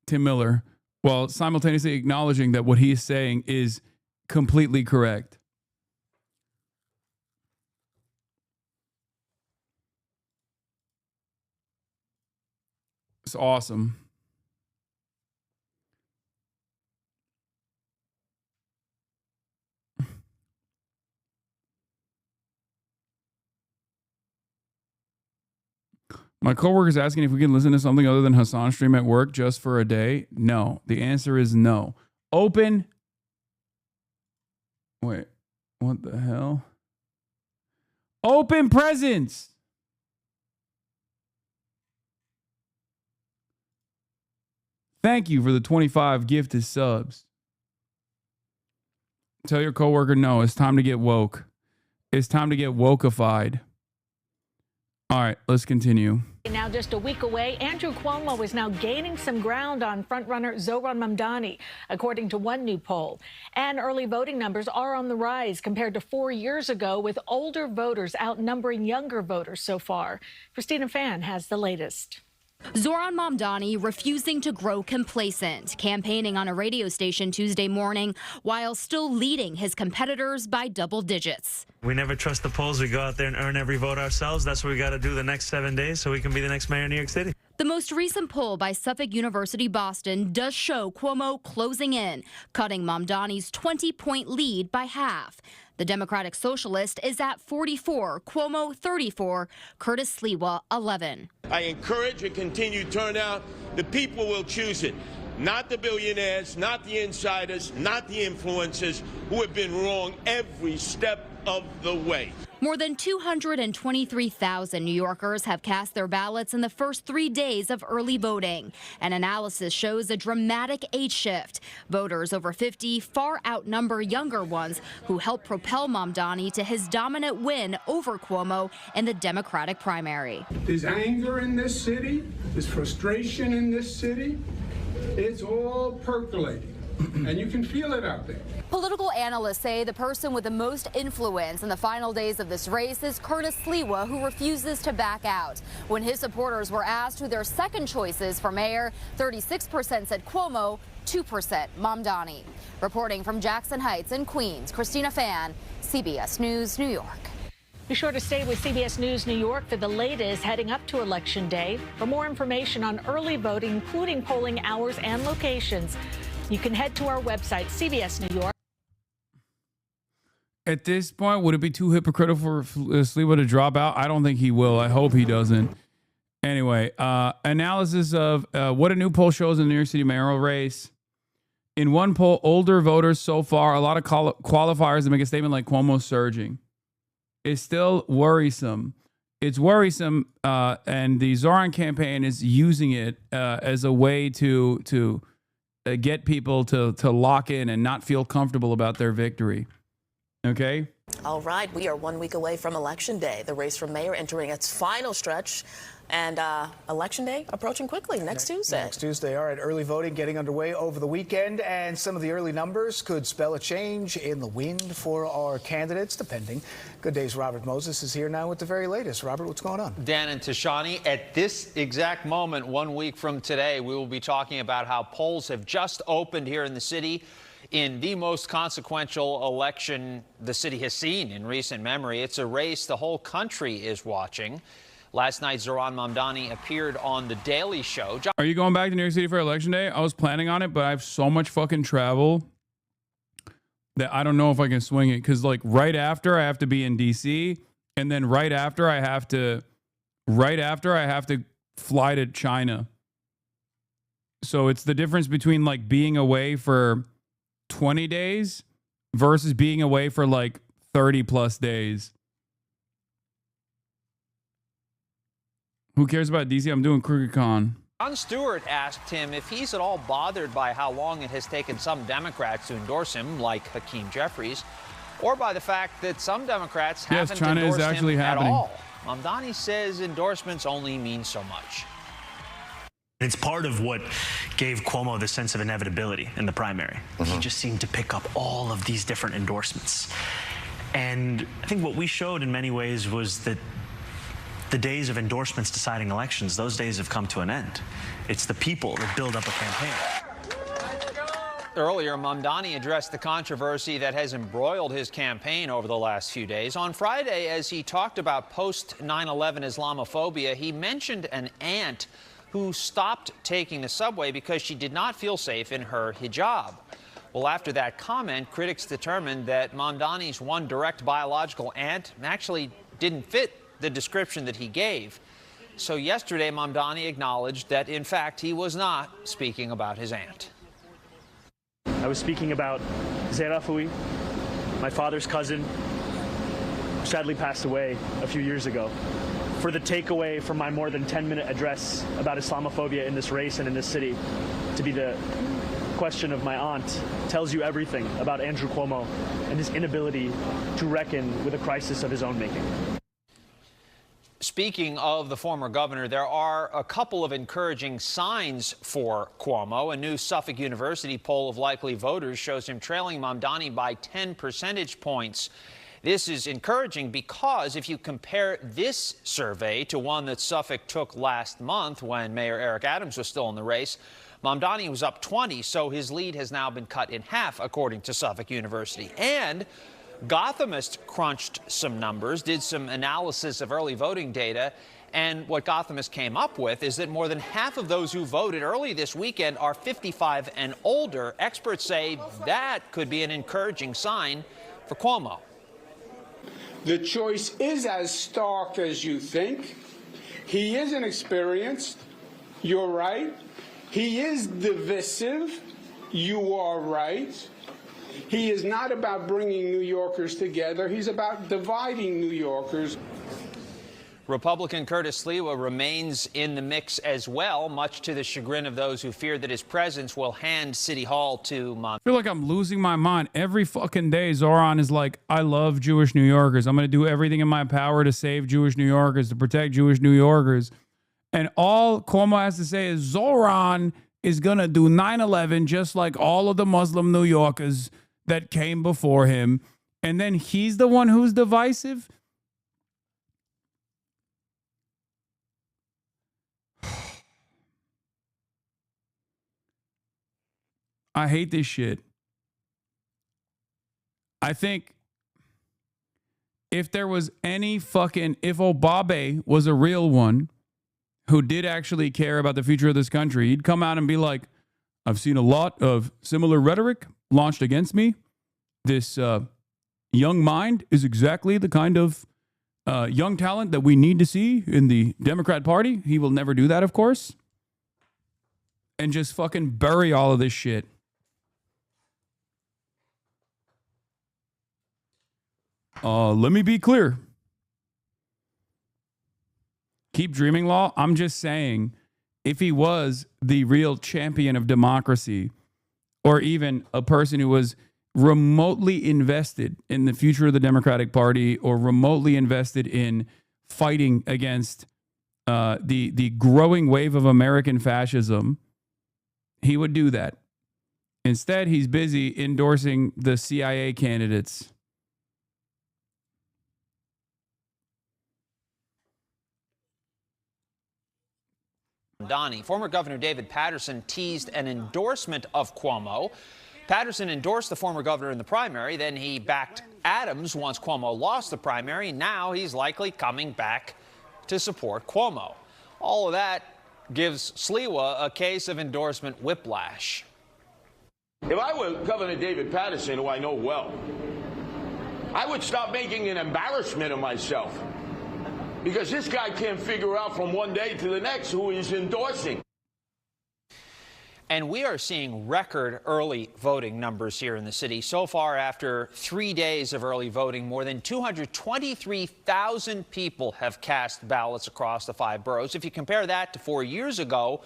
Speaker 1: Tim Miller, while simultaneously acknowledging that what he is saying is completely correct. It's awesome. My coworker's asking if we can listen to something other than Hasan stream at work just for a day. No. The answer is no. Open. Wait. What the hell? Open presents. Thank you for the 25 gifted subs. Tell your coworker, no, it's time to get woke. It's time to get wokeified. All right, let's continue.
Speaker 9: Now just a week away, Andrew Cuomo is now gaining some ground on frontrunner Zohran Mamdani, according to one new poll. And early voting numbers are on the rise compared to 4 years ago, with older voters outnumbering younger voters so far. Christina Fan has the latest.
Speaker 12: Zohran Mamdani refusing to grow complacent, campaigning on a radio station Tuesday morning while still leading his competitors by double digits.
Speaker 20: We never trust the polls. We go out there and earn every vote ourselves. That's what we got to do the next 7 days so we can be the next mayor of New York City.
Speaker 12: The most recent poll by Suffolk University Boston does show Cuomo closing in, cutting Mamdani's 20-point lead by half. The Democratic Socialist is at 44, Cuomo 34, Curtis Sliwa 11.
Speaker 16: I encourage a continued turnout. The people will choose it. Not the billionaires, not the insiders, not the influencers who have been wrong every step of the way.
Speaker 12: More than 223,000 New Yorkers have cast their ballots in the first 3 days of early voting. An analysis shows a dramatic age shift. Voters over 50 far outnumber younger ones, who helped propel Mamdani to his dominant win over Cuomo in the Democratic primary.
Speaker 14: There's anger in this city. There's frustration in this city. It's all percolating, and you can feel it out there.
Speaker 12: Political analysts say the person with the most influence in the final days of this race is Curtis Sliwa, who refuses to back out. When his supporters were asked who their second choice is for mayor, 36% said Cuomo, 2% Mamdani. Reporting from Jackson Heights and Queens, Christina Fan, CBS News, New York.
Speaker 9: Be sure to stay with CBS News New York for the latest heading up to Election Day. For more information on early voting, including polling hours and locations, you can head to our website, CBS New York.
Speaker 1: At this point, would it be too hypocritical for Sliwa to drop out? I don't think he will. I hope he doesn't. Anyway, analysis of what a new poll shows in the New York City mayoral race. In one poll, older voters so far, a lot of qualifiers that make a statement like Cuomo's surging. It's still worrisome. It's worrisome, and the Zohran campaign is using it as a way to get people to lock in and not feel comfortable about their victory. Okay.
Speaker 8: All right, we are 1 week away from Election Day. The race for mayor entering its final stretch. And Election Day approaching quickly next Tuesday.
Speaker 22: Next Tuesday. All right, early voting getting underway over the weekend. And some of the early numbers could spell a change in the wind for our candidates, depending. Good day's Robert Moses is here now with the very latest. Robert, what's going on?
Speaker 23: Dan and Tashani, at this exact moment, 1 week from today, we will be talking about how polls have just opened here in the city in the most consequential election the city has seen in recent memory. It's a race the whole country is watching. Last night, Zohran Mamdani appeared on The Daily Show.
Speaker 1: Are you going back to New York City for Election Day? I was planning on it, but I have so much fucking travel that I don't know if I can swing it. Because, like, right after I have to be in D.C., and then right after I have to fly to China. So it's the difference between, like, being away for 20 days versus being away for, like, 30 plus days. Who cares about DC? I'm doing HURICANE.
Speaker 23: Stewart asked him if he's at all bothered by how long it has taken some Democrats to endorse him, like Hakeem Jeffries, or by the fact that some Democrats haven't
Speaker 1: China
Speaker 23: endorsed
Speaker 1: is actually
Speaker 23: him
Speaker 1: happening.
Speaker 23: at all. Mamdani says endorsements only mean so much.
Speaker 13: It's part of what gave Cuomo the sense of inevitability in the primary. He just seemed to pick up all of these different endorsements. And I think what we showed in many ways was that the days of endorsements deciding elections, those days have come to an end. It's the people that build up a campaign.
Speaker 23: Earlier, Mamdani addressed the controversy that has embroiled his campaign over the last few days. On Friday, as he talked about post-9/11 Islamophobia, he mentioned an aunt who stopped taking the subway because she did not feel safe in her hijab. Well, after that comment, critics determined that Mamdani's one direct biological aunt actually didn't fit the description that he gave. So yesterday, Mamdani acknowledged that, in fact, he was not speaking about his aunt.
Speaker 20: I was speaking about Zohran, my father's cousin, who sadly passed away a few years ago. For the takeaway from my more than 10-minute address about Islamophobia in this race and in this city to be the question of my aunt tells you everything about Andrew Cuomo and his inability to reckon with a crisis of his own making.
Speaker 23: Speaking of the former governor, there are a couple of encouraging signs for Cuomo. A new Suffolk University poll of likely voters shows him trailing Mamdani by 10 percentage points. This is encouraging because if you compare this survey to one that Suffolk took last month when Mayor Eric Adams was still in the race, Mamdani was up 20, so his lead has now been cut in half, according to Suffolk University. And Gothamist crunched some numbers, did some analysis of early voting data, and what Gothamist came up with is that more than half of those who voted early this weekend are 55 and older. Experts say that could be an encouraging sign for Cuomo.
Speaker 14: The choice is as stark as you think. He is inexperienced. You're right. He is divisive. You are right. He is not about bringing New Yorkers together. He's about dividing New Yorkers.
Speaker 23: Republican Curtis Sliwa remains in the mix as well, much to the chagrin of those who fear that his presence will hand City Hall to Mamdani.
Speaker 1: I feel like I'm losing my mind. Every fucking day, Zohran is like, I love Jewish New Yorkers. I'm going to do everything in my power to save Jewish New Yorkers, to protect Jewish New Yorkers. And all Cuomo has to say is Zohran is going to do 9/11 just like all of the Muslim New Yorkers that came before him. And then he's the one who's divisive. I hate this shit. I think if there was any fucking, if Obabe was a real one who did actually care about the future of this country, he'd come out and be like, I've seen a lot of similar rhetoric launched against me. This young mind is exactly the kind of young talent that we need to see in the Democrat Party. He will never do that, of course. And just fucking bury all of this shit. Let me be clear. Keep dreaming law. I'm just saying, if he was the real champion of democracy, or even a person who was remotely invested in the future of the Democratic Party or remotely invested in fighting against the growing wave of American fascism, he would do that. Instead, he's busy endorsing the CIA candidates.
Speaker 23: Mamdani. Former Governor David Paterson teased an endorsement of Cuomo. Paterson endorsed the former governor in the primary. Then he backed Adams once Cuomo lost the primary. Now he's likely coming back to support Cuomo. All of that gives Sliwa a case of endorsement whiplash.
Speaker 16: If I were Governor David Paterson, who I know well, I would stop making an embarrassment of myself. Because this guy can't figure out from one day to the next who he's endorsing.
Speaker 23: And we are seeing record early voting numbers here in the city. So far, after 3 days of early voting, more than 223,000 people have cast ballots across the 5 boroughs. If you compare that to 4 years ago,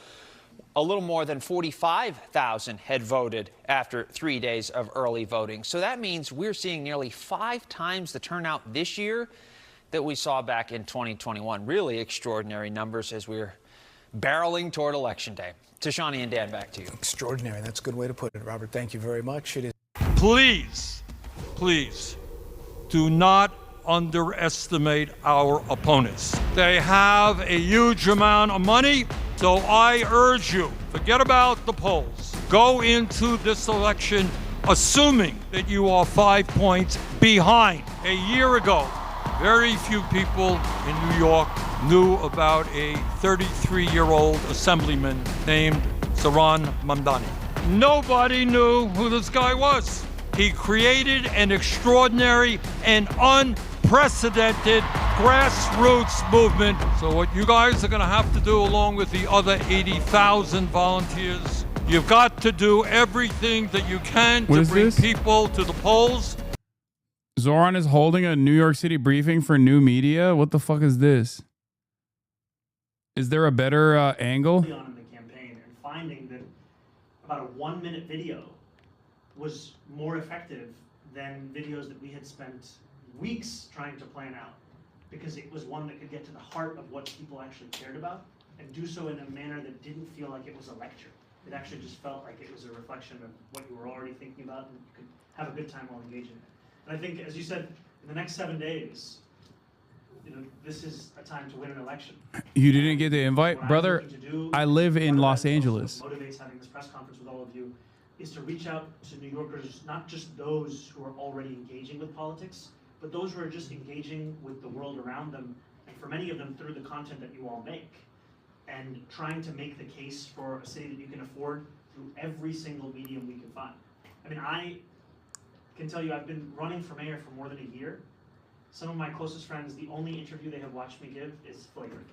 Speaker 23: a little more than 45,000 had voted after 3 days of early voting. So that means we're seeing nearly 5 times the turnout this year that we saw back in 2021. Really extraordinary numbers as we're barreling toward Election Day. Tashani and Dan, back to you.
Speaker 22: Extraordinary. That's a good way to put it, Robert. Thank you very much. It is.
Speaker 10: Please, please, do not underestimate our opponents. They have a huge amount of money, so I urge you, forget about the polls. Go into this election assuming that you are 5 points behind. A year ago, very few people in New York knew about a 33-year-old assemblyman named Zohran Mamdani. Nobody knew who this guy was. He created an extraordinary and unprecedented grassroots movement. So what you guys are going to have to do, along with the other 80,000 volunteers, you've got to do everything that you can to bring people to the polls.
Speaker 1: Zohran is holding a New York City briefing for new media. What the fuck is this? Is there a better angle?
Speaker 6: On in the campaign and finding that about a 1-minute video was more effective than videos that we had spent weeks trying to plan out, because it was one that could get to the heart of what people actually cared about and do so in a manner that didn't feel like it was a lecture. It actually just felt like it was a reflection of what you were already thinking about, and you could have a good time while engaging in it. And I think, as you said, in the next 7 days, this is a time to win an election.
Speaker 1: You didn't get the invite, brother. I live in Los Angeles.
Speaker 6: What motivates having this press conference with all of you is to reach out to New Yorkers, not just those who are already engaging with politics, but those who are just engaging with the world around them, and for many of them through the content that you all make, and trying to make the case for a city that you can afford through every single medium we can find. I mean, I can tell you I've been running for mayor for more than a year. Some of my closest friends, the only interview they have watched me give is flagrant.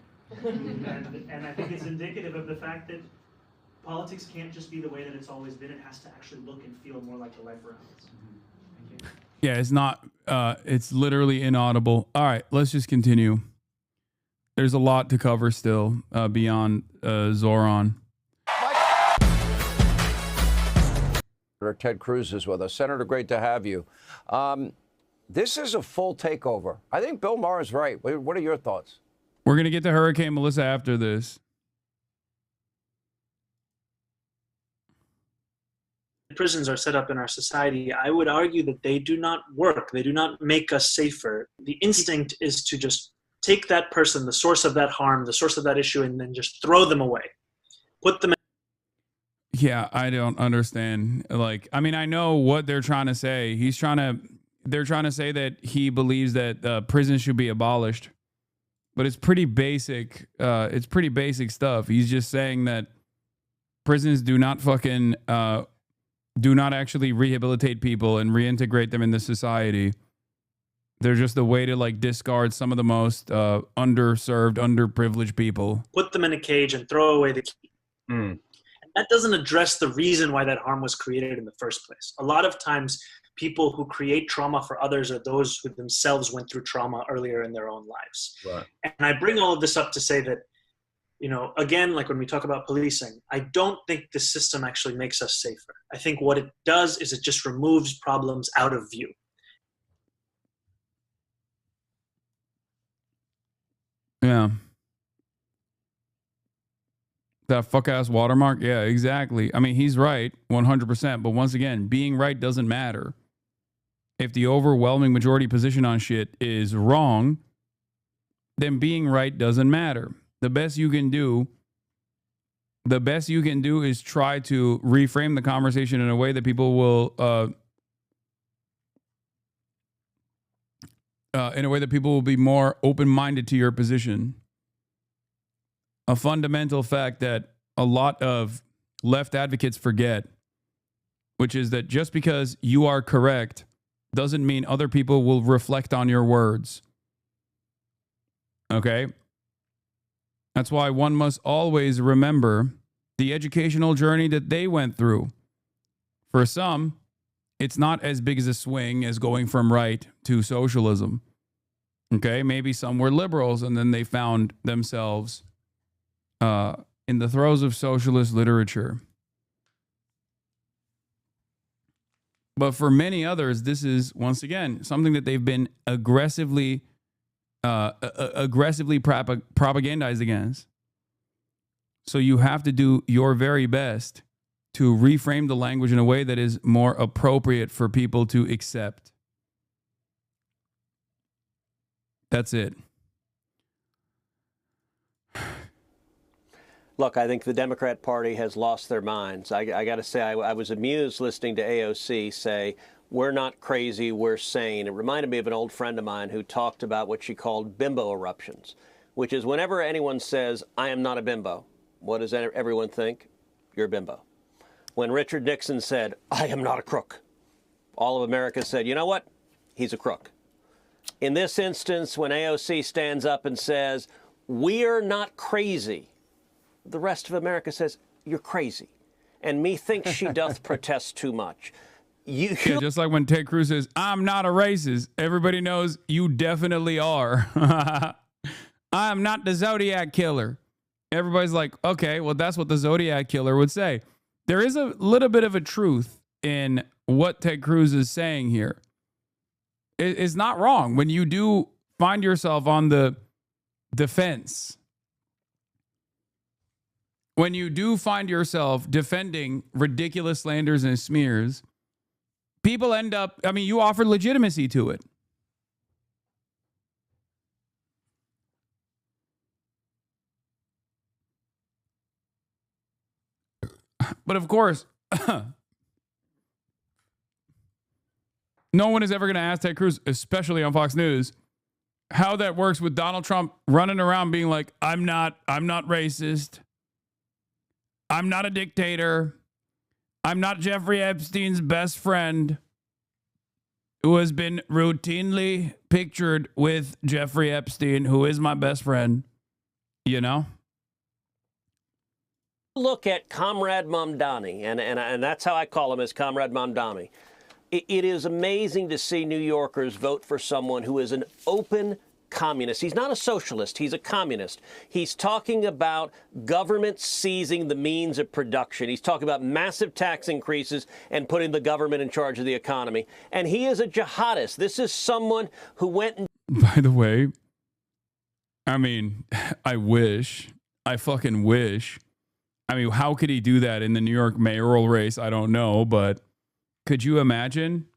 Speaker 6: and I think it's indicative of the fact that politics can't just be the way that it's always been. It has to actually look and feel more like the life around us. Thank you.
Speaker 1: Yeah, it's not, it's literally inaudible. All right, let's just continue. There's a lot to cover still beyond Zohran.
Speaker 11: Ted Cruz is with us. Senator, great to have you. This is a full takeover. I think Bill Maher is right. What are your thoughts?
Speaker 1: We're going to get to Hurricane Melissa after this.
Speaker 7: Prisons are set up in our society. I would argue that they do not work. They do not make us safer. The instinct is to just take that person, the source of that harm, the source of that issue, and then just throw them away. Put them in.
Speaker 1: Yeah, I don't understand. Like, I mean, I know what they're trying to say. They're trying to say that he believes that prisons should be abolished, but it's pretty basic. It's pretty basic stuff. He's just saying that prisons do not actually rehabilitate people and reintegrate them into society. They're just a way to like discard some of the most underserved, underprivileged people.
Speaker 7: Put them in a cage and throw away the key. And that doesn't address the reason why that harm was created in the first place. A lot of times, people who create trauma for others are those who themselves went through trauma earlier in their own lives. Right. And I bring all of this up to say that You know, again, like when we talk about policing, I don't think the system actually makes us safer. I think what it does is it just removes problems out of view.
Speaker 1: Yeah. That fuck ass watermark. Yeah, exactly. I mean, he's right 100%. But once again, being right doesn't matter. If the overwhelming majority position on shit is wrong, then being right doesn't matter. The best you can do is try to reframe the conversation in a way that people will be more open-minded to your position. A fundamental fact that a lot of left advocates forget, which is that just because you are correct doesn't mean other people will reflect on your words. Okay? That's why one must always remember the educational journey that they went through. For some, it's not as big as a swing as going from right to socialism. Okay? Maybe some were liberals and then they found themselves in the throes of socialist literature. But for many others, this is, once again, something that they've been aggressively propagandized against. So you have to do your very best to reframe the language in a way that is more appropriate for people to accept. That's it.
Speaker 15: Look, I think the Democrat Party has lost their minds. I got to say, I was amused listening to AOC say, we're not crazy, we're sane. It reminded me of an old friend of mine who talked about what she called bimbo eruptions, which is whenever anyone says, I am not a bimbo, what does everyone think? You're a bimbo. When Richard Nixon said, I am not a crook, all of America said, you know what? He's a crook. In this instance, when AOC stands up and says, we're not crazy, the rest of America says, you're crazy. And methinks she doth protest too much.
Speaker 1: Yeah, just like when Ted Cruz says, I'm not a racist, everybody knows you definitely are. I'm not the Zodiac killer. Everybody's like, okay, well, that's what the Zodiac killer would say. There is a little bit of a truth in what Ted Cruz is saying here. It's not wrong when you do find yourself on the defense. When you do find yourself defending ridiculous slanders and smears, people end up, I mean, you offer legitimacy to it. But of course, no one is ever going to ask Ted Cruz, especially on Fox News, how that works with Donald Trump running around being like, I'm not racist. I'm not a dictator. I'm not Jeffrey Epstein's best friend who has been routinely pictured with Jeffrey Epstein, who is my best friend, you know?
Speaker 15: Look at Comrade Mamdani, and that's how I call him, as Comrade Mamdani. It is amazing to see New Yorkers vote for someone who is an open communist. He's not a socialist. He's a communist. He's talking about government seizing the means of production. He's talking about massive tax increases and putting the government in charge of the economy. And he is a jihadist. This is someone who went and...
Speaker 1: By the way, I mean, I fucking wish. I mean, how could he do that in the New York mayoral race? I don't know, but could you imagine?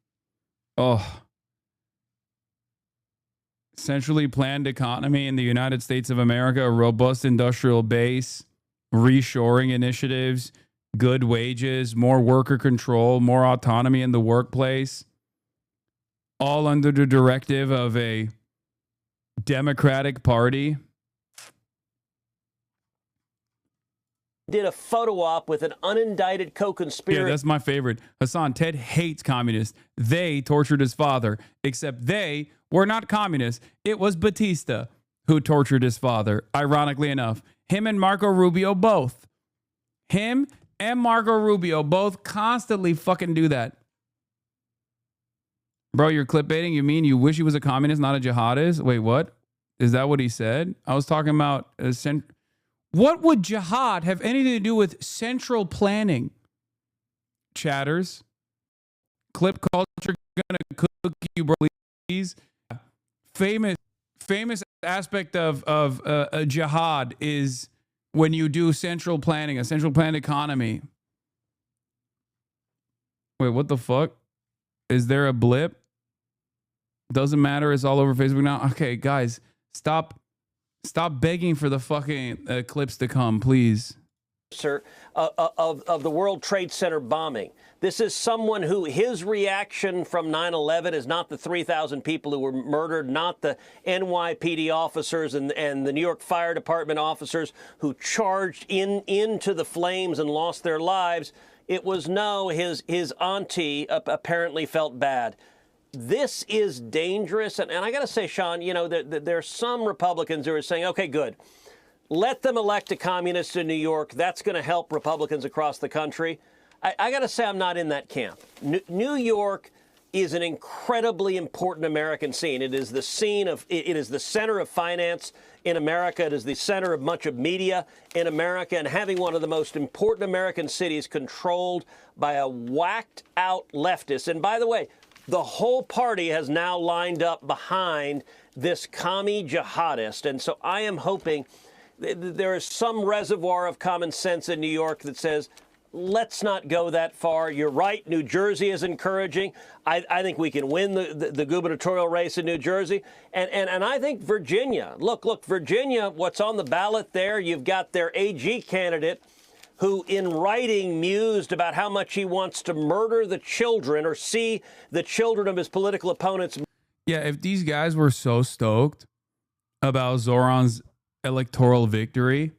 Speaker 1: Oh, centrally planned economy in the United States of America, a robust industrial base, reshoring initiatives, good wages, more worker control, more autonomy in the workplace, all under the directive of a Democratic Party.
Speaker 15: Did a photo op with an unindicted co-conspirator.
Speaker 1: Yeah, that's my favorite. Hasan, Ted hates communists. They tortured his father, except they were not communists. It was Batista who tortured his father, ironically enough. Him and Marco Rubio both. Him and Marco Rubio both constantly fucking do that. Bro, you're clickbaiting? You mean you wish he was a communist, not a jihadist? Wait, what? Is that what he said? I was talking about... What would jihad have anything to do with central planning? Chatters. Clip culture gonna cook you, bro, please. Famous aspect of a jihad is when you do central planning, a central planned economy. Wait, what the fuck? Is there a blip? Doesn't matter. It's all over Facebook now. Okay, guys, stop begging for the fucking clips to come, please.
Speaker 15: Sir, of the World Trade Center bombing. This is someone who his reaction from 9/11 is not the 3,000 people who were murdered, not the NYPD officers and the New York Fire Department officers who charged into the flames and lost their lives. It was his auntie apparently felt bad. This is dangerous. And I got to say, Sean, there are some Republicans who are saying, okay, good. Let them elect a communist in New York. That's going to help Republicans across the country. I got to say I'm not in that camp. New York is an incredibly important American scene. It is the center of finance in America. It is the center of much of media in America. And having one of the most important American cities controlled by a whacked out leftist. And by the way, the whole party has now lined up behind this commie jihadist. And so I am hoping there is some reservoir of common sense in New York that says, let's not go that far. You're right. New Jersey is encouraging. I think we can win the gubernatorial race in New Jersey. And I think Virginia, look, Virginia, what's on the ballot there, you've got their AG candidate who in writing mused about how much he wants to murder the children or see the children of his political opponents.
Speaker 1: Yeah, if these guys were so stoked about Zohran's electoral victory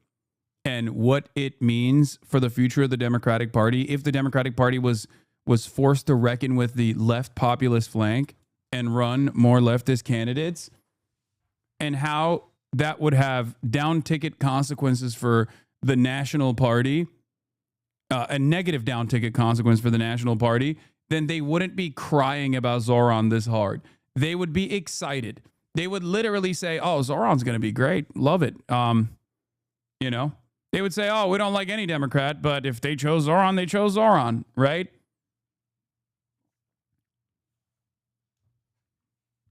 Speaker 1: and what it means for the future of the Democratic Party, if the Democratic Party was forced to reckon with the left populist flank and run more leftist candidates, and how that would have down-ticket consequences for the National Party, a negative down-ticket consequence for the National Party, then they wouldn't be crying about Zohran this hard. They would be excited. They would literally say, oh, Zohran's going to be great. Love it. They would say, oh, we don't like any Democrat, but if they chose Zohran, they chose Zohran, right?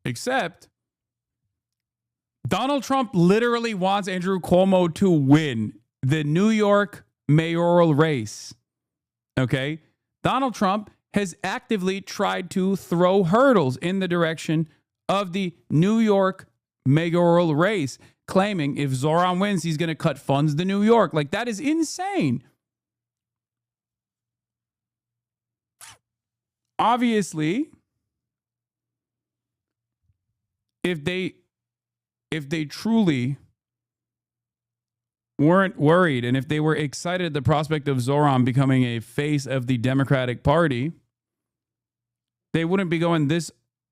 Speaker 1: Except Donald Trump literally wants Andrew Cuomo to win the New York mayoral race. Okay? Donald Trump has actively tried to throw hurdles in the direction of the New York mayoral race, claiming if Zohran wins, he's going to cut funds to New York. Like, that is insane. Obviously, if they truly weren't worried and if they were excited at the prospect of Zohran becoming a face of the Democratic Party, they wouldn't be going this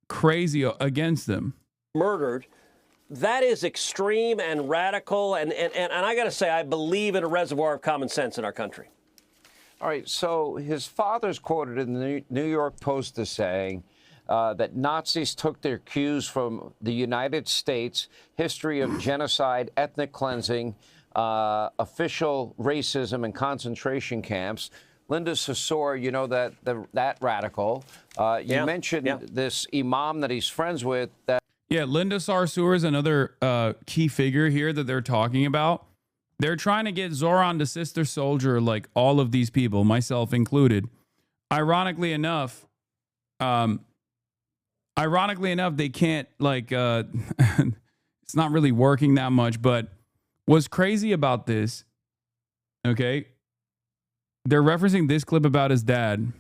Speaker 1: crazy against them.
Speaker 15: Murdered. That is extreme and radical. And I got to say, I believe in a reservoir of common sense in our country.
Speaker 11: All right. So his father's quoted in the New York Post as saying that Nazis took their cues from the United States, history of genocide, ethnic cleansing, official racism and concentration camps. Linda Sarsour, you know that radical. You mentioned this imam that he's friends with.
Speaker 1: Yeah, Linda Sarsour is another key figure here that they're talking about. They're trying to get Zohran to sister soldier like all of these people, myself included. Ironically enough, they can't, like, it's not really working that much. But what's crazy about this, okay, they're referencing this clip about his dad,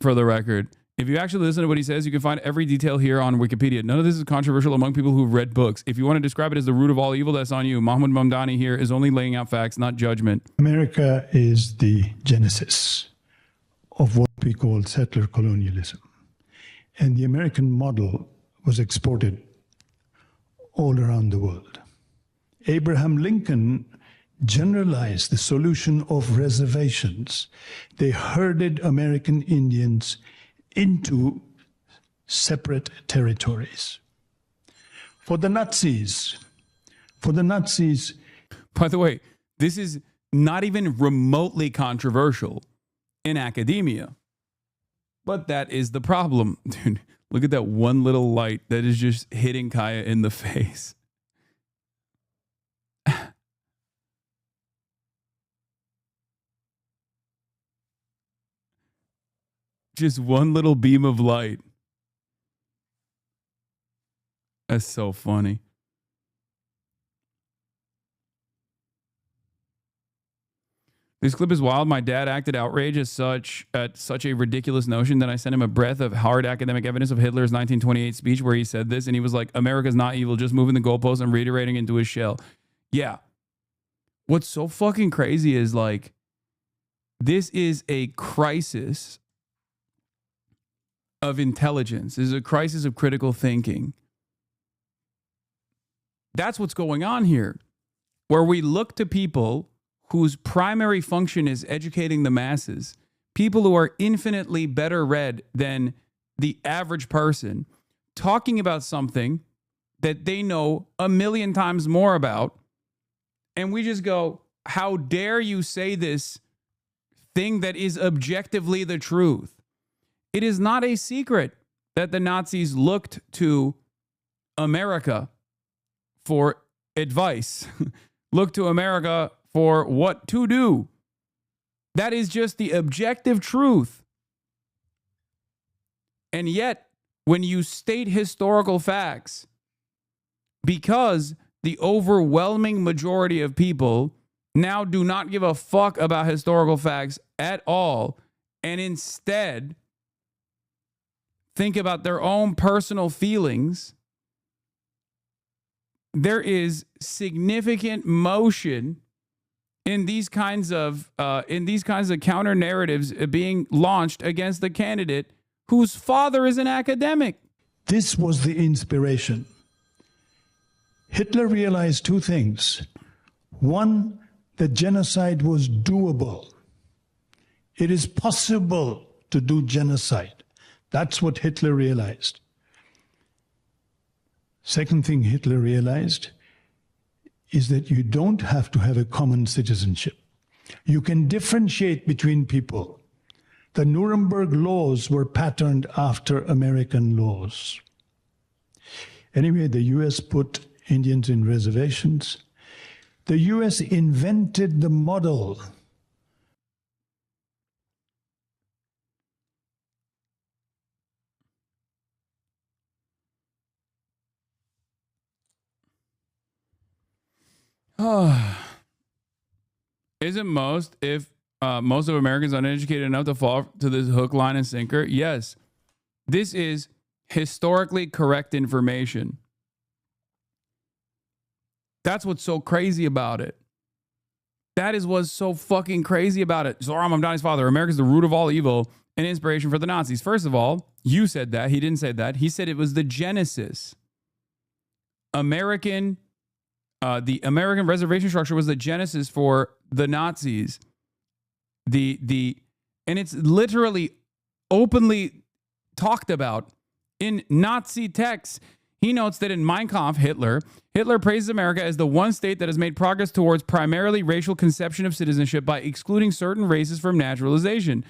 Speaker 1: for the record. If you actually listen to what he says, you can find every detail here on Wikipedia. None of this is controversial among people who've read books. If you want to describe it as the root of all evil, that's on you. Mahmoud Mamdani here is only laying out facts, not judgment.
Speaker 17: America is the genesis of what we call settler colonialism. And the American model was exported all around the world. Abraham Lincoln generalized the solution of reservations. They herded American Indians into separate territories. For the Nazis, For the Nazis.
Speaker 1: By the way, this is not even remotely controversial in academia. But that is the problem. Dude, look at that one little light that is just hitting Kaya in the face. Just one little beam of light. That's so funny. This clip is wild. My dad acted outraged at such a ridiculous notion that I sent him a breath of hard academic evidence of Hitler's 1928 speech where he said this, and he was like, America's not evil, just moving the goalposts and reiterating into his shell. Yeah. What's so fucking crazy is, like, this is a crisis of intelligence. This is a crisis of critical thinking. That's what's going on here, where we look to people whose primary function is educating the masses, people who are infinitely better read than the average person, talking about something that they know a million times more about. And we just go, how dare you say this thing that is objectively the truth? It is not a secret that the Nazis looked to America for advice, looked to America for what to do. That is just the objective truth. And yet, when you state historical facts, because the overwhelming majority of people now do not give a fuck about historical facts at all, and instead think about their own personal feelings, there is significant motion in these kinds of counter narratives being launched against the candidate whose father is an academic.
Speaker 17: This was the inspiration. Hitler realized two things. One, that genocide was doable. It is possible to do genocide. That's what Hitler realized. Second thing Hitler realized is that you don't have to have a common citizenship. You can differentiate between people. The Nuremberg laws were patterned after American laws. Anyway, the U.S. put Indians in reservations. The U.S. invented the model.
Speaker 1: Isn't most of Americans uneducated enough to fall to this hook, line, and sinker? Yes. This is historically correct information. That's what's so crazy about it. That is what's so fucking crazy about it. Zohran Mamdani's father, America's the root of all evil and inspiration for the Nazis. First of all, you said that. He didn't say that. He said it was the genesis. The American reservation structure was the genesis for the Nazis. And it's literally openly talked about in Nazi texts. He notes that in Mein Kampf, Hitler praises America as the one state that has made progress towards primarily racial conception of citizenship by excluding certain races from naturalization.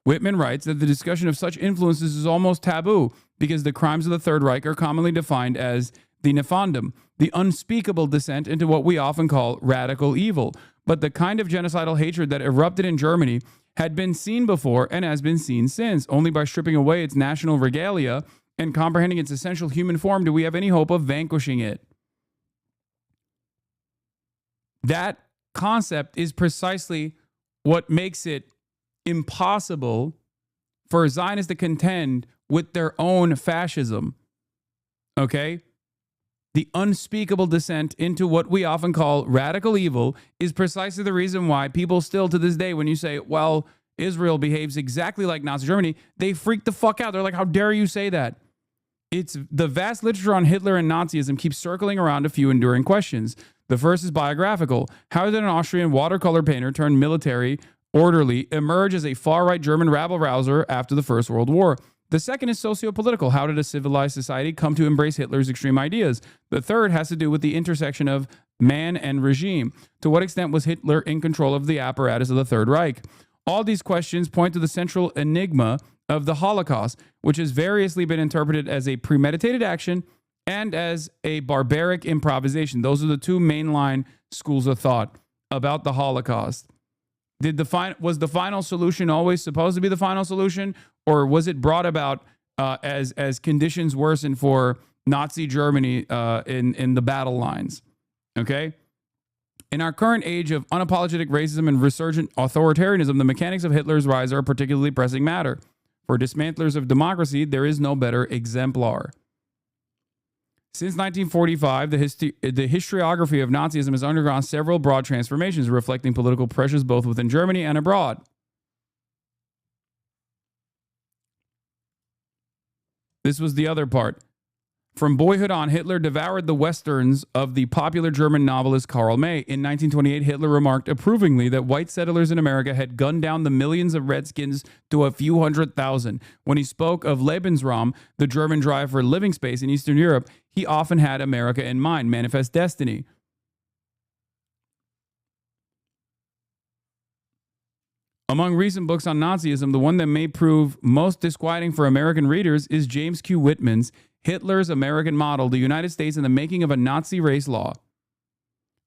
Speaker 1: Whitman writes that the discussion of such influences is almost taboo because the crimes of the Third Reich are commonly defined as the Nefandum, the unspeakable descent into what we often call radical evil. But the kind of genocidal hatred that erupted in Germany had been seen before and has been seen since. Only by stripping away its national regalia and comprehending its essential human form do we have any hope of vanquishing it. That concept is precisely what makes it impossible for Zionists to contend with their own fascism. Okay? The unspeakable descent into what we often call radical evil is precisely the reason why people still to this day, when you say, well, Israel behaves exactly like Nazi Germany, they freak the fuck out. They're like, how dare you say that? It's the vast literature on Hitler and Nazism keeps circling around a few enduring questions. The first is biographical. How did an Austrian watercolor painter turned military orderly emerge as a far-right German rabble-rouser after the First World War? The second is sociopolitical. How did a civilized society come to embrace Hitler's extreme ideas? The third has to do with the intersection of man and regime. To what extent was Hitler in control of the apparatus of the Third Reich? All these questions point to the central enigma of the Holocaust, which has variously been interpreted as a premeditated action and as a barbaric improvisation. Those are the two mainline schools of thought about the Holocaust. Was the final solution always supposed to be the final solution, or was it brought about as conditions worsened for Nazi Germany in the battle lines? Okay? In our current age of unapologetic racism and resurgent authoritarianism, the mechanics of Hitler's rise are a particularly pressing matter. For dismantlers of democracy, there is no better exemplar. Since 1945, the historiography of Nazism has undergone several broad transformations, reflecting political pressures both within Germany and abroad. This was the other part. From boyhood on, Hitler devoured the westerns of the popular German novelist Karl May. In 1928, Hitler remarked approvingly that white settlers in America had gunned down the millions of redskins to a few 100,000. When he spoke of Lebensraum, the German drive for living space in Eastern Europe, he often had America in mind, Manifest Destiny. Among recent books on Nazism, the one that may prove most disquieting for American readers is James Q. Whitman's Hitler's American Model, the United States and the Making of a Nazi Race Law.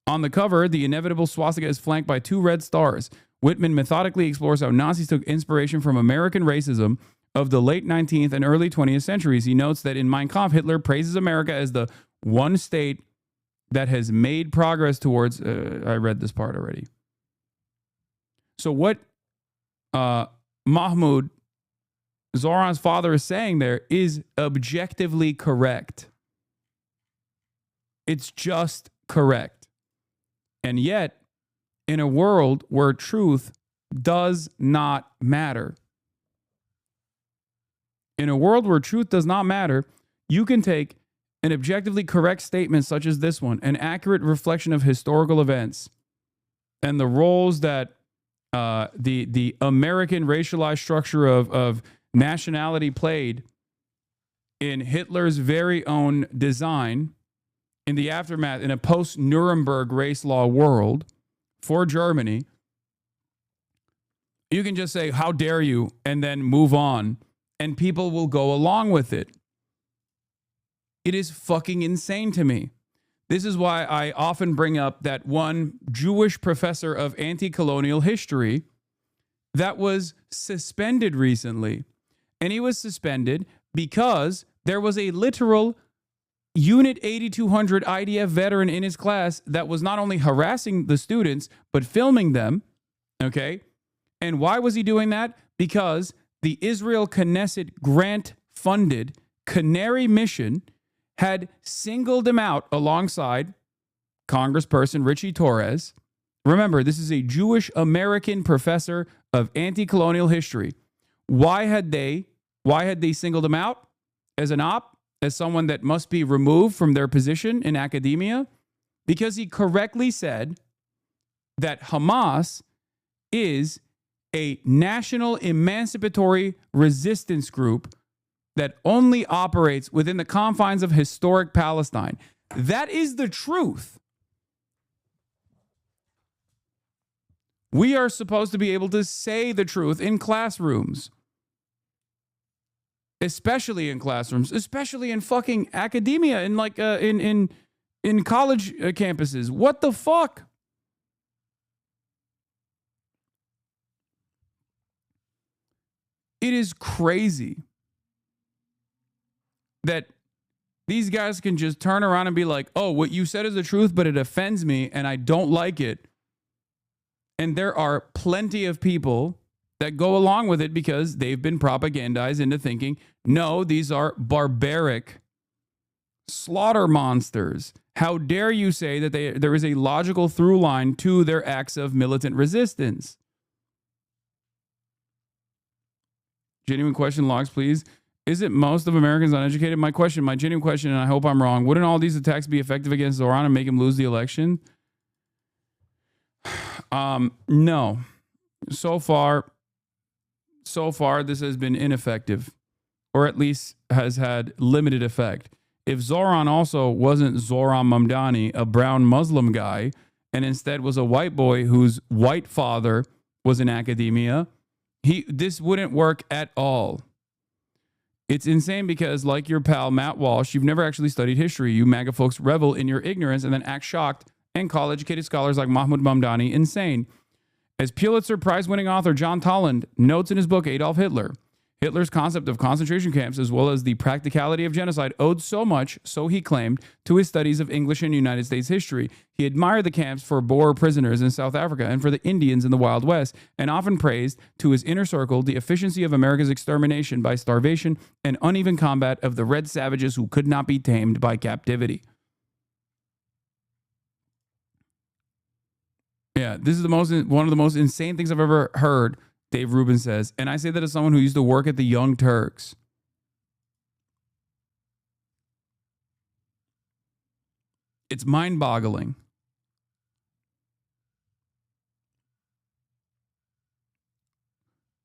Speaker 1: On the cover, the inevitable swastika is flanked by two red stars. Whitman methodically explores how Nazis took inspiration from American racism of the late 19th and early 20th centuries. He notes that in Mein Kampf, Hitler praises America as the one state that has made progress towards... I read this part already. So what Mahmoud, Zohran's father, is saying there is objectively correct. It's just correct. And yet, in a world where truth does not matter, in a world where truth does not matter, you can take an objectively correct statement such as this one, an accurate reflection of historical events and the roles that the American racialized structure of nationality played in Hitler's very own design in the aftermath, in a post-Nuremberg race law world for Germany. You can just say, how dare you, and then move on, and people will go along with it. It is fucking insane to me. This is why I often bring up that one Jewish professor of anti-colonial history that was suspended recently. And he was suspended because there was a literal Unit 8200 IDF veteran in his class that was not only harassing the students, but filming them. Okay? And why was he doing that? Because the Israel Knesset grant-funded Canary mission had singled him out alongside Congressperson Richie Torres. Remember, this is a Jewish American professor of anti-colonial history. Why had they singled him out as an op, as someone that must be removed from their position in academia? Because he correctly said that Hamas is a national emancipatory resistance group that only operates within the confines of historic Palestine. That is the truth. We are supposed to be able to say the truth in classrooms. Especially in classrooms, especially in fucking academia, in like in college campuses. What the fuck? It is crazy that these guys can just turn around and be like, oh, what you said is the truth, but it offends me and I don't like it. And there are plenty of people that go along with it because they've been propagandized into thinking, no, these are barbaric slaughter monsters. How dare you say that there is a logical through line to their acts of militant resistance? Genuine question, logs, please. Isn't most of Americans uneducated? My genuine question, and I hope I'm wrong, wouldn't all these attacks be effective against Zohran and make him lose the election? No. So far, this has been ineffective. or at least has had limited effect. If Zohran also wasn't Zohran Mamdani, a brown Muslim guy, and instead was a white boy whose white father was in academia, this wouldn't work at all. It's insane because, like your pal Matt Walsh, you've never actually studied history. You MAGA folks revel in your ignorance and then act shocked and call educated scholars like Mahmoud Mamdani insane. As Pulitzer Prize-winning author John Tolland notes in his book Adolf Hitler, Hitler's concept of concentration camps, as well as the practicality of genocide, owed so much, so he claimed, to his studies of English and United States history. He admired the camps for Boer prisoners in South Africa and for the Indians in the Wild West, and often praised to his inner circle the efficiency of America's extermination by starvation and uneven combat of the red savages who could not be tamed by captivity. Yeah, this is one of the most insane things I've ever heard, Dave Rubin says. And I say that as someone who used to work at the Young Turks. It's mind-boggling.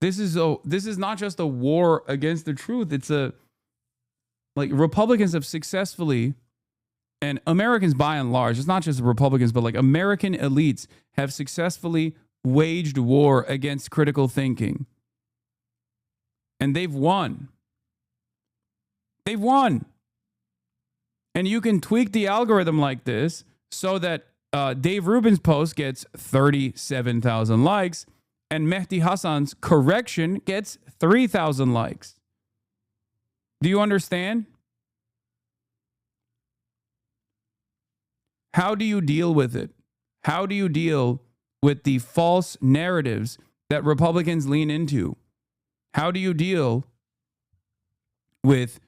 Speaker 1: This is not just a war against the truth. It's Republicans have successfully, and Americans by and large, it's not just Republicans, but like American elites have successfully waged war against critical thinking. And they've won. They've won. And you can tweak the algorithm like this so that Dave Rubin's post gets 37,000 likes and Mehdi Hasan's correction gets 3,000 likes. Do you understand? How do you deal with it? How do you deal with the false narratives that Republicans lean into? How do you deal with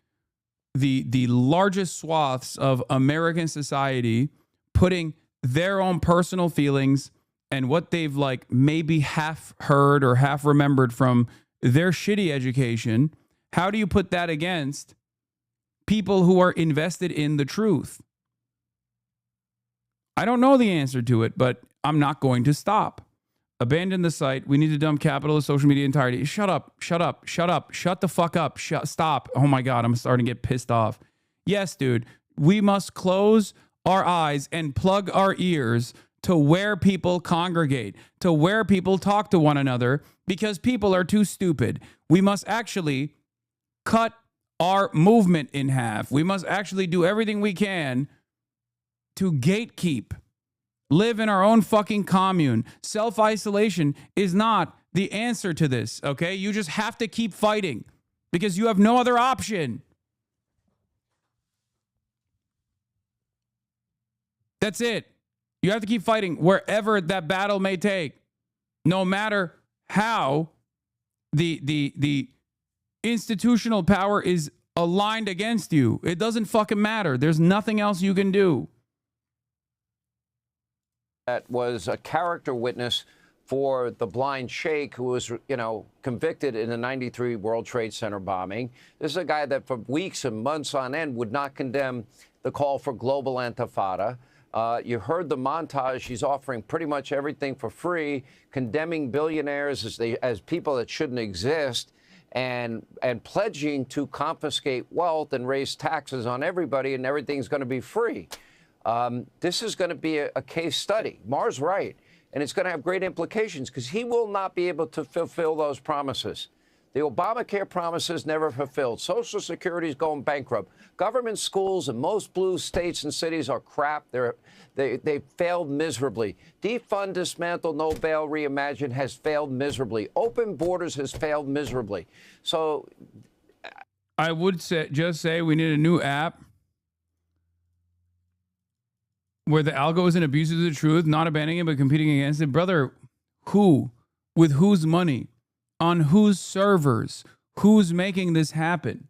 Speaker 1: the largest swaths of American society putting their own personal feelings and what they've like maybe half heard or half remembered from their shitty education? How do you put that against people who are invested in the truth? I don't know the answer to it, but I'm not going to stop. Abandon the site. We need to dump capitalist social media entirety. Shut up. Shut up. Shut up. Shut the fuck up. Stop. Oh my God, I'm starting to get pissed off. Yes, dude. We must close our eyes and plug our ears to where people congregate, to where people talk to one another, because people are too stupid. We must actually cut our movement in half. We must actually do everything we can to gatekeep, live in our own fucking commune. Self-isolation is not the answer to this, okay? You just have to keep fighting because you have no other option. That's it. You have to keep fighting wherever that battle may take, no matter how the institutional power is aligned against you. It doesn't fucking matter. There's nothing else you can do.
Speaker 11: That was a character witness for the blind sheikh who was, convicted in the 93 World Trade Center bombing. This is a guy that for weeks and months on end would not condemn the call for global intifada. You heard the montage. He's offering pretty much everything for free, condemning billionaires as people that shouldn't exist, and pledging to confiscate wealth and raise taxes on everybody, and everything's going to be free. This is going to be a case study. Mar's right. And it's going to have great implications because he will not be able to fulfill those promises. The Obamacare promises never fulfilled. Social Security is going bankrupt. Government schools in most blue states and cities are crap. They failed miserably. Defund, dismantle, no bail, reimagine has failed miserably. Open borders has failed miserably. So
Speaker 1: I would say we need a new app where the algo isn't abusive to the truth, not abandoning it, but competing against it. Brother, who? With whose money? On whose servers? Who's making this happen?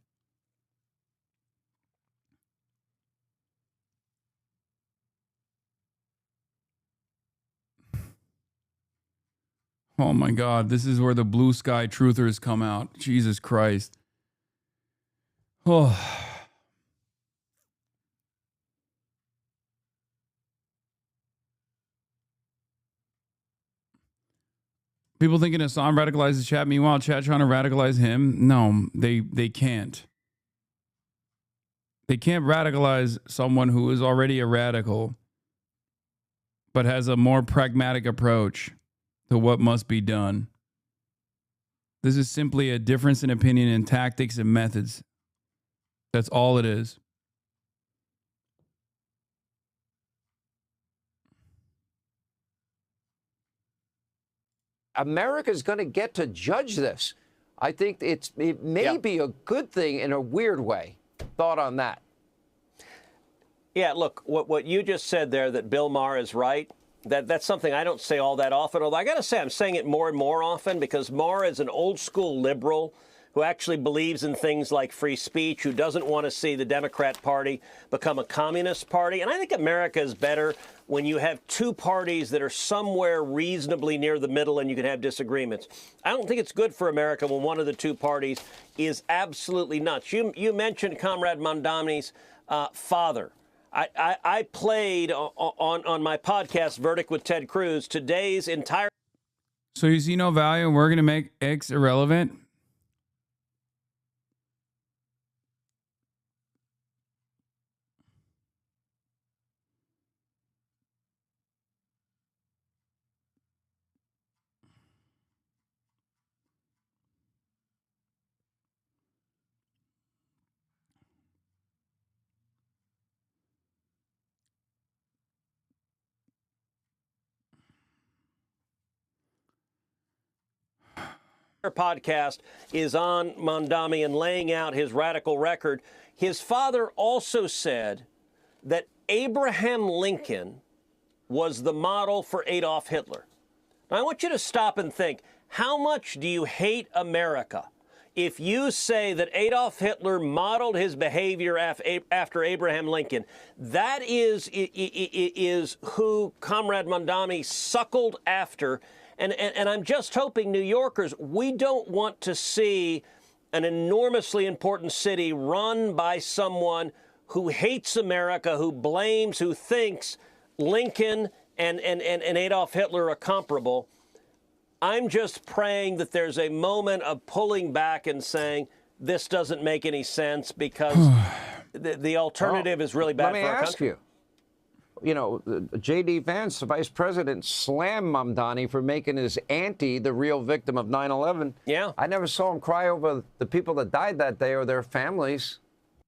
Speaker 1: Oh my God, this is where the blue sky truthers come out. Jesus Christ. Oh. People thinking Hasan radicalizes Chat. Meanwhile, Chat trying to radicalize him. No, they can't. They can't radicalize someone who is already a radical, but has a more pragmatic approach to what must be done. This is simply a difference in opinion in tactics and methods. That's all it is.
Speaker 11: America's going to get to judge this. I think it may be a good thing in a weird way. Thought on that?
Speaker 15: Yeah, look, what you just said there, that Bill Maher is right, that's something I don't say all that often, although I got to say I'm saying it more and more often because Maher is an old-school liberal who actually believes in things like free speech, who doesn't want to see the Democrat Party become a communist party. And I think America is better when you have two parties that are somewhere reasonably near the middle and you can have disagreements. I don't think it's good for America when one of the two parties is absolutely nuts. You mentioned Comrade Mamdani's father. I played on my podcast, Verdict with Ted Cruz, today's entire...
Speaker 1: So you see no value and we're going to make X irrelevant?
Speaker 15: podcast is on Mamdani and laying out his radical record. His father also said that Abraham Lincoln was the model for Adolf Hitler. Now, I want you to stop and think, how much do you hate America if you say that Adolf Hitler modeled his behavior after Abraham Lincoln? That is who Comrade Mamdani suckled after. And I'm just hoping, New Yorkers, we don't want to see an enormously important city run by someone who hates America, who blames, who thinks Lincoln and Adolf Hitler are comparable. I'm just praying that there's a moment of pulling back and saying, this doesn't make any sense because the alternative is really bad for our country.
Speaker 11: You know, J.D. Vance, the vice president, slammed Mamdani for making his auntie the real victim of 9/11.
Speaker 15: Yeah.
Speaker 11: I never saw him cry over the people that died that day or their families.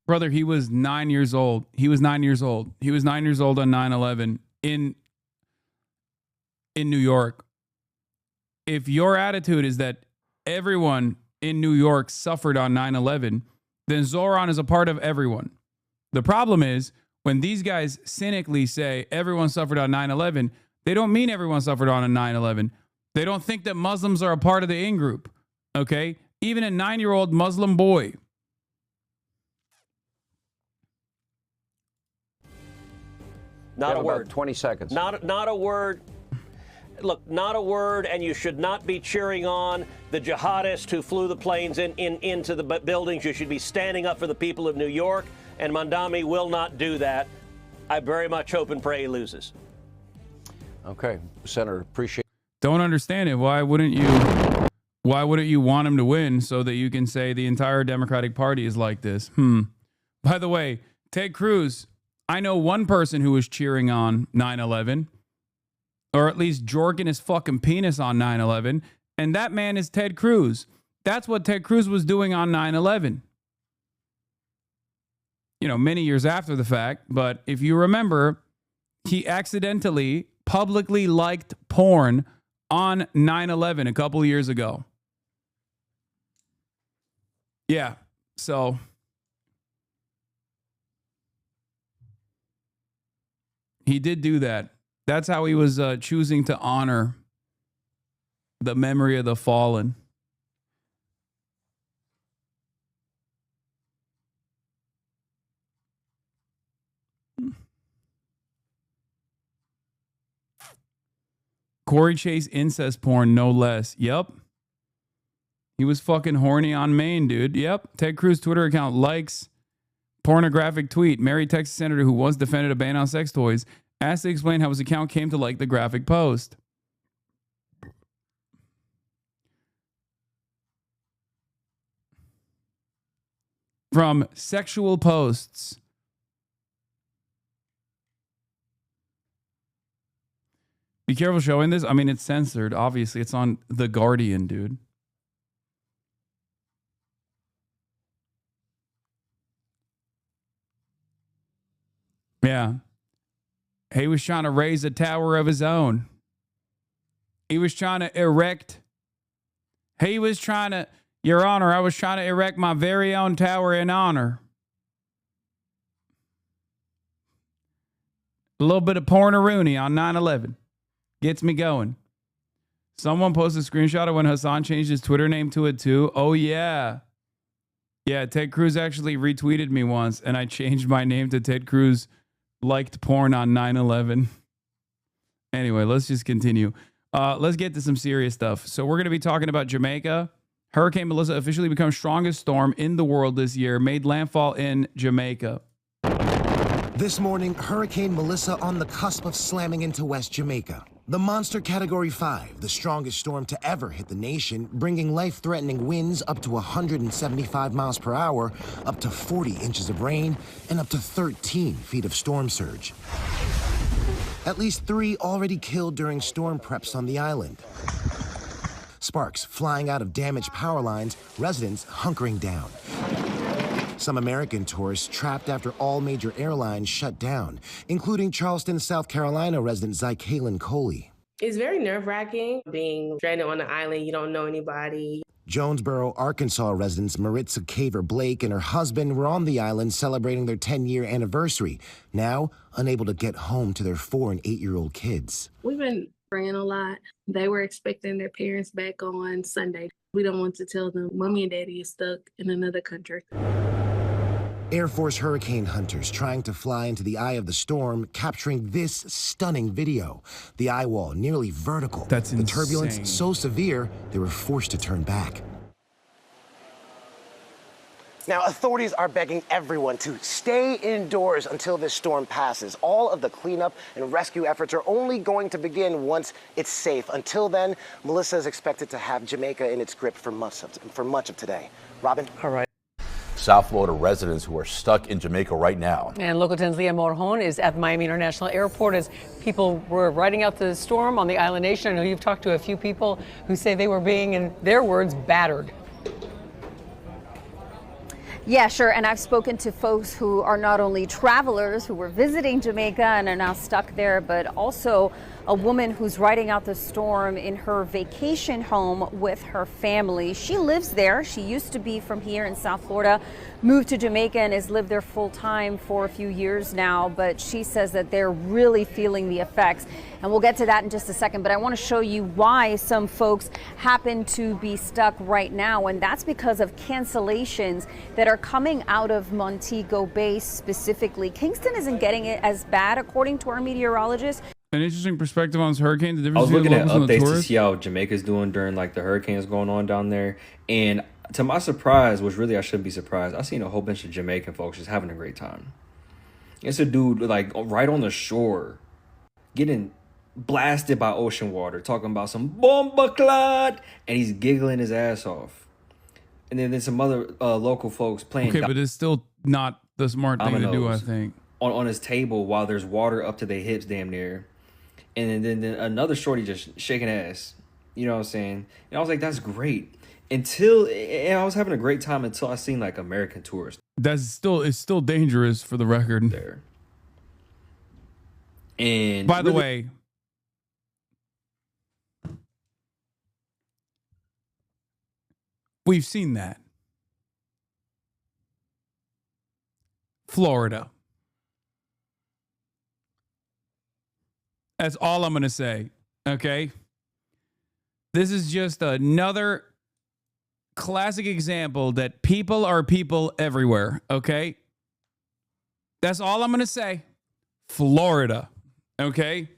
Speaker 1: Brother, he was 9 years old. He was 9 years old. He was 9 years old on 9/11 in New York. If your attitude is that everyone in New York suffered on 9/11, then Zohran is a part of everyone. The problem is, when these guys cynically say everyone suffered on 9/11, they don't mean everyone suffered on a 9/11. They don't think that Muslims are a part of the in-group, okay? Even a 9-year-old Muslim boy.
Speaker 15: Not a word.
Speaker 11: 20 seconds.
Speaker 15: Not a word. Look, not a word, and you should not be cheering on the jihadists who flew the planes into the buildings. You should be standing up for the people of New York, and Mamdani will not do that. I very much hope and pray he loses.
Speaker 11: Okay, Senator, appreciate it.
Speaker 1: Don't understand it. Why wouldn't you want him to win so that you can say the entire Democratic Party is like this? By the way, Ted Cruz, I know one person who was cheering on 9/11. Or at least jorking his fucking penis on 9/11. And that man is Ted Cruz. That's what Ted Cruz was doing on 9/11. You know, many years after the fact. But if you remember, he accidentally publicly liked porn on 9/11 a couple years ago. Yeah, so he did do that. That's how he was choosing to honor the memory of the fallen. Corey Chase incest porn, no less. Yep. He was fucking horny on Maine, dude. Yep. Ted Cruz Twitter account likes pornographic tweet. Married Texas senator who once defended a ban on sex toys asked to explain how his account came to like the graphic post. from sexual posts. Be careful showing this. I mean, it's censored. Obviously, it's on The Guardian, dude. Yeah. He was trying to raise a tower of his own. He was trying to erect. He was trying to, Your Honor, I was trying to erect my very own tower in honor. A little bit of porn-a-rooney on 9/11. Gets me going. Someone posted a screenshot of when Hasan changed his Twitter name to it too. Oh, yeah. Yeah, Ted Cruz actually retweeted me once, and I changed my name to Ted Cruz liked porn on 9/11. Anyway, let's just continue. Let's get to some serious stuff. So we're going to be talking about Jamaica. Hurricane Melissa officially becomes strongest storm in the world this year, made landfall in Jamaica.
Speaker 18: This morning, Hurricane Melissa on the cusp of slamming into West Jamaica. The monster Category 5, the strongest storm to ever hit the nation, bringing life-threatening winds up to 175 miles per hour, up to 40 inches of rain, and up to 13 feet of storm surge. At least 3 already killed during storm preps on the island. Sparks flying out of damaged power lines, residents hunkering down. Some American tourists trapped after all major airlines shut down, including Charleston, South Carolina resident Zykaelin Coley.
Speaker 19: It's very nerve-wracking being stranded on the island. You don't know anybody.
Speaker 18: Jonesboro, Arkansas residents Maritza Caver Blake and her husband were on the island celebrating their 10-year anniversary, now unable to get home to their 4- and 8-year-old kids.
Speaker 19: We've been praying a lot. They were expecting their parents back on Sunday. We don't want to tell them Mommy and Daddy is stuck in another country.
Speaker 18: Air Force hurricane hunters trying to fly into the eye of the storm, capturing this stunning video. The eye wall nearly vertical.
Speaker 1: That's insane.
Speaker 18: The turbulence so severe, they were forced to turn back.
Speaker 21: Now, authorities are begging everyone to stay indoors until this storm passes. All of the cleanup and rescue efforts are only going to begin once it's safe. Until then, Melissa is expected to have Jamaica in its grip for much of today. Robin?
Speaker 24: All right. South Florida residents who are stuck in Jamaica right now.
Speaker 25: And Local 10's Leah Morjon is at Miami International Airport as people were riding out the storm on the island nation. I know you've talked to a few people who say they were being, in their words, battered.
Speaker 26: Yeah, sure. And I've spoken to folks who are not only travelers who were visiting Jamaica and are now stuck there, but also a woman who's riding out the storm in her vacation home with her family. She lives there. She used to be from here in South Florida, moved to Jamaica and has lived there full time for a few years now. But she says that they're really feeling the effects. And we'll get to that in just a second. But I want to show you why some folks happen to be stuck right now. And that's because of cancellations that are coming out of Montego Bay specifically. Kingston isn't getting it as bad, according to our meteorologist.
Speaker 1: An interesting perspective on this hurricane. The
Speaker 27: I was looking at updates to
Speaker 1: tourists.
Speaker 27: see how Jamaica's doing during like the hurricanes going on down there. And to my surprise, which really I shouldn't be surprised, I seen a whole bunch of Jamaican folks just having a great time. It's a dude like right on the shore getting blasted by ocean water, talking about some bomba clot, and he's giggling his ass off. And then there's some other local folks playing.
Speaker 1: Okay, but it's still not the smart thing to do, I think.
Speaker 27: On his table while there's water up to their hips damn near. And then another shorty just shaking ass. You know what I'm saying? And I was like, that's great. And I was having a great time until I seen like American tourists.
Speaker 1: It's still dangerous for the record.
Speaker 27: There. And
Speaker 1: by the way, we've seen that. Florida. That's all I'm going to say. Okay. This is just another classic example that people are people everywhere. Okay. That's all I'm going to say. Florida. Okay.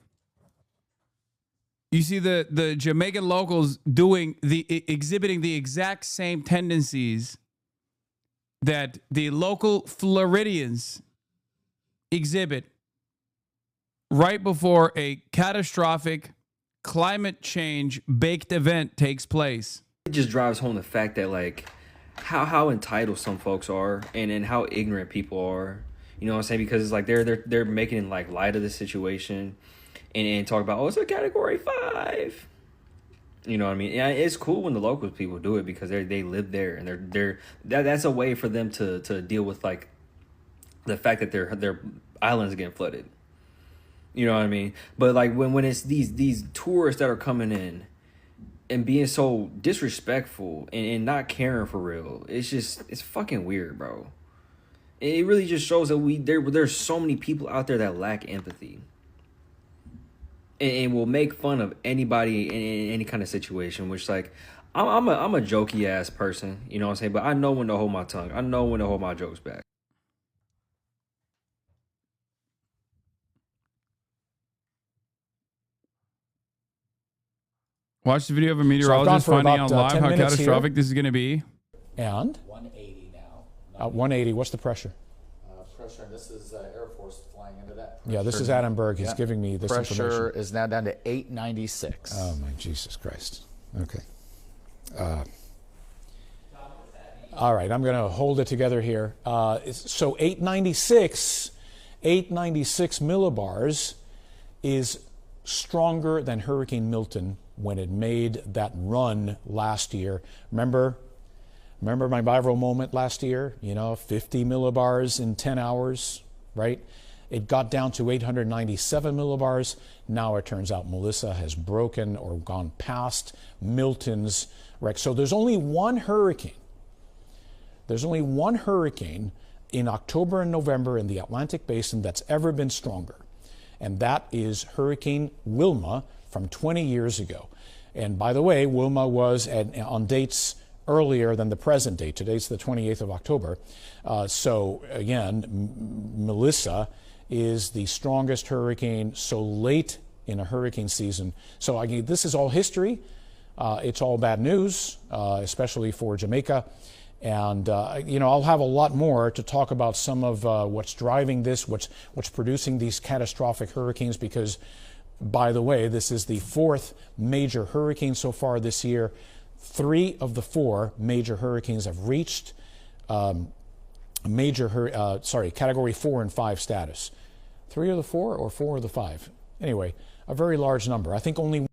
Speaker 1: You see the Jamaican locals exhibiting the exact same tendencies that the local Floridians exhibit right before a catastrophic climate change baked event takes place.
Speaker 27: It just drives home the fact that like how entitled some folks are, and how ignorant people are. You know what I'm saying? Because it's like they're making like light of the situation, and talk about, oh, it's a category 5. You know what I mean? Yeah, it's cool when the local people do it because they live there, and that's a way for them to deal with like the fact that their islands getting flooded. You know what I mean? But like when it's these tourists that are coming in and being so disrespectful and not caring for real, it's fucking weird, bro. It really just shows that there's so many people out there that lack empathy. And will make fun of anybody in any kind of situation, which like I'm a jokey ass person, you know what I'm saying? But I know when to hold my tongue. I know when to hold my jokes back.
Speaker 1: Watch the video of a meteorologist finding out live how catastrophic this is going to be.
Speaker 2: And
Speaker 3: 180 now.
Speaker 2: 180. What's the pressure?
Speaker 3: Pressure, and this is Air Force flying into that.
Speaker 2: Yeah, this is Adam Berg. He's giving me this
Speaker 3: pressure
Speaker 2: information.
Speaker 3: is now down to 896.
Speaker 2: Oh my Jesus Christ. Okay. All right, I'm going to hold it together here. So 896 millibars is stronger than Hurricane Milton when it made that run last year. Remember my viral moment last year? 50 millibars in 10 hours, right? It got down to 897 millibars. Now it turns out Melissa has broken or gone past Milton's wreck. So there's only one hurricane. There's only one hurricane in October and November in the Atlantic Basin that's ever been stronger. And that is Hurricane Wilma from 20 years ago. And by the way, Wilma was on dates earlier than the present date. Today's the 28th of October. So again, Melissa is the strongest hurricane so late in a hurricane season. So again, this is all history. It's all bad news, especially for Jamaica. And I'll have a lot more to talk about some of what's driving this, what's producing these catastrophic hurricanes, because, by the way, this is the 4th major hurricane so far this year. 3 of the 4 major hurricanes have reached category 4 and 5 status. 3 of the 4 or 4 of the 5? Anyway, a very large number. I think only.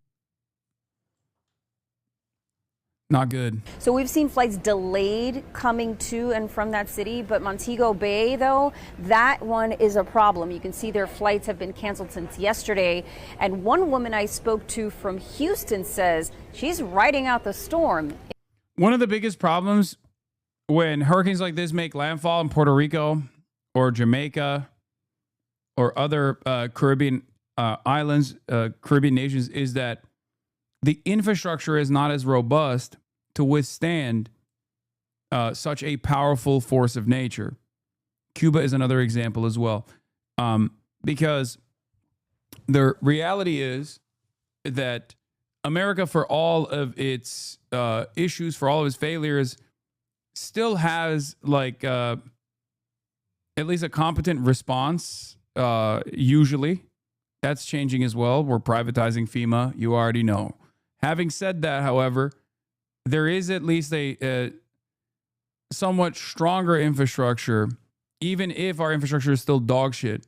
Speaker 1: Not good.
Speaker 26: So we've seen flights delayed coming to and from that city, but Montego Bay, though, that one is a problem. You can see their flights have been canceled since yesterday. And one woman I spoke to from Houston says she's riding out the storm.
Speaker 1: One of the biggest problems when hurricanes like this make landfall in Puerto Rico or Jamaica or other Caribbean islands, Caribbean nations, is that the infrastructure is not as robust to withstand such a powerful force of nature. Cuba is another example as well. Because the reality is that America, for all of its issues, for all of its failures, still has at least a competent response, usually. That's changing as well. We're privatizing FEMA. You already know. Having said that, however, there is at least a somewhat stronger infrastructure, even if our infrastructure is still dog shit,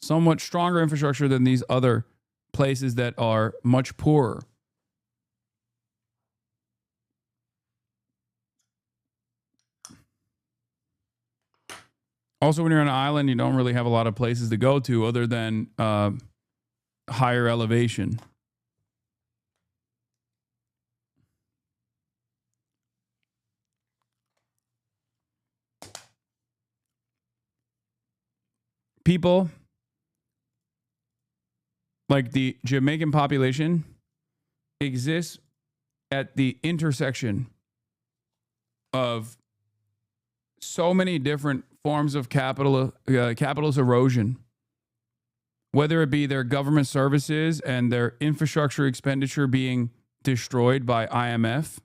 Speaker 1: somewhat stronger infrastructure than these other places that are much poorer. Also, when you're on an island, you don't really have a lot of places to go to other than higher elevation. People like the Jamaican population exists at the intersection of so many different forms of capitalist erosion, whether it be their government services and their infrastructure expenditure being destroyed by IMF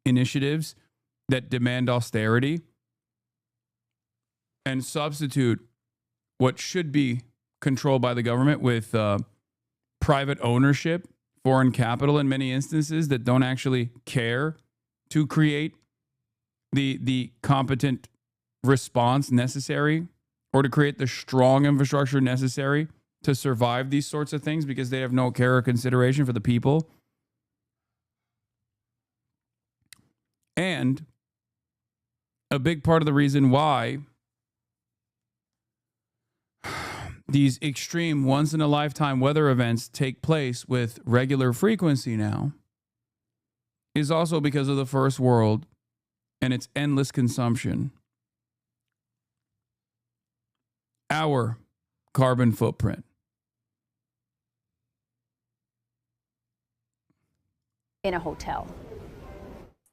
Speaker 1: initiatives that demand austerity and substitute what should be controlled by the government with private ownership, foreign capital in many instances that don't actually care to create the competent response necessary or to create the strong infrastructure necessary to survive these sorts of things because they have no care or consideration for the people. And a big part of the reason why these extreme once-in-a-lifetime weather events take place with regular frequency now is also because of the first world and its endless consumption. Our carbon footprint.
Speaker 26: In a hotel.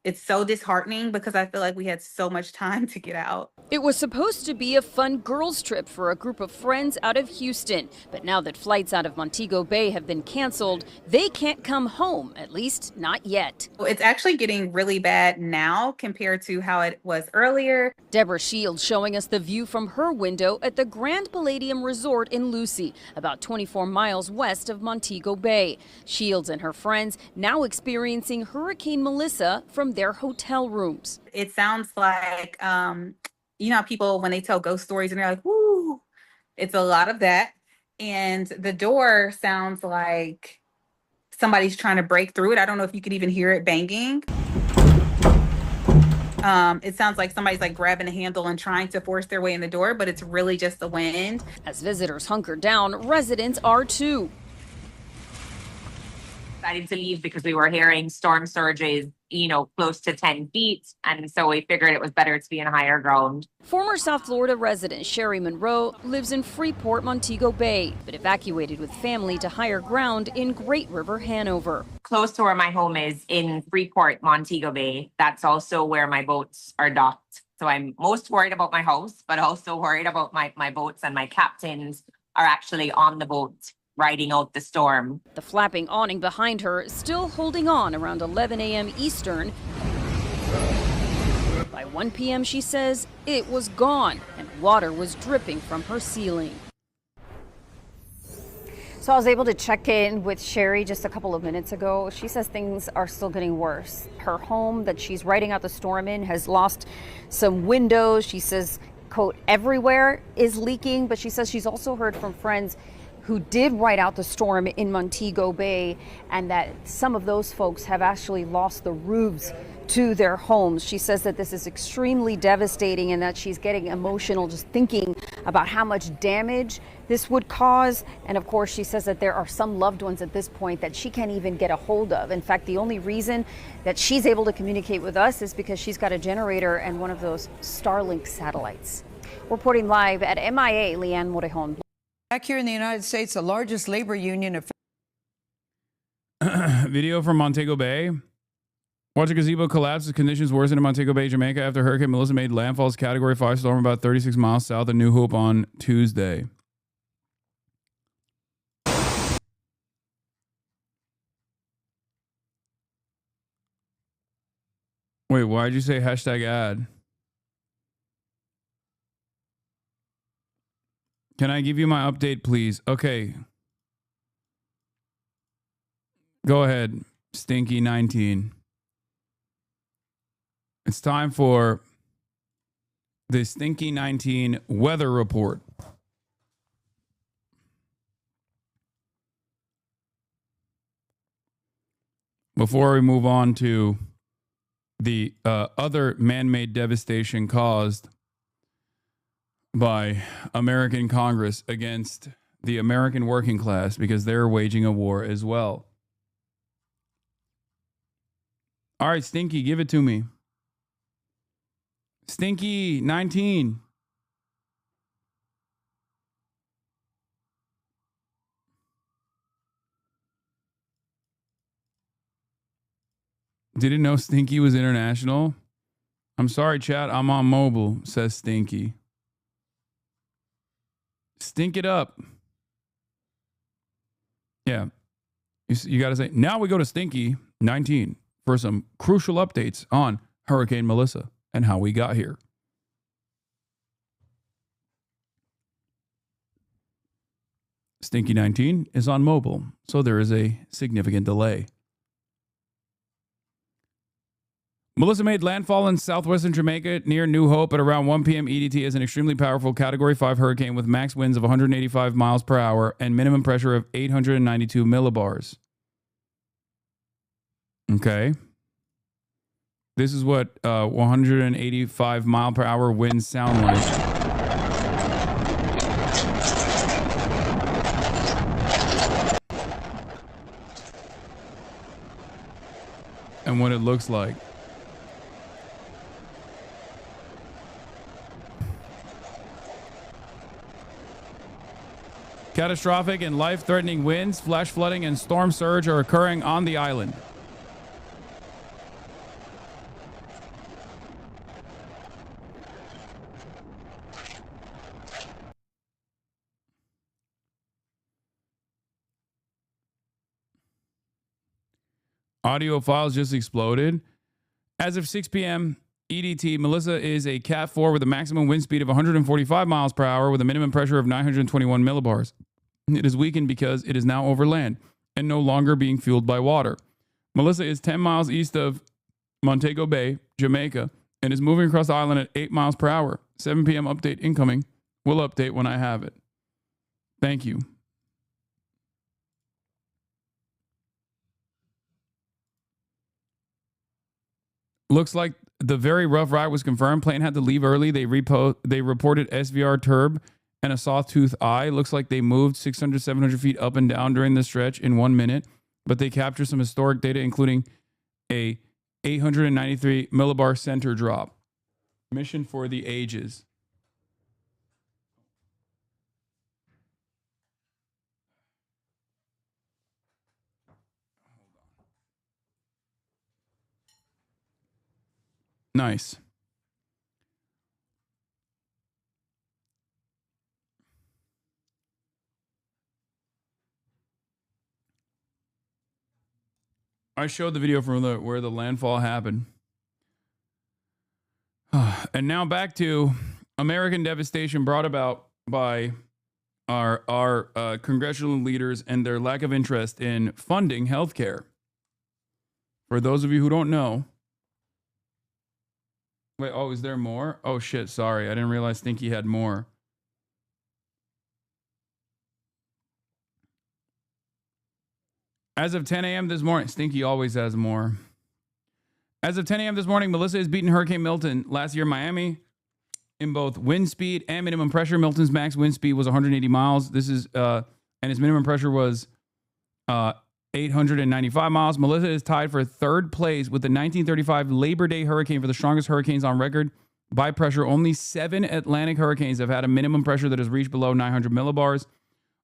Speaker 4: It's so disheartening because I feel like we had so much time to get out.
Speaker 26: It was supposed to be a fun girls' trip for a group of friends out of Houston. But now that flights out of Montego Bay have been canceled, they can't come home, at least not yet.
Speaker 4: It's actually getting really bad now compared to how it was earlier.
Speaker 26: Deborah Shields showing us the view from her window at the Grand Palladium Resort in Lucy, about 24 miles west of Montego Bay. Shields and her friends now experiencing Hurricane Melissa from their hotel rooms.
Speaker 4: It sounds like, you know, how people, when they tell ghost stories and they're like, whoo, it's a lot of that. And the door sounds like somebody's trying to break through it. I don't know if you could even hear it banging. It sounds like somebody's like grabbing a handle and trying to force their way in the door, but it's really just the wind.
Speaker 26: As visitors hunker down, residents are too.
Speaker 5: Decided to leave because we were hearing storm surges, you know, close to 10 feet. And so we figured it was better to be in higher ground.
Speaker 26: Former South Florida resident Sherry Monroe lives in Freeport, Montego Bay, but evacuated with family to higher ground in Great River, Hanover.
Speaker 5: Close to where my home is in Freeport, Montego Bay. That's also where my boats are docked. So I'm most worried about my house, but also worried about my boats, and my captains are actually on the boat riding out the storm.
Speaker 26: The flapping awning behind her still holding on around 11 a.m. Eastern. By 1 p.m., she says it was gone and water was dripping from her ceiling. So I was able to check in with Sherry just a couple of minutes ago. She says things are still getting worse. Her home that she's riding out the storm in has lost some windows. She says, quote, everywhere is leaking, but she says she's also heard from friends who did ride out the storm in Montego Bay, and that some of those folks have actually lost the roofs to their homes. She says that this is extremely devastating and that she's getting emotional just thinking about how much damage this would cause. And of course, she says that there are some loved ones at this point that she can't even get a hold of. In fact, the only reason that she's able to communicate with us is because she's got a generator and one of those Starlink satellites. Reporting live at MIA, Leanne Morejon.
Speaker 8: Back here in the United States, the largest labor union of
Speaker 1: Video from Montego Bay. Watch a gazebo collapse as conditions worsen in Montego Bay, Jamaica after Hurricane Melissa made landfall's Category 5 storm about 36 miles south of New Hope on Tuesday. Wait, why'd you say hashtag ad? Can I give you my update, please? Okay. Go ahead, Stinky 19. It's time for the Stinky 19 weather report. Before we move on to the other man-made devastation caused by American Congress against the American working class, because they're waging a war as well. All right, Stinky, give it to me. Stinky 19. Didn't know Stinky was international? I'm sorry, chat. I'm on mobile, says Stinky. Stink it up. Yeah. You got to say, now we go to Stinky 19 for some crucial updates on Hurricane Melissa and how we got here. Stinky 19 is on mobile, so there is a significant delay. Melissa made landfall in southwestern Jamaica near New Hope at around 1 p.m. EDT as an extremely powerful Category 5 hurricane with max winds of 185 miles per hour and minimum pressure of 892 millibars. Okay. This is what 185 mile per hour winds sound like. And what it looks like. Catastrophic and life-threatening winds, flash flooding, and storm surge are occurring on the island. Audio files just exploded. As of 6 p.m. EDT, Melissa is a Cat 4 with a maximum wind speed of 145 miles per hour with a minimum pressure of 921 millibars. It is weakened because it is now over land and no longer being fueled by water. Melissa is 10 miles east of Montego Bay, Jamaica, and is moving across the island at 8 miles per hour. 7 p.m. update incoming. We'll update when I have it. Thank you. Looks like the very rough ride was confirmed. Plane had to leave early. They reported SVR turb and a sawtooth eye. Looks like they moved 600, 700 feet up and down during the stretch in 1 minute. But they captured some historic data, including a 893 millibar center drop. Mission for the ages. Nice. I showed the video from where the landfall happened. And now back to American devastation brought about by our congressional leaders and their lack of interest in funding healthcare. For those of you who don't know, wait, oh, is there more? Oh, shit, sorry. I didn't realize Stinky had more. As of 10 a.m. this morning, Stinky always has more. As of 10 a.m. this morning, Melissa has beaten Hurricane Milton last year in Miami in both wind speed and minimum pressure. Milton's max wind speed was 180 miles. This is, and his minimum pressure was 895 miles. Melissa is tied for third place with the 1935 Labor Day hurricane for the strongest hurricanes on record by pressure. Only 7 Atlantic hurricanes have had a minimum pressure that has reached below 900 millibars.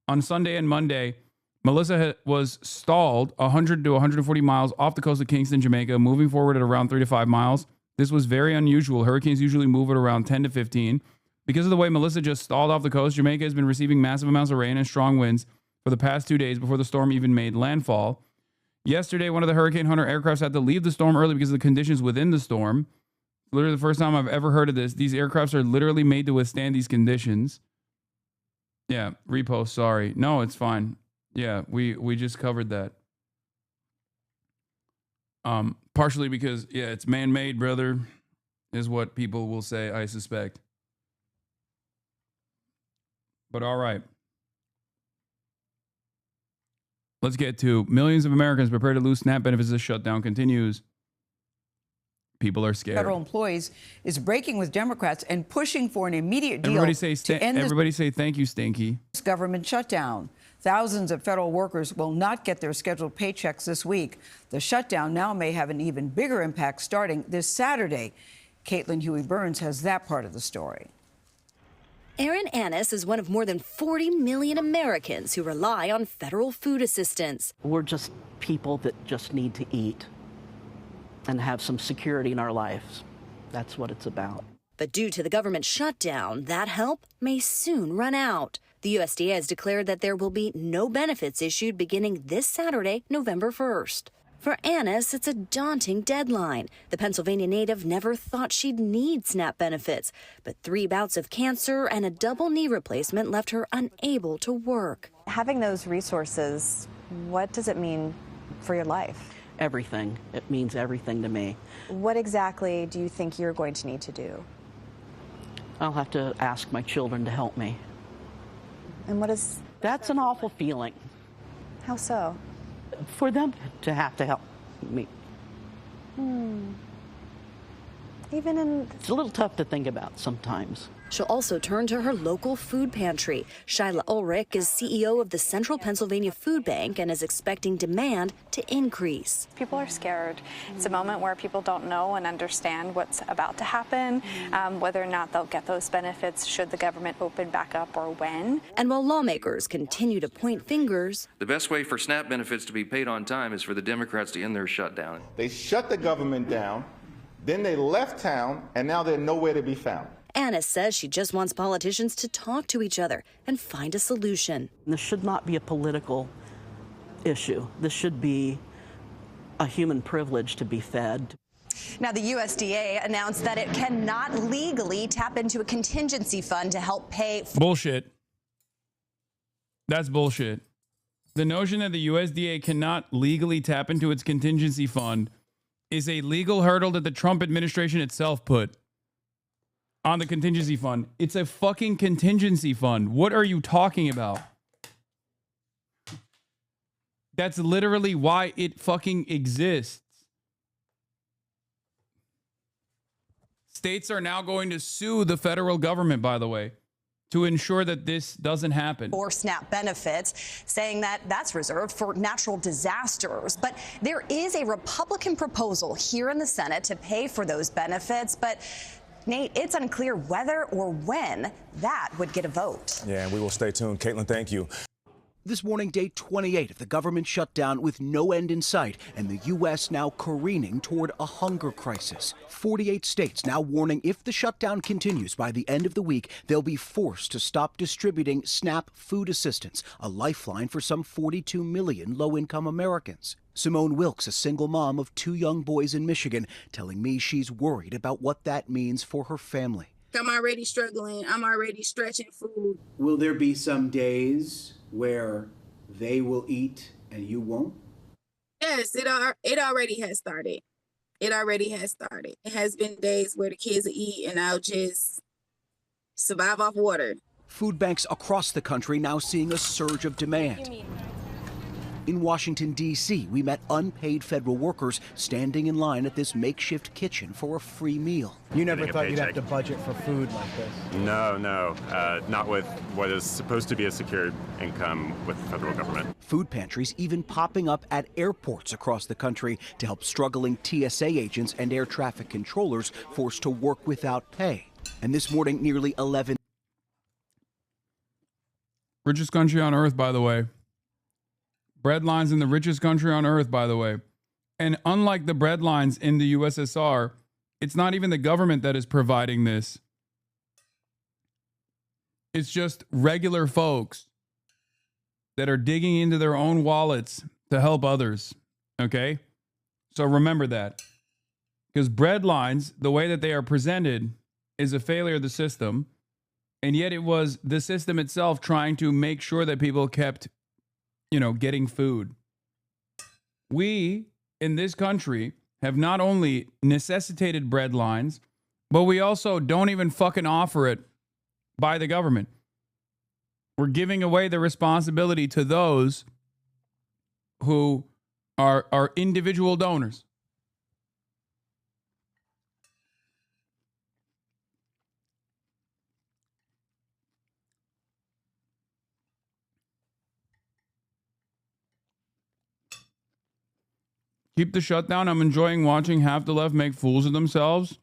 Speaker 1: On Sunday and Monday, Melissa was stalled 100 to 140 miles off the coast of Kingston, Jamaica, moving forward at around 3 to 5 miles. This was very unusual. Hurricanes usually move at around 10 to 15. Because of the way Melissa just stalled off the coast, Jamaica has been receiving massive amounts of rain and strong winds for the past 2 days before the storm even made landfall. Yesterday, one of the Hurricane Hunter aircrafts had to leave the storm early because of the conditions within the storm. Literally the first time I've ever heard of this. These aircrafts are literally made to withstand these conditions. Yeah, repost, sorry. No, it's fine. Yeah, we just covered that. Partially because, yeah, it's man-made, brother, is what people will say, I suspect. But all right. Let's get to millions of Americans prepare to lose SNAP benefits as the shutdown continues. People are scared.
Speaker 8: Federal employees is breaking with Democrats and pushing for an immediate deal to end
Speaker 1: everybody say thank you, Stinky.
Speaker 8: This government shutdown. Thousands of federal workers will not get their scheduled paychecks this week. The shutdown now may have an even bigger impact starting this Saturday. Caitlin Huey-Burns has that part of the story.
Speaker 9: Aaron Annis is one of more than 40 million Americans who rely on federal food assistance.
Speaker 12: We're just people that just need to eat and have some security in our lives. That's what it's about.
Speaker 9: But due to the government shutdown, that help may soon run out. The USDA has declared that there will be no benefits issued beginning this Saturday, November 1st. For Annis, it's a daunting deadline. The Pennsylvania native never thought she'd need SNAP benefits, but 3 bouts of cancer and a double knee replacement left her unable to work.
Speaker 13: Having those resources, what does it mean for your life?
Speaker 12: everything. It means everything to me.
Speaker 10: What exactly do you think you're going to need to do?
Speaker 12: I'll have to ask my children to help me.
Speaker 10: And what is...
Speaker 12: That's an awful feeling.
Speaker 10: How so?
Speaker 12: For them to have to help me.
Speaker 10: Even in...
Speaker 12: It's a little tough to think about sometimes.
Speaker 9: She'll also turn to her local food pantry. Shyla Ulrich is CEO of the Central Pennsylvania Food Bank and is expecting demand to increase.
Speaker 13: People are scared. It's a moment where people don't know and understand what's about to happen, whether or not they'll get those benefits should the government open back up or when.
Speaker 9: And while lawmakers continue to point fingers,
Speaker 14: the best way for SNAP benefits to be paid on time is for the Democrats to end their shutdown.
Speaker 16: They shut the government down, then they left town, and now they're nowhere to be found.
Speaker 9: Anna says she just wants politicians to talk to each other and find a solution.
Speaker 12: This should not be a political issue. This should be a human privilege to be fed.
Speaker 20: Now, the USDA announced that it cannot legally tap into a contingency fund to help pay.
Speaker 1: Bullshit. That's bullshit. The notion that the USDA cannot legally tap into its contingency fund is a legal hurdle that the Trump administration itself put on the contingency fund. It's a fucking contingency fund. What are you talking about? That's literally why it fucking exists. States are now going to sue the federal government, by the way, to ensure that this doesn't happen.
Speaker 20: Or SNAP benefits, saying that that's reserved for natural disasters. But there is a Republican proposal here in the Senate to pay for those benefits. But Nate, it's unclear whether or when that would get a vote.
Speaker 22: Yeah, and we will stay tuned. Caitlin, thank you.
Speaker 23: This morning, day 28 of the government shutdown with no end in sight, and the U.S. now careening toward a hunger crisis. 48 states now warning if the shutdown continues by the end of the week, they'll be forced to stop distributing SNAP food assistance, a lifeline for some 42 million low-income Americans. Simone Wilkes, a single mom of 2 young boys in Michigan, telling me she's worried about what that means for her family.
Speaker 28: I'm already struggling. I'm already stretching food.
Speaker 29: Will there be some days where they will eat and you won't?
Speaker 28: Yes, it already has started. It already has started. It has been days where the kids will eat and I'll just survive off water.
Speaker 23: Food banks across the country now seeing a surge of demand. In Washington, D.C., we met unpaid federal workers standing in line at this makeshift kitchen for a free meal.
Speaker 30: You never thought you'd have to budget for food like this?
Speaker 31: No, not with what is supposed to be a secure income with the federal government.
Speaker 23: Food pantries even popping up at airports across the country to help struggling TSA agents and air traffic controllers forced to work without pay. And this morning, nearly 11.
Speaker 1: Richest country on earth, by the way. Bread lines in the richest country on earth, by the way. And unlike the bread lines in the USSR, it's not even the government that is providing this. It's just regular folks that are digging into their own wallets to help others. Okay? So remember that. Because bread lines, the way that they are presented, is a failure of the system. And yet it was the system itself trying to make sure that people kept getting food. We, in this country, have not only necessitated bread lines, but we also don't even fucking offer it by the government. We're giving away the responsibility to those who are individual donors. Keep the shutdown. I'm enjoying watching half the left make fools of themselves.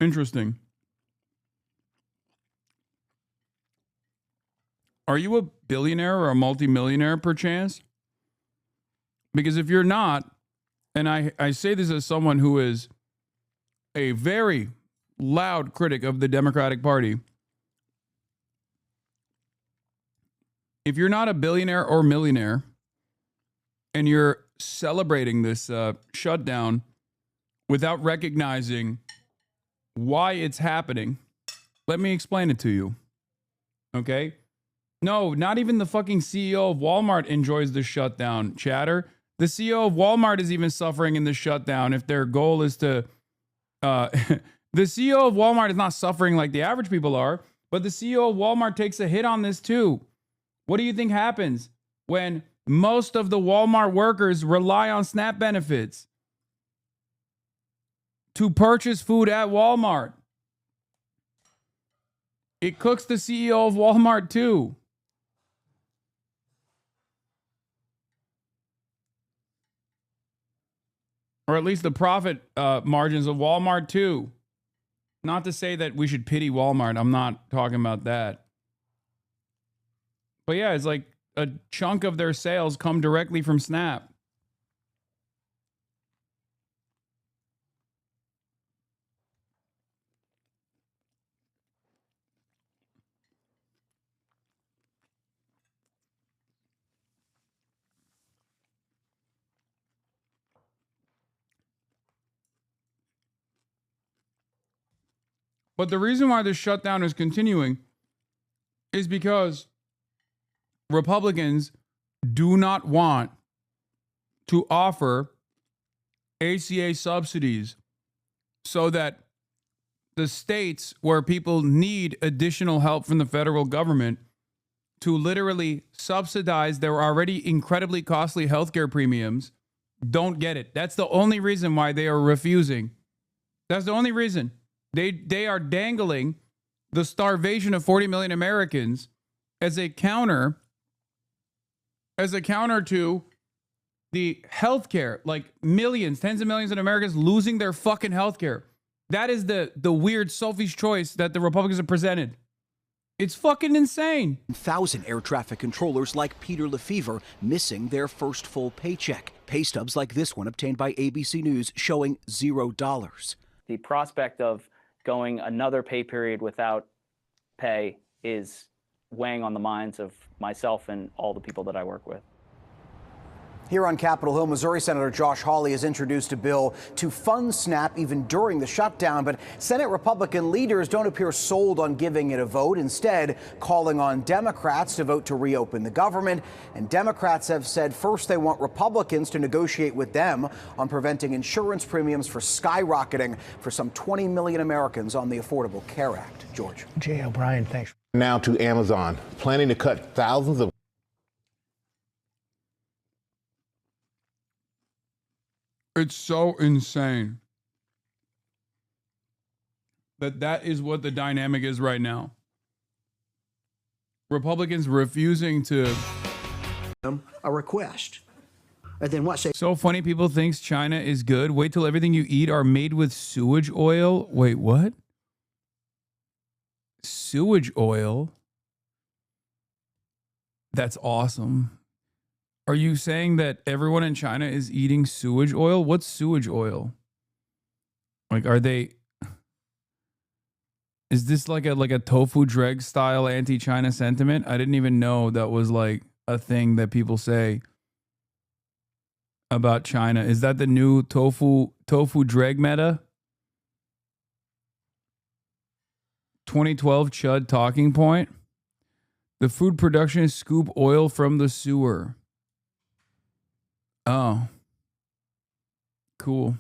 Speaker 1: Interesting. Are you a billionaire or a multimillionaire perchance? Because if you're not, and I say this as someone who is a very loud critic of the Democratic Party, if you're not a billionaire or millionaire and you're celebrating this shutdown without recognizing why it's happening, let me explain it to you. Okay? No, not even the fucking CEO of Walmart enjoys the shutdown, chatter. The CEO of Walmart is even suffering in the shutdown if their goal is to... the CEO of Walmart is not suffering like the average people are, but the CEO of Walmart takes a hit on this too. What do you think happens when most of the Walmart workers rely on SNAP benefits to purchase food at Walmart? It cooks the CEO of Walmart too. Or at least the profit margins of Walmart too. Not to say that we should pity Walmart. I'm not talking about that. But yeah, it's like a chunk of their sales come directly from SNAP. But the reason why this shutdown is continuing is because Republicans do not want to offer ACA subsidies so that the states where people need additional help from the federal government to literally subsidize their already incredibly costly healthcare premiums don't get it. That's the only reason why they are refusing. That's the only reason. They are dangling the starvation of 40 million Americans as a counter to the healthcare, like millions, tens of millions of Americans losing their fucking healthcare. That is the weird Sophie's choice that the Republicans have presented. It's fucking insane.
Speaker 23: 1,000 air traffic controllers like Peter Lefevre missing their first full paycheck. Pay stubs like this one obtained by ABC News showing $0.
Speaker 6: The prospect of going another pay period without pay is weighing on the minds of myself and all the people that I work with.
Speaker 7: Here on Capitol Hill, Missouri Senator Josh Hawley has introduced a bill to fund SNAP even during the shutdown, but Senate Republican leaders don't appear sold on giving it a vote, instead calling on Democrats to vote to reopen the government. And Democrats have said first they want Republicans to negotiate with them on preventing insurance premiums for skyrocketing for some 20 million Americans on the Affordable Care Act. George.
Speaker 30: Jay O'Brien, thanks.
Speaker 16: Now to Amazon, planning to cut thousands of
Speaker 1: It's so insane that is what the dynamic is right now. Republicans refusing to
Speaker 29: a request. And then what say?
Speaker 1: So funny, people thinks China is good. Wait till everything you eat are made with sewage oil. Wait, what? Sewage oil? That's awesome. Are you saying that everyone in China is eating sewage oil? What's sewage oil? Like, is this like a tofu dreg style anti-China sentiment? I didn't even know that was like a thing that people say about China. Is that the new tofu dreg meta? 2012 Chud talking point. The food production is scoop oil from the sewer. Oh, cool.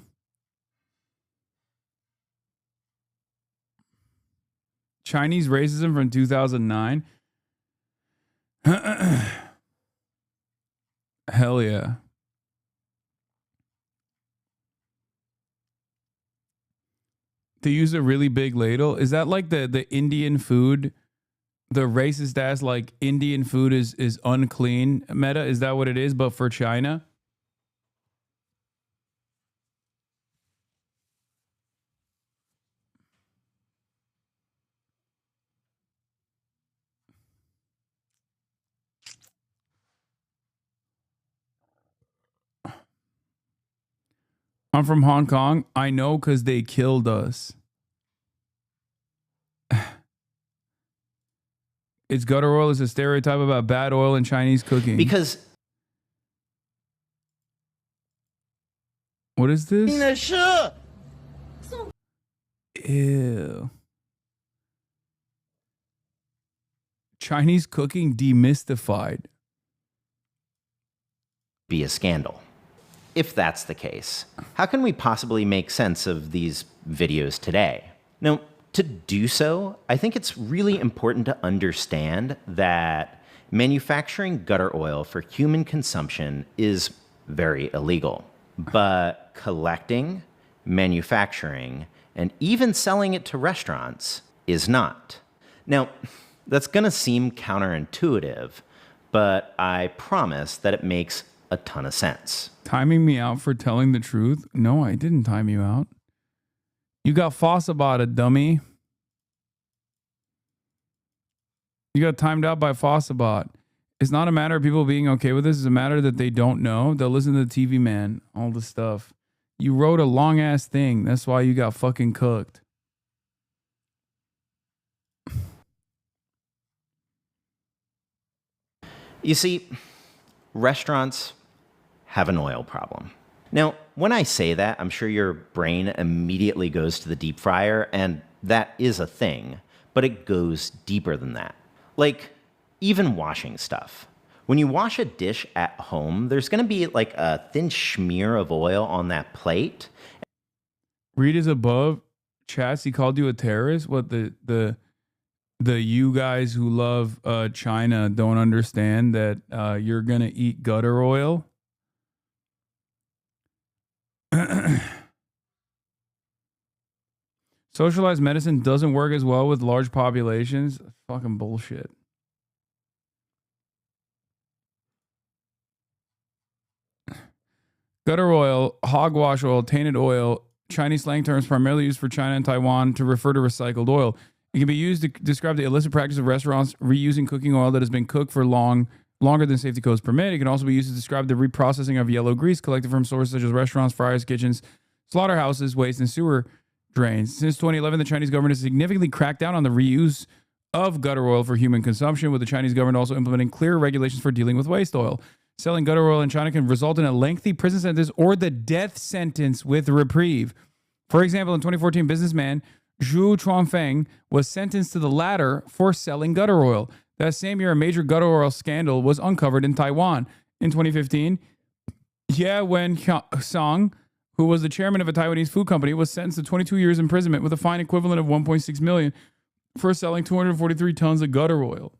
Speaker 1: Chinese racism from 2009. Hell yeah. To use a really big ladle. Is that like the Indian food? The racist ass like Indian food is unclean meta? Is that what it is? But for China? I'm from Hong Kong. I know because they killed us. It's gutter oil is a stereotype about bad oil in Chinese cooking.
Speaker 29: Because
Speaker 1: what is this? Ew. Chinese cooking demystified.
Speaker 2: Be a scandal. If that's the case, how can we possibly make sense of these videos today? Now, to do so, I think it's really important to understand that manufacturing gutter oil for human consumption is very illegal. But collecting, manufacturing, and even selling it to restaurants is not. Now, that's gonna seem counterintuitive, but I promise that it makes a ton of sense.
Speaker 1: Timing me out for telling the truth? No, I didn't time you out. You got Fossabot, dummy. You got timed out by Fossabot. It's not a matter of people being okay with this. It's a matter that they don't know. They'll listen to the TV man, all the stuff. You wrote a long ass thing. That's why you got fucking cooked.
Speaker 2: You see, restaurants have an oil problem. Now, when I say that, I'm sure your brain immediately goes to the deep fryer, and that is a thing, but it goes deeper than that. Like, even washing stuff. When you wash a dish at home, there's gonna be like a thin smear of oil on that plate.
Speaker 1: Read is above. Chats, he called you a terrorist? What, the you guys who love China don't understand that you're gonna eat gutter oil? Socialized medicine doesn't work as well with large populations. Fucking bullshit. Gutter oil, hogwash oil, tainted oil, Chinese slang terms primarily used for China and Taiwan to refer to recycled oil. It can be used to describe the illicit practice of restaurants reusing cooking oil that has been cooked for longer than safety codes permit. It can also be used to describe the reprocessing of yellow grease collected from sources such as restaurants, fryers, kitchens, slaughterhouses, waste, and sewer drains. Since 2011, the Chinese government has significantly cracked down on the reuse of gutter oil for human consumption, with the Chinese government also implementing clear regulations for dealing with waste oil. Selling gutter oil in China can result in a lengthy prison sentence or the death sentence with reprieve. For example, in 2014, businessman Zhu Chuanfeng was sentenced to the latter for selling gutter oil. That same year, a major gutter oil scandal was uncovered in Taiwan. In 2015, Ye Wen-song, who was the chairman of a Taiwanese food company, was sentenced to 22 years imprisonment with a fine equivalent of $1.6 million for selling 243 tons of gutter oil.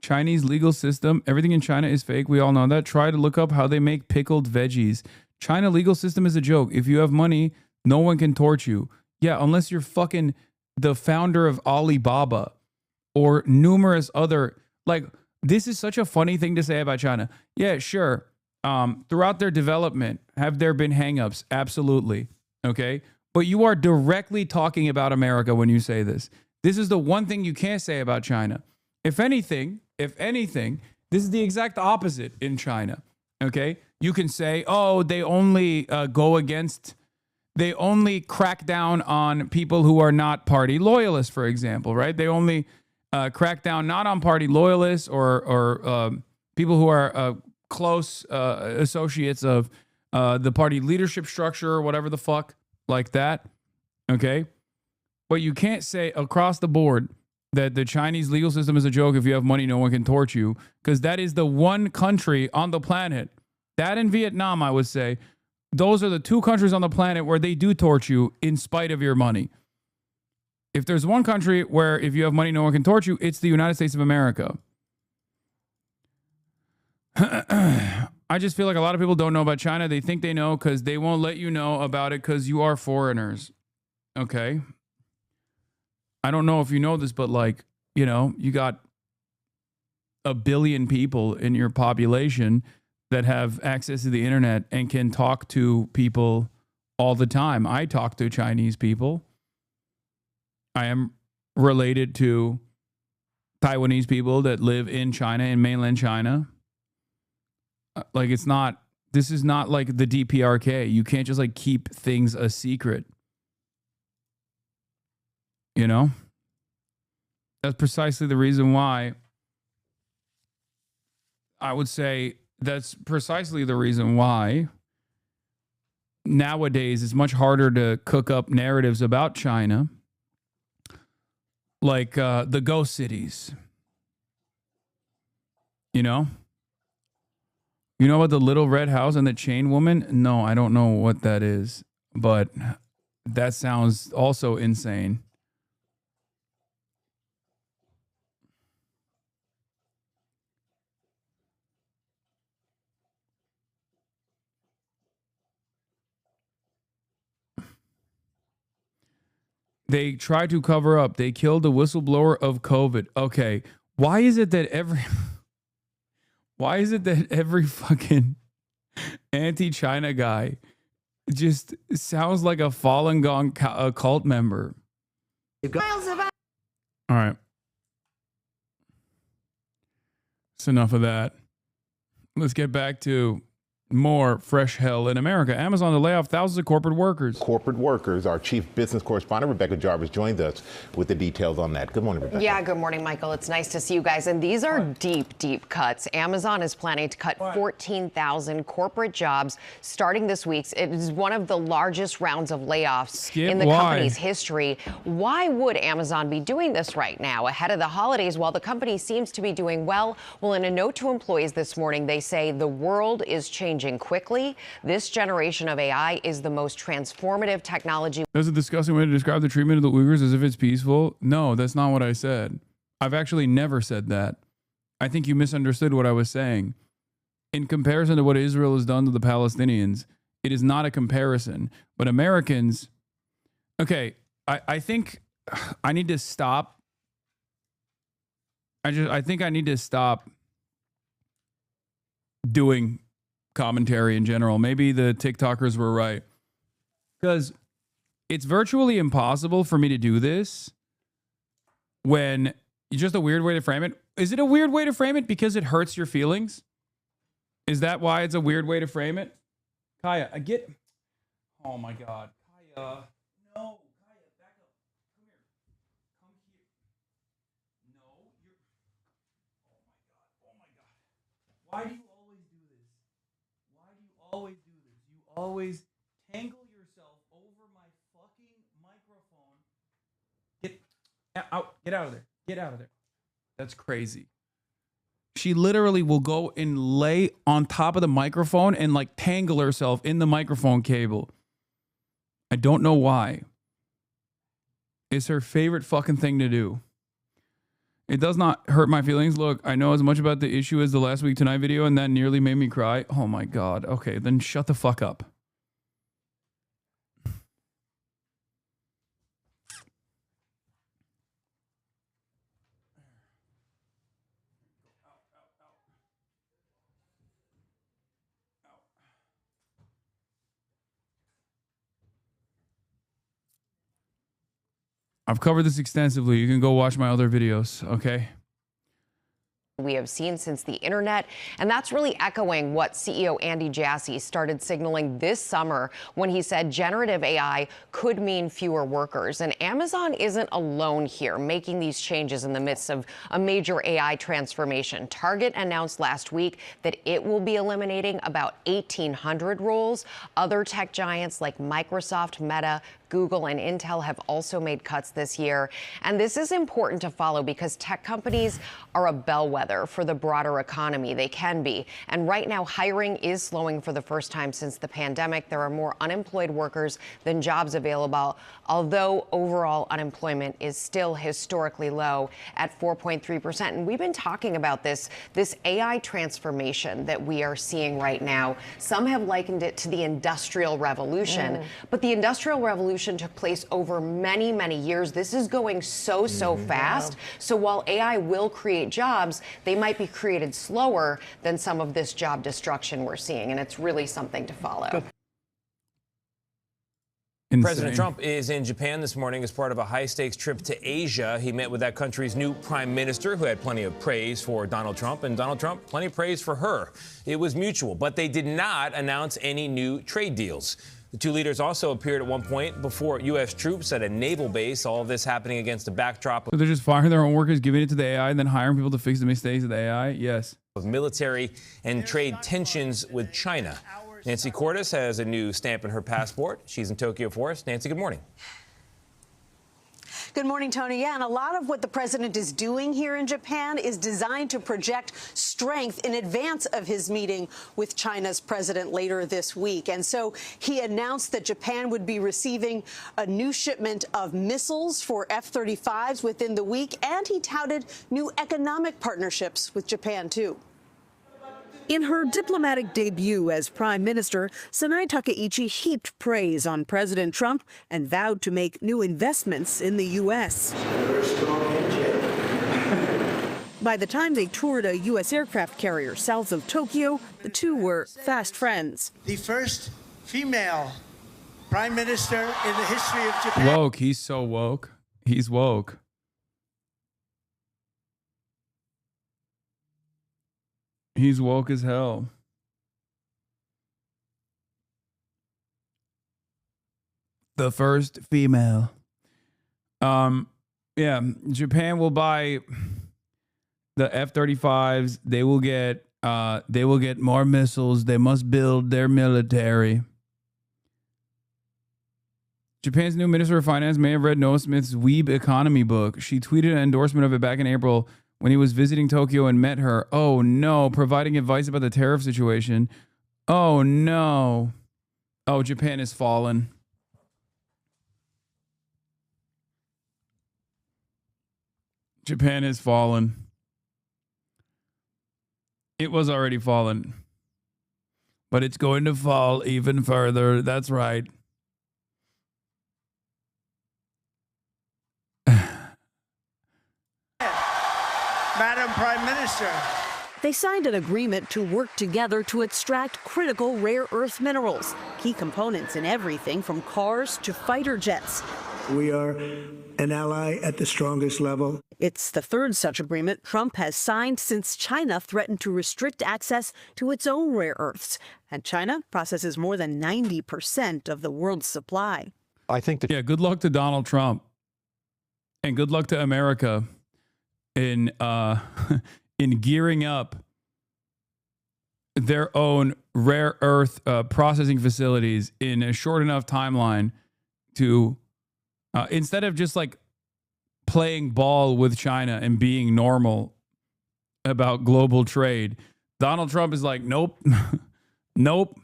Speaker 1: Chinese legal system. Everything in China is fake. We all know that. Try to look up how they make pickled veggies. China legal system is a joke. If you have money, no one can torch you. Yeah, unless you're fucking the founder of Alibaba or numerous other. Like, this is such a funny thing to say about China. Yeah, sure. Throughout their development, have there been hangups? Absolutely. Okay. But you are directly talking about America when you say this. This is the one thing you can't say about China. If anything, this is the exact opposite in China. Okay. You can say, oh, they only they only crack down on people who are not party loyalists, for example, right? They only crack down not on party loyalists or people who are close associates of the party leadership structure or whatever the fuck like that. Okay. But you can't say across the board that the Chinese legal system is a joke. If you have money, no one can torch you, because that is the one country on the planet. That and Vietnam, I would say, those are the two countries on the planet where they do torch you in spite of your money. If there's one country where if you have money, no one can torch you, it's the United States of America. I just feel like a lot of people don't know about China. They think they know because they won't let you know about it because you are foreigners. Okay. I don't know if you know this, but like, you know, you got 1 billion people in your population that have access to the internet and can talk to people all the time. I talk to Chinese people. I am related to Taiwanese people that live in China, in mainland China. Like, this is not like the DPRK. You can't just like keep things a secret. You know? That's precisely the reason why I would say that's precisely the reason why nowadays it's much harder to cook up narratives about China, like the ghost cities. You know about the little red house and the chain woman? No, I don't know what that is, but that sounds also insane. They tried to cover up. They killed a whistleblower of COVID. Okay, why is it that every fucking anti-China guy just sounds like a Falun Gong cult member? All right. That's enough of that. Let's get back to more fresh hell in America. Amazon to lay off thousands of corporate workers.
Speaker 16: Corporate workers. Our chief business correspondent, Rebecca Jarvis, joined us with the details on that. Good morning, Rebecca.
Speaker 3: Yeah, good morning, Michael. It's nice to see you guys. And these are deep, deep cuts. Amazon is planning to cut 14,000 corporate jobs starting this week. It is one of the largest rounds of layoffs in the company's history. Why would Amazon be doing this right now, ahead of the holidays, while the company seems to be doing well? Well, in a note to employees this morning, they say the world is changing quickly. This generation of AI is the most transformative technology.
Speaker 1: That's a disgusting way to describe the treatment of the Uyghurs, as if it's peaceful. No, that's not what I said. I've actually never said that. I think you misunderstood what I was saying. In comparison to what Israel has done to the Palestinians, it is not a comparison. But Americans, okay, I think I need to stop. I think I need to stop doing commentary in general. Maybe the TikTokers were right, because it's virtually impossible for me to do this when it's just a weird way to frame it. Is it a weird way to frame it because it hurts your feelings? Is that why it's a weird way to frame it? Kaya, I get. Oh my God, Kaya, no, Kaya, back up. Come here. Come here. No, you're. Oh my God. Why do you always do this? You always tangle yourself over my fucking microphone. Get out. Get out of there. Get out of there. That's crazy. She literally will go and lay on top of the microphone and like tangle herself in the microphone cable. I don't know why. It's her favorite fucking thing to do. It does not hurt my feelings. Look, I know as much about the issue as the Last Week Tonight video, and that nearly made me cry. Oh my God. Okay, then shut the fuck up. I've covered this extensively. You can go watch my other videos, okay?
Speaker 3: We have seen since the internet, and that's really echoing what CEO Andy Jassy started signaling this summer when he said generative AI could mean fewer workers. And Amazon isn't alone here, making these changes in the midst of a major AI transformation. Target announced last week that it will be eliminating about 1,800 roles. Other tech giants like Microsoft, Meta, Google, and Intel have also made cuts this year. And this is important to follow because tech companies are a bellwether for the broader economy. They can be. And right now, hiring is slowing for the first time since the pandemic. There are more unemployed workers than jobs available, although overall unemployment is still historically low at 4.3%. And we've been talking about this AI transformation that we are seeing right now. Some have likened it to the Industrial Revolution, but the Industrial Revolution took place over many, many years. This is going so fast. So while AI will create jobs, they might be created slower than some of this job destruction we're seeing. And it's really something to follow.
Speaker 1: Insane.
Speaker 4: President Trump is in Japan this morning as part of a high-stakes trip to Asia. He met with that country's new prime minister, who had plenty of praise for Donald Trump, and Donald Trump, plenty of praise for her. It was mutual, but they did not announce any new trade deals. The two leaders also appeared at one point before U.S. troops at a naval base, all of this happening against a backdrop
Speaker 1: So they're just firing their own workers, giving it to the AI, and then hiring people to fix the mistakes of the AI? Yes.
Speaker 4: Of military and trade tensions with China. Nancy Cordes has a new stamp in her passport. She's in Tokyo for us. Nancy, good morning.
Speaker 5: Good morning, Tony. Yeah, and a lot of what the president is doing here in Japan is designed to project strength in advance of his meeting with China's president later this week. And so he announced that Japan would be receiving a new shipment of missiles for F-35s within the week, and he touted new economic partnerships with Japan, too.
Speaker 11: In her diplomatic debut as prime minister, Sanai Takaichi heaped praise on President Trump and vowed to make new investments in the U.S. By the time they toured a U.S. aircraft carrier south of Tokyo, the two were fast friends.
Speaker 15: The first female prime minister in the history of Japan.
Speaker 1: Woke. He's so woke. He's woke. He's woke as hell. The first female. Yeah, Japan will buy the F-35s. They will get more missiles. They must build their military. Japan's new Minister of Finance may have read Noah Smith's Weeb economy book. She tweeted an endorsement of it back in April when he was visiting Tokyo and met her. Oh no, providing advice about the tariff situation. Oh no. Oh, Japan has fallen. Japan has fallen. It was already fallen. But it's going to fall even further. That's right.
Speaker 15: Madam Prime Minister.
Speaker 11: They signed an agreement to work together to extract critical rare earth minerals, key components in everything from cars to fighter jets.
Speaker 15: We are an ally at the strongest level.
Speaker 11: It's the third such agreement Trump has signed since China threatened to restrict access to its own rare earths. And China processes more than 90% of the world's supply.
Speaker 1: I think that. Yeah, good luck to Donald Trump. And good luck to America in gearing up their own rare earth processing facilities in a short enough timeline to, instead of just like playing ball with China and being normal about global trade, Donald Trump is like, nope, nope.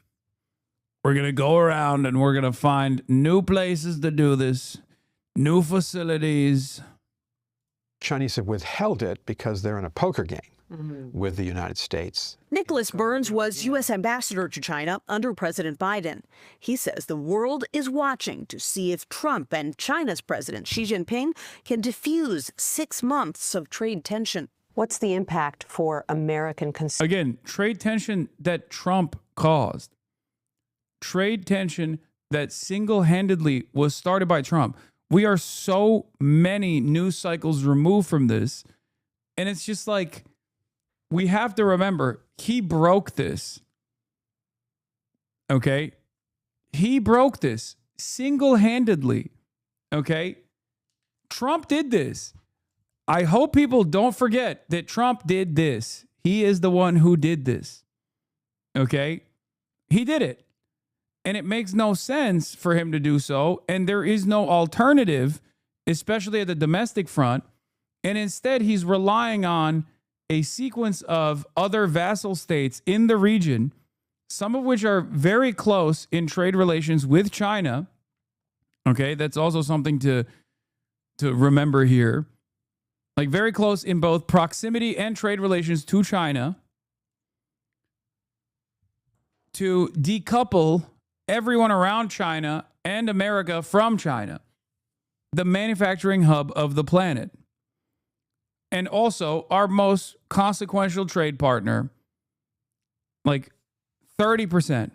Speaker 1: We're going to go around and we're going to find new places to do this, new facilities.
Speaker 17: Chinese have withheld it because they're in a poker game with the United States.
Speaker 11: Nicholas Burns was U.S. ambassador to China under President Biden. He says the world is watching to see if Trump and China's President Xi Jinping can diffuse 6 months of trade tension.
Speaker 18: What's the impact for American consumers?
Speaker 1: Again, trade tension that Trump caused. Trade tension that single-handedly was started by Trump. We are so many news cycles removed from this. And it's just like, we have to remember, he broke this. Okay? He broke this single-handedly. Okay? Trump did this. I hope people don't forget that Trump did this. He is the one who did this. Okay? He did it. And it makes no sense for him to do so. And there is no alternative, especially at the domestic front. And instead, he's relying on a sequence of other vassal states in the region, some of which are very close in trade relations with China. Okay, that's also something to remember here. Like very close in both proximity and trade relations to China, to decouple everyone around China and America from China, the manufacturing hub of the planet. And also our most consequential trade partner. Like 30%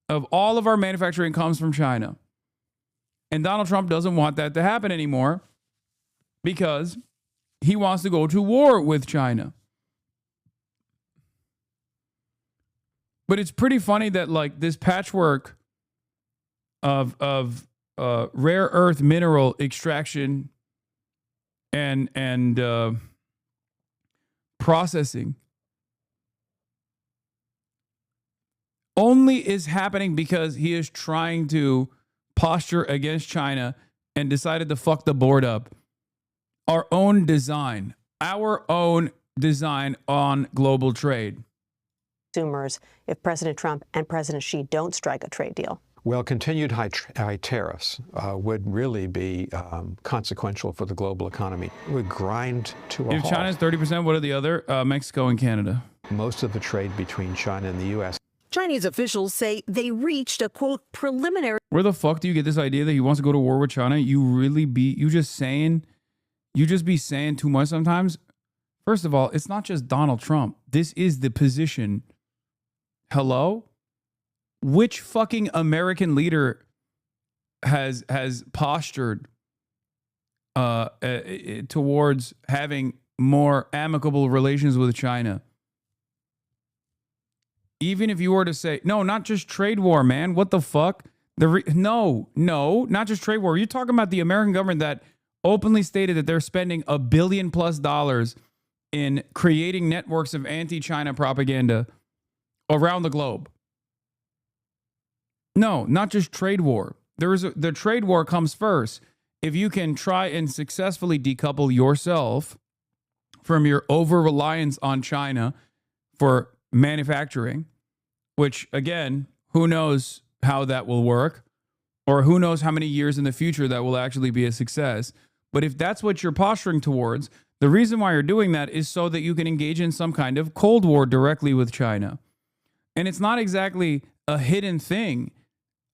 Speaker 1: of all of our manufacturing comes from China. And Donald Trump doesn't want that to happen anymore because he wants to go to war with China. But it's pretty funny that like this patchwork of rare earth mineral extraction and processing only is happening because he is trying to posture against China and decided to fuck the board up. Our own design on global trade.
Speaker 18: Consumers if President Trump and President Xi don't strike a trade deal?
Speaker 17: Well, continued high tariffs would really be consequential for the global economy. It would grind to a halt.
Speaker 1: If China's 30%, what are the other? Mexico and Canada.
Speaker 17: Most of the trade between China and the U.S.
Speaker 11: Chinese officials say they reached a, quote, preliminary.
Speaker 1: Where the fuck do you get this idea that he wants to go to war with China? You just be saying too much sometimes. First of all, it's not just Donald Trump. This is the position. Hello? Which fucking American leader has postured towards having more amicable relations with China? Even if you were to say, no, not just trade war, man. What the fuck? No, not just trade war. You're talking about the American government that openly stated that they're spending $1 billion+ in creating networks of anti-China propaganda around the globe. No, not just trade war. The trade war comes first. If you can try and successfully decouple yourself from your over-reliance on China for manufacturing, which, again, who knows how that will work, or who knows how many years in the future that will actually be a success. But if that's what you're posturing towards, the reason why you're doing that is so that you can engage in some kind of Cold War directly with China. And it's not exactly a hidden thing.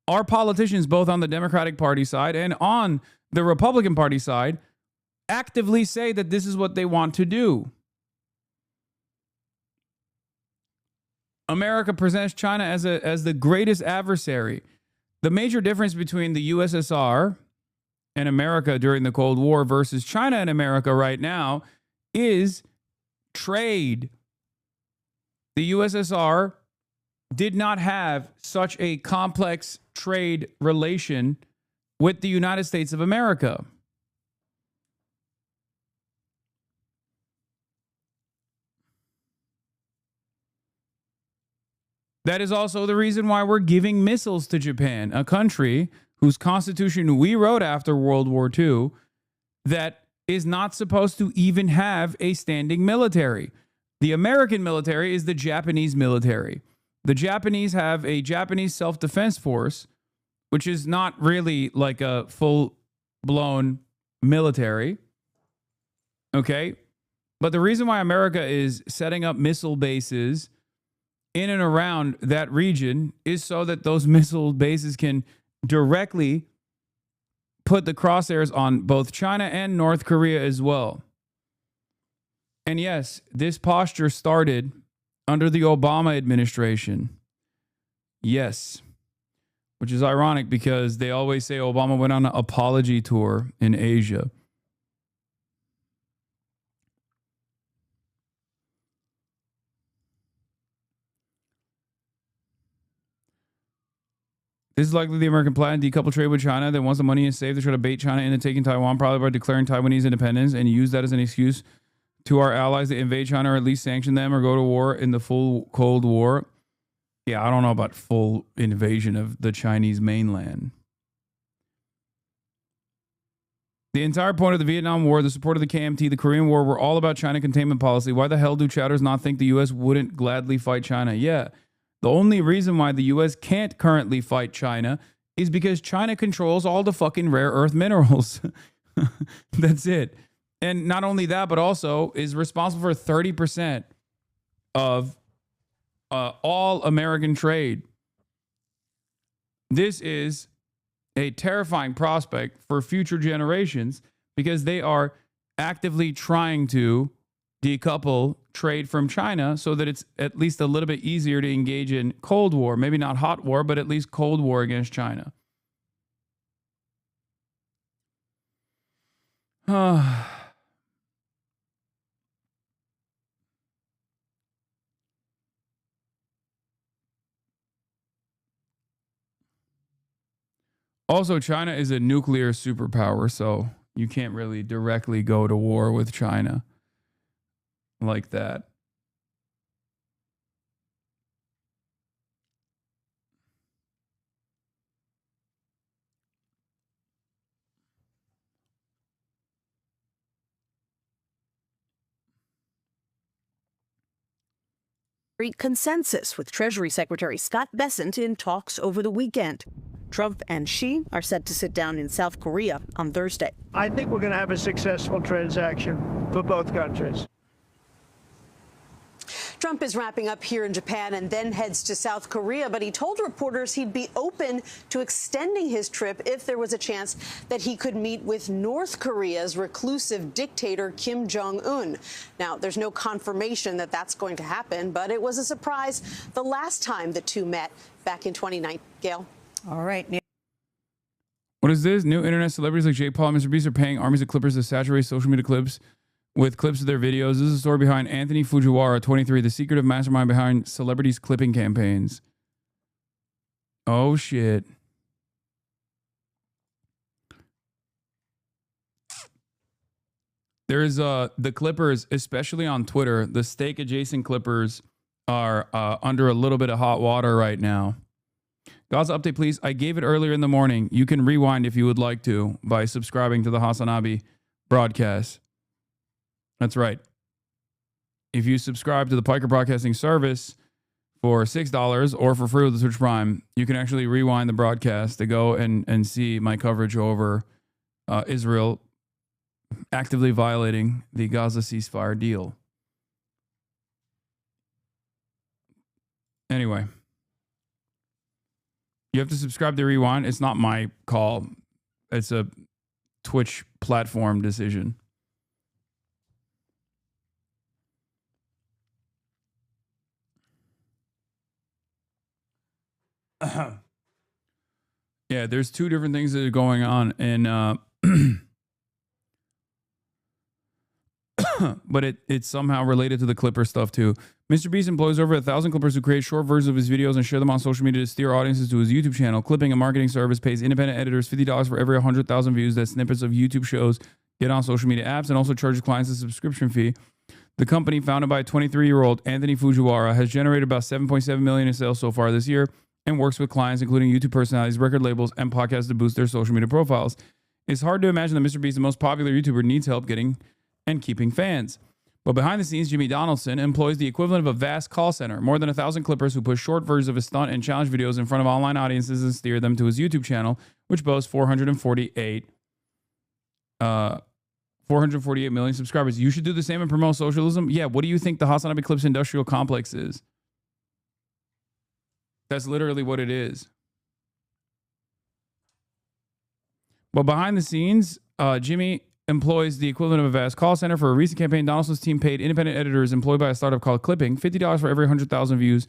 Speaker 1: Our politicians, both on the Democratic Party side and on the Republican Party side, actively say that this is what they want to do. America presents China as the greatest adversary. The major difference between the USSR and America during the Cold War versus China and America right now is trade. The USSR did not have such a complex trade relation with the United States of America. That is also the reason why we're giving missiles to Japan, a country whose constitution we wrote after World War II that is not supposed to even have a standing military. The American military is the Japanese military. The Japanese have a Japanese self-defense force, which is not really like a full-blown military. Okay? But the reason why America is setting up missile bases in and around that region is so that those missile bases can directly put the crosshairs on both China and North Korea as well. And yes, this posture started under the Obama administration. Yes. Which is ironic because they always say Obama went on an apology tour in Asia. This is likely the American plan: decouple trade with China. That once the money is saved, they try to bait China into taking Taiwan, probably by declaring Taiwanese independence, and use that as an excuse to our allies to invade China or at least sanction them or go to war in the full Cold War. Yeah, I don't know about full invasion of the Chinese mainland. The entire point of the Vietnam War, the support of the KMT, the Korean War were all about China containment policy. Why the hell do chatters not think the U.S. wouldn't gladly fight China? Yeah. The only reason why the U.S. can't currently fight China is because China controls all the fucking rare earth minerals. That's it. And not only that, but also is responsible for 30% of all American trade. This is a terrifying prospect for future generations because they are actively trying to decouple trade from China so that it's at least a little bit easier to engage in Cold War. Maybe not hot war, but at least Cold War against China. Also, China is a nuclear superpower, so you can't really directly go to war with China like that.
Speaker 11: consensus, with Treasury Secretary Scott Bessent in talks over the weekend. Trump and Xi are set to sit down in South Korea on Thursday.
Speaker 30: I think we're going to have a successful transaction for both countries.
Speaker 5: Trump is wrapping up here in Japan and then heads to South Korea, but he told reporters he'd be open to extending his trip if there was a chance that he could meet with North Korea's reclusive dictator Kim Jong-un. Now, there's no confirmation that that's going to happen, but it was a surprise the last time the two met back in 2019. Gail?
Speaker 11: All right.
Speaker 1: What is this? New internet celebrities like Jake Paul and Mr. Beast are paying armies of clippers to saturate social media clips with clips of their videos. This is the story behind Anthony Fujiwara, 23, the secretive mastermind behind celebrities' clipping campaigns. Oh, shit. There's the clippers, especially on Twitter, the steak adjacent clippers are under a little bit of hot water right now. Gaza update, please. I gave it earlier in the morning. You can rewind if you would like to by subscribing to the HasanAbi broadcast. That's right. If you subscribe to the Piker Broadcasting service for $6 or for free with the Twitch Prime, you can actually rewind the broadcast to go and see my coverage over Israel actively violating the Gaza ceasefire deal. Anyway, you have to subscribe to Rewind. It's not my call. It's a Twitch platform decision. Yeah, there's two different things that are going on, and but it's somehow related to the Clipper stuff too. Mr. Beast employs over 1,000 Clippers who create short versions of his videos and share them on social media to steer audiences to his YouTube channel. Clipping, a marketing service, pays independent editors $50 for every 100,000 views that snippets of YouTube shows get on social media apps, and also charges clients a subscription fee. The company, founded by 23-year-old Anthony Fujiwara, has generated about $7.7 million in sales so far this year, and works with clients including YouTube personalities, record labels, and podcasts to boost their social media profiles. It's hard to imagine that Mr. Beast, the most popular YouTuber, needs help getting and keeping fans. But behind the scenes, Jimmy Donaldson employs the equivalent of a vast call center, more than 1,000 clippers who push short versions of his stunt and challenge videos in front of online audiences and steer them to his YouTube channel, which boasts 448 million subscribers. You should do the same and promote socialism. Yeah, what do you think the HasanAbi Clips industrial complex is? That's literally what it is. But behind the scenes, Jimmy employs the equivalent of a vast call center. For a recent campaign, Donaldson's team paid independent editors employed by a startup called Clipping $50 for every 100,000 views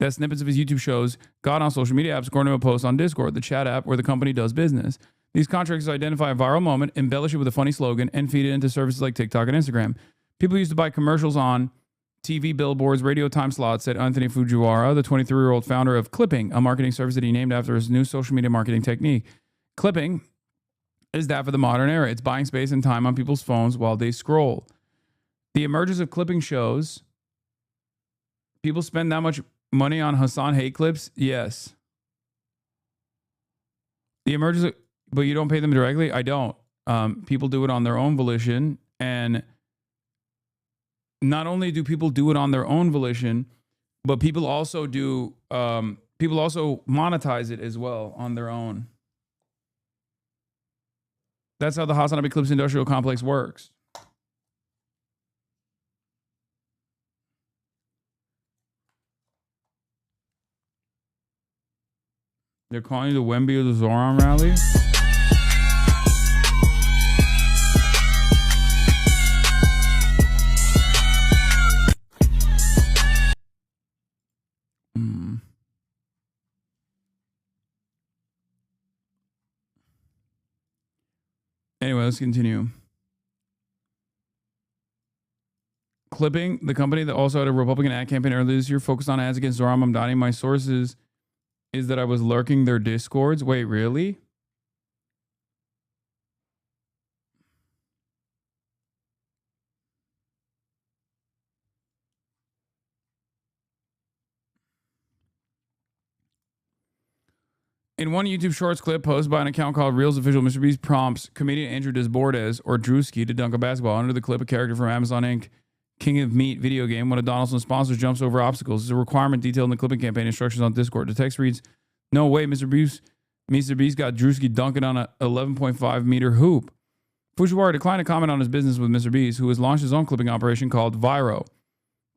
Speaker 1: that snippets of his YouTube shows got on social media apps, according to a post on Discord, the chat app where the company does business. These contractors identify a viral moment, embellish it with a funny slogan, and feed it into services like TikTok and Instagram. People used to buy commercials on TV billboards, radio time slots, said Anthony Fujiwara, the 23-year-old founder of Clipping, a marketing service that he named after his new social media marketing technique. Clipping is that for the modern era. It's buying space and time on people's phones while they scroll. The emergence of clipping shows. People spend that much money on Hasan hate clips? Yes. The emergence of, but you don't pay them directly? I don't. People do it on their own volition, and not only do people do it on their own volition, but people also do. People also monetize it as well on their own. That's how the HasanAbi Clips industrial complex works. They're calling you the Wemby of the Zohran rally. Anyway, let's continue. Clipping, the company that also had a Republican ad campaign earlier this year, focused on ads against Zohran Mamdani. My sources is that I was lurking their discords. Wait, really? In one YouTube Shorts clip posted by an account called Reels Official, Mr. Beast prompts comedian Andrew Desbordes, or Drewski, to dunk a basketball. Under the clip, a character from Amazon Inc. King of Meat video game, one of Donaldson's sponsors jumps over obstacles. There's a requirement detailed in the clipping campaign instructions on Discord. The text reads, "No way, Mr. Beast got Drewski dunking on a 11.5 meter hoop." Fujiwara declined to comment on his business with Mr. Beast, who has launched his own clipping operation called Viro.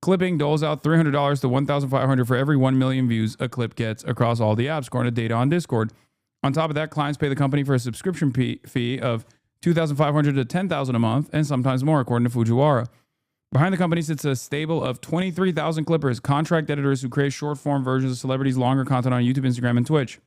Speaker 1: Clipping doles out $300 to $1,500 for every 1 million views a clip gets across all the apps, according to data on Discord. On top of that, clients pay the company for a subscription fee of $2,500 to $10,000 a month, and sometimes more, according to Fujiwara. Behind the company sits a stable of 23,000 clippers, contract editors who create short-form versions of celebrities' longer content on YouTube, Instagram, and Twitch.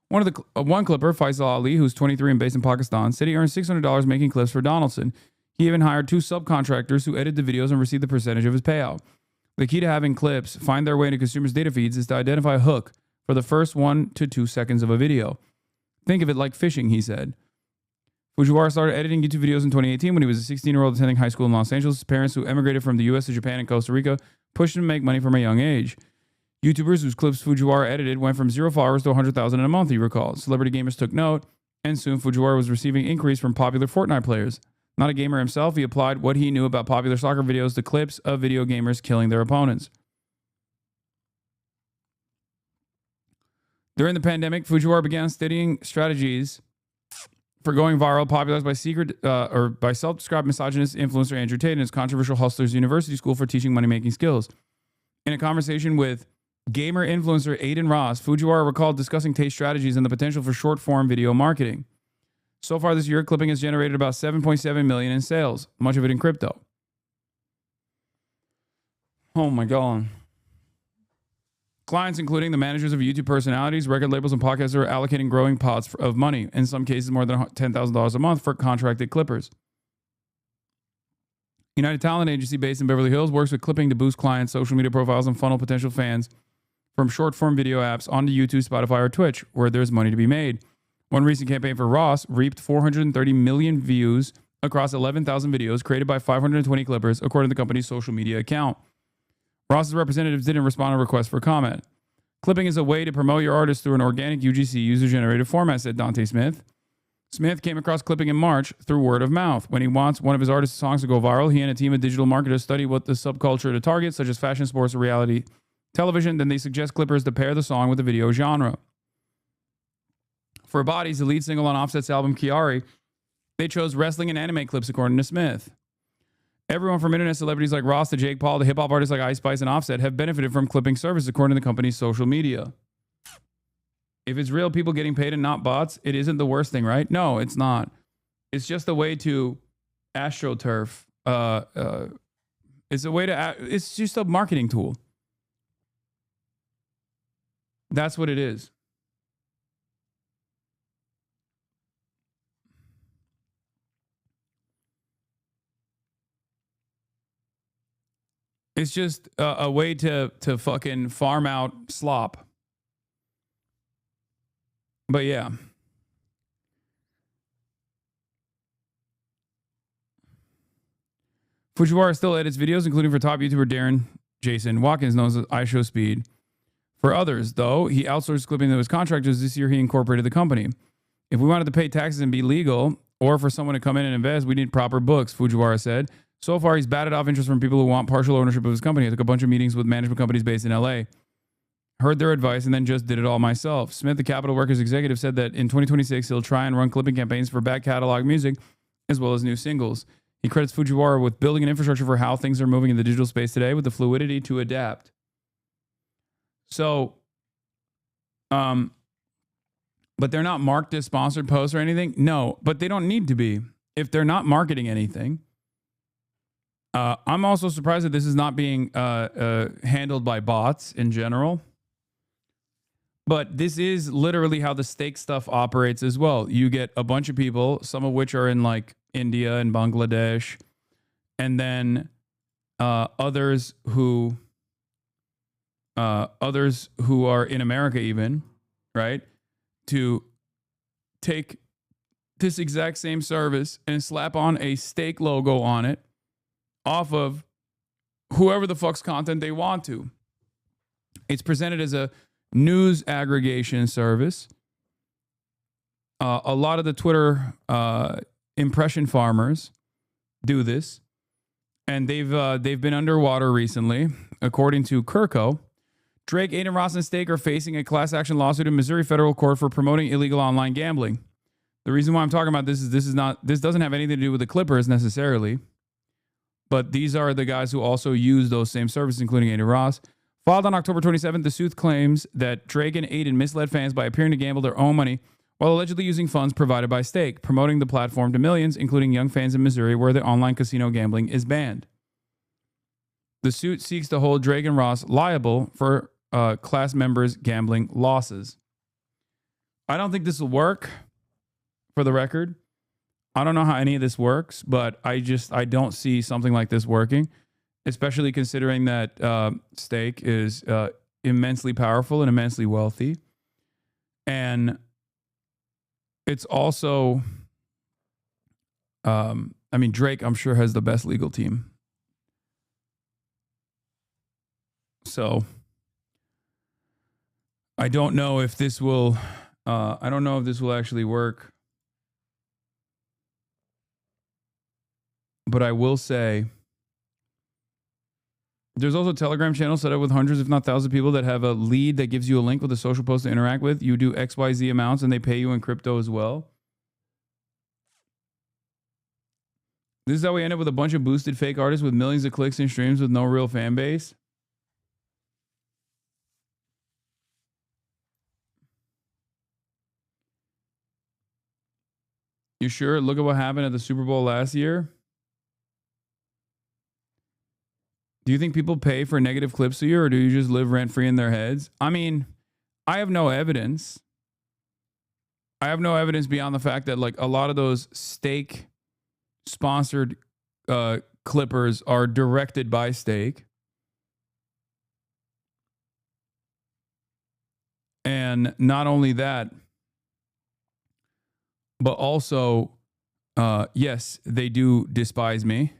Speaker 1: One clipper, Faisal Ali, who's 23 and based in Pakistan, said he earned $600 making clips for Donaldson. He even hired 2 subcontractors who edit the videos and receive the percentage of his payout. The key to having clips find their way into consumers' data feeds is to identify a hook for the first 1 to 2 seconds of a video. Think of it like fishing, he said. Fujiwara started editing YouTube videos in 2018 when he was a 16-year-old attending high school in Los Angeles. His parents, who emigrated from the U.S. to Japan and Costa Rica, pushed him to make money from a young age. YouTubers whose clips Fujiwara edited went from 0 followers to 100,000 in a month, he recalled. Celebrity gamers took note, and soon Fujiwara was receiving inquiries from popular Fortnite players. Not a gamer himself, he applied what he knew about popular soccer videos to clips of video gamers killing their opponents. During the pandemic, Fujiwara began studying strategies for going viral, popularized by self-described misogynist influencer Andrew Tate and his controversial Hustlers University School for teaching money-making skills. In a conversation with gamer influencer Aiden Ross, Fujiwara recalled discussing Tate's strategies and the potential for short-form video marketing. So far this year, clipping has generated about $7.7 million in sales, much of it in crypto. Oh my God. Clients, including the managers of YouTube personalities, record labels, and podcasts, are allocating growing pots of money, in some cases more than $10,000 a month for contracted clippers. United Talent Agency, based in Beverly Hills, works with clipping to boost clients' social media profiles and funnel potential fans from short-form video apps onto YouTube, Spotify, or Twitch, where there's money to be made. One recent campaign for Ross reaped 430 million views across 11,000 videos created by 520 clippers, according to the company's social media account. Ross's representatives didn't respond to requests for comment. Clipping is a way to promote your artist through an organic UGC user-generated format, said Dante Smith. Smith came across clipping in March through word of mouth. When he wants one of his artist's songs to go viral, he and a team of digital marketers study what the subculture to target, such as fashion, sports, or reality television. Then they suggest clippers to pair the song with the video genre. For Bodies, the lead single on Offset's album Kiari, they chose wrestling and anime clips, according to Smith. Everyone from internet celebrities like Ross to Jake Paul to hip-hop artists like Ice Spice and Offset have benefited from clipping service, according to the company's social media. If it's real people getting paid and not bots, it isn't the worst thing, right? No, it's not. It's just a way to astroturf. It's just a marketing tool. That's what it is. It's just a way to fucking farm out slop. But yeah. Fujiwara still edits videos, including for top YouTuber Darren Jason Watkins, known as iShowSpeed. For others, though, he outsourced clipping to his contractors. This year, he incorporated the company. If we wanted to pay taxes and be legal, or for someone to come in and invest, we need proper books, Fujiwara said. So far, he's batted off interest from people who want partial ownership of his company. I took a bunch of meetings with management companies based in LA, heard their advice, and then just did it all myself. Smith, the Capital Workers executive, said that in 2026, he'll try and run clipping campaigns for back catalog music, as well as new singles. He credits Fujiwara with building an infrastructure for how things are moving in the digital space today with the fluidity to adapt. So, but they're not marked as sponsored posts or anything? No, but they don't need to be. If they're not marketing anything, I'm also surprised that this is not being handled by bots in general. But this is literally how the stake stuff operates as well. You get a bunch of people, some of which are in like India and Bangladesh, and then others who are in America even, right? To take this exact same service and slap on a stake logo on it off of whoever the fuck's content they want to. It's presented as a news aggregation service. A lot of the Twitter impression farmers do this. and they've been underwater recently. According to Curco, Drake, Aiden Ross, and Stake are facing a class action lawsuit in Missouri federal court for promoting illegal online gambling. The reason why I'm talking about this is this doesn't have anything to do with the Clippers necessarily, but these are the guys who also use those same services, including Aiden Ross. Filed on October 27th, the suit claims that Drake and Aiden misled fans by appearing to gamble their own money while allegedly using funds provided by Stake, promoting the platform to millions, including young fans in Missouri where the online casino gambling is banned. The suit seeks to hold Drake and Ross liable for class members' gambling losses. I don't think this will work, for the record. I don't know how any of this works, but I don't see something like this working, especially considering that Stake is immensely powerful and immensely wealthy. And it's also, Drake, I'm sure, has the best legal team. So I don't know if this will, actually work. But I will say, there's also a Telegram channel set up with hundreds, if not thousands of people that have a lead that gives you a link with a social post to interact with. You do XYZ amounts and they pay you in crypto as well. This is how we end up with a bunch of boosted fake artists with millions of clicks and streams with no real fan base. You sure? Look at what happened at the Super Bowl last year. Do you think people pay for negative clips of you, or do you just live rent-free in their heads? I mean, I have no evidence. I have no evidence beyond the fact that, like, a lot of those Stake-sponsored clippers are directed by Stake. And not only that, but also, yes, they do despise me.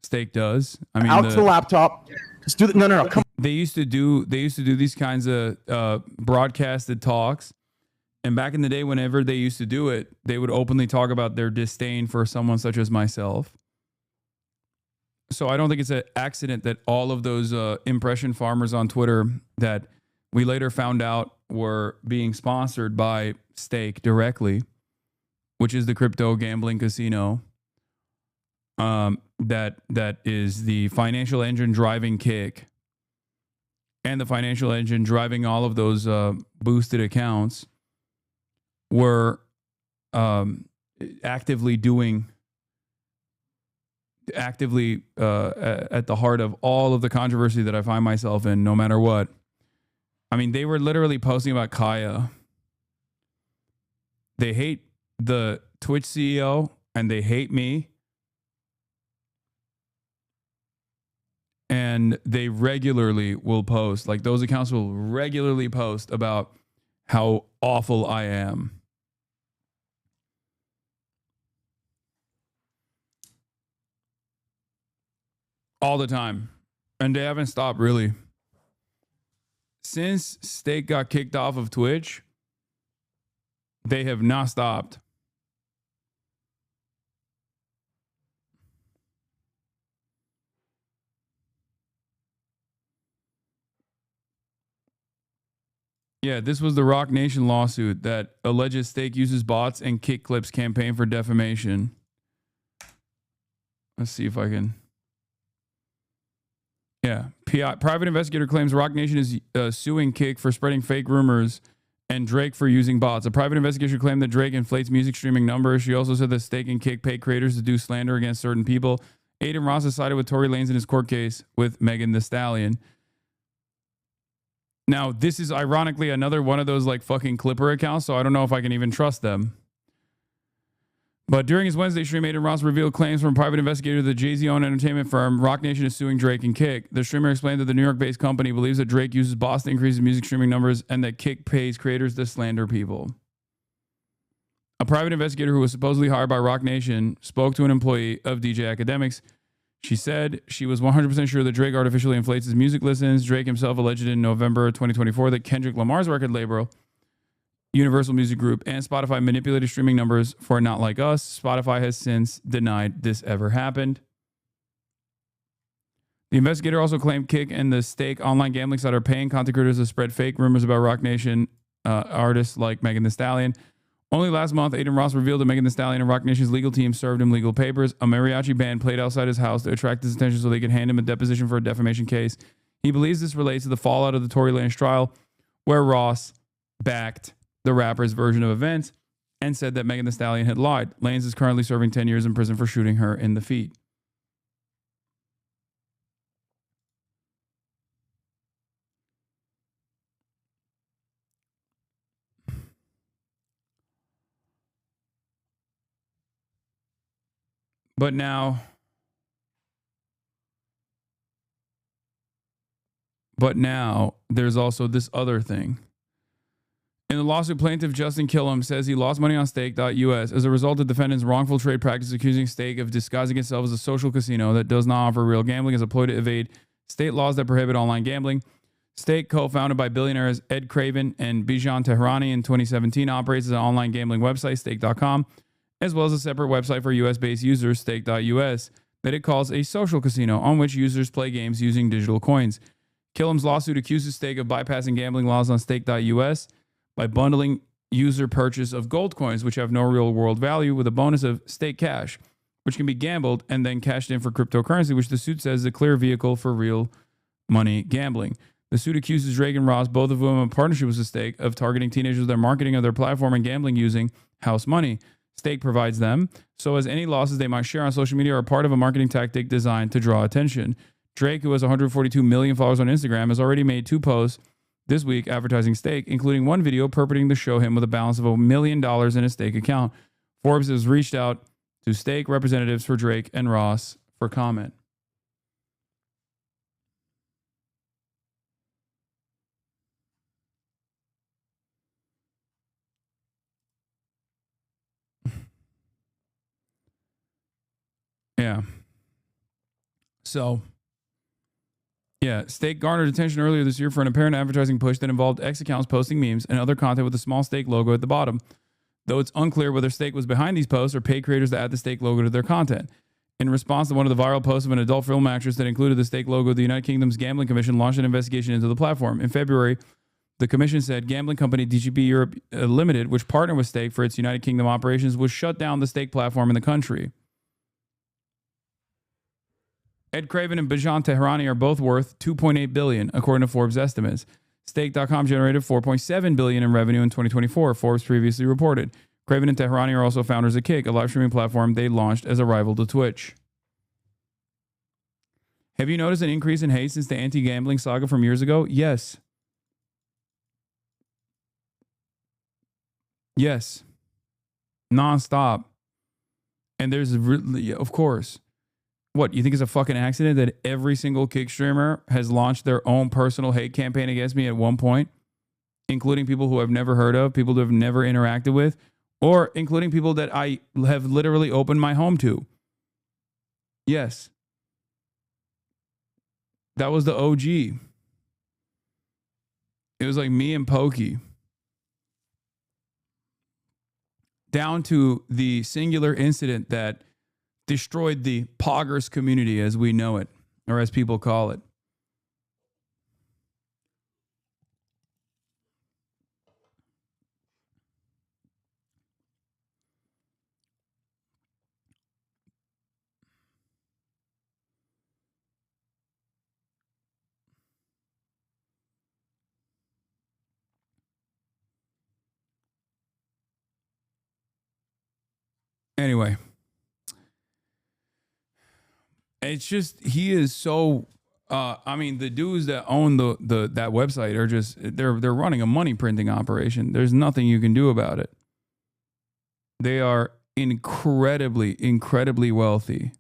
Speaker 1: Stake does. I mean,
Speaker 8: out to the laptop. Just do no. Come.
Speaker 1: They used to do these kinds of broadcasted talks, and back in the day, whenever they used to do it, they would openly talk about their disdain for someone such as myself. So I don't think it's an accident that all of those impression farmers on Twitter that we later found out were being sponsored by Stake directly, which is the crypto gambling casino. That is the financial engine driving Kick and the financial engine driving all of those boosted accounts were actively at the heart of all of the controversy that I find myself in, no matter what. I mean, they were literally posting about Kaya. They hate the Twitch CEO and they hate me. And they regularly will post, like those accounts will regularly post about how awful I am. All the time. And they haven't stopped, really. Since Stake got kicked off of Twitch, they have not stopped. Yeah, this was the Rock Nation lawsuit that alleges Stake uses bots and Kick Clips campaign for defamation. Let's see if I can. Yeah. Private investigator claims Rock Nation is suing Kick for spreading fake rumors and Drake for using bots. A private investigation claimed that Drake inflates music streaming numbers. She also said that Stake and Kick pay creators to do slander against certain people. Aiden Ross has sided with Tory Lanez in his court case with Megan Thee Stallion. Now, this is ironically another one of those like fucking Clipper accounts, so I don't know if I can even trust them. But during his Wednesday stream, Aiden Ross revealed claims from a private investigator of the Jay-Z-owned entertainment firm Rock Nation is suing Drake and Kick. The streamer explained that the New York-based company believes that Drake uses bots to increase music streaming numbers and that Kick pays creators to slander people. A private investigator who was supposedly hired by Rock Nation spoke to an employee of DJ Academics. She said she was 100% sure that Drake artificially inflates his music listens. Drake himself alleged in November 2024 that Kendrick Lamar's record label, Universal Music Group, and Spotify manipulated streaming numbers for Not Like Us. Spotify has since denied this ever happened. The investigator also claimed Kick and the Stake online gambling site are paying content creators to spread fake rumors about Rock Nation artists like Megan Thee Stallion. Only last month, Aiden Ross revealed that Megan Thee Stallion and Rock Nation's legal team served him legal papers. A mariachi band played outside his house to attract his attention so they could hand him a deposition for a defamation case. He believes this relates to the fallout of the Tory Lanez trial, where Ross backed the rapper's version of events and said that Megan Thee Stallion had lied. Lanez is currently serving 10 years in prison for shooting her in the feet. But now there's also this other thing. In the lawsuit, plaintiff Justin Killam says he lost money on Stake.us as a result of defendant's wrongful trade practice, accusing Stake of disguising itself as a social casino that does not offer real gambling as a ploy to evade state laws that prohibit online gambling. Stake, co-founded by billionaires Ed Craven and Bijan Tehrani in 2017, operates as an online gambling website, Stake.com, as well as a separate website for US-based users, Stake.us, that it calls a social casino on which users play games using digital coins. Killam's lawsuit accuses Stake of bypassing gambling laws on Stake.us by bundling user purchase of gold coins, which have no real-world value, with a bonus of Stake Cash, which can be gambled and then cashed in for cryptocurrency, which the suit says is a clear vehicle for real money gambling. The suit accuses Drake and Ross, both of whom have partnerships with Stake, of targeting teenagers with their marketing of their platform and gambling using house money. Stake provides them, so as any losses they might share on social media are part of a marketing tactic designed to draw attention. Drake, who has 142 million followers on Instagram, has already made 2 posts this week advertising Stake, including one video purporting to show him with a balance of $1 million in his Stake account. Forbes has reached out to Stake representatives for Drake and Ross for comment. Yeah. So, yeah, Stake garnered attention earlier this year for an apparent advertising push that involved X accounts posting memes and other content with a small Stake logo at the bottom, though it's unclear whether Stake was behind these posts or paid creators to add the Stake logo to their content. In response to one of the viral posts of an adult film actress that included the Stake logo, the United Kingdom's Gambling Commission launched an investigation into the platform. In February, the commission said gambling company DGB Europe Limited, which partnered with Stake for its United Kingdom operations, was shut down the Stake platform in the country. Ed Craven and Bijan Tehrani are both worth $2.8 billion, according to Forbes estimates. Stake.com generated $4.7 billion in revenue in 2024, Forbes previously reported. Craven and Tehrani are also founders of Kick, a live streaming platform they launched as a rival to Twitch. Have you noticed an increase in hate since the anti-gambling saga from years ago? Yes. Yes. Non-stop. And there's really, of course. What, you think it's a fucking accident that every single Kick streamer has launched their own personal hate campaign against me at one point, including people who I've never heard of, people who I've never interacted with, or including people that I have literally opened my home to? Yes. That was the OG. It was like me and Pokey. Down to the singular incident that destroyed the poggers community as we know it, or as people call it. Anyway. It's just, he is so, I mean, the dudes that own that website are just, they're running a money printing operation. There's nothing you can do about it. They are incredibly, incredibly wealthy.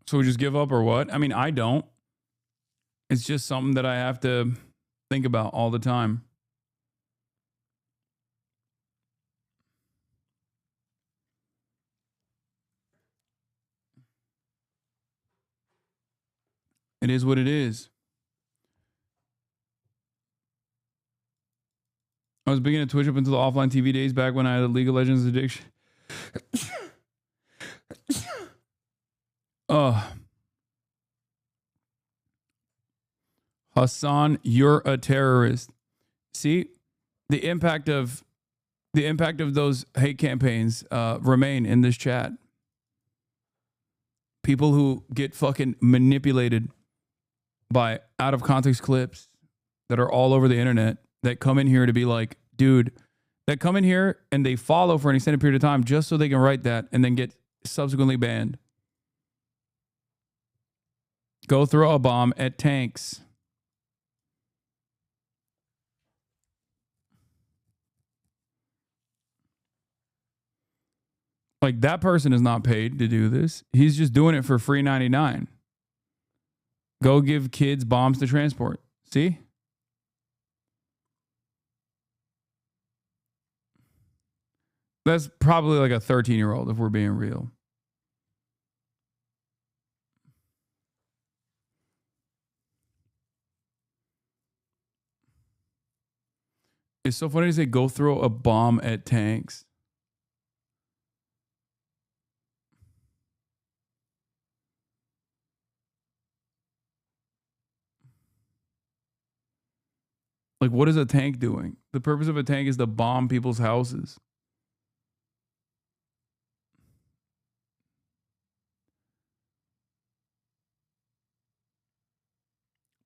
Speaker 1: So we just give up or what? I mean, I don't. It's just something that I have to think about all the time. It is what it is. I was beginning to Twitch up until the offline TV days back when I had a League of Legends addiction. Hasan, you're a terrorist. See, the impact of those hate campaigns remain in this chat. People who get fucking manipulated by out of context clips that are all over the internet that come in here to be like, dude, that come in here and they follow for an extended period of time just so they can write that and then get subsequently banned. Go throw a bomb at tanks. Like, that person is not paid to do this. He's just doing it for free 99. Go give kids bombs to transport. See? That's probably like a 13-year-old if we're being real. It's so funny to say go throw a bomb at tanks. Like, what is a tank doing? The purpose of a tank is to bomb people's houses.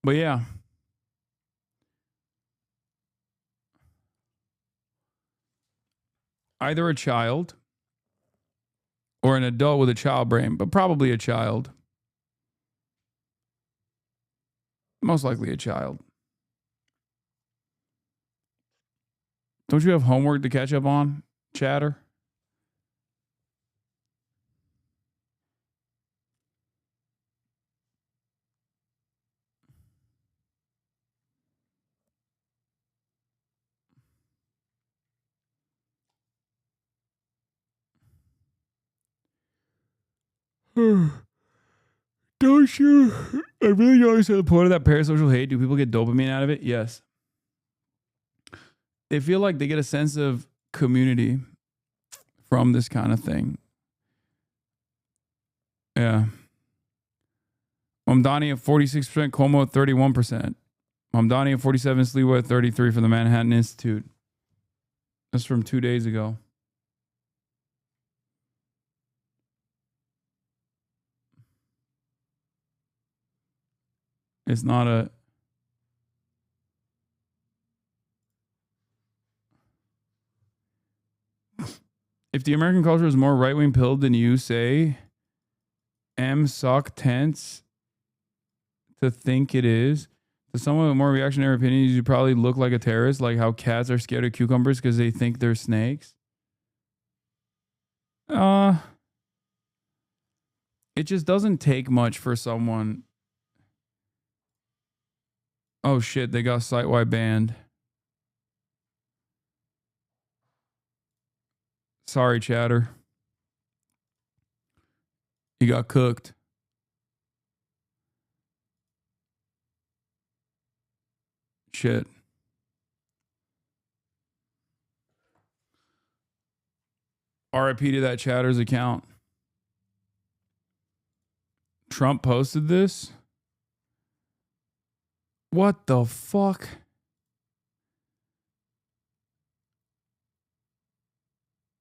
Speaker 1: But yeah. Either a child or an adult with a child brain, but probably a child. Most likely a child. Don't you have homework to catch up on, chatter? Don't you? I really don't understand the point of that parasocial hate. Do people get dopamine out of it? Yes. They feel like they get a sense of community from this kind of thing. Yeah. Mamdani at 46%, CUOMO at 31%. Mamdani at 47%, Stewart at 33% for the Manhattan Institute. That's from 2 days ago. It's not a... If the American culture is more right-wing pilled than you say, suck tense to think it is. To someone with more reactionary opinions, you probably look like a terrorist, like how cats are scared of cucumbers because they think they're snakes. It just doesn't take much for someone. Oh shit, they got site-wide banned. Sorry, chatter. You got cooked. Shit. RIP to that chatter's account. Trump posted this? What the fuck?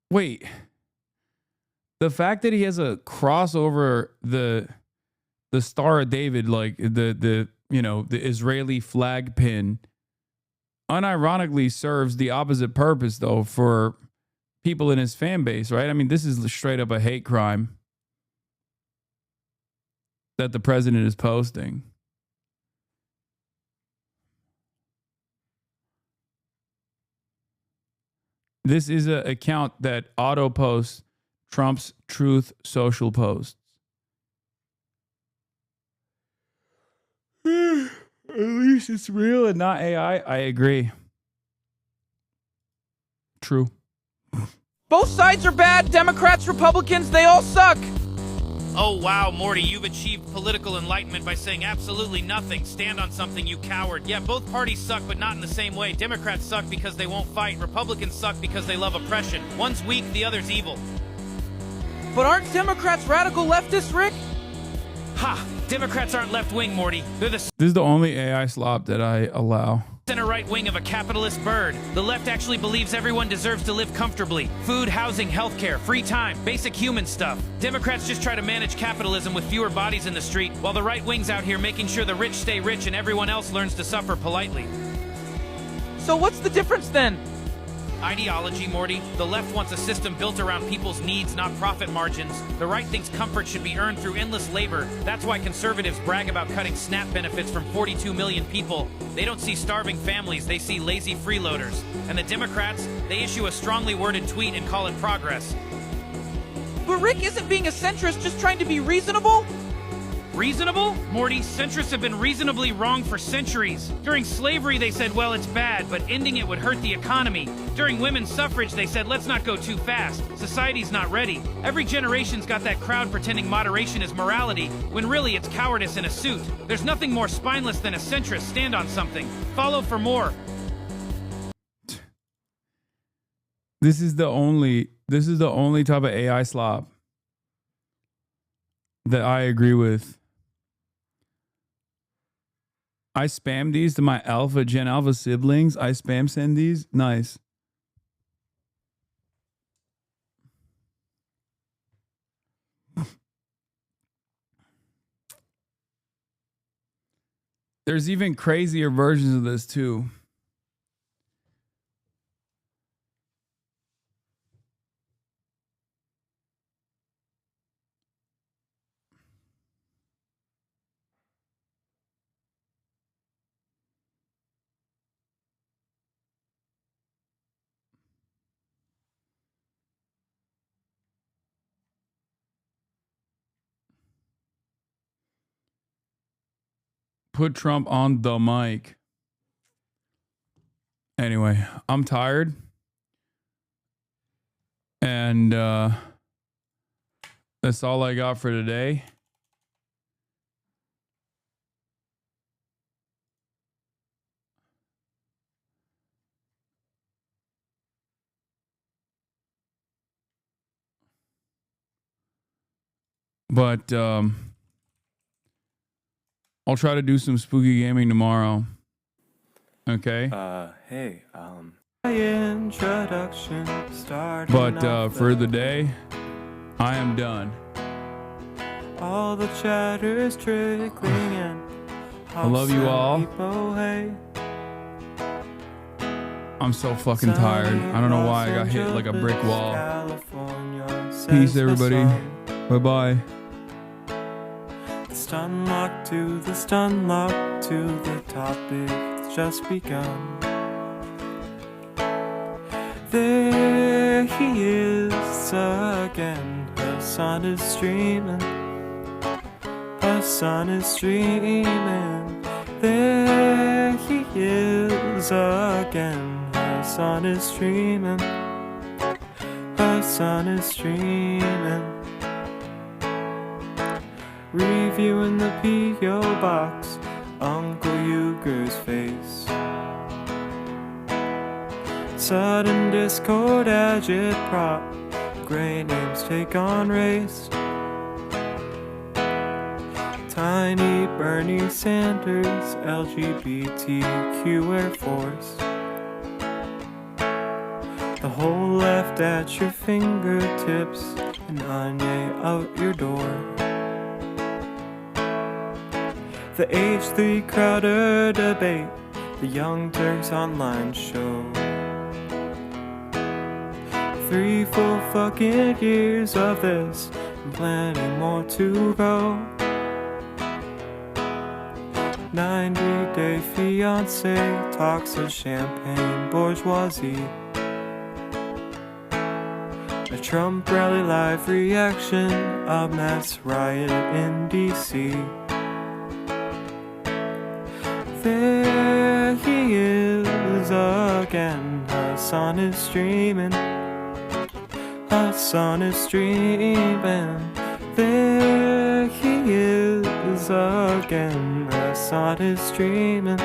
Speaker 1: Wait. The fact that he has a cross over the Star of David, like the Israeli flag pin, unironically serves the opposite purpose though for people in his fan base, right? I mean, this is straight up a hate crime that the president is posting. This is an account that auto posts Trump's Truth Social posts. At least it's real and not AI. I agree. True.
Speaker 9: Both sides are bad. Democrats, Republicans, they all suck. Oh, wow, Morty, you've achieved political enlightenment by saying absolutely nothing. Stand on something, you coward. Yeah, both parties suck, but not in the same way. Democrats suck because they won't fight. Republicans suck because they love oppression. One's weak, the other's evil.
Speaker 10: But aren't Democrats radical leftists, Rick?
Speaker 9: Ha! Democrats aren't left-wing, Morty. They're the
Speaker 1: This is the only AI slop that I allow.
Speaker 9: center right wing of a capitalist bird. The left actually believes everyone deserves to live comfortably. Food, housing, healthcare, free time, basic human stuff. Democrats just try to manage capitalism with fewer bodies in the street, while the right wing's out here making sure the rich stay rich and everyone else learns to suffer politely.
Speaker 10: So what's the difference then?
Speaker 9: Ideology, Morty. The left wants a system built around people's needs, not profit margins. The right thinks comfort should be earned through endless labor. That's why conservatives brag about cutting SNAP benefits from 42 million people. They don't see starving families, they see lazy freeloaders. And the Democrats, they issue a strongly worded tweet and call it progress.
Speaker 10: But Rick, isn't being a centrist just trying to be reasonable?
Speaker 9: Reasonable? Morty, centrists have been reasonably wrong for centuries. During slavery, they said, well, it's bad, but ending it would hurt the economy. During women's suffrage, they said, let's not go too fast. Society's not ready. Every generation's got that crowd pretending moderation is morality, when really it's cowardice in a suit. There's nothing more spineless than a centrist stand on something. Follow for more.
Speaker 1: This is the only type of AI slop that I agree with. I spam these to my Gen Alpha siblings. I spam send these. Nice. There's even crazier versions of this too. Put Trump on the mic. Anyway, I'm tired. And that's all I got for today. But I'll try to do some spooky gaming tomorrow. Okay.
Speaker 12: Hey, introduction starting.
Speaker 1: But for the day, I am done.
Speaker 12: All the chatter is trickling in.
Speaker 1: I love you all. I'm so fucking tired. I don't know why I got hit like a brick wall. Peace, everybody. Bye-bye.
Speaker 12: Stun lock to the stun lock to the topic that's just begun. There he is again. Hasan is streaming. Hasan is streaming. There he is again. Hasan is streaming. Hasan is streaming. Reviewing the P.O. box, Uncle Euger's face. Sudden discord agitprop, gray names take on race. Tiny Bernie Sanders, LGBTQ Air Force. The whole left at your fingertips, and Anye out your door. The H3 Crowder debate, the Young Turks online show. 3 full fucking years of this, and plenty more to go. 90-day fiance talks of champagne bourgeoisie. A Trump rally live reaction, a mass riot in D.C. There he is again. Hasan is streaming. Hasan is streaming. There is again. Hasan is streaming.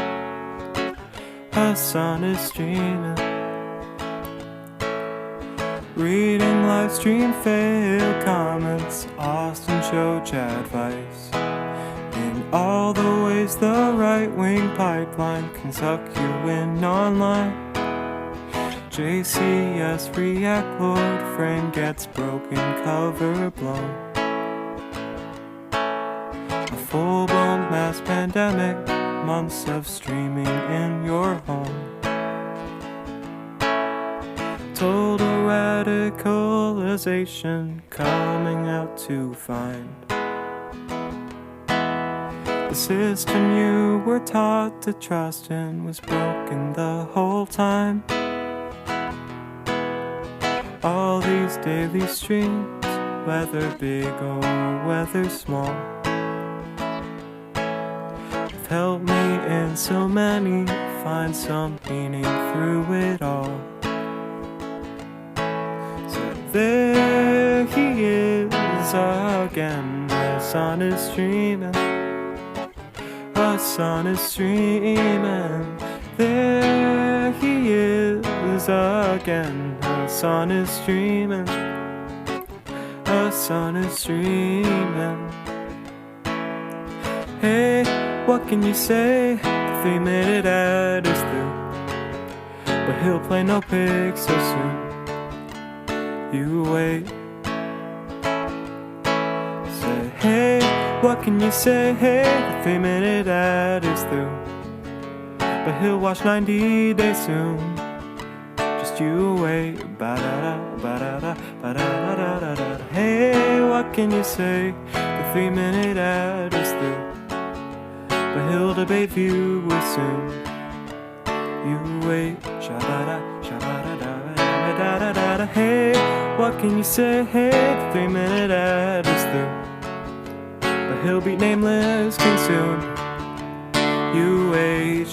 Speaker 12: Hasan is streaming. Reading live stream fail comments, Austin show chat advice. In all the ways the right-wing pipeline can suck you in online. JCS react, Lord frame gets broken, cover blown. A full-blown mass pandemic, months of streaming in your home. Total radicalization coming out to find the system you were taught to trust in was broken the whole time. All these daily streams, whether big or whether small, have helped me in so many find some meaning through it all. There he is again. Hasan is streaming. Hasan is streaming. There he is again. Hasan is streaming. Hasan is streaming. Hey, what can you say? The 3-minute ad is through, but he'll play no pics so soon. You wait. Say, hey, what can you say? Hey, the 3-minute ad is through, but he'll watch 90 Days soon. Just you wait. Ba-da-da, ba-da-da, ba-da-da-da-da-da. Hey, what can you say? The 3-minute ad is through, but he'll debate viewers soon. You wait. Sha-da-da, sha-da-da-da-da-da-da-da. Hey, what can you say? Hey, the 3-minute ad is through, but he'll be nameless king soon. You wait.